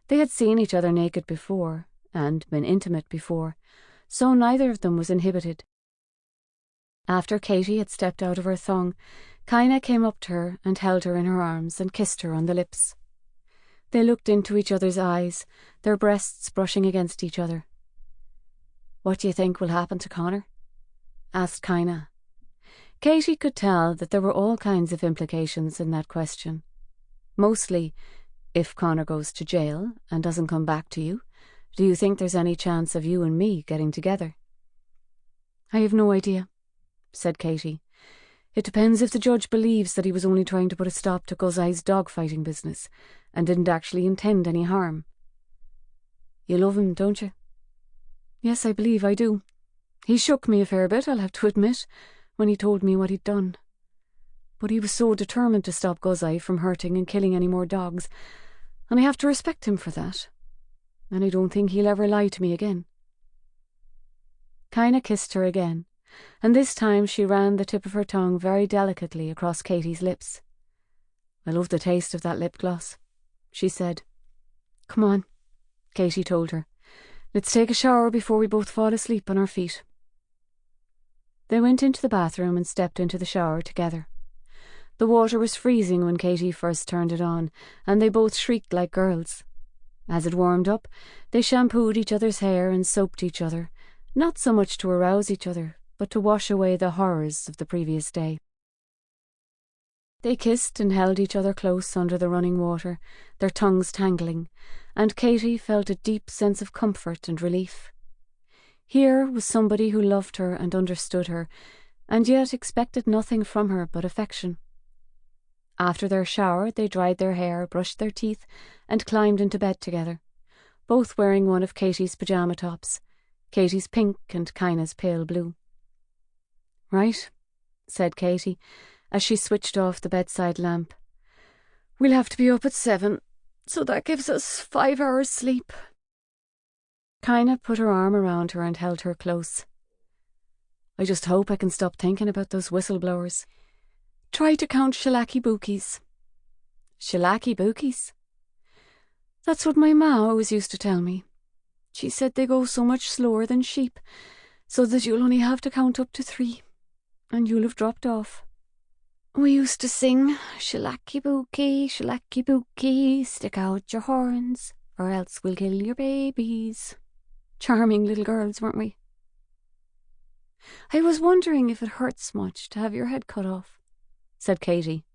S1: They had seen each other naked before, and been intimate before, so neither of them was inhibited. After Katie had stepped out of her thong, Kaina came up to her and held her in her arms and kissed her on the lips. They looked into each other's eyes, their breasts brushing against each other. "What do you think will happen to Connor?" asked Kaina. Katie could tell that there were all kinds of implications in that question. Mostly, if Connor goes to jail and doesn't come back to you, do you think there's any chance of you and me getting together? "I have no idea," said Katie. "It depends if the judge believes that he was only trying to put a stop to Guzai's dogfighting business and didn't actually intend any harm." "You love him, don't you?" "Yes, I believe I do. He shook me a fair bit, I'll have to admit, when he told me what he'd done. But he was so determined to stop Guzai from hurting and killing any more dogs, and I have to respect him for that. And I don't think he'll ever lie to me again." Kaina kissed her again, and this time she ran the tip of her tongue very delicately across Katie's lips. "I love the taste of that lip gloss," she said. "Come on," Katie told her. "Let's take a shower before we both fall asleep on our feet." They went into the bathroom and stepped into the shower together. The water was freezing when Katie first turned it on, and they both shrieked like girls. As it warmed up, they shampooed each other's hair and soaped each other, not so much to arouse each other, but to wash away the horrors of the previous day. They kissed and held each other close under the running water, their tongues tangling, and Katie felt a deep sense of comfort and relief. Here was somebody who loved her and understood her, and yet expected nothing from her but affection. After their shower, they dried their hair, brushed their teeth, and climbed into bed together, both wearing one of Katie's pyjama tops, Katie's pink and Kaina's pale blue. "Right," said Katie, as she switched off the bedside lamp. "We'll have to be up at 7, so that gives us 5 hours sleep." Kaina put her arm around her and held her close. "I just hope I can stop thinking about those whistleblowers. Try to count shellachy bookies." "Shellachy bookies?" "That's what my ma always used to tell me. She said they go so much slower than sheep, so that you'll only have to count up to 3, and you'll have dropped off. We used to sing, shellachy bookie, stick out your horns, or else we'll kill your babies. Charming little girls, weren't we? I was wondering if it hurts much to have your head cut off," said Katie.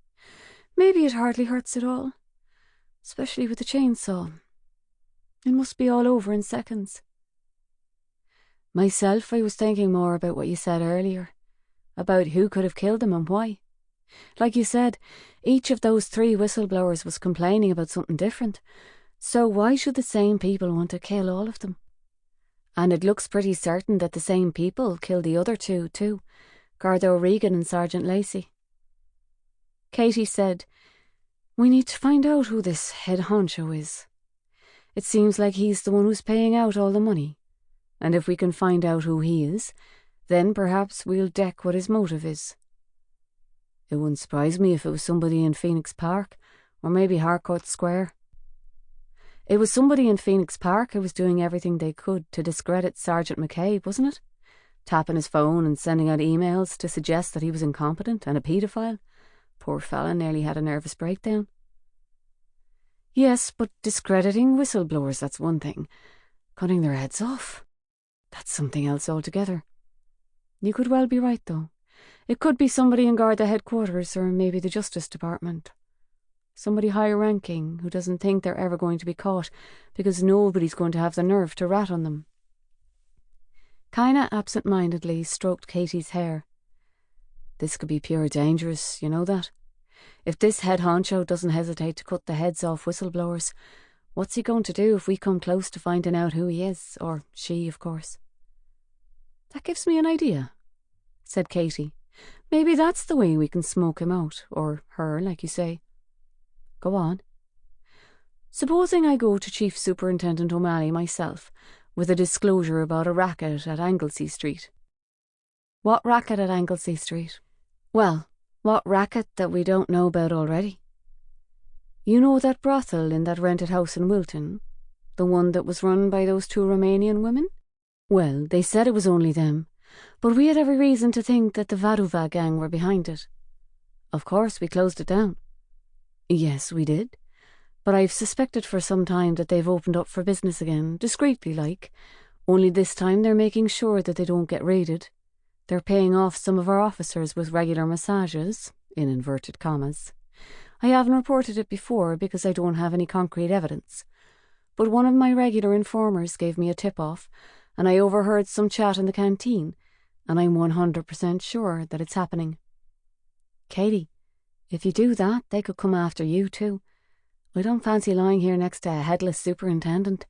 S1: "Maybe it hardly hurts at all, especially with the chainsaw. It must be all over in seconds." Myself, I was thinking more about what you said earlier, about who could have killed them and why. Like you said, each of those 3 whistleblowers was complaining about something different, so why should the same people want to kill all of them? And it looks pretty certain that the same people killed the other 2 too, Garda O'Regan and Sergeant Lacey. Katie said, "We need to find out who this head honcho is. It seems like he's the one who's paying out all the money, and if we can find out who he is, then perhaps we'll deck what his motive is. It wouldn't surprise me if it was somebody in Phoenix Park, or maybe Harcourt Square." It was somebody in Phoenix Park who was doing everything they could to discredit Sergeant McCabe, wasn't it? Tapping his phone and sending out emails to suggest that he was incompetent and a paedophile. Poor fella nearly had a nervous breakdown. Yes, but discrediting whistleblowers, that's one thing. Cutting their heads off, that's something else altogether. You could well be right, though. It could be somebody in Garda headquarters, or maybe the Justice Department. Somebody high-ranking who doesn't think they're ever going to be caught because nobody's going to have the nerve to rat on them. Kaina absent-mindedly stroked Katie's hair. "This could be pure dangerous, you know that? If this head honcho doesn't hesitate to cut the heads off whistleblowers, what's he going to do if we come close to finding out who he is, or she, of course?" "That gives me an idea," said Katie. "Maybe that's the way we can smoke him out, or her, like you say." "Go on." "Supposing I go to Chief Superintendent O'Malley myself, with a disclosure about a racket at Anglesey Street." "What racket at Anglesey Street?" "Well, what racket that we don't know about already? You know that brothel in that rented house in Wilton?
S3: The one that was run by those two Romanian women? Well, they said it was only them, but we had every reason to think that the Vaduva gang were behind it. Of course, we closed it down. Yes, we did. But I've suspected for some time that they've opened up for business again, discreetly like, only this time they're making sure that they don't get raided. They're paying off some of our officers with regular massages, in inverted commas. I haven't reported it before because I don't have any concrete evidence. But one of my regular informers gave me a tip-off, and I overheard some chat in the canteen, and I'm 100% sure that it's happening. Katie, if you do that, they could come after you too. I don't fancy lying here next to a headless superintendent.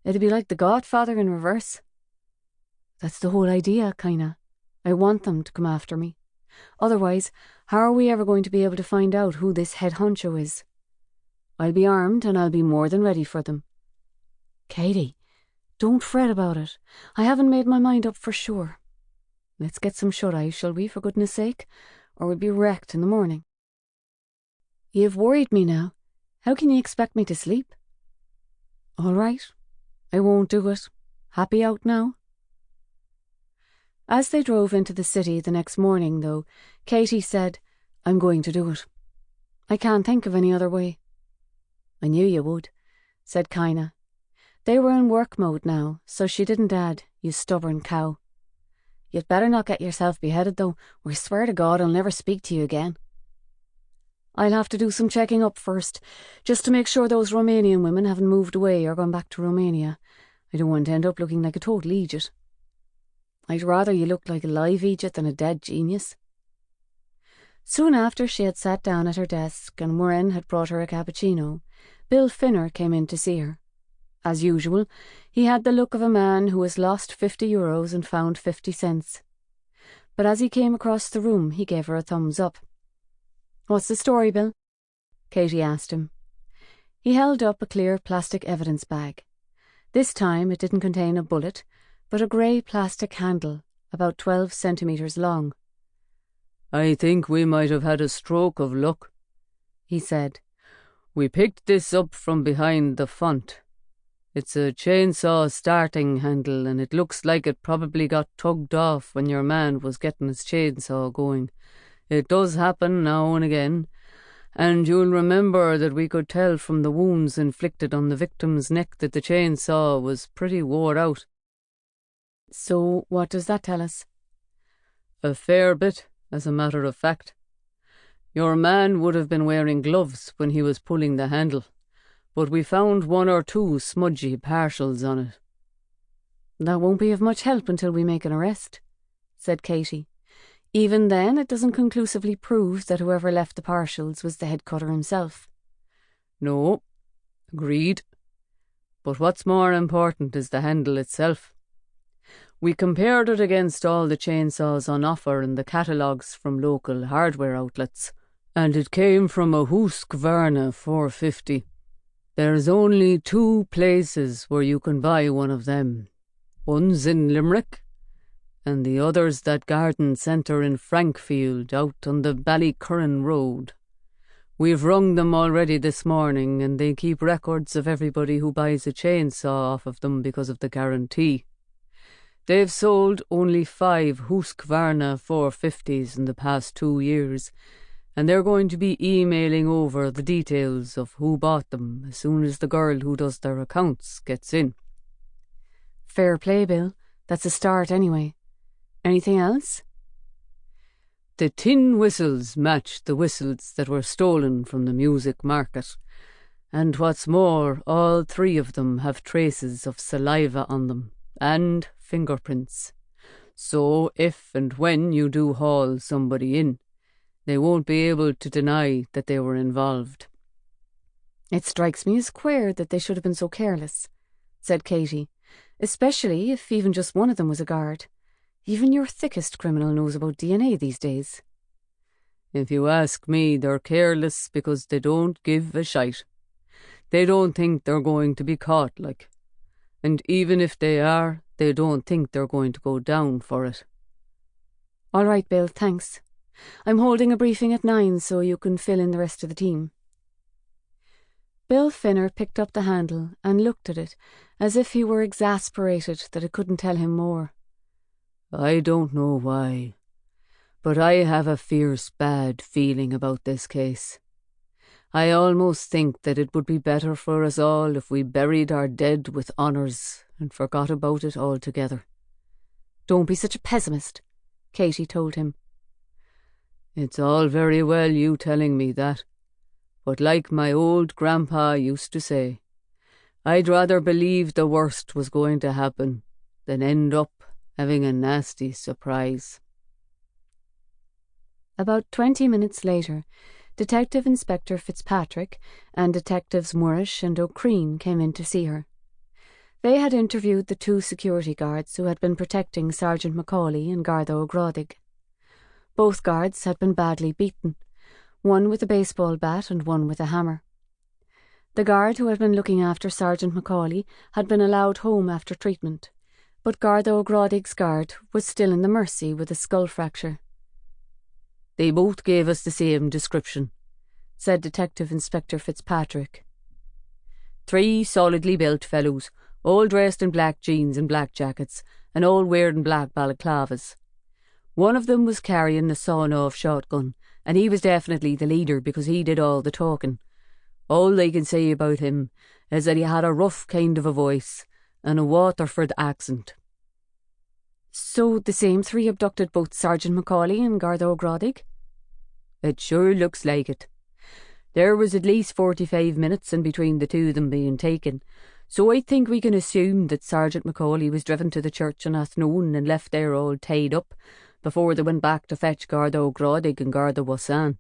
S3: It'd be like The Godfather in reverse. That's the whole idea, kinda. I want them to come after me. Otherwise, how are we ever going to be able to find out who this head honcho is? I'll be armed and I'll be more than ready for them. Katie, don't fret about it. I haven't made my mind up for sure. Let's get some shut-eye, shall we, for goodness sake, or we'll be wrecked in the morning. You've worried me now. How can you expect me to sleep? All right, I won't do it. Happy out now? As they drove into the city the next morning, though, Katie said, I'm going to do it. I can't think of any other way. I knew you would, said Kaina. They were in work mode now, so she didn't add, you stubborn cow. You'd better not get yourself beheaded, though, or I swear to God I'll never speak to you again. I'll have to do some checking up first, just to make sure those Romanian women haven't moved away or gone back to Romania. I don't want to end up looking like a total idiot. I'd rather you looked like a live idiot than a dead genius. Soon after she had sat down at her desk and Morin had brought her a cappuccino, Bill Finner came in to see her. As usual, he had the look of a man who has lost €50 and found 50 cents. But as he came across the room, he gave her a thumbs up. What's the story, Bill? Katie asked him. He held up a clear plastic evidence bag. This time it didn't contain a bullet, but a grey plastic handle, about 12 centimetres long.
S2: I think we might have had a stroke of luck, he said. We picked this up from behind the font. It's a chainsaw starting handle, and it looks like it probably got tugged off when your man was getting his chainsaw going. It does happen now and again, and you'll remember that we could tell from the wounds inflicted on the victim's neck that the chainsaw was pretty wore out.
S1: So what does that tell us?
S2: A fair bit, as a matter of fact. Your man would have been wearing gloves when he was pulling the handle, but we found 1 or 2 smudgy partials on it.
S1: That won't be of much help until we make an arrest, said Katie. Even then, it doesn't conclusively prove that whoever left the partials was the head cutter himself.
S2: No, agreed. But what's more important is the handle itself. We compared it against all the chainsaws on offer in the catalogues from local hardware outlets, and it came from a Husqvarna 450. There's only 2 places where you can buy one of them. One's in Limerick, and the other's that garden centre in Frankfield out on the Ballycurran Road. We've rung them already this morning, and they keep records of everybody who buys a chainsaw off of them because of the guarantee. They've sold only 5 Husqvarna 450s in the past 2 years, and they're going to be emailing over the details of who bought them as soon as the girl who does their accounts gets in.
S1: Fair play, Bill. That's a start anyway. Anything else?
S2: The tin whistles match the whistles that were stolen from the music market, and what's more, all 3 of them have traces of saliva on them, and fingerprints. So if and when you do haul somebody in, they won't be able to deny that they were involved.
S1: It strikes me as queer that they should have been so careless, said Katie, especially if even just one of them was a guard. Even your thickest criminal knows about DNA these days.
S2: If you ask me, they're careless because they don't give a shite. They don't think they're going to be caught, like. And even if they are, they don't think they're going to go down for it.
S1: All right, Bill, thanks. I'm holding a briefing at 9 so you can fill in the rest of the team. Bill Finner picked up the handle and looked at it as if he were exasperated that it couldn't tell him more.
S3: I don't know why, but I have a fierce bad feeling about this case. I almost think that it would be better for us all if we buried our dead with honours and forgot about it altogether.
S1: Don't be such a pessimist, Katie told him.
S3: It's all very well you telling me that, but like my old grandpa used to say, I'd rather believe the worst was going to happen than end up having a nasty surprise.
S1: About 20 minutes later, Detective Inspector Fitzpatrick and Detectives Moorish and O'Creen came in to see her. They had interviewed the 2 security guards who had been protecting Sergeant Macaulay and Garda O'Grodick. Both guards had been badly beaten, one with a baseball bat and one with a hammer. The guard who had been looking after Sergeant Macaulay had been allowed home after treatment, but Garda O'Grodick's guard was still in the Mercy with a skull fracture.
S3: They both gave us the same description, said Detective Inspector Fitzpatrick. 3 solidly built fellows, all dressed in black jeans and black jackets, and all wearing black balaclavas. One of them was carrying a sawn-off shotgun, and he was definitely the leader because he did all the talking. All they can say about him is that he had a rough kind of a voice and a Waterford accent.
S1: So the same 3 abducted both Sergeant Macaulay and Garda O'Grodick?
S3: It sure looks like it. There was at least 45 minutes in between the 2 of them being taken, so I think we can assume that Sergeant Macaulay was driven to the church on Athnone and left there all tied up before they went back to fetch Garda O'Grodick and Garda Wassan.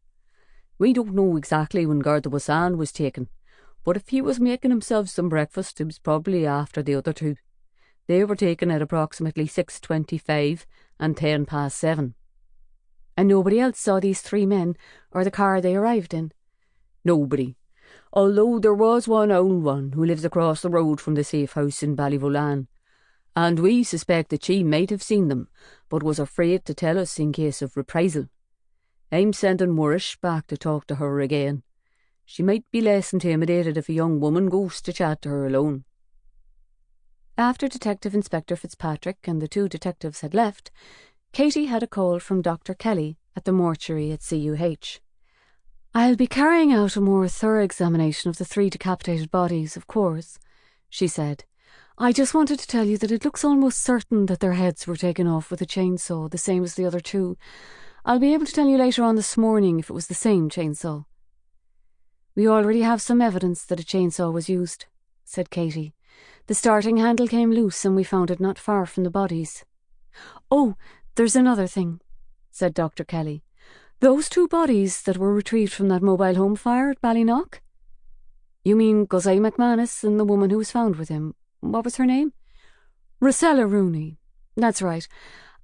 S3: We don't know exactly when Garda Wassan was taken, but if he was making himself some breakfast, it was probably after the other 2. They were taken at approximately 6:25 and 7:10.
S1: And nobody else saw these 3 men or the car they arrived in?
S3: Nobody, although there was one old one who lives across the road from the safe house in Ballyvolan, and we suspect that she might have seen them, but was afraid to tell us in case of reprisal. I'm sending Moorish back to talk to her again. She might be less intimidated if a young woman goes to chat to her alone.
S1: After Detective Inspector Fitzpatrick and the 2 detectives had left, Katie had a call from Dr. Kelly at the mortuary at CUH. "I'll be carrying out a more thorough examination of the 3 decapitated bodies, of course," she said. "I just wanted to tell you that it looks almost certain that their heads were taken off with a chainsaw, the same as the other 2. I'll be able to tell you later on this morning if it was the same chainsaw." "We already have some evidence that a chainsaw was used," said Katie. "The starting handle came loose and we found it not far from the bodies." "Oh, there's another thing," said Dr. Kelly. "Those 2 bodies that were retrieved from that mobile home fire at Ballynock?" "You mean Gussie McManus and the woman who was found with him? What was her name?" "Rosella Rooney. That's right.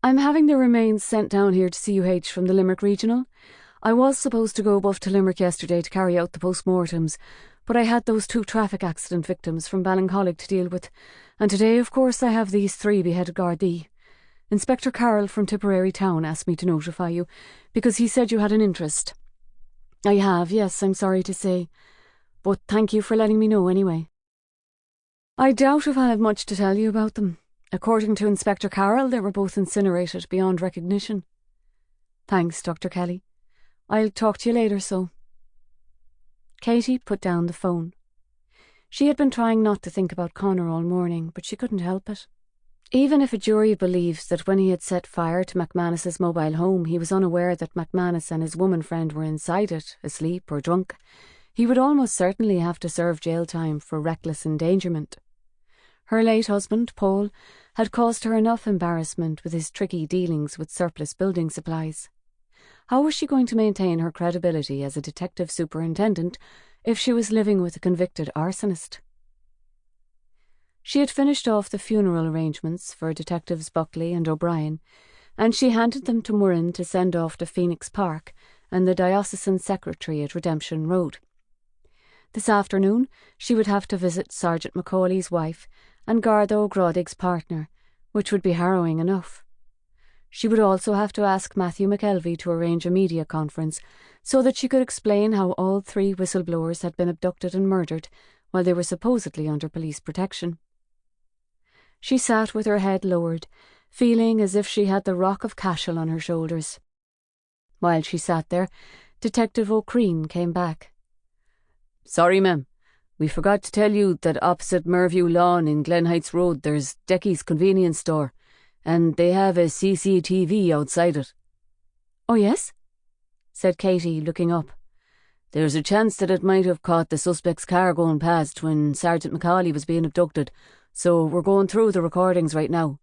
S1: I'm having the remains sent down here to CUH from the Limerick Regional. I was supposed to go above to Limerick yesterday to carry out the post-mortems, but I had those 2 traffic accident victims from Ballincollig to deal with, and today, of course, I have these 3 beheaded Gardaí. Inspector Carroll from Tipperary Town asked me to notify you, because he said you had an interest." "I have, yes, I'm sorry to say. But thank you for letting me know anyway." "I doubt if I'll have much to tell you about them. According to Inspector Carroll, they were both incinerated beyond recognition." "Thanks, Dr. Kelly. I'll talk to you later, so." Katie put down the phone. She had been trying not to think about Connor all morning, but she couldn't help it. Even if a jury believes that when he had set fire to McManus's mobile home he was unaware that McManus and his woman friend were inside it, asleep or drunk, he would almost certainly have to serve jail time for reckless endangerment. Her late husband, Paul, had caused her enough embarrassment with his tricky dealings with surplus building supplies. How was she going to maintain her credibility as a detective superintendent if she was living with a convicted arsonist? She had finished off the funeral arrangements for Detectives Buckley and O'Brien, and she handed them to Murrin to send off to Phoenix Park and the diocesan secretary at Redemption Road. This afternoon she would have to visit Sergeant Macaulay's wife and Garda O'Grodick's partner, which would be harrowing enough. She would also have to ask Matthew McKelvey to arrange a media conference so that she could explain how all 3 whistleblowers had been abducted and murdered while they were supposedly under police protection. She sat with her head lowered, feeling as if she had the rock of Cashel on her shoulders. While she sat there, Detective O'Creen came back.
S3: "Sorry, ma'am. We forgot to tell you that opposite Merview Lawn in Glen Heights Road there's Decky's convenience store, and they have a CCTV outside it."
S1: "Oh, yes?" said Katie, looking up.
S3: "There's a chance that it might have caught the suspect's car going past when Sergeant Macaulay was being abducted, so we're going through the recordings right now."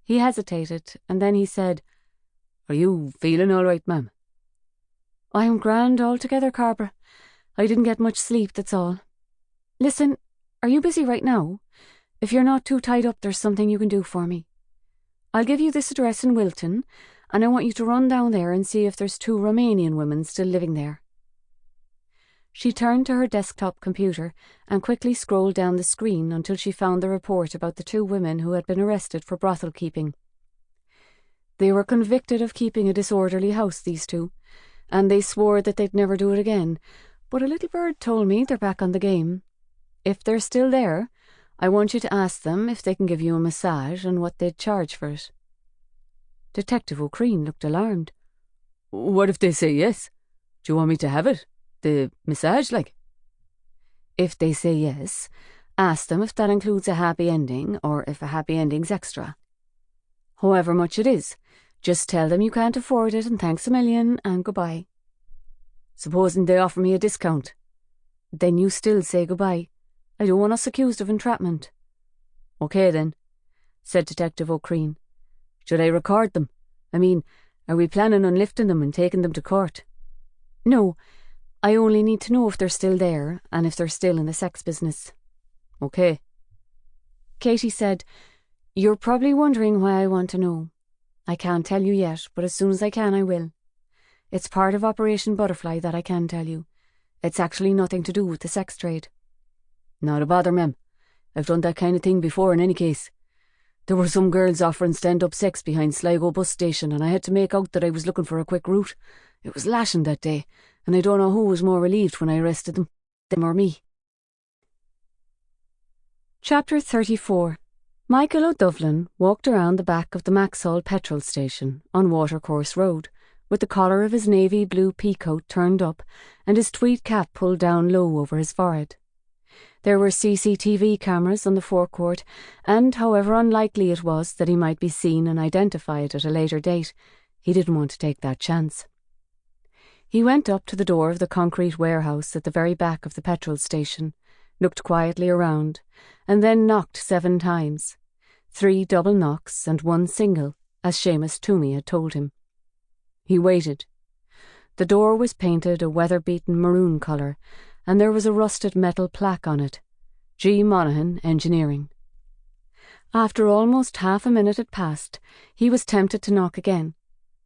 S1: He hesitated, and then he said,
S3: "Are you feeling all right, ma'am?"
S1: "I'm grand altogether, Carbra. I didn't get much sleep, that's all. Listen, are you busy right now? If you're not too tied up, there's something you can do for me. I'll give you this address in Wilton, and I want you to run down there and see if there's 2 Romanian women still living there." She turned to her desktop computer and quickly scrolled down the screen until she found the report about the 2 women who had been arrested for brothel keeping. They were convicted of keeping a disorderly house, these 2, and they swore that they'd never do it again, but a little bird told me they're back on the game. If they're still there, I want you to ask them if they can give you a massage and what they'd charge for it. Detective O'Creen looked alarmed.
S3: "What if they say yes? Do you want me to have it? The massage, like?"
S1: "If they say yes, ask them if that includes a happy ending or if a happy ending's extra. However much it is, just tell them you can't afford it and thanks a million and goodbye."
S3: "Supposing they offer me a discount?"
S1: "Then you still say goodbye. I don't want us accused of entrapment."
S3: "OK then," said Detective O'Creen. "Should I record them? I mean, are we planning on lifting them and taking them to court?"
S1: "No, I only need to know if they're still there and if they're still in the sex business."
S3: "OK."
S1: Katie said, "You're probably wondering why I want to know. I can't tell you yet, but as soon as I can, I will. It's part of Operation Butterfly that I can tell you. It's actually nothing to do with the sex trade."
S3: "Not a bother, ma'am. I've done that kind of thing before in any case. There were some girls offering stand-up sex behind Sligo bus station and I had to make out that I was looking for a quick route. It was lashing that day, and I don't know who was more relieved when I arrested them or me."
S1: Chapter 34. Michael O'Dovlan walked around the back of the Maxhall petrol station on Watercourse Road, with the collar of his navy blue peacoat turned up and his tweed cap pulled down low over his forehead. There were CCTV cameras on the forecourt, and however unlikely it was that he might be seen and identified at a later date, he didn't want to take that chance. He went up to the door of the concrete warehouse at the very back of the petrol station, looked quietly around, and then knocked 7 times. 3 double knocks and 1 single, as Seamus Toomey had told him. He waited. The door was painted a weather-beaten maroon colour, and there was a rusted metal plaque on it, G. Monaghan, Engineering. After almost half a minute had passed, he was tempted to knock again,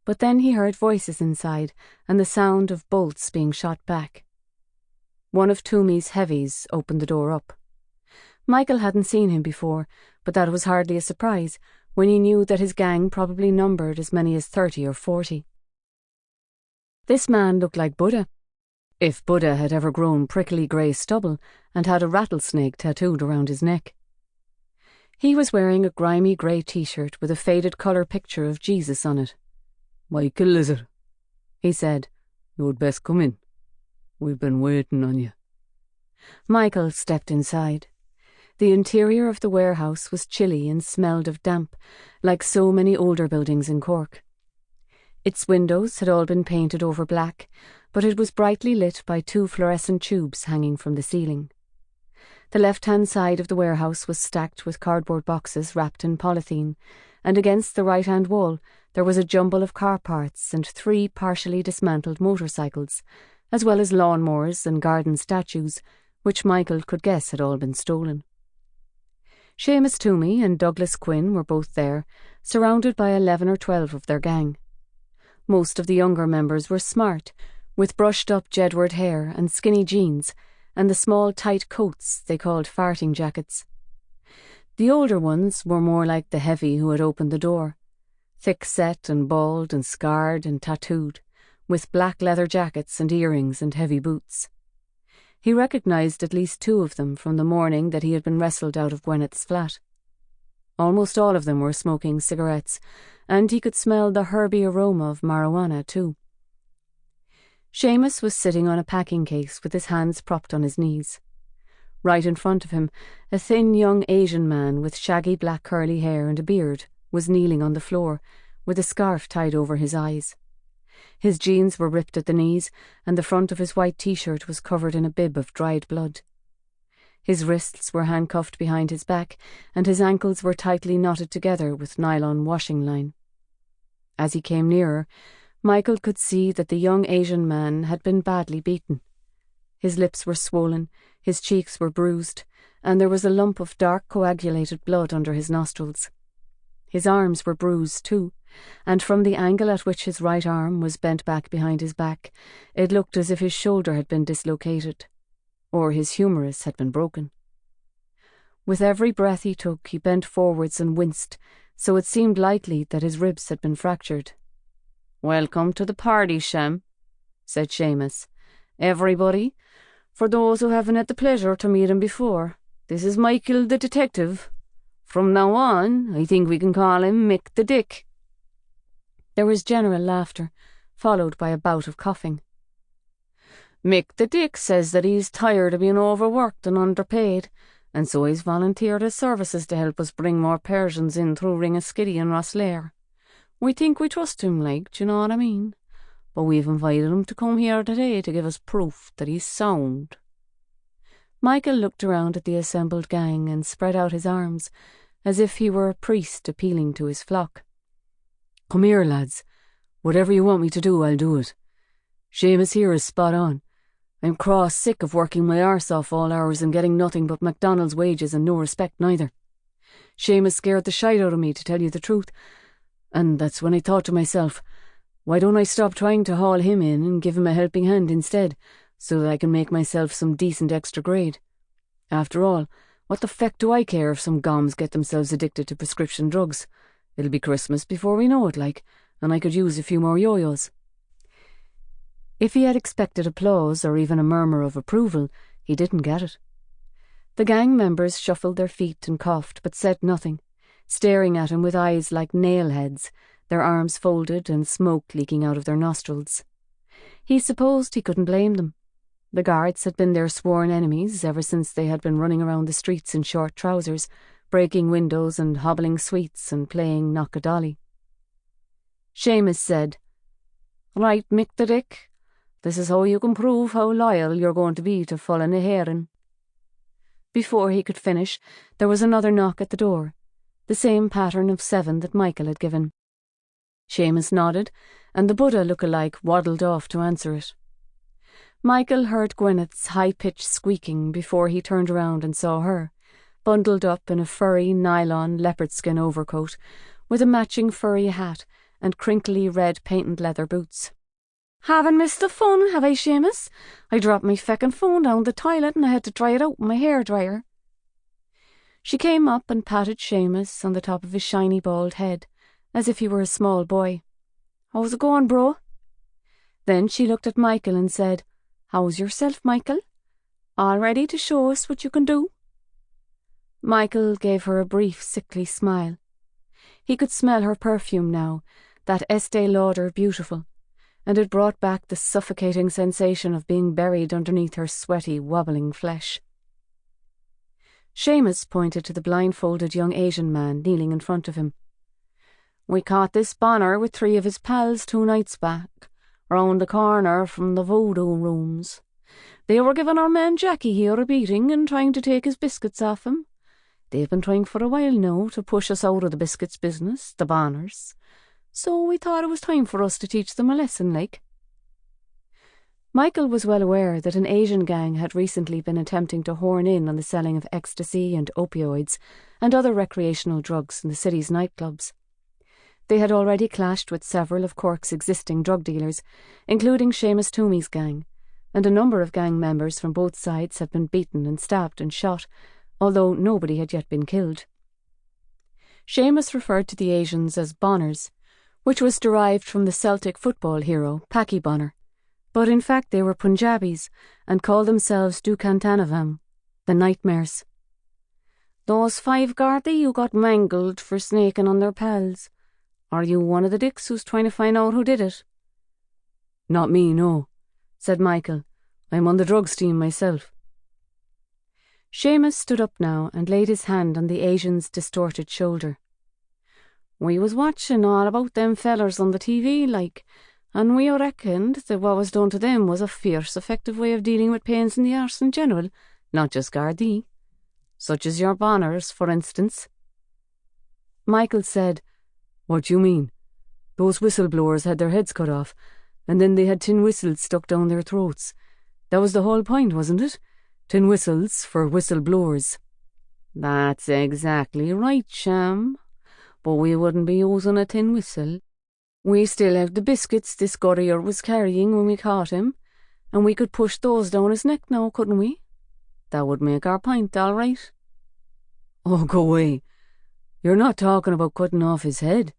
S1: but then he heard voices inside and the sound of bolts being shot back. One of Toomey's heavies opened the door up. Michael hadn't seen him before, but that was hardly a surprise when he knew that his gang probably numbered as many as 30 or 40. This man looked like Buddha, if Buddha had ever grown prickly grey stubble and had a rattlesnake tattooed around his neck. He was wearing a grimy grey t-shirt with a faded colour picture of Jesus on it.
S3: "Michael, is it?" he said. "You'd best come in. We've been waiting on you."
S1: Michael stepped inside. The interior of the warehouse was chilly and smelled of damp, like so many older buildings in Cork. Its windows had all been painted over black, but it was brightly lit by 2 fluorescent tubes hanging from the ceiling. The left-hand side of the warehouse was stacked with cardboard boxes wrapped in polythene, and against the right-hand wall there was a jumble of car parts and 3 partially dismantled motorcycles, as well as lawnmowers and garden statues, which Michael could guess had all been stolen. Seamus Toomey and Douglas Quinn were both there, surrounded by 11 or 12 of their gang. Most of the younger members were smart, with brushed-up Jedward hair and skinny jeans, and the small tight coats they called farting jackets. The older ones were more like the heavy who had opened the door. thick-set and bald and scarred and tattooed, with black leather jackets and earrings and heavy boots. He recognised at least 2 of them from the morning that he had been wrestled out of Gwyneth's flat. Almost all of them were smoking cigarettes, and he could smell the herby aroma of marijuana too. Seamus was sitting on a packing case with his hands propped on his knees. Right in front of him, a thin young Asian man with shaggy black curly hair and a beard was kneeling on the floor, with a scarf tied over his eyes. His jeans were ripped at the knees, and the front of his white t-shirt was covered in a bib of dried blood. His wrists were handcuffed behind his back, and his ankles were tightly knotted together with nylon washing line. As he came nearer, Michael could see that the young Asian man had been badly beaten. His lips were swollen, his cheeks were bruised, and there was a lump of dark coagulated blood under his nostrils. His arms were bruised too, and from the angle at which his right arm was bent back behind his back, it looked as if his shoulder had been dislocated, or his humerus had been broken. With every breath he took, he bent forwards and winced, so it seemed likely that his ribs had been fractured. "Welcome to the party, Shem," said Seamus. "Everybody, for those who haven't had the pleasure to meet him before, this is Michael the detective. From now on, I think we can call him Mick the Dick." There was general laughter, followed by a bout of coughing. "Mick the Dick says that he's tired of being overworked and underpaid, and so he's volunteered his services to help us bring more Persians in through Ringaskiddy and Rosslare. We think we trust him, like, do you know what I mean? But we've invited him to come here today to give us proof that he's sound." Michael looked around at the assembled gang and spread out his arms, as if he were a priest appealing to his flock. "Come here, lads. Whatever you want me to do, I'll do it. Seamus here is spot on. I'm cross sick of working my arse off all hours and getting nothing but McDonald's wages and no respect neither. Seamus scared the shite out of me, to tell you the truth, and that's when I thought to myself, why don't I stop trying to haul him in and give him a helping hand instead, so that I can make myself some decent extra grade? After all, what the feck do I care if some goms get themselves addicted to prescription drugs? It'll be Christmas before we know it, like, and I could use a few more yo-yos." If he had expected applause or even a murmur of approval, he didn't get it. The gang members shuffled their feet and coughed, but said nothing, staring at him with eyes like nail heads, their arms folded and smoke leaking out of their nostrils. He supposed he couldn't blame them. The guards had been their sworn enemies ever since they had been running around the streets in short trousers, breaking windows and hobbling sweets and playing knock-a-dolly. Seamus said, "Right, Mick the Dick, this is how you can prove how loyal you're going to be to Full na Héireann." Before he could finish, there was another knock at the door, the same pattern of 7 that Michael had given. Seamus nodded, and the Buddha look-alike waddled off to answer it. Michael heard Gwyneth's high-pitched squeaking before he turned around and saw her, bundled up in a furry nylon leopard-skin overcoat, with a matching furry hat and crinkly red patent leather boots. "Haven't missed the fun, have I, Seamus? I dropped my feckin' phone down the toilet and I had to dry it out with my hairdryer." She came up and patted Seamus on the top of his shiny bald head, as if he were a small boy. "How's it going, bro?" Then she looked at Michael and said, "How's yourself, Michael? All ready to show us what you can do?" Michael gave her a brief, sickly smile. He could smell her perfume now, that Estee Lauder beautiful, and it brought back the suffocating sensation of being buried underneath her sweaty, wobbling flesh. Seamus pointed to the blindfolded young Asian man kneeling in front of him. "We caught this Bonner with 3 of his pals 2 nights back, round the corner from the voodoo rooms. They were giving our man Jackie here a beating and trying to take his biscuits off him. They've been trying for a while now to push us out of the biscuits business, the Bonners. So we thought it was time for us to teach them a lesson, like." Michael was well aware that an Asian gang had recently been attempting to horn in on the selling of ecstasy and opioids and other recreational drugs in the city's nightclubs. They had already clashed with several of Cork's existing drug dealers, including Seamus Toomey's gang, and a number of gang members from both sides had been beaten and stabbed and shot, although nobody had yet been killed. Seamus referred to the Asians as Bonners, which was derived from the Celtic football hero Packy Bonner, but in fact they were Punjabis and called themselves Dukantanavam, the Nightmares. "Those 5 Garda you got mangled for snaking on their pals. Are you one of the dicks who's trying to find out who did it?"
S2: "Not me, no," said Michael. "I'm on the drugs team myself."
S1: Seamus stood up now and laid his hand on the Asian's distorted shoulder. "We was watching all about them fellers on the TV, and we reckoned that what was done to them was a fierce, effective way of dealing with pains in the arse in general, not just Gardaí. Such as your Bonners, for instance."
S2: Michael said, "What do you mean? Those whistleblowers had their heads cut off, and then they had tin whistles stuck down their throats. That was the whole point, wasn't it? Tin whistles for whistleblowers."
S3: "That's exactly right, Sham. But we wouldn't be using a tin whistle. We still have the biscuits this courier was carrying when we caught him, and we could push those down his neck now, couldn't we? That would make our point, all right."
S2: "Oh, go away. You're not talking about cutting off his head."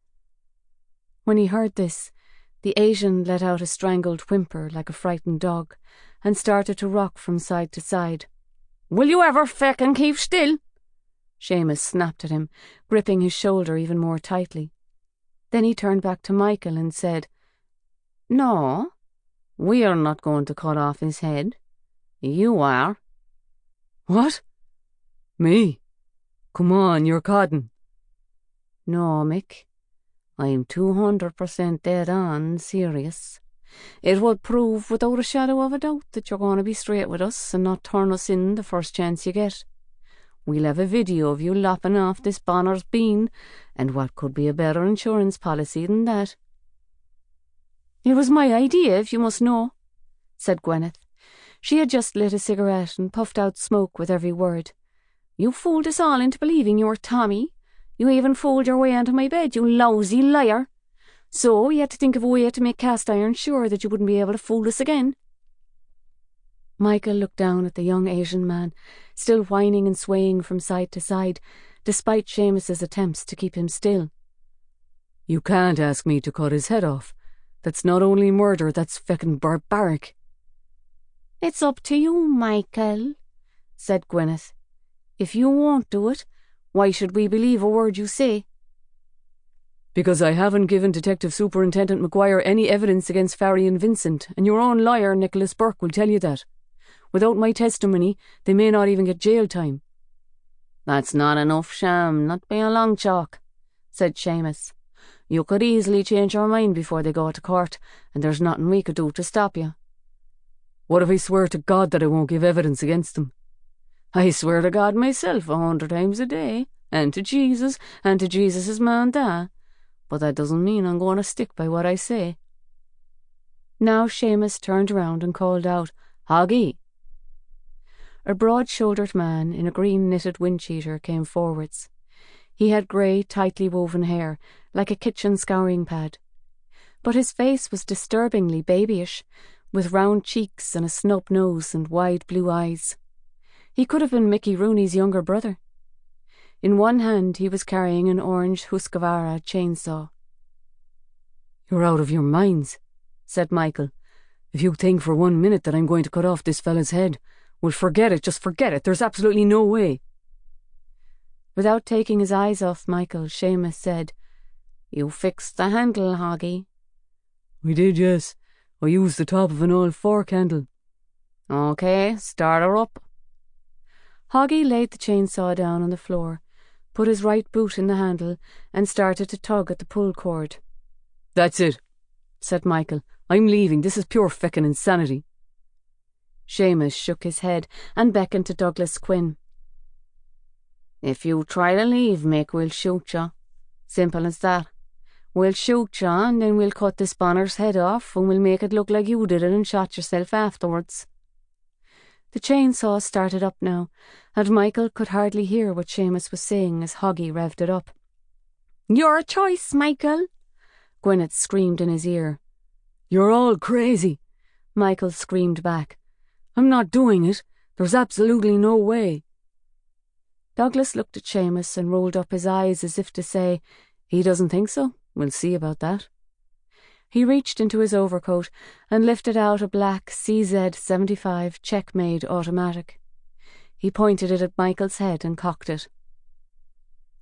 S1: When he heard this, the Asian let out a strangled whimper like a frightened dog and started to rock from side to side.
S3: "Will you ever feckin' keep still?"
S1: Seamus snapped at him, gripping his shoulder even more tightly. Then he turned back to Michael and said,
S3: "No, we're not going to cut off his head. You are."
S2: "What? Me? Come on, you're codding."
S3: "No, Mick. I'm 200% dead on serious. It will prove without a shadow of a doubt that you're going to be straight with us and not turn us in the first chance you get. We'll have a video of you lopping off this Bonner's bean, and what could be a better insurance policy than that?"
S1: "It was my idea, if you must know," said Gwyneth. She had just lit a cigarette and puffed out smoke with every word. "You fooled us all into believing you were Tommy. You even fooled your way onto my bed, you lousy liar. So we had to think of a way to make Cast Iron sure that you wouldn't be able to fool us again." Michael looked down at the young Asian man, still whining and swaying from side to side, despite Seamus's attempts to keep him still.
S2: "You can't ask me to cut his head off. That's not only murder, that's feckin' barbaric."
S3: "It's up to you, Michael," said Gwyneth. "If you won't do it, why should we believe a word you say?"
S2: "Because I haven't given Detective Superintendent Maguire any evidence against Farry and Vincent, and your own lawyer, Nicholas Burke, will tell you that. Without my testimony, they may not even get jail time."
S3: "That's not enough, Sham, not by a long chalk," said Seamus. "You could easily change your mind before they go to court, and there's nothing we could do to stop you."
S2: "What if I swear to God that I won't give evidence against them?"
S3: "I swear to God myself 100 times a day, and to Jesus' man da. But that doesn't mean I'm going to stick by what I say."
S1: Now Seamus turned around and called out, "Hoggy!" A broad-shouldered man in a green knitted windcheater came forwards. He had grey, tightly woven hair, like a kitchen scouring pad. But his face was disturbingly babyish, with round cheeks and a snub nose and wide blue eyes. He could have been Mickey Rooney's younger brother. In one hand he was carrying an orange Husqvarna chainsaw.
S2: "You're out of your minds," said Michael. "If you think for 1 minute that I'm going to cut off this fella's head, well, forget it, just forget it. There's absolutely no way."
S1: Without taking his eyes off Michael, Seamus said,
S3: "You fixed the handle, Hoggy."
S2: "We did, yes. I used the top of an old fork handle."
S3: "OK, start her up."
S1: Hoggy laid the chainsaw down on the floor, put his right boot in the handle, and started to tug at the pull cord.
S2: "That's it," said Michael. "I'm leaving. This is pure feckin' insanity."
S1: Seamus shook his head and beckoned to Douglas Quinn.
S3: "If you try to leave, Mick, we'll shoot you. Simple as that. We'll shoot you, and then we'll cut this Bonner's head off, and we'll make it look like you did it and shot yourself afterwards."
S1: The chainsaw started up now, and Michael could hardly hear what Seamus was saying as Hoggy revved it up.
S3: "Your choice, Michael,"
S1: Gwyneth screamed in his ear.
S2: "You're all crazy,"
S1: Michael screamed back.
S2: "I'm not doing it. There's absolutely no way."
S1: Douglas looked at Seamus and rolled up his eyes as if to say, "He doesn't think so. We'll see about that." He reached into his overcoat and lifted out a black CZ-75 check-made automatic. He pointed it at Michael's head and cocked it.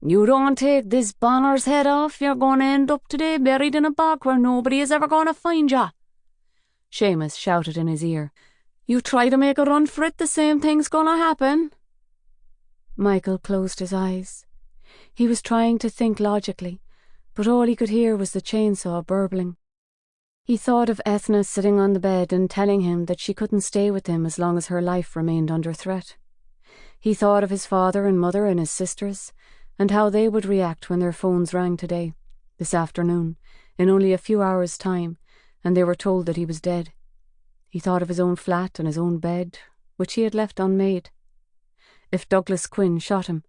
S1: "You don't take this Bonner's head off, you're going to end up today buried in a bog where nobody is ever going to find ya." Seamus shouted in his ear. "You try to make a run for it, the same thing's going to happen." Michael closed his eyes. He was trying to think logically, but all he could hear was the chainsaw burbling. He thought of Ethna sitting on the bed and telling him that she couldn't stay with him as long as her life remained under threat. He thought of his father and mother and his sisters, and how they would react when their phones rang today, this afternoon, in only a few hours' time, and they were told that he was dead. He thought of his own flat and his own bed, which he had left unmade. If Douglas Quinn shot him,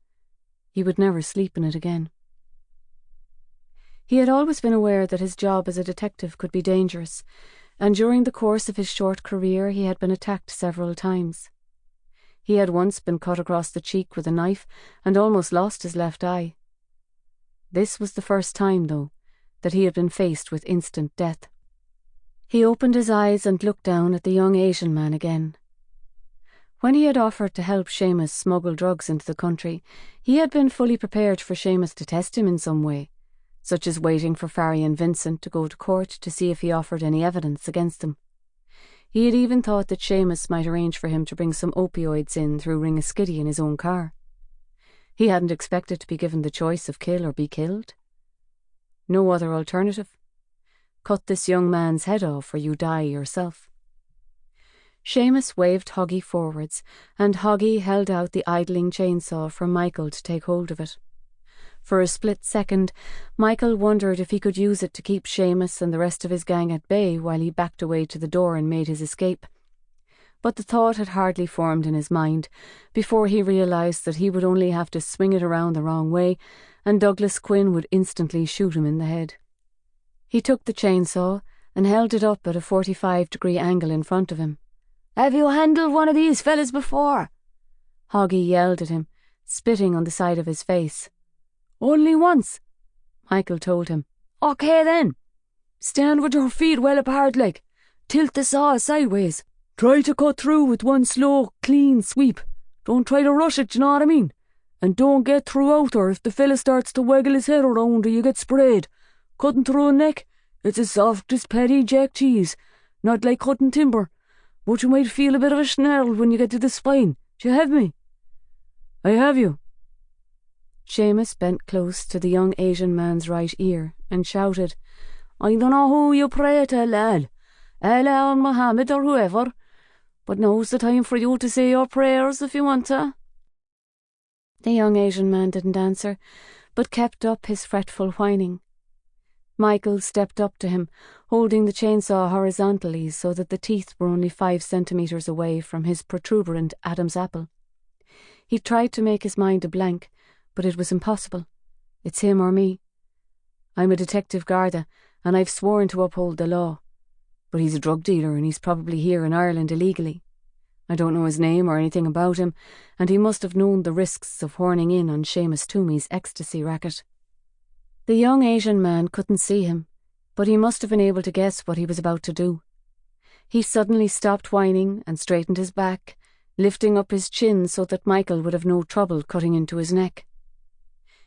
S1: he would never sleep in it again. He had always been aware that his job as a detective could be dangerous, and during the course of his short career he had been attacked several times. He had once been cut across the cheek with a knife and almost lost his left eye. This was the first time, though, that he had been faced with instant death. He opened his eyes and looked down at the young Asian man again. When he had offered to help Seamus smuggle drugs into the country, he had been fully prepared for Seamus to test him in some way, such as waiting for Farry and Vincent to go to court to see if he offered any evidence against them. He had even thought that Seamus might arrange for him to bring some opioids in through Ringaskiddy in his own car. He hadn't expected to be given the choice of kill or be killed. No other alternative. Cut this young man's head off or you die yourself. Seamus waved Hoggy forwards, and Hoggy held out the idling chainsaw for Michael to take hold of it. For a split second, Michael wondered if he could use it to keep Seamus and the rest of his gang at bay while he backed away to the door and made his escape. But the thought had hardly formed in his mind before he realised that he would only have to swing it around the wrong way, and Douglas Quinn would instantly shoot him in the head. He took the chainsaw and held it up at a 45-degree angle in front of him. "Have you handled one of these fellas before?" Hoggy yelled at him, spitting on the side of his face. "Only once," Michael told him. "OK then. Stand with your feet well apart like. Tilt the saw sideways. Try to cut through with one slow, clean sweep. Don't try to rush it, you know what I mean? And don't get through out or if the fella starts to waggle his head around or you get sprayed. Cutting through a neck, it's as soft as petty jack cheese. Not like cutting timber. But you might feel a bit of a snarl when you get to the spine. Do you have me?" "I have you." Seamus bent close to the young Asian man's right ear and shouted, "I don't know who you pray to, lad. Allah or Muhammad or whoever. But now's the time for you to say your prayers if you want to." The young Asian man didn't answer, but kept up his fretful whining. Michael stepped up to him, holding the chainsaw horizontally so that the teeth were only 5 centimetres away from his protuberant Adam's apple. He tried to make his mind a blank, but it was impossible. It's him or me. I'm a detective Garda, and I've sworn to uphold the law. But he's a drug dealer and he's probably here in Ireland illegally. I don't know his name or anything about him, and he must have known the risks of horning in on Seamus Toomey's ecstasy racket. The young Asian man couldn't see him, but he must have been able to guess what he was about to do. He suddenly stopped whining and straightened his back, lifting up his chin so that Michael would have no trouble cutting into his neck.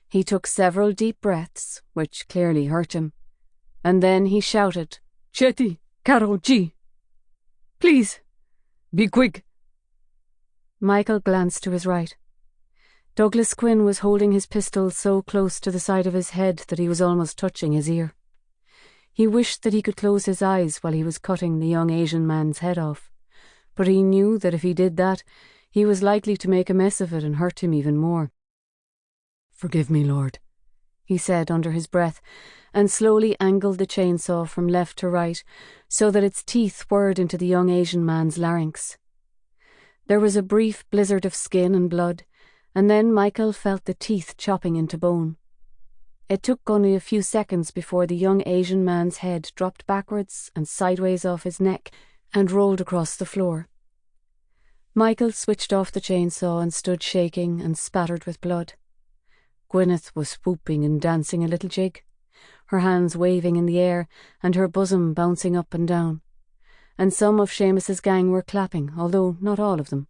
S1: He took several deep breaths, which clearly hurt him, and then he shouted, "Chetty, Caro G. Please, be quick." Michael glanced to his right. Douglas Quinn was holding his pistol so close to the side of his head that he was almost touching his ear. He wished that he could close his eyes while he was cutting the young Asian man's head off, but he knew that if he did that, he was likely to make a mess of it and hurt him even more. "Forgive me, Lord," he said under his breath, and slowly angled the chainsaw from left to right so that its teeth whirred into the young Asian man's larynx. There was a brief blizzard of skin and blood, and then Michael felt the teeth chopping into bone. It took only a few seconds before the young Asian man's head dropped backwards and sideways off his neck and rolled across the floor. Michael switched off the chainsaw and stood shaking and spattered with blood. Gwyneth was whooping and dancing a little jig. her hands waving in the air and her bosom bouncing up and down. And some of Seamus's gang were clapping, although not all of them.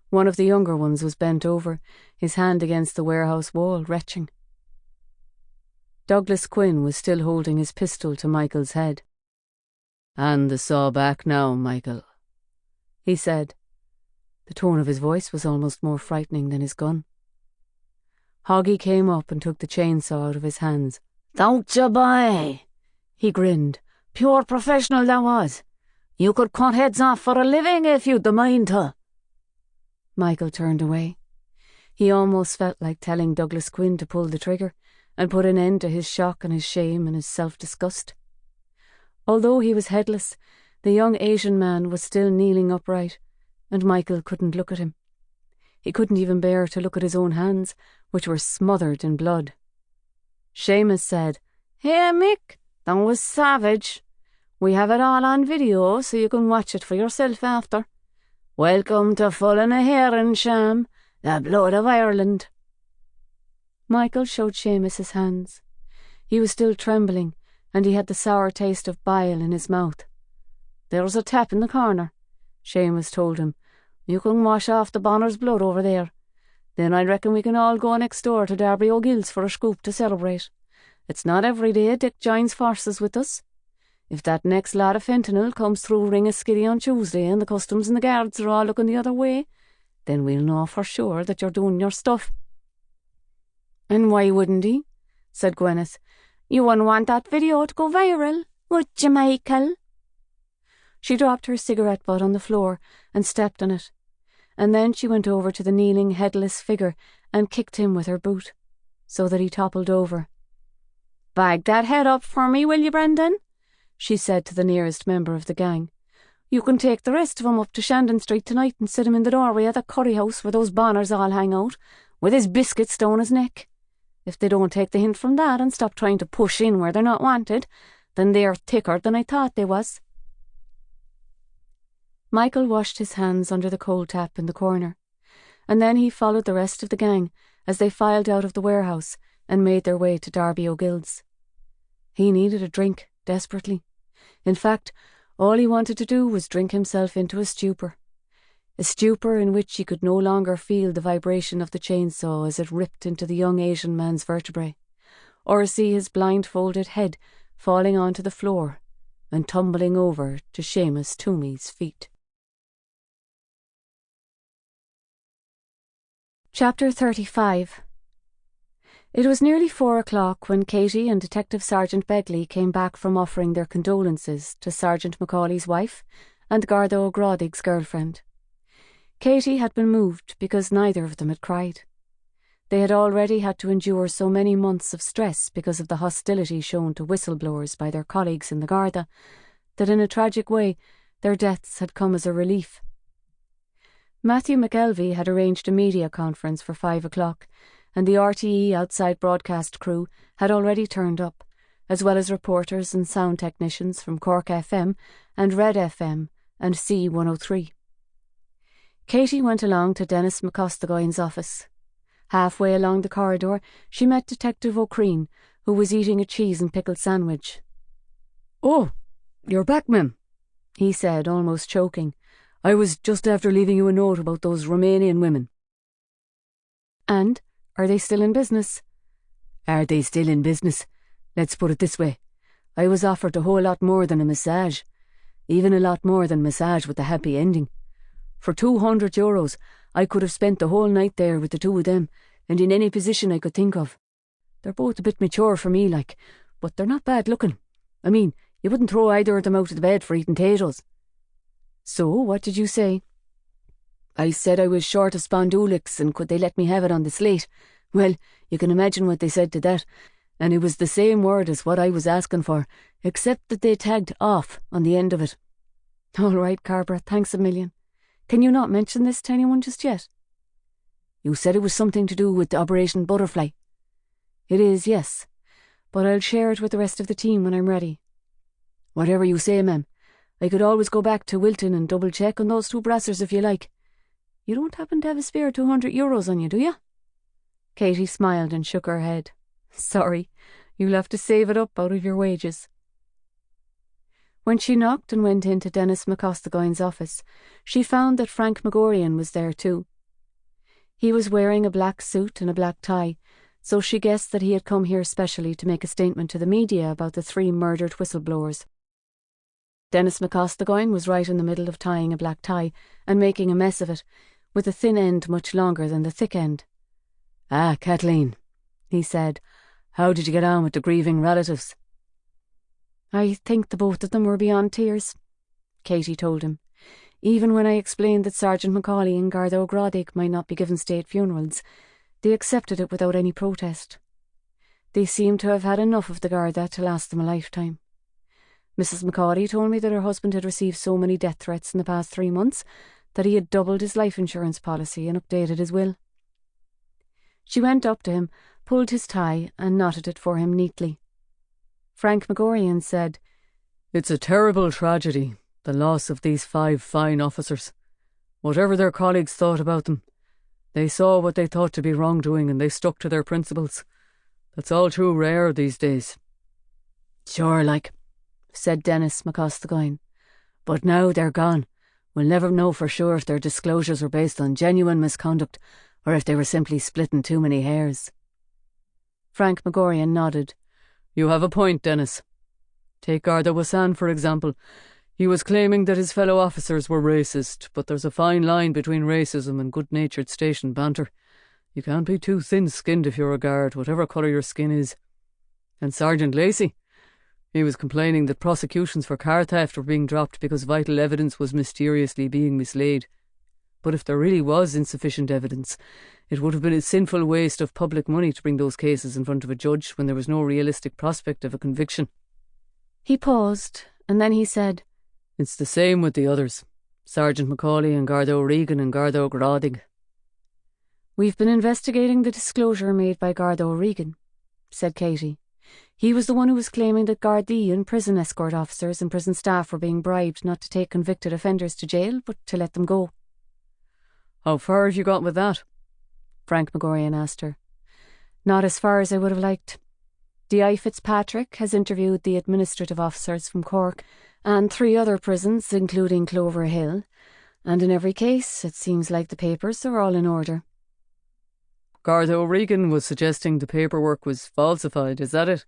S1: One of the younger ones was bent over, his hand against the warehouse wall, retching. Douglas Quinn was still holding his pistol to Michael's head. "Hand the saw back now, Michael," he said. The tone of his voice was almost more frightening than his gun. Hoggy came up and took the chainsaw out of his hands.
S3: "Don't you, boy?" He grinned. "Pure professional that was. You could cut heads off for a living if you'd the mind to."
S1: Michael turned away. He almost felt like telling Douglas Quinn to pull the trigger and put an end to his shock and his shame and his self-disgust. Although he was headless, the young Asian man was still kneeling upright, and Michael couldn't look at him. He couldn't even bear to look at his own hands, which were smothered in blood. Seamus said, "Hey, Mick, that was savage. We have it all on video, so you can watch it for yourself after. Welcome to Full and a Heron, Sham, the blood of Ireland." Michael showed Seamus his hands. He was still trembling, and he had the sour taste of bile in his mouth. "There's a tap in the corner," Seamus told him. "You can wash off the Bonner's blood over there. Then I reckon we can all go next door to Darby O'Gill's for a scoop to celebrate. It's not every day Dick joins forces with us. If that next lot of fentanyl comes through Ringaskiddy on Tuesday and the customs and the guards are all looking the other way, then we'll know for sure that you're doing your stuff." "And why wouldn't he?" said Gwyneth. "You wouldn't want that video to go viral, would you, Michael?" She dropped her cigarette butt on the floor and stepped on it, and then she went over to the kneeling, headless figure and kicked him with her boot, so that he toppled over. "Bag that head up for me, will you, Brendan?" she said to the nearest member of the gang. "You can take the rest of him up to Shandon Street tonight and sit him in the doorway of the curry house where those Bonners all hang out, with his biscuits down his neck. If they don't take the hint from that and stop trying to push in where they're not wanted, then they're thicker than I thought they was." Michael washed his hands under the cold tap in the corner, and then he followed the rest of the gang as they filed out of the warehouse and made their way to Darby O'Gill's. He needed a drink desperately. In fact, all he wanted to do was drink himself into a stupor in which he could no longer feel the vibration of the chainsaw as it ripped into the young Asian man's vertebrae, or see his blindfolded head falling onto the floor and tumbling over to Seamus Toomey's feet. Chapter 35. It was nearly 4 o'clock when Katie and Detective Sergeant Begley came back from offering their condolences to Sergeant Macaulay's wife and Garda O'Gradig's girlfriend. Katie had been moved because neither of them had cried. They had already had to endure so many months of stress because of the hostility shown to whistleblowers by their colleagues in the Garda that in a tragic way their deaths had come as a relief. Matthew McElvey had arranged a media conference for 5 o'clock, and the RTE outside broadcast crew had already turned up, as well as reporters and sound technicians from Cork FM and Red FM and C103. Katie went along to Dennis McCostagoyne's office. Halfway along the corridor, she met Detective O'Creen, who was eating a cheese and pickle sandwich.
S2: "Oh, you're back, ma'am,"
S1: he said, almost choking.
S2: "I was just after leaving you a note about those Romanian women."
S1: "And? Are they still in business?"
S2: "Are they still in business? Let's put it this way. I was offered a whole lot more than a massage. Even a lot more than massage with a happy ending. For €200, I could have spent the whole night there with the two of them, and in any position I could think of. They're both a bit mature for me, like, but they're not bad looking. I mean, you wouldn't throw either of them out of the bed for eating potatoes."
S1: "So, what did you say?"
S2: "I said I was short of spondulics and could they let me have it on the slate. Well, you can imagine what they said to that, and it was the same word as what I was asking for, except that they tagged off on the end of it."
S1: "All right, Carver, thanks a million. Can you not mention this to anyone just yet?"
S2: "You said it was something to do with Operation Butterfly."
S1: "It is, yes, but I'll share it with the rest of the team when I'm ready."
S2: "Whatever you say, ma'am. I could always go back to Wilton and double-check on those two brassers if you like. You don't happen to have a spare €200 on you, do you?"
S1: Katie smiled and shook her head. "Sorry, You'll have to save it up out of your wages. When she knocked and went into Dennis McCostigoyne's office, she found that Frank Magorian was there too. He was wearing a black suit and a black tie, so she guessed that he had come here specially to make a statement to the media about the 3 murdered whistleblowers. Dennis McCostigoyne was right in the middle of tying a black tie and making a mess of it, with the thin end much longer than the thick end.
S3: "Ah, Kathleen," he said, "how did you get on with the grieving relatives?"
S1: "I think the both of them were beyond tears," Katie told him. "Even when I explained that Sergeant Macaulay and Garda O'Grady might not be given state funerals, they accepted it without any protest. They seemed to have had enough of the Garda to last them a lifetime. Mrs. Macaulay told me that her husband had received so many death threats in the past 3 months that he had doubled his life insurance policy and updated his will." She went up to him, pulled his tie and knotted it for him neatly. Frank Magorian said,
S2: "It's a terrible tragedy, the loss of these 5 fine officers. Whatever their colleagues thought about them, they saw what they thought to be wrongdoing and they stuck to their principles. That's all too rare these days."
S3: "Sure, like," said Dennis McCostigoyne. "But now they're gone. We'll never know for sure if their disclosures were based on genuine misconduct or if they were simply splitting too many hairs."
S1: Frank Magorian nodded.
S2: "You have a point, Dennis. Take Garda Wassan, for example. He was claiming that his fellow officers were racist, but there's a fine line between racism and good-natured station banter. You can't be too thin-skinned if you're a guard, whatever colour your skin is. And Sergeant Lacey, he was complaining that prosecutions for car theft were being dropped because vital evidence was mysteriously being mislaid. But if there really was insufficient evidence, it would have been a sinful waste of public money to bring those cases in front of a judge when there was no realistic prospect of a conviction."
S1: He paused, and then he said,
S2: "It's the same with the others. Sergeant Macaulay and Garda O'Regan and Garda O'Grady."
S1: "We've been investigating the disclosure made by Garda O'Regan," said Katie. "He was the one who was claiming that Gardaí and prison escort officers and prison staff were being bribed not to take convicted offenders to jail, but to let them go."
S2: "How far have you got with that?"
S1: Frank Magorian asked her. "Not as far as I would have liked. DI Fitzpatrick has interviewed the administrative officers from Cork and 3 other prisons, including Clover Hill, and in every case it seems like the papers are all in order."
S2: Garda O'Regan was suggesting the paperwork was falsified, is that it?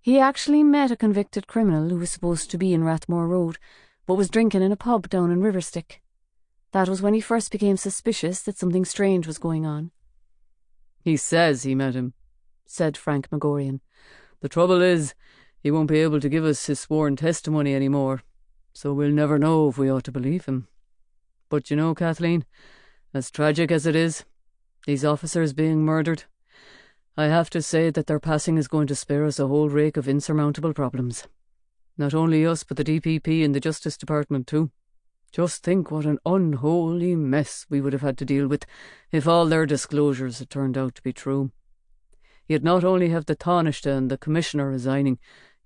S1: "He actually met a convicted criminal who was supposed to be in Rathmore Road, but was drinking in a pub down in Riverstick. That was when he first became suspicious that something strange was going on."
S2: "He says he met him,"
S1: said Frank Magorian.
S2: "The trouble is, he won't be able to give us his sworn testimony anymore, so we'll never know if we ought to believe him. But you know, Kathleen, as tragic as it is, these officers being murdered, I have to say that their passing is going to spare us a whole rake of insurmountable problems. Not only us, but the DPP and the Justice Department too. Just think what an unholy mess we would have had to deal with if all their disclosures had turned out to be true. You'd not only have the Taoiseach and the Commissioner resigning,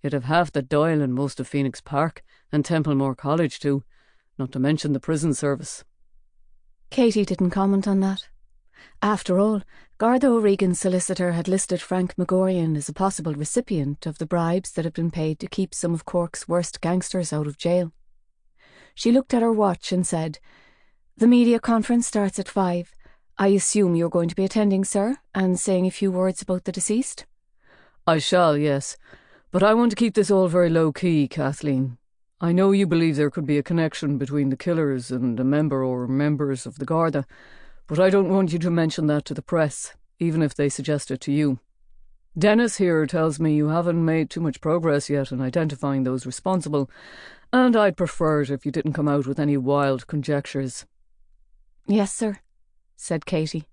S2: you'd have half the Dáil and most of Phoenix Park and Templemore College too, not to mention the prison service."
S1: Katie didn't comment on that. After all, Garda O'Regan's solicitor had listed Frank Magorian as a possible recipient of the bribes that had been paid to keep some of Cork's worst gangsters out of jail. She looked at her watch and said, "The media conference starts at 5. I assume you're going to be attending, sir, and saying a few words about the deceased?"
S2: "I shall, yes. But I want to keep this all very low-key, Kathleen. I know you believe there could be a connection between the killers and a member or members of the Garda, but I don't want you to mention that to the press, even if they suggest it to you. Dennis here tells me you haven't made too much progress yet in identifying those responsible, and I'd prefer it if you didn't come out with any wild conjectures."
S1: "Yes, sir," said Katie.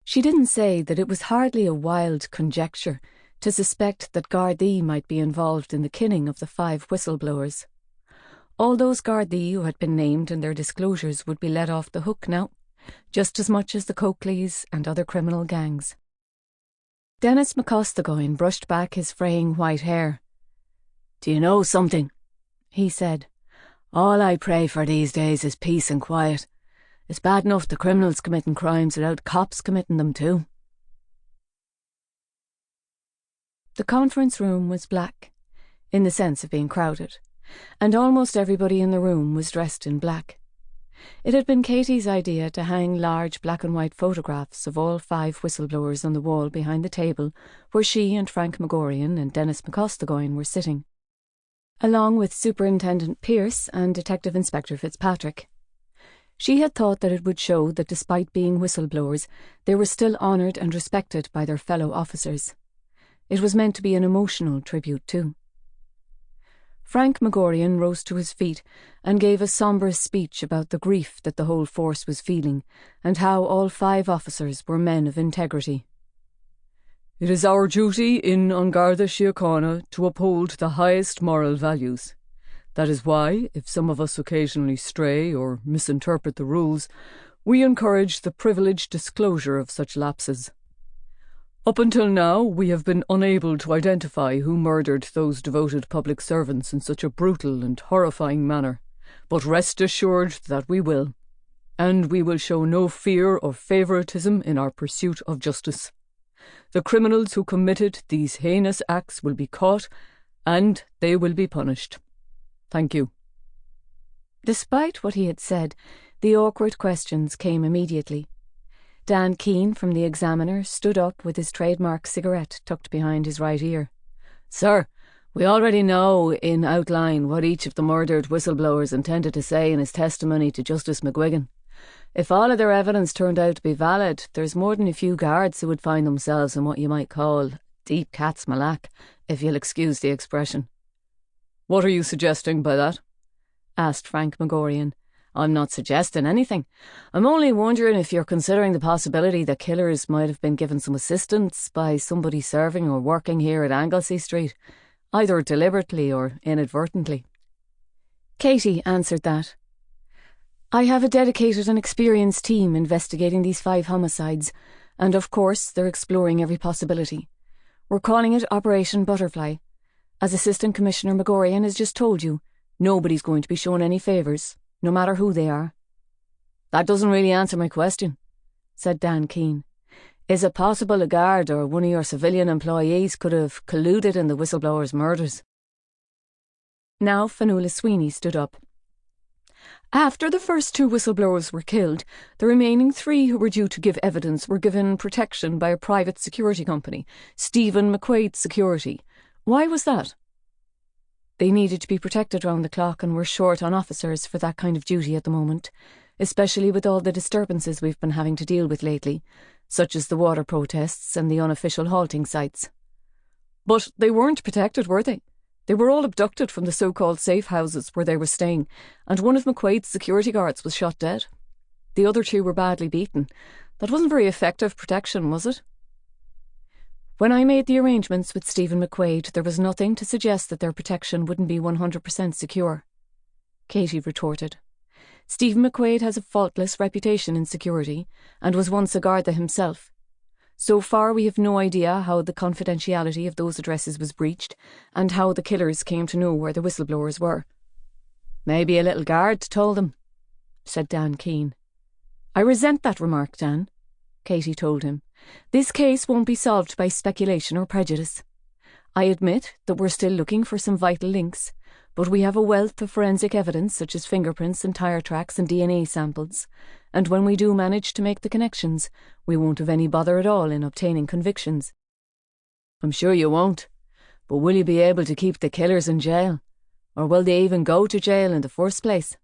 S1: She didn't say that it was hardly a wild conjecture to suspect that Gardaí might be involved in the killing of the 5 whistleblowers. All those Gardaí who had been named in their disclosures would be let off the hook now, just as much as the Coakleys and other criminal gangs. Dennis McCostigoyne brushed back his fraying white hair.
S3: "Do you know something?"
S1: he said.
S3: "All I pray for these days is peace and quiet. It's bad enough the criminals committing crimes without cops committing them too."
S1: The conference room was black, in the sense of being crowded, and almost everybody in the room was dressed in black. It had been Katie's idea to hang large black and white photographs of all 5 whistleblowers on the wall behind the table where she and Frank Maguire and Dennis McCostagoyne were sitting, along with Superintendent Pearce and Detective Inspector Fitzpatrick. She had thought that it would show that despite being whistleblowers, they were still honoured and respected by their fellow officers. It was meant to be an emotional tribute too. Frank Maguire rose to his feet and gave a sombre speech about the grief that the whole force was feeling and how all 5 officers were men of integrity.
S2: It is our duty in An Garda Síochána to uphold the highest moral values. That is why, if some of us occasionally stray or misinterpret the rules, we encourage the privileged disclosure of such lapses. Up until now, we have been unable to identify who murdered those devoted public servants in such a brutal and horrifying manner, but rest assured that we will, and we will show no fear or favouritism in our pursuit of justice. The criminals who committed these heinous acts will be caught, and they will be punished. Thank you.
S1: Despite what he had said, the awkward questions came immediately. Dan Keane from the Examiner stood up with his trademark cigarette tucked behind his right ear.
S3: Sir, we already know in outline what each of the murdered whistleblowers intended to say in his testimony to Justice McGuigan. If all of their evidence turned out to be valid, there's more than a few guards who would find themselves in what you might call deep cat's malack, if you'll excuse the expression.
S2: What are you suggesting by that?
S3: Asked Frank Maguire. I'm not suggesting anything. I'm only wondering if you're considering the possibility that killers might have been given some assistance by somebody serving or working here at Anglesey Street, either deliberately or inadvertently.
S1: Katie answered that. I have a dedicated and experienced team investigating these 5 homicides, and of course they're exploring every possibility. We're calling it Operation Butterfly. As Assistant Commissioner Maguire has just told you, nobody's going to be shown any favours, no matter who they are.
S3: That doesn't really answer my question, said Dan Keane. Is it possible a guard or one of your civilian employees could have colluded in the whistleblowers' murders?
S1: Now Fionnuala Sweeney stood up. After the first 2 whistleblowers were killed, the remaining 3 who were due to give evidence were given protection by a private security company, Stephen McQuaid Security. Why was that? They needed to be protected round the clock and were short on officers for that kind of duty at the moment, especially with all the disturbances we've been having to deal with lately, such as the water protests and the unofficial halting sites.
S2: But they weren't protected, were they? They were all abducted from the so-called safe houses where they were staying, and one of McQuaid's security guards was shot dead. The other 2 were badly beaten. That wasn't very effective protection, was it? When I made the arrangements with Stephen McQuaid, there was nothing to suggest that their protection wouldn't be 100% secure. Katie retorted. Stephen McQuaid has a faultless reputation in security, and was once a Garda himself. So far we have no idea how the confidentiality of those addresses was breached, and how the killers came to know where the whistleblowers were.
S3: Maybe a little guard told them, said Dan Keane.
S1: I resent that remark, Dan, Katie told him. This case won't be solved by speculation or prejudice. I admit that we're still looking for some vital links, but we have a wealth of forensic evidence such as fingerprints and tyre tracks and DNA samples, and when we do manage to make the connections, we won't have any bother at all in obtaining convictions.
S3: I'm sure you won't, but will you be able to keep the killers in jail? Or will they even go to jail in the first place?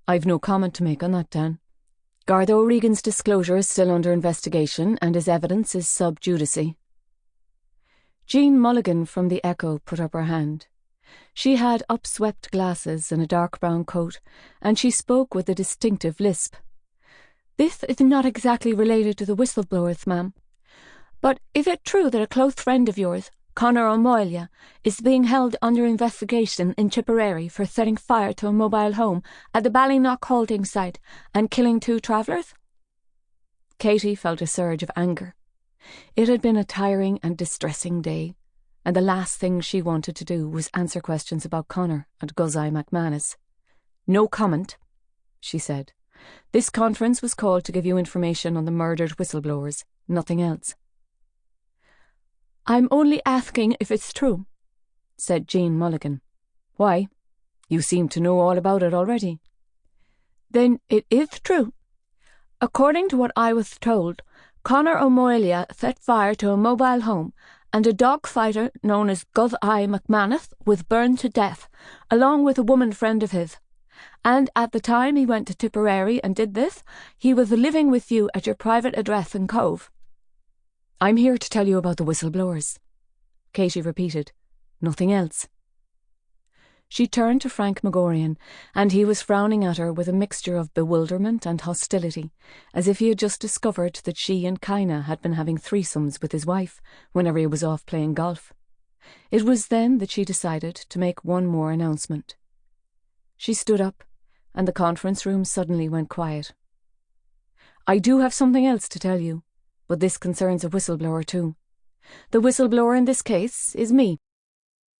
S1: I've no comment to make on that, Dan. Garda O'Regan's disclosure is still under investigation and his evidence is sub judice. Jean Mulligan from the Echo put up her hand. She had upswept glasses and a dark brown coat, and she spoke with a distinctive lisp. This is not exactly related to the whistleblowers, ma'am. But is it true that a close friend of yours, Conor O'Moyle, is being held under investigation in Tipperary for setting fire to a mobile home at the Ballynock halting site and killing 2 travellers? Katie felt a surge of anger. It had been a tiring and distressing day, and the last thing she wanted to do was answer questions about Conor and Guzai McManus. No comment, she said. This conference was called to give you information on the murdered whistleblowers, nothing else. I'm only asking if it's true, said Jean Mulligan. Why? You seem to know all about it already. Then it is true. According to what I was told, Conor O'Moyle set fire to a mobile home, and a dog fighter known as Gov I. McManus was burned to death, along with a woman friend of his. And at the time he went to Tipperary and did this, he was living with you at your private address in Cove. I'm here to tell you about the whistleblowers, Katie repeated. Nothing else. She turned to Frank Magorian, and he was frowning at her with a mixture of bewilderment and hostility, as if he had just discovered that she and Kaina had been having threesomes with his wife whenever he was off playing golf. It was then that she decided to make one more announcement. She stood up, and the conference room suddenly went quiet. I do have something else to tell you, but this concerns a whistleblower too. The whistleblower in this case is me.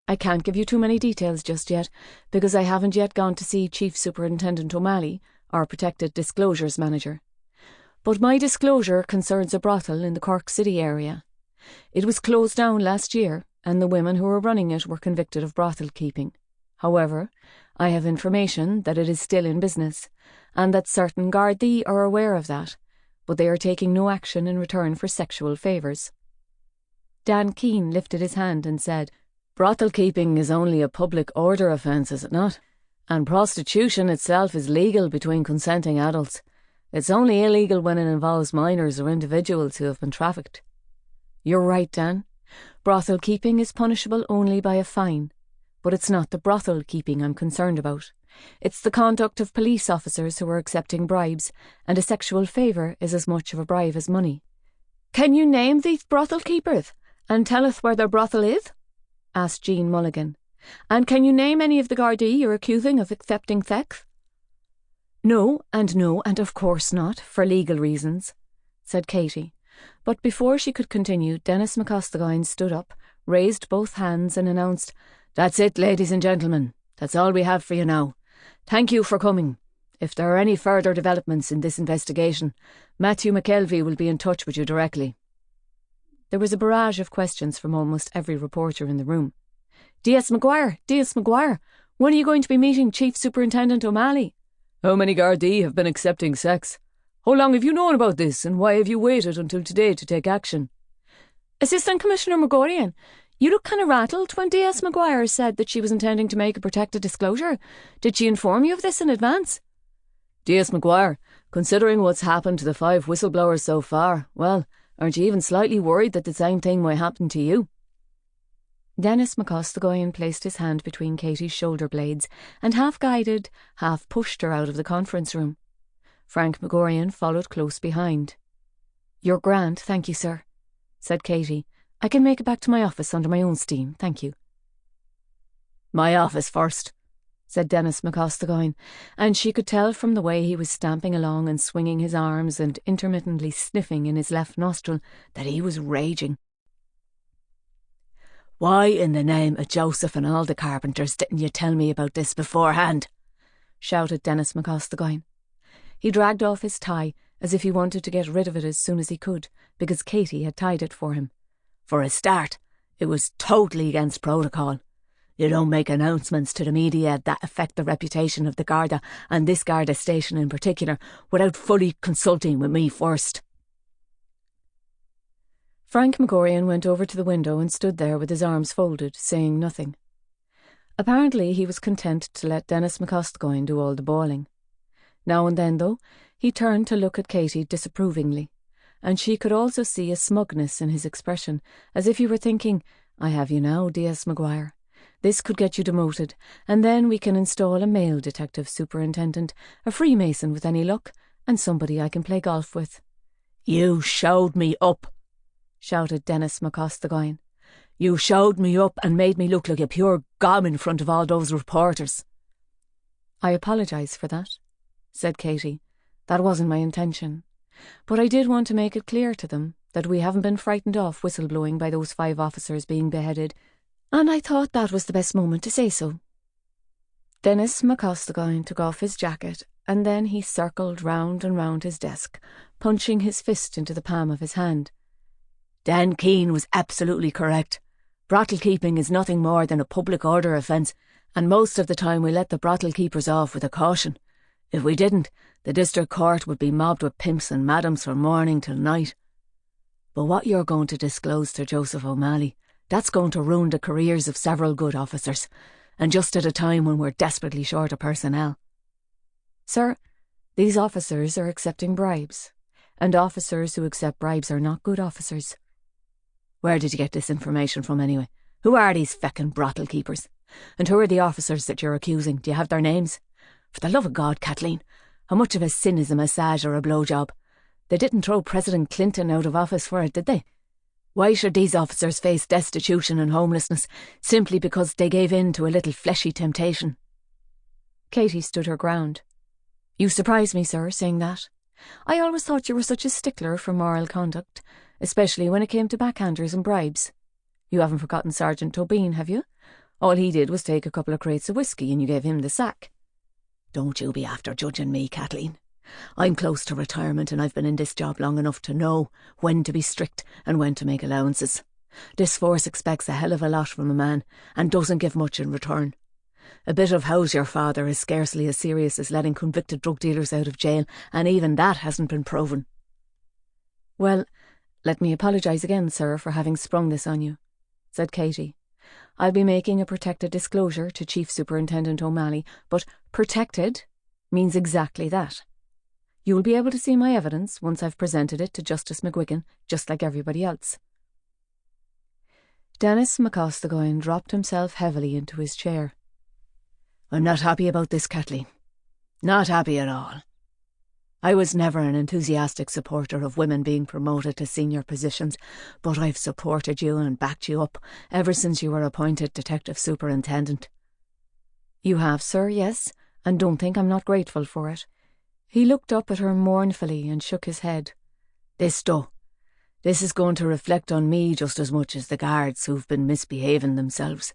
S1: I can't give you too many details just yet, because I haven't yet gone to see Chief Superintendent O'Malley, our Protected Disclosures Manager. But my disclosure concerns a brothel in the Cork City area. It was closed down last year, and the women who were running it were convicted of brothel keeping. However, I have information that it is still in business, and that certain Gardaí are aware of that, but they are taking no action in return for sexual favours. Dan Keane lifted his hand and said, Brothel keeping is only a public order offence, is it not? And prostitution itself is legal between consenting adults. It's only illegal when it involves minors or individuals who have been trafficked. You're right, Dan. Brothel keeping is punishable only by a fine. But it's not the brothel keeping I'm concerned about. It's the conduct of police officers who are accepting bribes, and a sexual favour is as much of a bribe as money. Can you name these brothel keepers, and tell us where their brothel is? Asked Jean Mulligan. And can you name any of the Gardaí you're accusing of accepting sex? No, and of course not, for legal reasons, said Katie. But before she could continue, Dennis McCostigoyne stood up, raised both hands and announced, That's it, ladies and gentlemen. That's all we have for you now. Thank you for coming. If there are any further developments in this investigation, Matthew McKelvey will be in touch with you directly. There was a barrage of questions from almost every reporter in the room. D.S. Maguire, when are you going to be meeting Chief Superintendent O'Malley?
S2: How many Gardaí have been accepting sex? How long have you known about this, and why have you waited until today to take action?
S1: Assistant Commissioner Magorian, you look kind of rattled when D.S. Maguire said that she was intending to make a protected disclosure. Did she inform you of this in advance?
S2: D.S. Maguire, considering what's happened to the 5 whistleblowers so far, well, aren't you even slightly worried that the same thing might happen to you?
S1: Dennis McCostigoyne placed his hand between Katie's shoulder blades and half guided, half pushed her out of the conference room. Frank Magorian followed close behind. You're grand, thank you, sir, said Katie. I can make it back to my office under my own steam, thank you.
S2: My office first,
S1: said Dennis McCostigoyne, and she could tell from the way he was stamping along and swinging his arms and intermittently sniffing in his left nostril that he was raging.
S3: Why in the name of Joseph and all the carpenters didn't you tell me about this beforehand?
S1: Shouted Dennis McCostigoyne. He dragged off his tie as if he wanted to get rid of it as soon as he could, because Katie had tied it for him.
S3: For a start, it was totally against protocol. You don't make announcements to the media that affect the reputation of the Garda, and this Garda station in particular, without fully consulting with me first.
S1: Frank Magorian went over to the window and stood there with his arms folded, saying nothing. Apparently he was content to let Dennis McCostigoyne do all the bawling. Now and then, though, he turned to look at Katie disapprovingly, and she could also see a smugness in his expression, as if he were thinking, I have you now, D.S. Maguire. This could get you demoted, and then we can install a male detective superintendent, a Freemason with any luck, and somebody I can play golf with.
S3: You showed me up, shouted Dennis McCostigoyne. You showed me up and made me look like a pure gom in front of all those reporters.
S1: I apologise for that, said Katie. That wasn't my intention. But I did want to make it clear to them that we haven't been frightened off whistleblowing by those 5 officers being beheaded, and I thought that was the best moment to say so. Dennis McCostigoyne took off his jacket, and then he circled round and round his desk, punching his fist into the palm of his hand.
S3: Dan Keane was absolutely correct. Brothel keeping is nothing more than a public order offence, and most of the time we let the brothel keepers off with a caution. If we didn't, the district court would be mobbed with pimps and madams from morning till night. But what you're going to disclose to Joseph O'Malley, that's going to ruin the careers of several good officers, and just at a time when we're desperately short of personnel.
S1: Sir, these officers are accepting bribes, and officers who accept bribes are not good officers.
S3: Where did you get this information from anyway? Who are these feckin' brothel keepers? And who are the officers that you're accusing? Do you have their names? For the love of God, Kathleen, how much of a sin is a massage or a blowjob? They didn't throw President Clinton out of office for it, did they? Why should these officers face destitution and homelessness simply because they gave in to a little fleshy temptation?
S1: Katie stood her ground. You surprise me, sir, saying that. I always thought you were such a stickler for moral conduct, especially when it came to backhanders and bribes. You haven't forgotten Sergeant Tobin, have you? All he did was take a couple of crates of whiskey and you gave him the sack.
S3: Don't you be after judging me, Kathleen. I'm close to retirement and I've been in this job long enough to know when to be strict and when to make allowances. This force expects a hell of a lot from a man and doesn't give much in return. A bit of how's your father is scarcely as serious as letting convicted drug dealers out of jail, and even that hasn't been proven.
S1: Well, let me apologise again, sir, for having sprung this on you, said Katie. I'll be making a protected disclosure to Chief Superintendent O'Malley, but protected means exactly that. You will be able to see my evidence once I've presented it to Justice McGuigan, just like everybody else. Dennis McCostagoyne dropped himself heavily into his chair.
S3: I'm not happy about this, Kathleen. Not happy at all. I was never an enthusiastic supporter of women being promoted to senior positions, but I've supported you and backed you up ever since you were appointed Detective Superintendent.
S1: You have, sir, yes, and don't think I'm not grateful for it. He looked up at her mournfully and shook his head.
S3: This is going to reflect on me just as much as the guards who've been misbehaving themselves.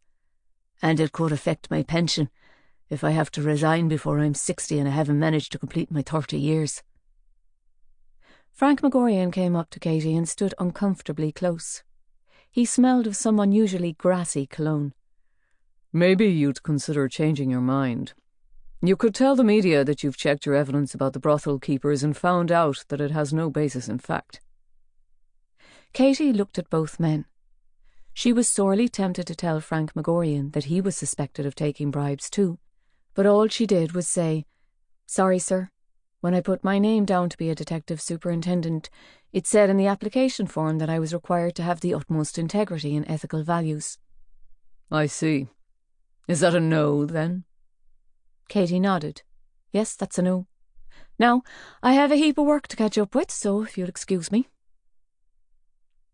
S3: And it could affect my pension if I have to resign before I'm 60 and I haven't managed to complete my 30 years.
S1: Frank Magorian came up to Katie and stood uncomfortably close. He smelled of some unusually grassy cologne.
S2: Maybe you'd consider changing your mind. You could tell the media that you've checked your evidence about the brothel keepers and found out that it has no basis in fact.
S1: Katie looked at both men. She was sorely tempted to tell Frank Magorian that he was suspected of taking bribes too, but all she did was say, "Sorry, sir. When I put my name down to be a detective superintendent, it said in the application form that I was required to have the utmost integrity and ethical values."
S2: I see. Is that a no, then?
S1: Katie nodded. Yes, that's a no. Now, I have a heap of work to catch up with, so if you'll excuse me.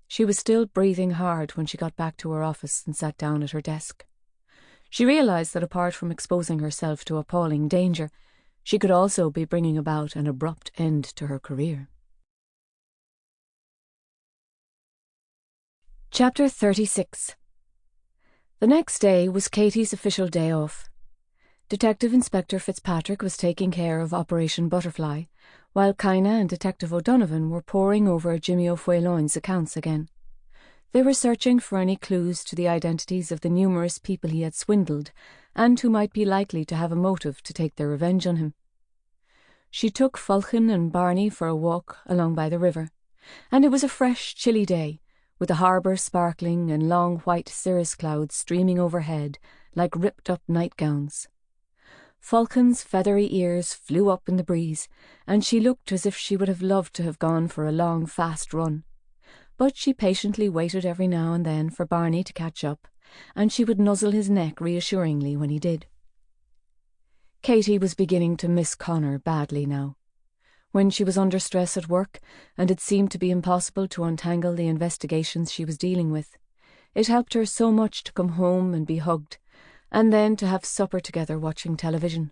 S1: She was still breathing hard when she got back to her office and sat down at her desk. She realised that apart from exposing herself to appalling danger, she could also be bringing about an abrupt end to her career. Chapter 36. The next day was Katie's official day off. Detective Inspector Fitzpatrick was taking care of Operation Butterfly, while Kyna and Detective O'Donovan were poring over Jimmy O'Foyloin's accounts again. They were searching for any clues to the identities of the numerous people he had swindled, and who might be likely to have a motive to take their revenge on him. She took Fulchan and Barney for a walk along by the river, and it was a fresh, chilly day, with the harbour sparkling and long white cirrus clouds streaming overhead like ripped-up nightgowns. Fulchan's feathery ears flew up in the breeze, and she looked as if she would have loved to have gone for a long, fast run. But she patiently waited every now and then for Barney to catch up, and she would nuzzle his neck reassuringly when he did. Katie was beginning to miss Connor badly now. When she was under stress at work, and it seemed to be impossible to untangle the investigations she was dealing with, it helped her so much to come home and be hugged, and then to have supper together watching television.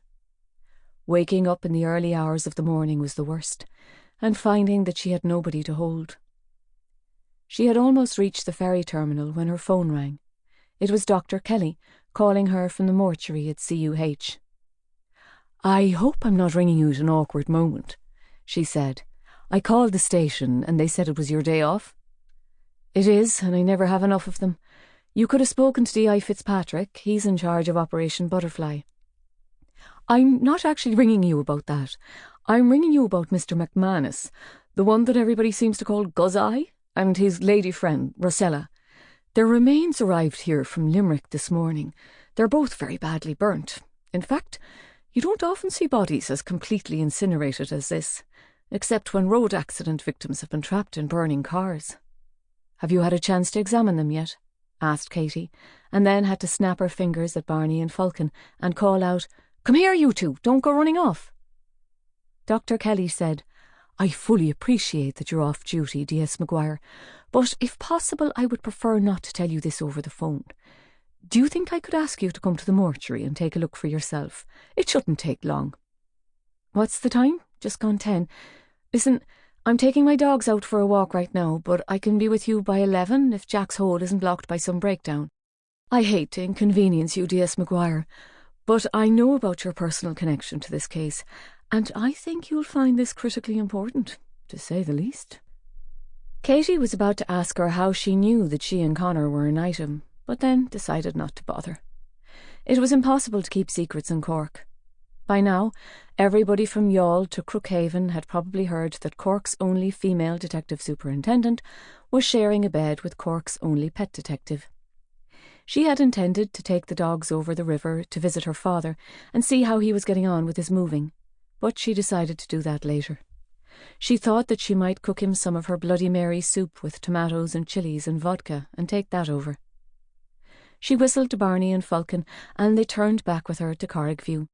S1: Waking up in the early hours of the morning was the worst, and finding that she had nobody to hold. She had almost reached the ferry terminal when her phone rang. It was Dr. Kelly, calling her from the mortuary at CUH. "I hope I'm not ringing you at an awkward moment," she said. "I called the station and they said it was your day off." It is, and I never have enough of them. You could have spoken to D.I. Fitzpatrick. He's in charge of Operation Butterfly. I'm not actually ringing you about that. I'm ringing you about Mr. McManus, the one that everybody seems to call Guzai, and his lady friend, Rosella. Their remains arrived here from Limerick this morning. They're both very badly burnt. In fact, you don't often see bodies as completely incinerated as this, except when road accident victims have been trapped in burning cars. Have you had a chance to examine them yet? Asked Katie, and then had to snap her fingers at Barney and Falcon and call out, "Come here, you two, don't go running off." Dr. Kelly said, "I fully appreciate that you're off duty, D.S. Maguire, but if possible I would prefer not to tell you this over the phone. Do you think I could ask you to come to the mortuary and take a look for yourself? It shouldn't take long." "What's the time? Just gone 10. Listen, I'm taking my dogs out for a walk right now, but I can be with you by 11 if Jack's hole isn't blocked by some breakdown. I hate to inconvenience you, D.S. Maguire, but I know about your personal connection to this case, and I think you'll find this critically important, to say the least." Katie was about to ask her how she knew that she and Connor were an item, but then decided not to bother. It was impossible to keep secrets in Cork. By now, everybody from Youghal to Crookhaven had probably heard that Cork's only female detective superintendent was sharing a bed with Cork's only pet detective. She had intended to take the dogs over the river to visit her father and see how he was getting on with his moving, but she decided to do that later. She thought that she might cook him some of her Bloody Mary soup with tomatoes and chilies and vodka and take that over. She whistled to Barney and Falcon, and they turned back with her to Corrigview.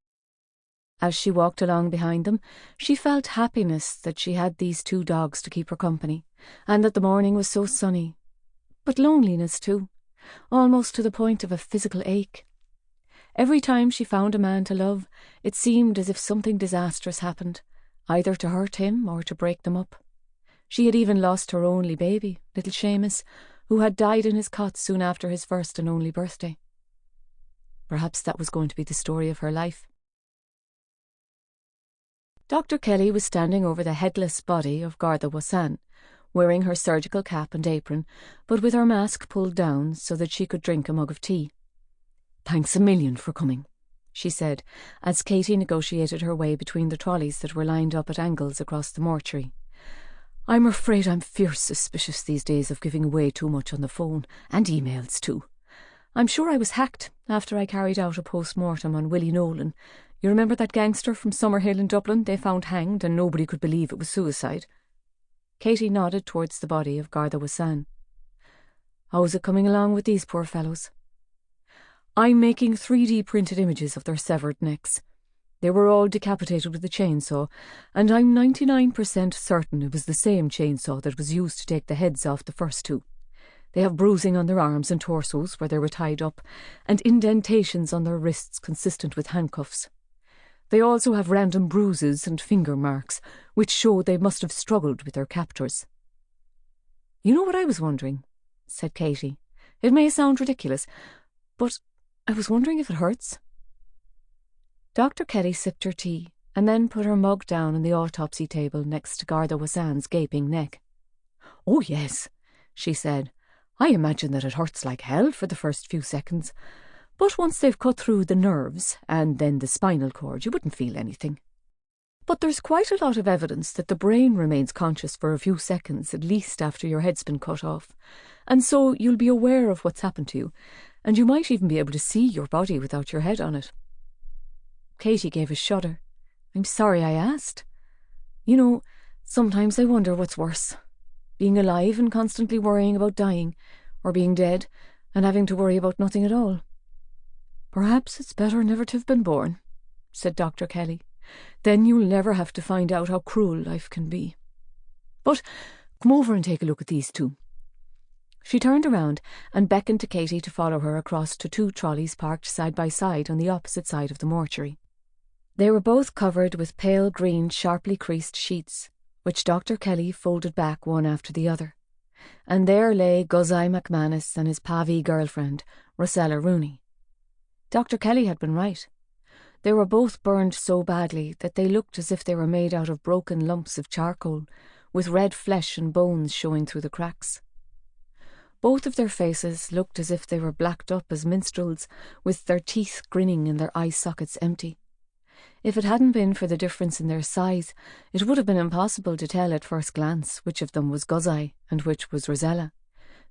S1: As she walked along behind them, she felt happiness that she had these two dogs to keep her company, and that the morning was so sunny. But loneliness too, almost to the point of a physical ache. Every time she found a man to love, it seemed as if something disastrous happened, either to hurt him or to break them up. She had even lost her only baby, little Seamus, who had died in his cot soon after his first and only birthday. Perhaps that was going to be the story of her life. Dr. Kelly was standing over the headless body of Garda Wassan, wearing her surgical cap and apron, but with her mask pulled down so that she could drink a mug of tea. "Thanks a million for coming," she said, as Katie negotiated her way between the trolleys that were lined up at angles across the mortuary. "I'm afraid I'm fierce suspicious these days of giving away too much on the phone, and emails too. I'm sure I was hacked after I carried out a post-mortem on Willie Nolan. You remember that gangster from Summerhill in Dublin they found hanged and nobody could believe it was suicide?" Katie nodded towards the body of Garda Wassan. "How's it coming along with these poor fellows?" "I'm making 3D printed images of their severed necks. They were all decapitated with a chainsaw, and I'm 99% certain it was the same chainsaw that was used to take the heads off the first two. They have bruising on their arms and torsos where they were tied up, and indentations on their wrists consistent with handcuffs. They also have random bruises and finger marks, which show they must have struggled with their captors." "You know what I was wondering?" said Katie. "It may sound ridiculous, but I was wondering if it hurts." Dr. Kelly sipped her tea, and then put her mug down on the autopsy table next to Garda Wassan's gaping neck. "Oh, yes," she said. "I imagine that it hurts like hell for the first few seconds, but once they've cut through the nerves and then the spinal cord, you wouldn't feel anything. But there's quite a lot of evidence that the brain remains conscious for a few seconds at least after your head's been cut off, and so you'll be aware of what's happened to you, and you might even be able to see your body without your head on it." Katie gave a shudder. "I'm sorry I asked. You know, sometimes I wonder what's worse, being alive and constantly worrying about dying, or being dead and having to worry about nothing at all." "Perhaps it's better never to have been born," said Dr. Kelly. "Then you'll never have to find out how cruel life can be. But come over and take a look at these two." She turned around and beckoned to Katie to follow her across to two trolleys parked side by side on the opposite side of the mortuary. They were both covered with pale green, sharply creased sheets, which Dr. Kelly folded back one after the other, and there lay Guzai McManus and his Pavee girlfriend, Rosella Rooney. Dr. Kelly had been right. They were both burned so badly that they looked as if they were made out of broken lumps of charcoal, with red flesh and bones showing through the cracks. Both of their faces looked as if they were blacked up as minstrels, with their teeth grinning and their eye sockets empty. If it hadn't been for the difference in their size, it would have been impossible to tell at first glance which of them was Guzai and which was Rosella,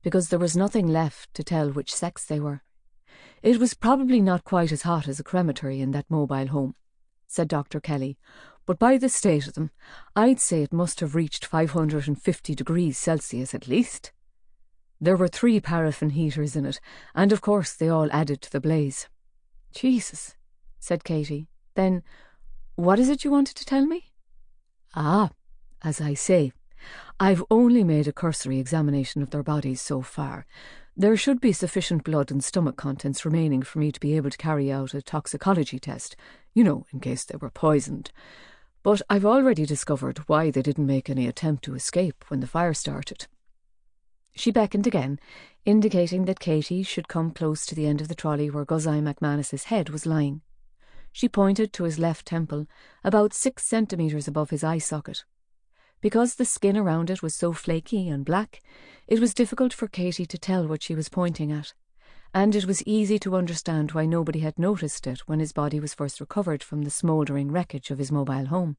S1: because there was nothing left to tell which sex they were. It was probably not quite as hot as a crematory in that mobile home, said Dr. Kelly, but by the state of them, I'd say it must have reached 550 degrees Celsius at least. There were 3 paraffin heaters in it, and of course they all added to the blaze. Jesus, said Katie. Then, what is it you wanted to tell me? Ah, as I say, I've only made a cursory examination of their bodies so far. There should be sufficient blood and stomach contents remaining for me to be able to carry out a toxicology test, in case they were poisoned. But I've already discovered why they didn't make any attempt to escape when the fire started. She beckoned again, indicating that Katie should come close to the end of the trolley where Guzai McManus's head was lying. She pointed to his left temple, about 6 centimetres above his eye socket. Because the skin around it was so flaky and black, it was difficult for Katie to tell what she was pointing at, and it was easy to understand why nobody had noticed it when his body was first recovered from the smouldering wreckage of his mobile home.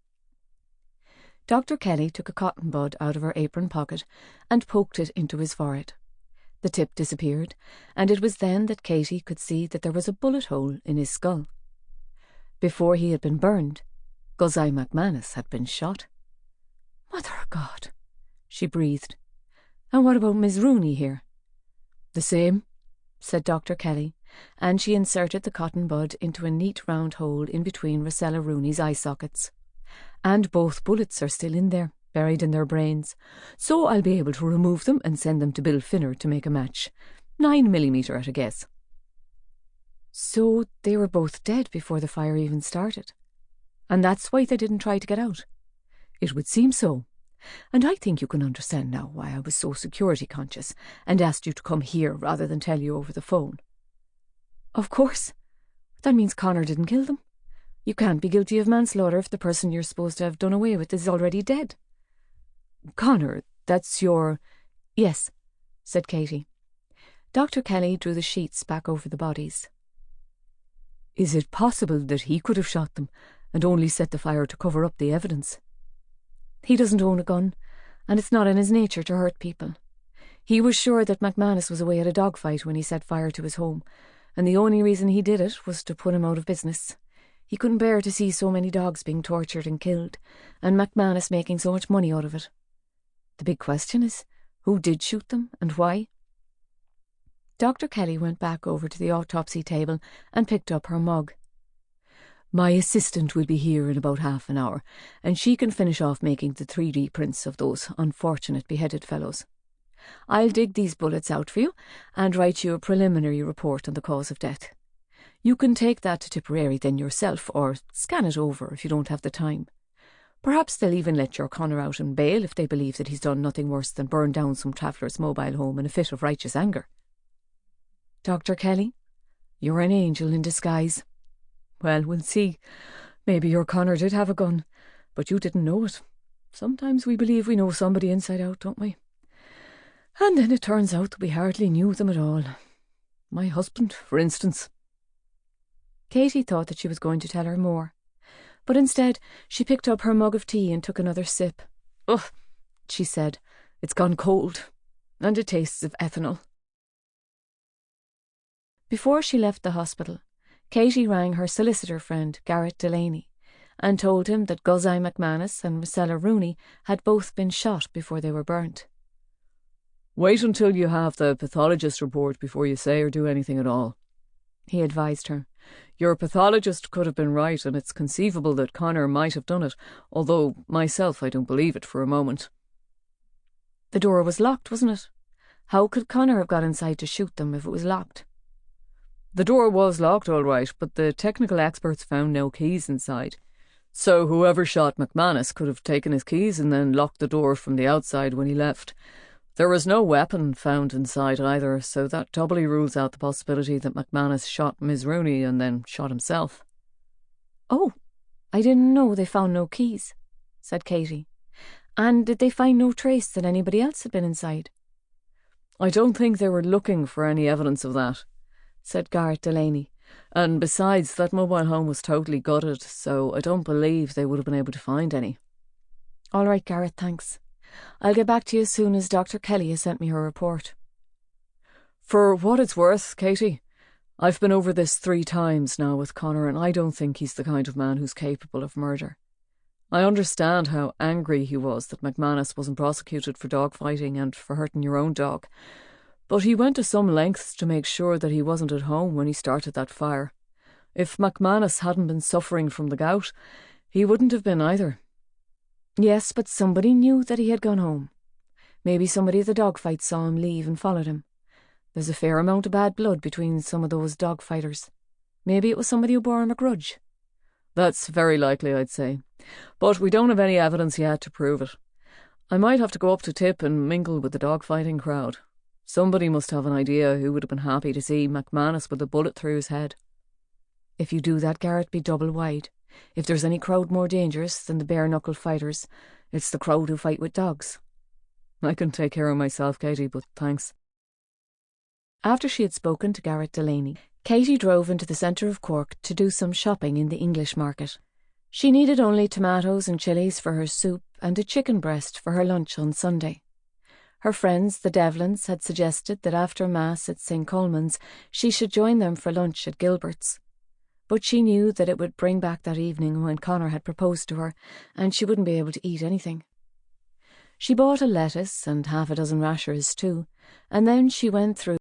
S1: Dr. Kelly took a cotton bud out of her apron pocket and poked it into his forehead. The tip disappeared, and it was then that Katie could see that there was a bullet hole in his skull. Before he had been burned, Guzai McManus had been shot. Mother of God, she breathed. And what about Miss Rooney here? The same, said Dr. Kelly, and she inserted the cotton bud into a neat round hole in between Rosella Rooney's eye sockets. And both bullets are still in there, buried in their brains, so I'll be able to remove them and send them to Bill Finner to make a match. 9mm at a guess. So they were both dead before the fire even started. And that's why they didn't try to get out. It would seem so. And I think you can understand now why I was so security conscious and asked you to come here rather than tell you over the phone. Of course. That means Connor didn't kill them. You can't be guilty of manslaughter if the person you're supposed to have done away with is already dead. Connor, that's your... Yes, said Katie. Dr. Kelly drew the sheets back over the bodies. Is it possible that he could have shot them and only set the fire to cover up the evidence? He doesn't own a gun, and it's not in his nature to hurt people. He was sure that McManus was away at a dogfight when he set fire to his home, and the only reason he did it was to put him out of business. He couldn't bear to see so many dogs being tortured and killed, and McManus making so much money out of it. The big question is, who did shoot them and why? Dr. Kelly went back over to the autopsy table and picked up her mug. My assistant will be here in about half an hour, and she can finish off making the 3D prints of those unfortunate beheaded fellows. I'll dig these bullets out for you and write you a preliminary report on the cause of death. You can take that to Tipperary then yourself, or scan it over if you don't have the time. Perhaps they'll even let your Connor out on bail if they believe that he's done nothing worse than burn down some traveller's mobile home in a fit of righteous anger. Dr. Kelly, you're an angel in disguise. Well, we'll see. Maybe your Connor did have a gun, but you didn't know it. Sometimes we believe we know somebody inside out, don't we? And then it turns out that we hardly knew them at all. My husband, for instance. Katie thought that she was going to tell her more, but instead she picked up her mug of tea and took another sip. Ugh, she said, it's gone cold, and it tastes of ethanol. Before she left the hospital, Katie rang her solicitor friend, Garrett Delaney, and told him that Guzai McManus and Rosella Rooney had both been shot before they were burnt.
S2: Wait until you have the pathologist report before you say or do anything at all, he advised her. Your pathologist could have been right, and it's conceivable that Connor might have done it, although myself I don't believe it for a moment.
S1: The door was locked, wasn't it? How could Connor have got inside to shoot them if it was locked?
S2: The door was locked, all right, but the technical experts found no keys inside. So whoever shot McManus could have taken his keys and then locked the door from the outside when he left. There was no weapon found inside either, so that doubly rules out the possibility that McManus shot Miss Rooney and then shot himself.
S1: Oh, I didn't know they found no keys, said Katie. And did they find no trace that anybody else had been inside?
S2: I don't think they were looking for any evidence of that,
S1: said Garrett Delaney.
S2: and besides, that mobile home was totally gutted, so I don't believe they would have been able to find any.
S1: All right, Garrett, thanks. I'll get back to you as soon as Dr. Kelly has sent me her report.
S2: For what it's worth, Katie, I've been over this 3 times now with Connor, and I don't think he's the kind of man who's capable of murder. I understand how angry he was that McManus wasn't prosecuted for dogfighting and for hurting your own dog, but he went to some lengths to make sure that he wasn't at home when he started that fire. If McManus hadn't been suffering from the gout, he wouldn't have been either.
S1: Yes, but somebody knew that he had gone home. Maybe somebody at the dogfight saw him leave and followed him. There's a fair amount of bad blood between some of those dogfighters. Maybe it was somebody who bore him a grudge.
S2: That's very likely, I'd say. But we don't have any evidence yet to prove it. I might have to go up to Tip and mingle with the dogfighting crowd. Somebody must have an idea who would have been happy to see McManus with a bullet through his head.
S1: If you do that, Garrett, be double wide. If there's any crowd more dangerous than the bare-knuckle fighters, it's the crowd who fight with dogs.
S2: I can take care of myself, Katie, but thanks.
S1: After she had spoken to Garrett Delaney, Katie drove into the centre of Cork to do some shopping in the English market. She needed only tomatoes and chilies for her soup and a chicken breast for her lunch on Sunday. Her friends, the Devlins, had suggested that after Mass at St. Colman's she should join them for lunch at Gilbert's. But she knew that it would bring back that evening when Connor had proposed to her, and she wouldn't be able to eat anything. She bought a lettuce and half a dozen rashers too, and then she went through